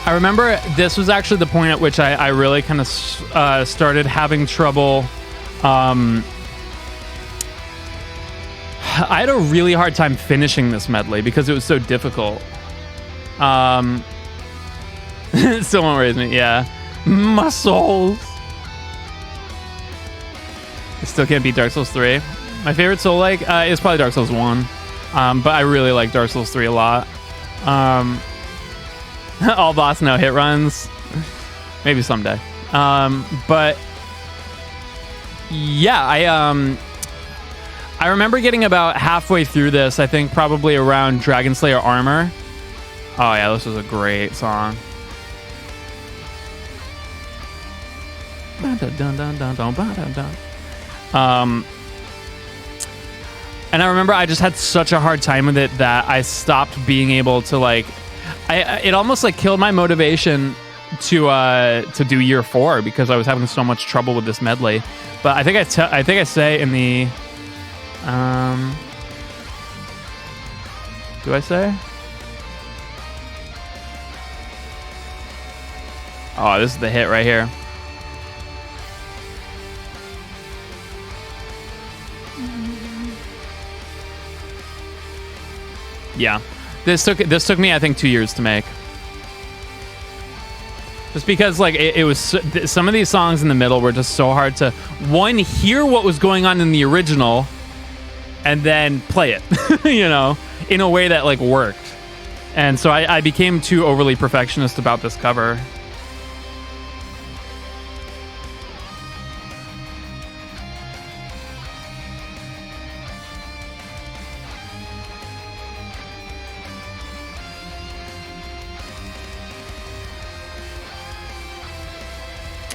I remember this was actually the point at which I really kind of started having trouble. I had a really hard time finishing this medley because it was so difficult. Still won't raise me, yeah. Muscles. I still can't beat Dark Souls 3. My favorite Soul-like is probably Dark Souls 1. But I really like Dark Souls 3 a lot. All boss, no hit runs. Maybe someday. But yeah, I remember getting about halfway through this, I think probably around Dragon Slayer Armor. Oh yeah, this was a great song. And I remember I just had such a hard time with it that I stopped being able to like, it almost like killed my motivation to do year 4 because I was having so much trouble with this medley. But I think I say in the, do I say? Oh, this is the hit right here. Yeah, this took me I think 2 years to make. Just because like it was some of these songs in the middle were just so hard to hear what was going on in the original, and then play it, you know, in a way that like worked. And so I became too overly perfectionist about this cover.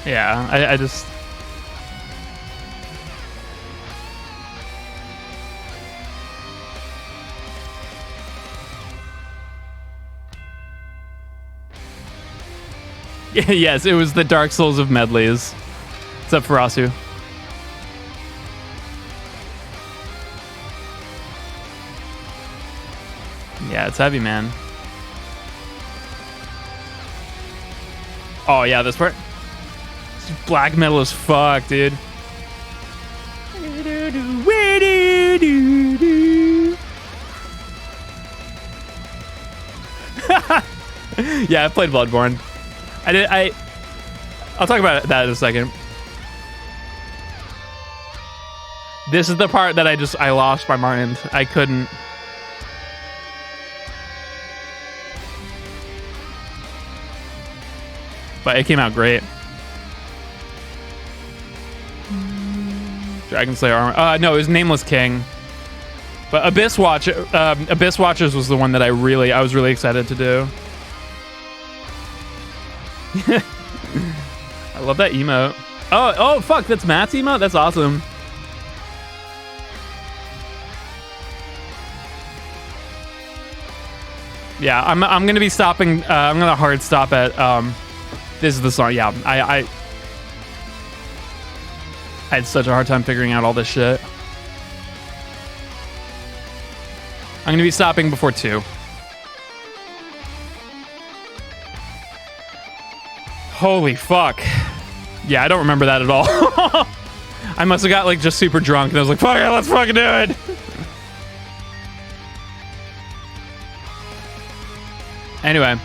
Yeah, I just... Yes, it was the Dark Souls of medleys. What's up, Farasu? Yeah, it's heavy, man. Oh, yeah, this part. Black metal as fuck, dude. Yeah, I played Bloodborne. I'll talk about that in a second. This is the part that I lost my mind. I couldn't. But it came out great. Dragon Slayer Armor. No, it was Nameless King. But Abyss Watchers was the one that I was really excited to do. I love that emote. Oh, fuck, that's Matt's emote? That's awesome. Yeah, I'm gonna be stopping. I'm gonna hard stop at. This is the song. Yeah, I had such a hard time figuring out all this shit. I'm gonna be stopping before 2. Holy fuck. Yeah, I don't remember that at all. I must have got like just super drunk and I was like, fuck it, let's fucking do it. Anyway.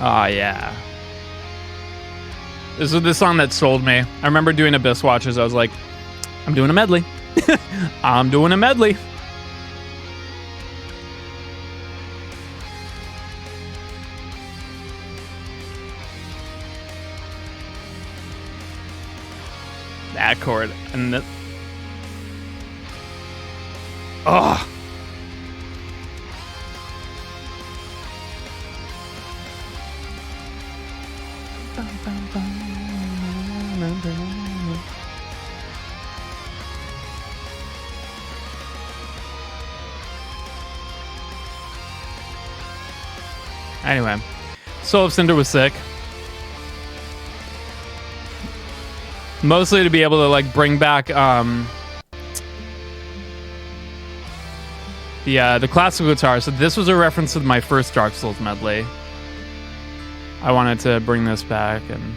Oh, yeah. This was the song that sold me. I remember doing Abyss Watchers. I was like, I'm doing a medley. I'm doing a medley. That chord. And the... Oh. Anyway, Soul of Cinder was sick. Mostly to be able to like bring back the classical guitar. So this was a reference to my first Dark Souls medley. I wanted to bring this back and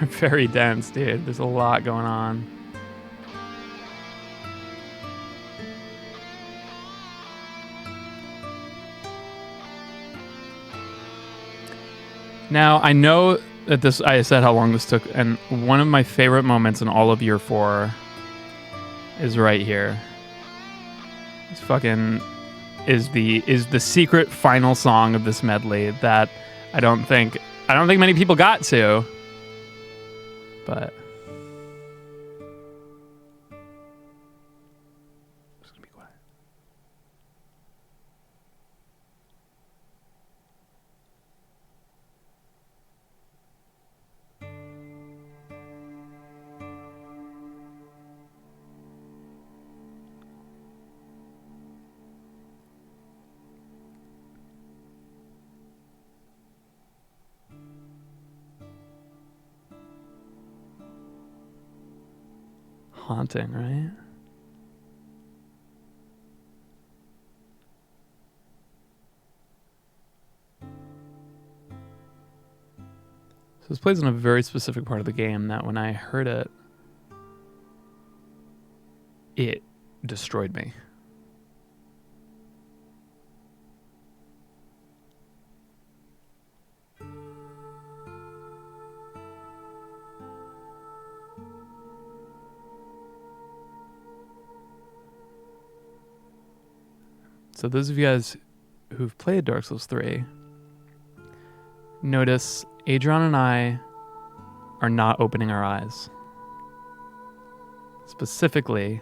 very dense, dude. There's a lot going on. Now, I know that I said how long this took, and one of my favorite moments in all of year 4 is right here. It's fucking is the secret final song of this medley that I don't think many people got to. but I'm just gonna be quiet. Haunting, right? So this plays in a very specific part of the game that when I heard it, it destroyed me. So those of you guys who've played Dark Souls 3, notice Adrian and I are not opening our eyes. Specifically,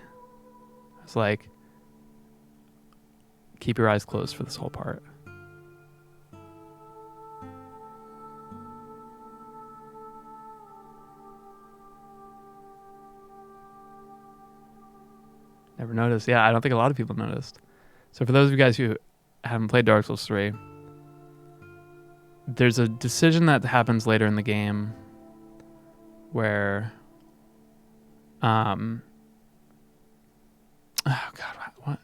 it's like, keep your eyes closed for this whole part. Never noticed. Yeah, I don't think a lot of people noticed. So for those of you guys who haven't played Dark Souls 3, there's a decision that happens later in the game where, oh God, what?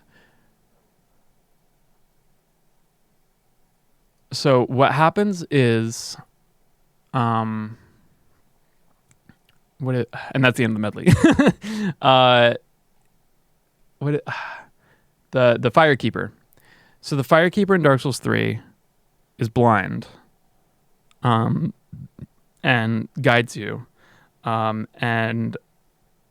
So what happens is, and that's the end of the medley. The Firekeeper. So the Firekeeper in Dark Souls 3 is blind, and guides you. And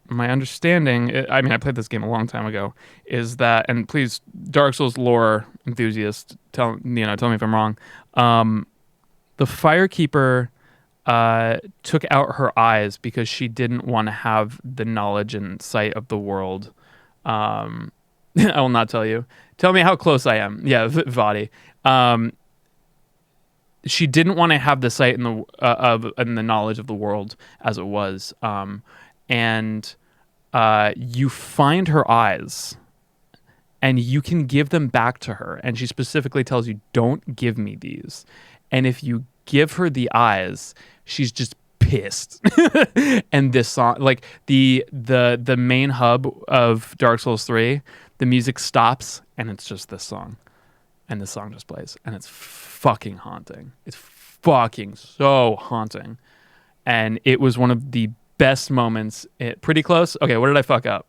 my understanding, I mean, I played this game a long time ago, is that, and please, Dark Souls lore enthusiasts, tell me if I'm wrong. The Firekeeper took out her eyes because she didn't want to have the knowledge and sight of the world. I will not tell you. Tell me how close I am. Yeah, Vadi. She didn't want to have the sight and the knowledge of the world as it was. And you find her eyes, and you can give them back to her. And she specifically tells you, "Don't give me these." And if you give her the eyes, she's just pissed. And this song, like the main hub of Dark Souls 3, the music stops and it's just this song, and this song just plays, and it's fucking haunting. It's fucking so haunting, and it was one of the best moments. Pretty close. Okay, what did I fuck up?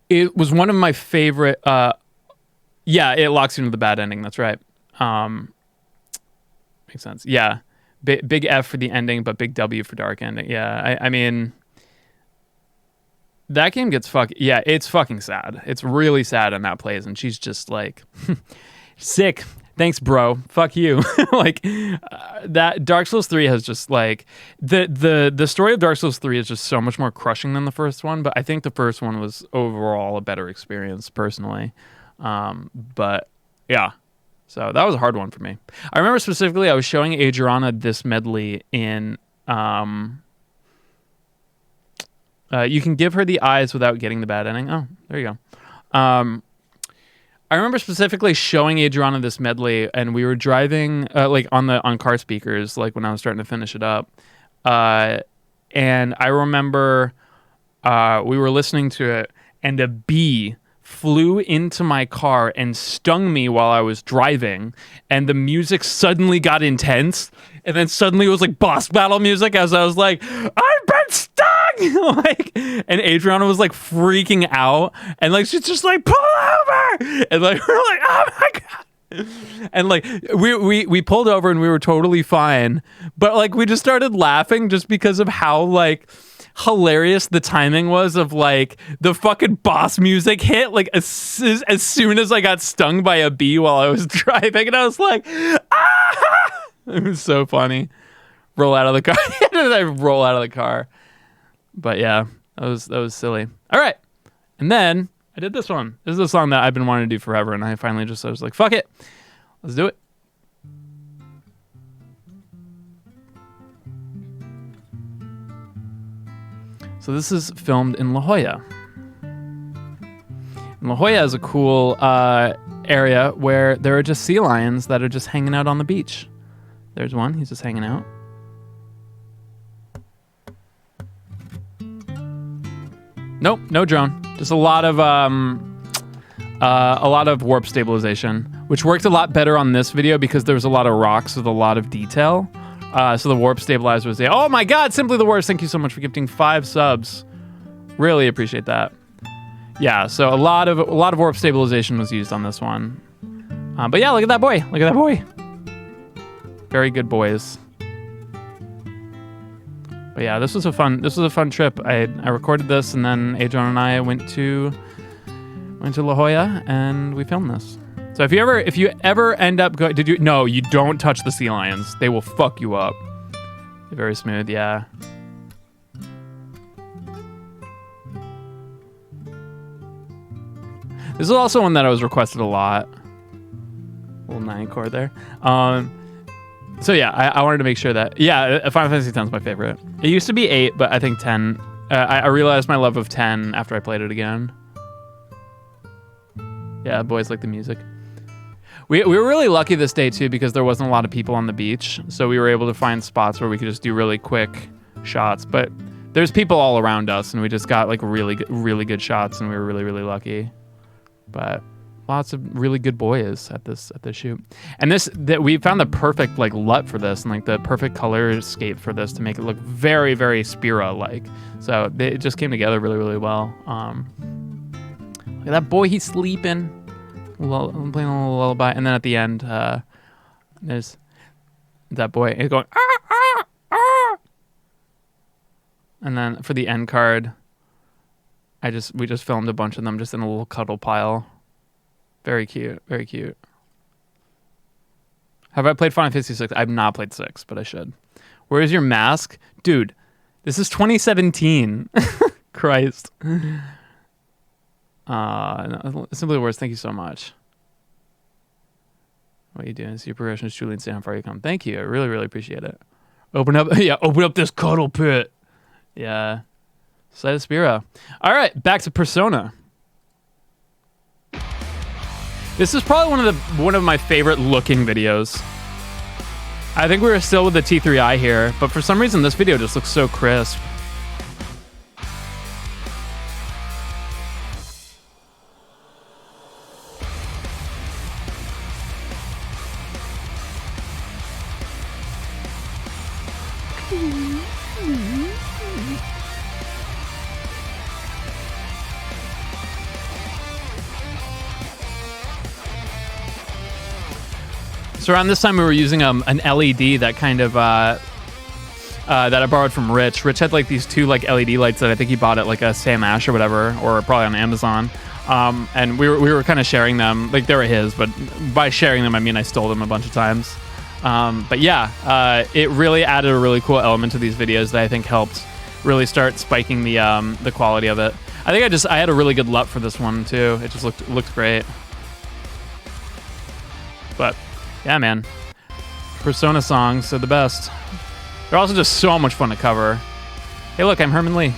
It was one of my favorite. Yeah, it locks you into the bad ending. That's right. Makes sense. Yeah. Big F for the ending, but big W for dark ending. Yeah, I mean, that game gets yeah, it's fucking sad. It's really sad, and that plays, and she's just like, sick. Thanks, bro. Fuck you. Like, that Dark Souls 3 has just like, the story of Dark Souls 3 is just so much more crushing than the first one, but I think the first one was overall a better experience, personally. But yeah. So that was a hard one for me. I remember specifically I was showing Adriana this medley in... you can give her the eyes without getting the bad ending. Oh, there you go. I remember specifically showing Adriana this medley, and we were driving like on car speakers, like when I was starting to finish it up. And I remember we were listening to it, and a bee flew into my car and stung me while I was driving, and the music suddenly got intense, and then suddenly it was like boss battle music as I was like, I've been stung! Like, and Adriana was like freaking out, and like she's just like, pull over! And like we're like, oh my god! And like we pulled over and we were totally fine, but like we just started laughing just because of how like hilarious the timing was of like the fucking boss music hit like as soon as I got stung by a bee while I was driving, and I was like, ah! It was so funny. Roll out of the car. I roll out of the car. But yeah, that was silly. All right. And then I did this one. This is a song that I've been wanting to do forever, and I was like, fuck it. Let's do it. So this is filmed in La Jolla. And La Jolla is a cool area where there are just sea lions that are just hanging out on the beach. There's one. He's just hanging out. Nope, no drone. Just a lot of warp stabilization, which worked a lot better on this video because there was a lot of rocks with a lot of detail. So the warp stabilizer was there. Oh my God, simply the worst. Thank you so much for gifting 5 subs. Really appreciate that. Yeah, so a lot of warp stabilization was used on this one. But yeah, look at that boy. Look at that boy. Very good boys. But yeah, this was a fun trip. I recorded this, and then Adrian and I went to La Jolla and we filmed this. So if you ever end up going, no, you don't touch the sea lions. They will fuck you up. They're very smooth, yeah. This is also one that I was requested a lot. Little 9 chord there. So yeah, I wanted to make sure that, yeah, Final Fantasy X is my favorite. It used to be 8, but I think 10. I realized my love of 10 after I played it again. Yeah, boys like the music. We were really lucky this day too because there wasn't a lot of people on the beach, so we were able to find spots where we could just do really quick shots. But there's people all around us, and we just got like really good shots, and we were really lucky. But lots of really good boys at this shoot. And that we found the perfect like LUT for this, and like the perfect color scape for this to make it look very Spira like. So it just came together really well. Look at that boy, he's sleeping. I'm playing a little lullaby, and then at the end, there's that boy. He's going and then for the end card, we just filmed a bunch of them just in a little cuddle pile. Very cute, very cute. Have I played Final Fantasy 6? I've not played 6, but I should. Where's your mask? Dude, this is 2017. Christ. No, simply the worst. Thank you so much. What are you doing? See your progression is truly insane how far you come. Thank you. I really appreciate it. Open up this cuddle pit. Yeah. Sight of Spira. All right, back to Persona. This is probably one of my favorite looking videos. I think we were still with the T3i here, but for some reason this video just looks so crisp. So around this time we were using an LED that kind of that I borrowed from Rich. Rich had like these 2 like LED lights that I think he bought at like a Sam Ash or whatever, or probably on Amazon. And we were kind of sharing them, like they were his, but by sharing them I mean I stole them a bunch of times. But yeah, it really added a really cool element to these videos that I think helped really start spiking the quality of it. I think I had a really good LUT for this one too. It just looked great. But yeah, man. Persona songs are the best. They're also just so much fun to cover. Hey, look, I'm Herman Lee.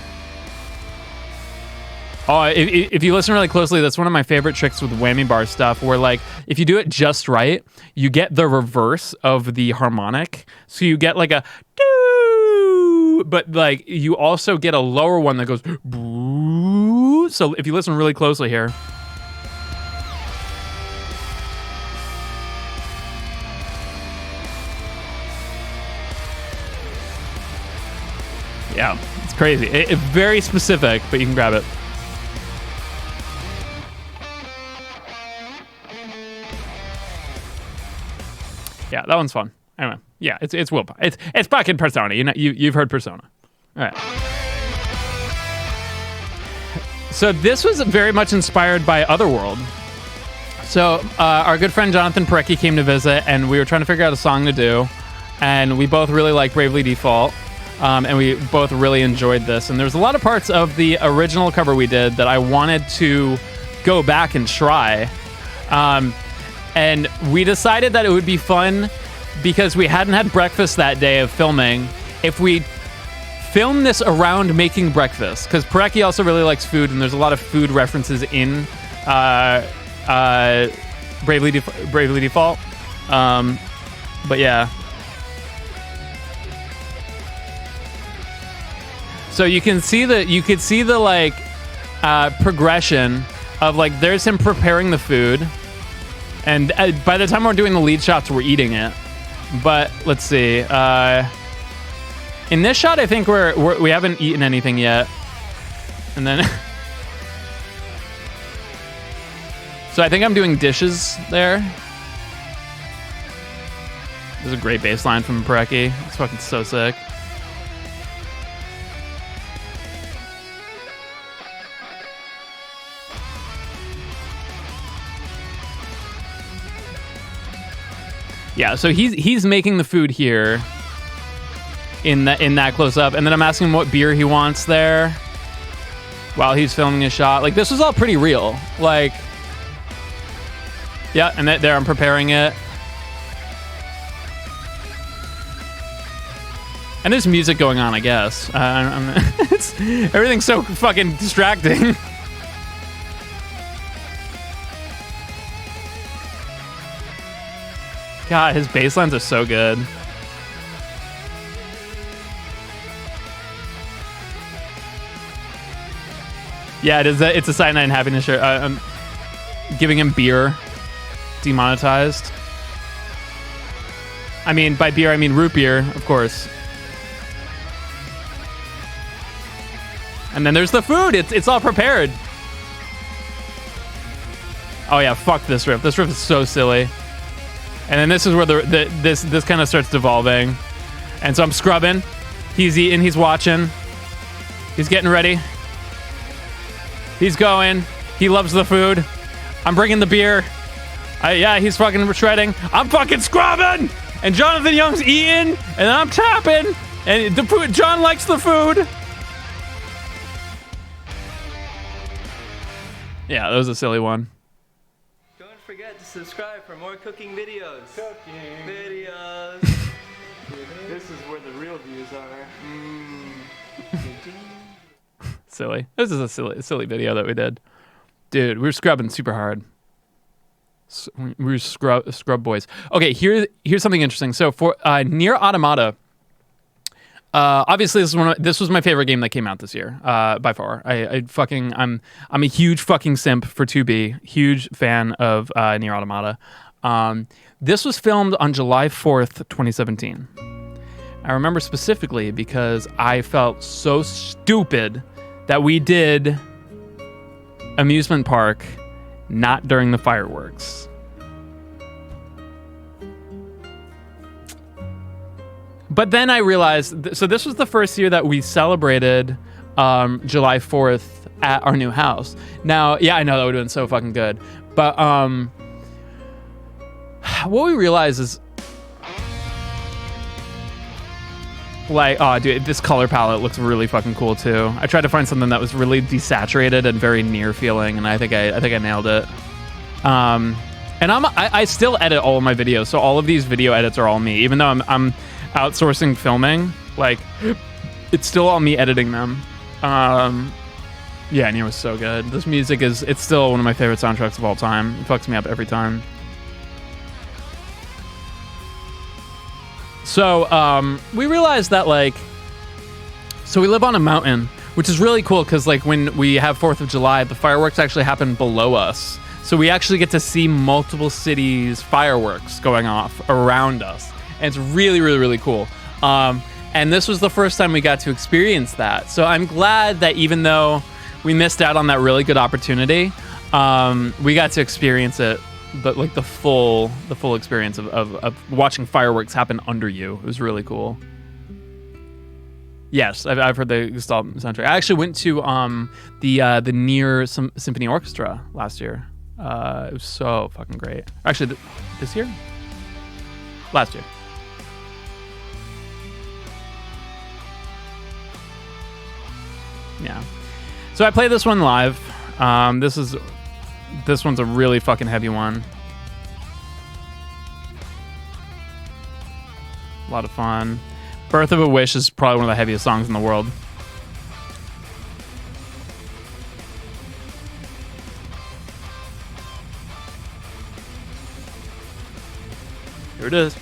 Oh, if you listen really closely, that's one of my favorite tricks with whammy bar stuff, where like, if you do it just right, you get the reverse of the harmonic. So you get like a doo, but like, you also get a lower one that goes boo. So if you listen really closely here. Yeah, it's crazy. It's very specific, but you can grab it. Yeah, that one's fun. Anyway, yeah, it's Willpower. It's fucking Persona. You've heard Persona. All right. So this was very much inspired by Otherworld. So our good friend Jonathan Parecki came to visit, and we were trying to figure out a song to do. and we both really like Bravely Default, and we both really enjoyed this. And there's a lot of parts of the original cover we did that I wanted to go back and try. And we decided that it would be fun because we hadn't had breakfast that day of filming if we film this around making breakfast, because Parecki also really likes food, and there's a lot of food references in Bravely Default. But yeah. So you could see the like progression of like there's him preparing the food, and by the time we're doing the lead shots, we're eating it. But let's see. In this shot, I think we haven't eaten anything yet, and then so I think I'm doing dishes there. This is a great bass line from Parecki. It's fucking so sick. Yeah, so he's making the food here in that close up, and then I'm asking him what beer he wants there while he's filming a shot. Like, this was all pretty real. Like, yeah, and there I'm preparing it. And there's music going on, I guess. Everything's so fucking distracting. God, his bass lines are so good. Yeah, it is. It's a Cyanide Happiness shirt. I'm giving him beer. Demonetized. I mean, by beer, I mean root beer, of course. And then there's the food. It's all prepared. Oh yeah, fuck this riff. This riff is so silly. And then this is where this kind of starts devolving. And so I'm scrubbing. He's eating. He's watching. He's getting ready. He's going. He loves the food. I'm bringing the beer. Yeah, he's fucking shredding. I'm fucking scrubbing. And Jonathan Young's eating. And I'm tapping. And the food. John likes the food. Yeah, that was a silly one. Don't forget to subscribe for more cooking videos. Videos. This is where the real views are. Silly. This is a silly video that we did. Dude, we were scrubbing super hard. We were scrub boys. Okay, here's something interesting. So for Nier Automata, obviously this was my favorite game that came out this year, by far. I'm a huge fucking simp for 2B. Huge fan of Nier Automata. This was filmed on July 4th, 2017. I remember specifically because I felt so stupid that we did amusement park not during the fireworks. But then I realized, so this was the first year that we celebrated July 4th at our new house. Now, yeah, I know that would have been so fucking good. But what we realized is, like, oh, dude, this color palette looks really fucking cool too. I tried to find something that was really desaturated and very near feeling, and I think I nailed it. And I still edit all of my videos, so all of these video edits are all me, even though I'm outsourcing filming. Like, it's still all me editing them. Yeah, Nier was so good. This music it's still one of my favorite soundtracks of all time. It fucks me up every time. So we realized that, like, so we live on a mountain, which is really cool because, like, when we have 4th of July, the fireworks actually happen below us. So we actually get to see multiple cities' fireworks going off around us. And it's really, really, really cool. And this was the first time we got to experience that. So I'm glad that even though we missed out on that really good opportunity, we got to experience it. But like the full experience of watching fireworks happen under you. It was really cool. Yes, I've heard the Gestalt soundtrack. I actually went to the Nier Symphony Orchestra last year. It was so fucking great. Actually, this year? Last year. Yeah. So I played this one live. This one's a really fucking heavy one. A lot of fun. Birth of a Wish is probably one of the heaviest songs in the world. Here it is.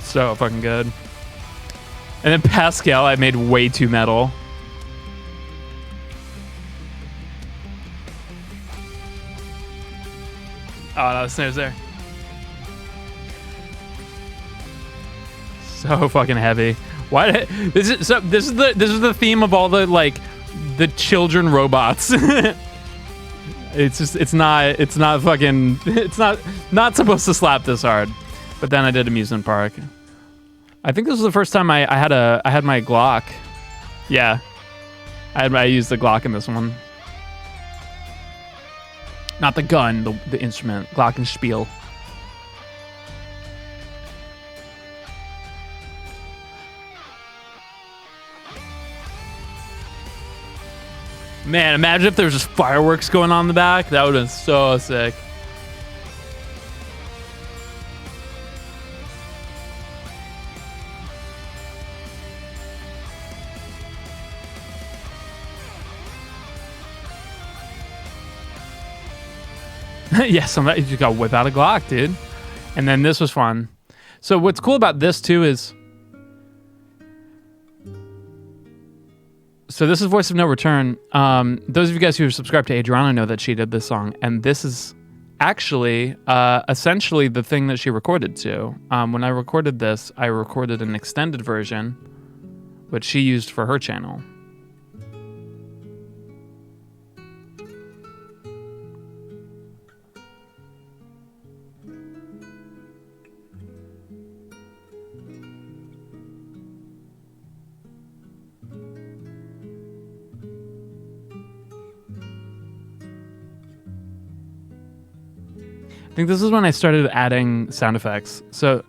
So fucking good. And then Pascal, I made way too metal. Oh no, the snare's there. So fucking heavy. Why? This is the theme of all the like the children robots. It's not supposed to slap this hard. But then I did amusement park. I think this was the first time I had my Glock. Yeah, I used the Glock in this one. Not the gun, the instrument. Glockenspiel. Man, imagine if there was just fireworks going on in the back. That would have been so sick. Yeah, you just gotta whip out a Glock, dude. And then this was fun. So what's cool about this too is, so this is Voice of No Return. Those of you guys who are subscribed to Adriana know that she did this song, and this is actually essentially the thing that she recorded to. When I recorded this, I recorded an extended version, which she used for her channel. I think this is when I started adding sound effects. So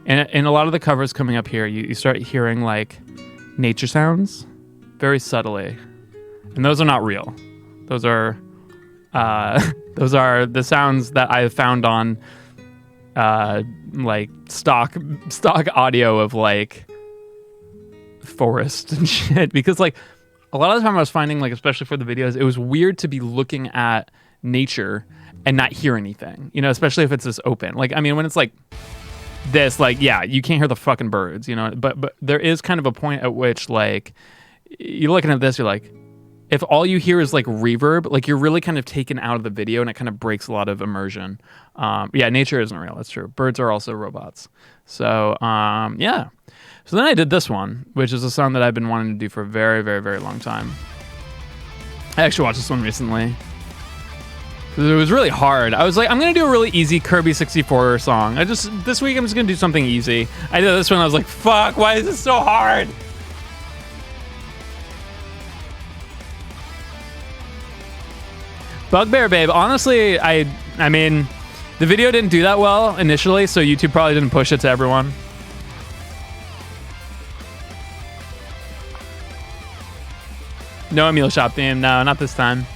in a lot of the covers coming up here, you start hearing like nature sounds very subtly. And those are not real. Those are the sounds that I have found on like stock audio of like forest and shit. Because like a lot of the time I was finding, like especially for the videos, it was weird to be looking at nature and not hear anything, you know, especially if it's this open. Like, I mean, when it's like this, like, yeah, you can't hear the fucking birds, you know, but there is kind of a point at which, like, you're looking at this, you're like, if all you hear is like reverb, like you're really kind of taken out of the video and it kind of breaks a lot of immersion. Yeah, nature isn't real. That's true. Birds are also robots. So, yeah. So then I did this one, which is a song that I've been wanting to do for a very, very, very long time. I actually watched this one recently. It was really hard. I was like, I'm going to do a really easy Kirby 64 song. This week I'm just going to do something easy. I did this one. I was like, fuck, why is this so hard? Bugbear Babe. Honestly, I mean, the video didn't do that well initially, so YouTube probably didn't push it to everyone. No Emil Shop theme. No, not this time.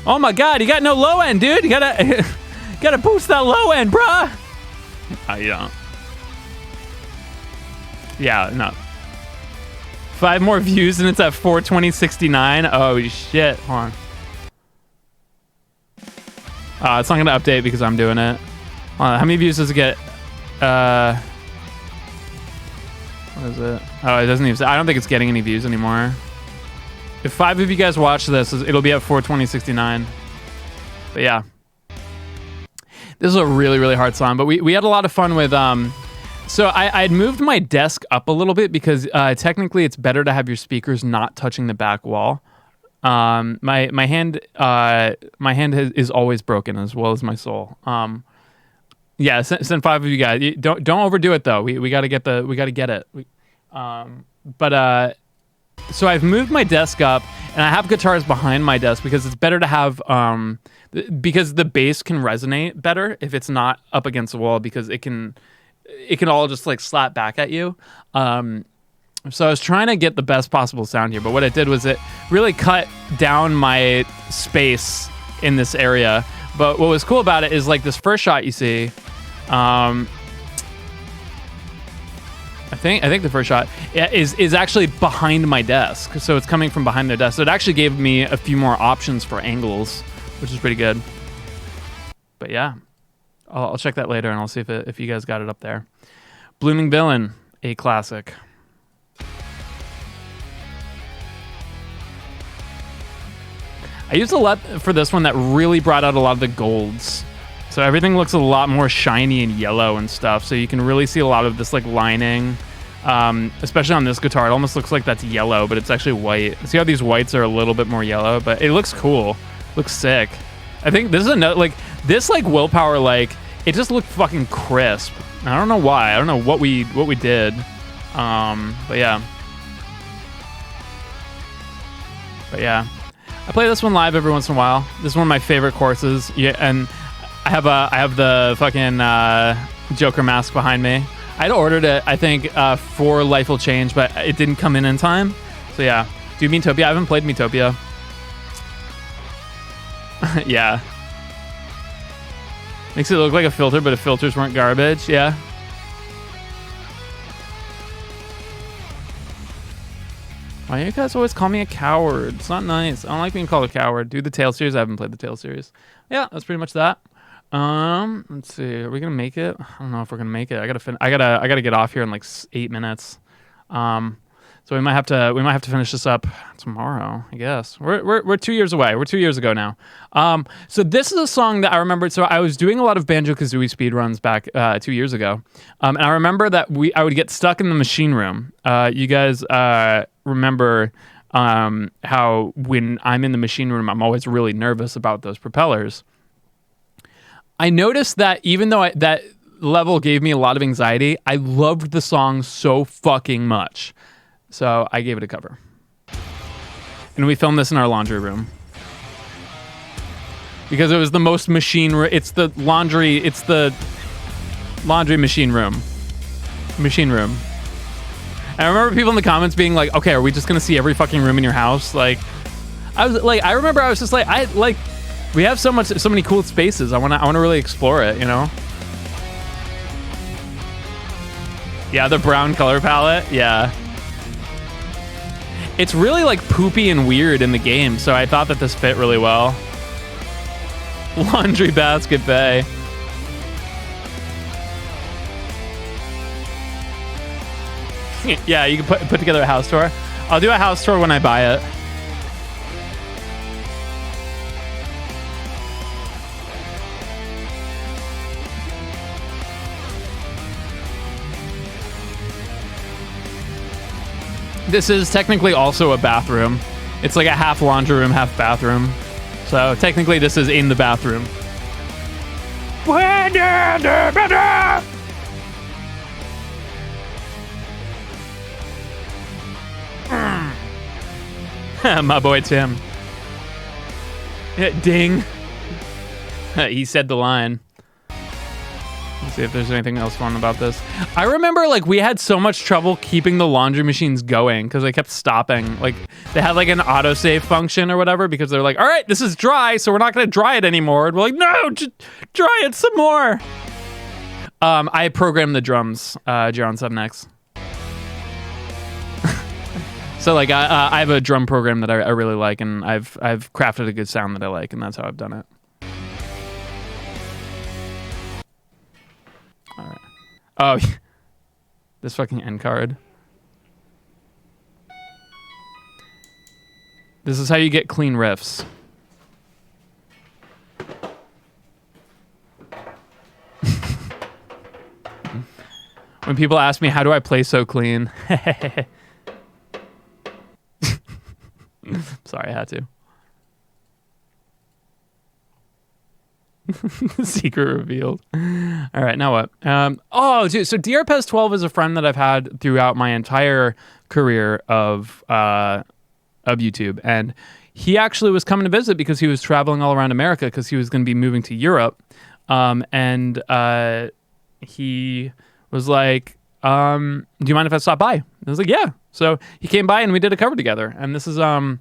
Oh my god, you got no low end, dude. You gotta boost that low end, bruh. Oh, you don't. Yeah, no. 5 more views and it's at 420.69. Oh shit, hold on. It's not gonna update because I'm doing it. Hold on, how many views does it get? What is it? Oh, it doesn't even say. I don't think it's getting any views anymore. If 5 of you guys watch this, it'll be at 420.69. But yeah. This is a really, really hard song. But we had a lot of fun with... So I'd moved my desk up a little bit because technically it's better to have your speakers not touching the back wall. My hand is always broken as well as my soul. Yeah, send 5 of you guys. Don't overdo it though. We got to get it. So I've moved my desk up, and I have guitars behind my desk because it's better to have because the bass can resonate better if it's not up against the wall, because it can all just like slap back at you. So I was trying to get the best possible sound here, but what it did was it really cut down my space in this area. But what was cool about it is like this first shot you see, I think the first shot is actually behind my desk. So it's coming from behind the desk. So it actually gave me a few more options for angles, which is pretty good. But yeah, I'll check that later, and I'll see if you guys got it up there. Blooming Villain, a classic. I used a LUT for this one that really brought out a lot of the golds. So everything looks a lot more shiny and yellow and stuff. So you can really see a lot of this like lining, especially on this guitar. It almost looks like that's yellow, but it's actually white. See how these whites are a little bit more yellow, but it looks cool. Looks sick. I think this is another, like, this like Willpower, like, it just looked fucking crisp. I don't know why. I don't know what we did. But yeah. I play this one live every once in a while. This is one of my favorite courses. Yeah, and I have the fucking Joker mask behind me. I'd ordered it, I think, for Life Will Change, but it didn't come in time. So yeah. Do you mean Metopia? I haven't played Metopia. Yeah. Makes it look like a filter, but if filters weren't garbage, yeah. Why do you guys always call me a coward? It's not nice. I don't like being called a coward. Do the Tales series. I haven't played the Tales series. Yeah, that's pretty much that. Let's see. Are we gonna make it? I don't know if we're gonna make it. I gotta get off here in like 8 minutes. So we might have to finish this up tomorrow, I guess. We're 2 years away. We're 2 years ago now. So this is a song that I remembered. So I was doing a lot of Banjo-Kazooie speedruns back 2 years ago. And I remember that I would get stuck in the machine room. You guys remember how when I'm in the machine room, I'm always really nervous about those propellers. I noticed that even though that level gave me a lot of anxiety, I loved the song so fucking much. So I gave it a cover. And we filmed this in our laundry room. Because it was the most it's the laundry machine room. Machine room. And I remember people in the comments being like, okay, are we just gonna see every fucking room in your house? Like, I remember I was just like, we have so many cool spaces. I wanna really explore it, you know? Yeah, the brown color palette, yeah. It's really like poopy and weird in the game, so I thought that this fit really well. Laundry basket bay. Yeah, you can put together a house tour. I'll do a house tour when I buy it. This is technically also a bathroom. It's like a half laundry room, half bathroom. So technically this is in the bathroom. My boy Tim. Ding. He said the line. Let's see if there's anything else fun about this. I remember like we had so much trouble keeping the laundry machines going because they kept stopping. Like they had like an autosave function or whatever because they're like, all right, this is dry, so we're not going to dry it anymore. And we're like, no, just dry it some more. I programmed the drums, Jaron7X. So like I have a drum program that I really like, and I've crafted a good sound that I like, and that's how I've done it. All right. Oh, this fucking end card. This is how you get clean riffs. When people ask me, how do I play so clean? Sorry, I had to. Secret revealed. All right, now what? Oh, dude, so DRPez12 is a friend that I've had throughout my entire career of YouTube, and he actually was coming to visit because he was traveling all around America because he was going to be moving to Europe, and he was like, "Do you mind if I stop by?" I was like, "Yeah." So he came by and we did a cover together, and this is the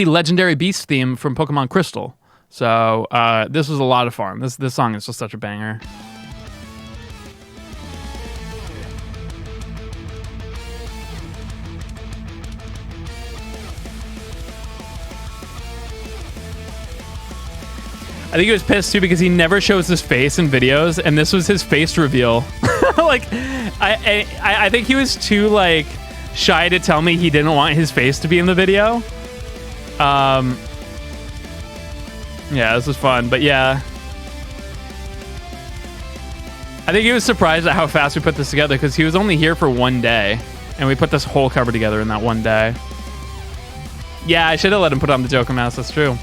legendary beast theme from Pokemon Crystal. So this was a lot of fun. This song is just such a banger. I think he was pissed too because he never shows his face in videos, and this was his face reveal. Like, I think he was too like shy to tell me he didn't want his face to be in the video. Yeah, this was fun, but yeah. I think he was surprised at how fast we put this together because he was only here for one day, and we put this whole cover together in that one day. Yeah, I should have let him put on the Joker mask, that's true.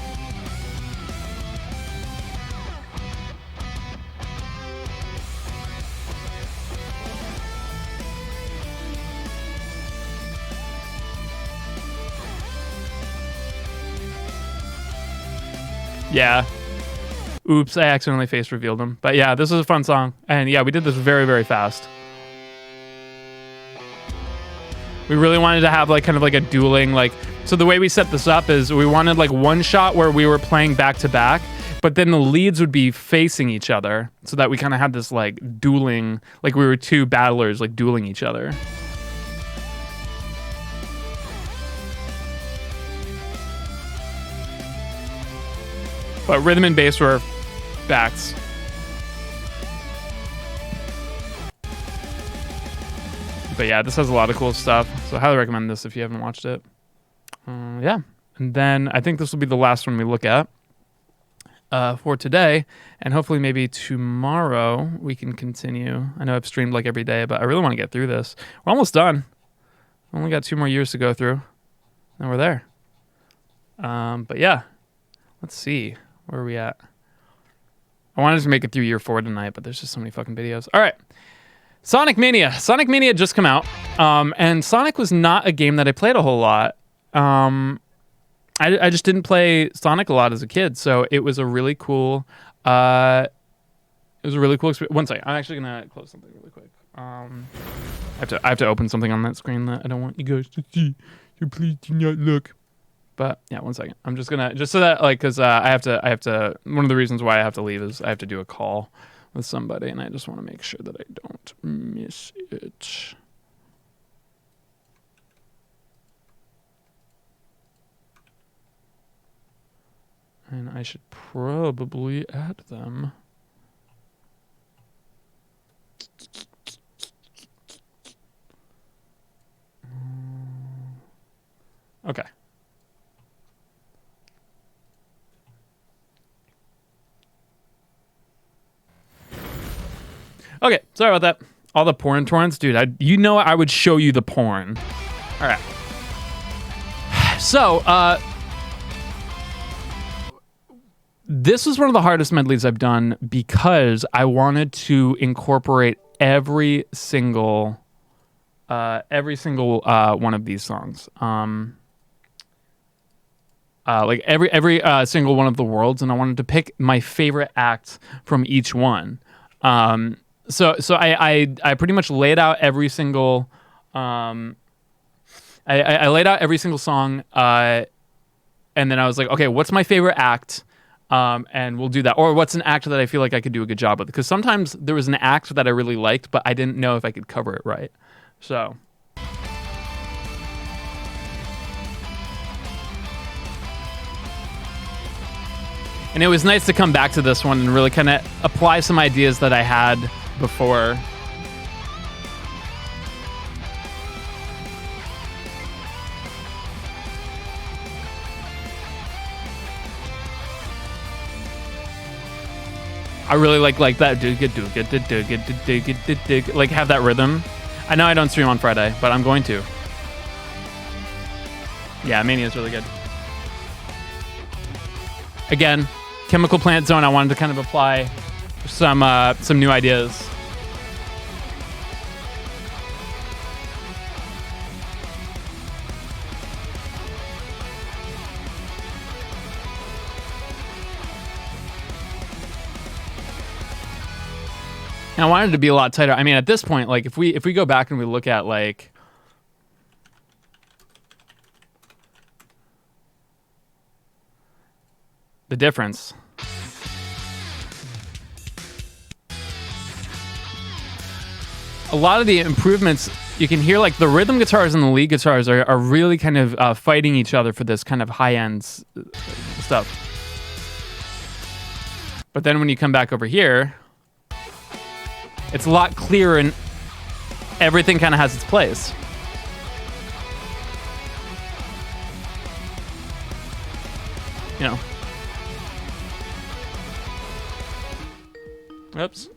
Yeah. Oops, I accidentally face revealed him. But yeah, this was a fun song. And yeah, we did this very, very fast. We really wanted to have like kind of like a dueling, like, so the way we set this up is we wanted like one shot where we were playing back to back, but then the leads would be facing each other so that we kind of had this like dueling, like we were two battlers like dueling each other. But rhythm and bass were backs. But yeah, this has a lot of cool stuff. So I highly recommend this if you haven't watched it. Yeah. And then I think this will be the last one we look at for today. And hopefully maybe tomorrow we can continue. I know I've streamed like every day, but I really want to get through this. We're almost done. Only got 2 more years to go through. And we're there. But yeah. Let's see. Where are we at? I wanted to make it through year 4 tonight, but there's just so many fucking videos. All right. Sonic Mania. Sonic Mania had just come out. And Sonic was not a game that I played a whole lot. I just didn't play Sonic a lot as a kid, so it was a really cool experience. One second. I'm actually gonna close something really quick. I have to open something on that screen that I don't want you guys to see. So please do not look. But yeah, one second. I'm just gonna, just so that like, cause I have to, one of the reasons why I have to leave is I have to do a call with somebody and I just want to make sure that I don't miss it. And I should probably add them. Okay. Okay, sorry about that. All the porn torrents, dude. You know I would show you the porn. All right. So, this was one of the hardest medleys I've done because I wanted to incorporate every single one of these songs. Like every single one of the worlds, and I wanted to pick my favorite act from each one. So I pretty much laid out every single I laid out every single song, and then I was like, okay, what's my favorite act? And we'll do that. Or what's an act that I feel like I could do a good job with? Because sometimes there was an act that I really liked, but I didn't know if I could cover it right. So. And it was nice to come back to this one and really kind of apply some ideas that I had before. I really like that like have that rhythm. I know I don't stream on Friday, but I'm going to. Yeah, Mania is really good. Again, Chemical Plant Zone, I wanted to kind of apply some new ideas. And I wanted it to be a lot tighter. I mean, at this point, like if we go back and we look at like the difference. A lot of the improvements, you can hear like the rhythm guitars and the lead guitars are really kind of fighting each other for this kind of high-end stuff. But then when you come back over here, it's a lot clearer and everything kind of has its place. You know. Oops.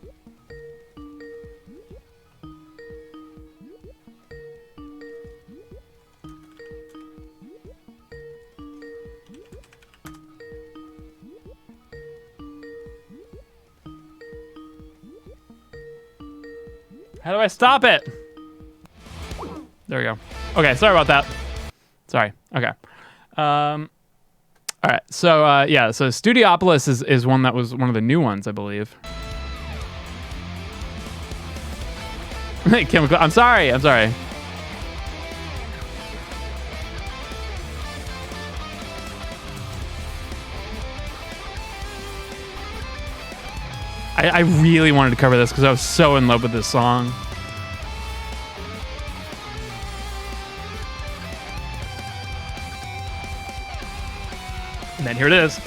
How do I stop it? There we go. Okay, sorry about that. Sorry. Okay. All right. So yeah. So Studiopolis is one that was one of the new ones, I believe. Chemical. I'm sorry. I really wanted to cover this because I was so in love with this song. And then here it is.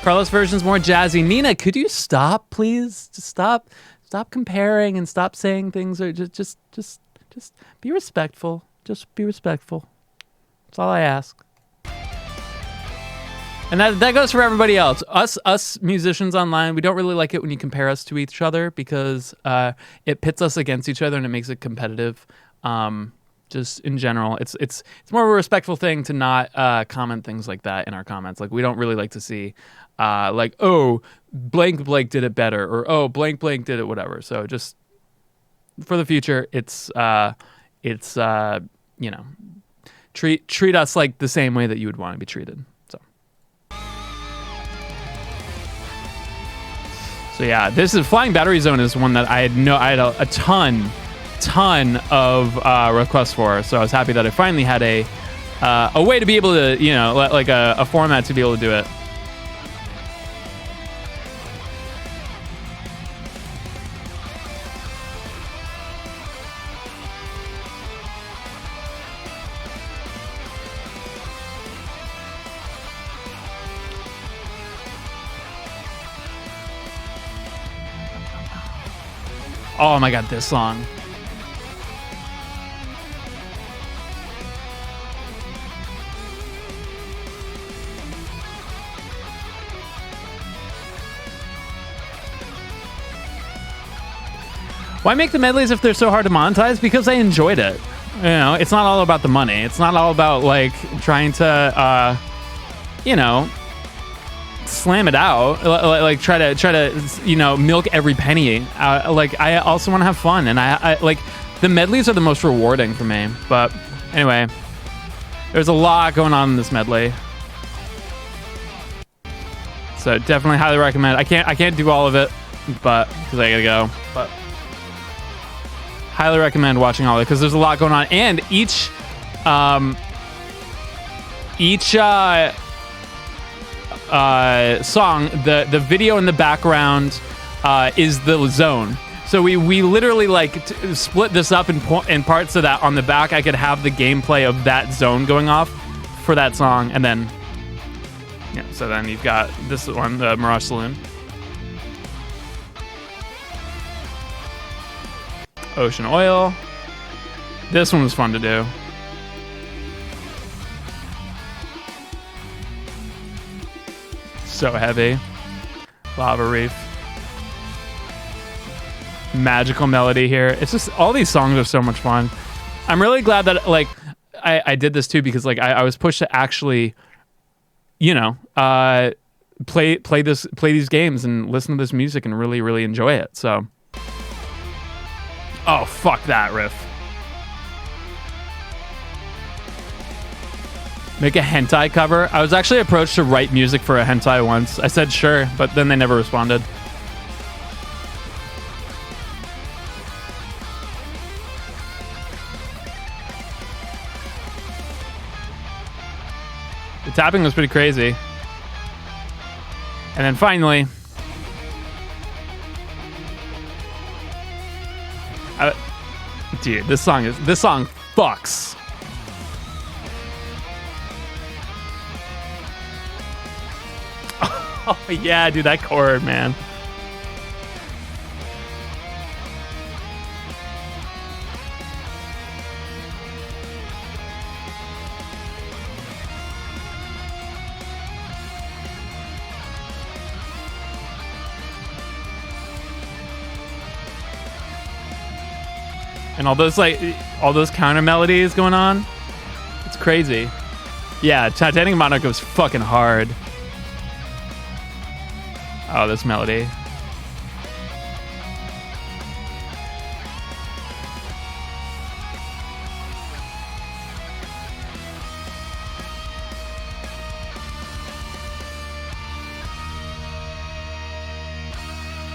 Carlos version's more jazzy. Nina, could you stop, please? Just stop comparing and stop saying things. Or just be respectful. Just be respectful. That's all I ask. And that goes for everybody else. Us musicians online, we don't really like it when you compare us to each other because it pits us against each other and it makes it competitive. Just in general, it's more of a respectful thing to not comment things like that in our comments. Like we don't really like to see like, oh, blank did it better, or oh, blank did it whatever. So just for the future, it's you know, treat us like the same way that you would want to be treated. So yeah, this is Flying Battery Zone is one that I had a ton of requests for. So I was happy that I finally had a way to be able to, you know, like a format to be able to do it. Oh my god, this song. Why make the medleys if they're so hard to monetize? Because I enjoyed it. You know, it's not all about the money. It's not all about like trying to, you know, slam it out, like try to you know, milk every penny. Like I also want to have fun, and I like the medleys are the most rewarding for me. But anyway, there's a lot going on in this medley, so definitely highly recommend. I can't do all of it, but because I gotta go. But highly recommend watching all of it because there's a lot going on, and each song, the video in the background is the zone. So we literally like split this up in parts so that on the back I could have the gameplay of that zone going off for that song, and then yeah. So then you've got this one, the Mirage Saloon, Ocean Oil. This one was fun to do. So heavy. Lava Reef. magical melody here. It's just all these songs are so much fun. I'm really glad that like I did this too because like I was pushed to actually, you know, play these games and listen to this music and really enjoy it. So, oh fuck that riff. Make a hentai cover. I was actually approached to write music for a hentai once. I said sure, but then they never responded. The tapping was pretty crazy. And then finally, dude, this song fucks. Oh yeah, dude, that chord, man. And all those counter melodies going on. It's crazy. Yeah, Titanic Monarch was fucking hard. Oh, this melody.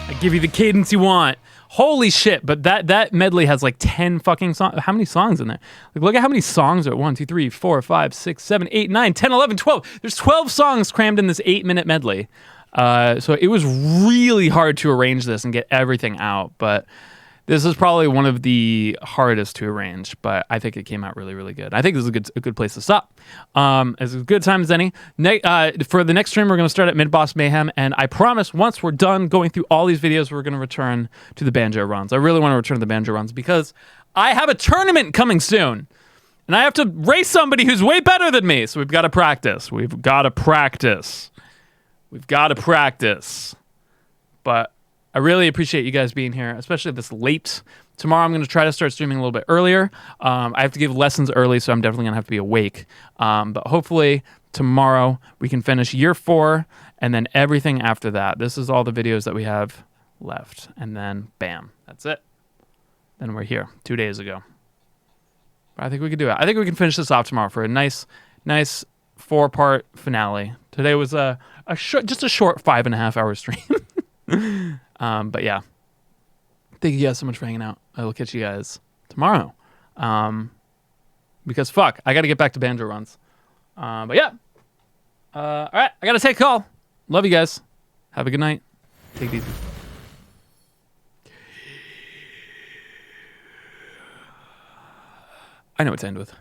I give you the cadence you want. Holy shit, but that medley has like 10 fucking songs. How many songs in there? Like, look at how many songs are 1, 2, 3, 4, 5, 6, 7, 8, 9, 10, 11, 12. There's 12 songs crammed in this 8-minute medley. So it was really hard to arrange this and get everything out, but this is probably one of the hardest to arrange, but I think it came out really good. I think this is a good place to stop. It's a good time as any. For the next stream, we're going to start at Mid-Boss Mayhem, and I promise once we're done going through all these videos, we're going to return to the banjo runs. I really want to return to the banjo runs because I have a tournament coming soon, and I have to race somebody who's way better than me, so we've got to practice. We've got to practice. But I really appreciate you guys being here, especially this late. Tomorrow I'm going to try to start streaming a little bit earlier. I have to give lessons early, so I'm definitely going to have to be awake. But hopefully tomorrow we can finish year 4 and then everything after that. This is all the videos that we have left. And then bam, that's it. Then we're here 2 days ago. But I think we can do it. I think we can finish this off tomorrow for a nice 4-part finale. Today was just a short 5.5 hour stream. But yeah, thank you guys so much for hanging out. I will catch you guys tomorrow. Because fuck, I got to get back to banjo runs. But yeah. All right, I got to take a call. Love you guys. Have a good night. Take it easy. I know what to end with.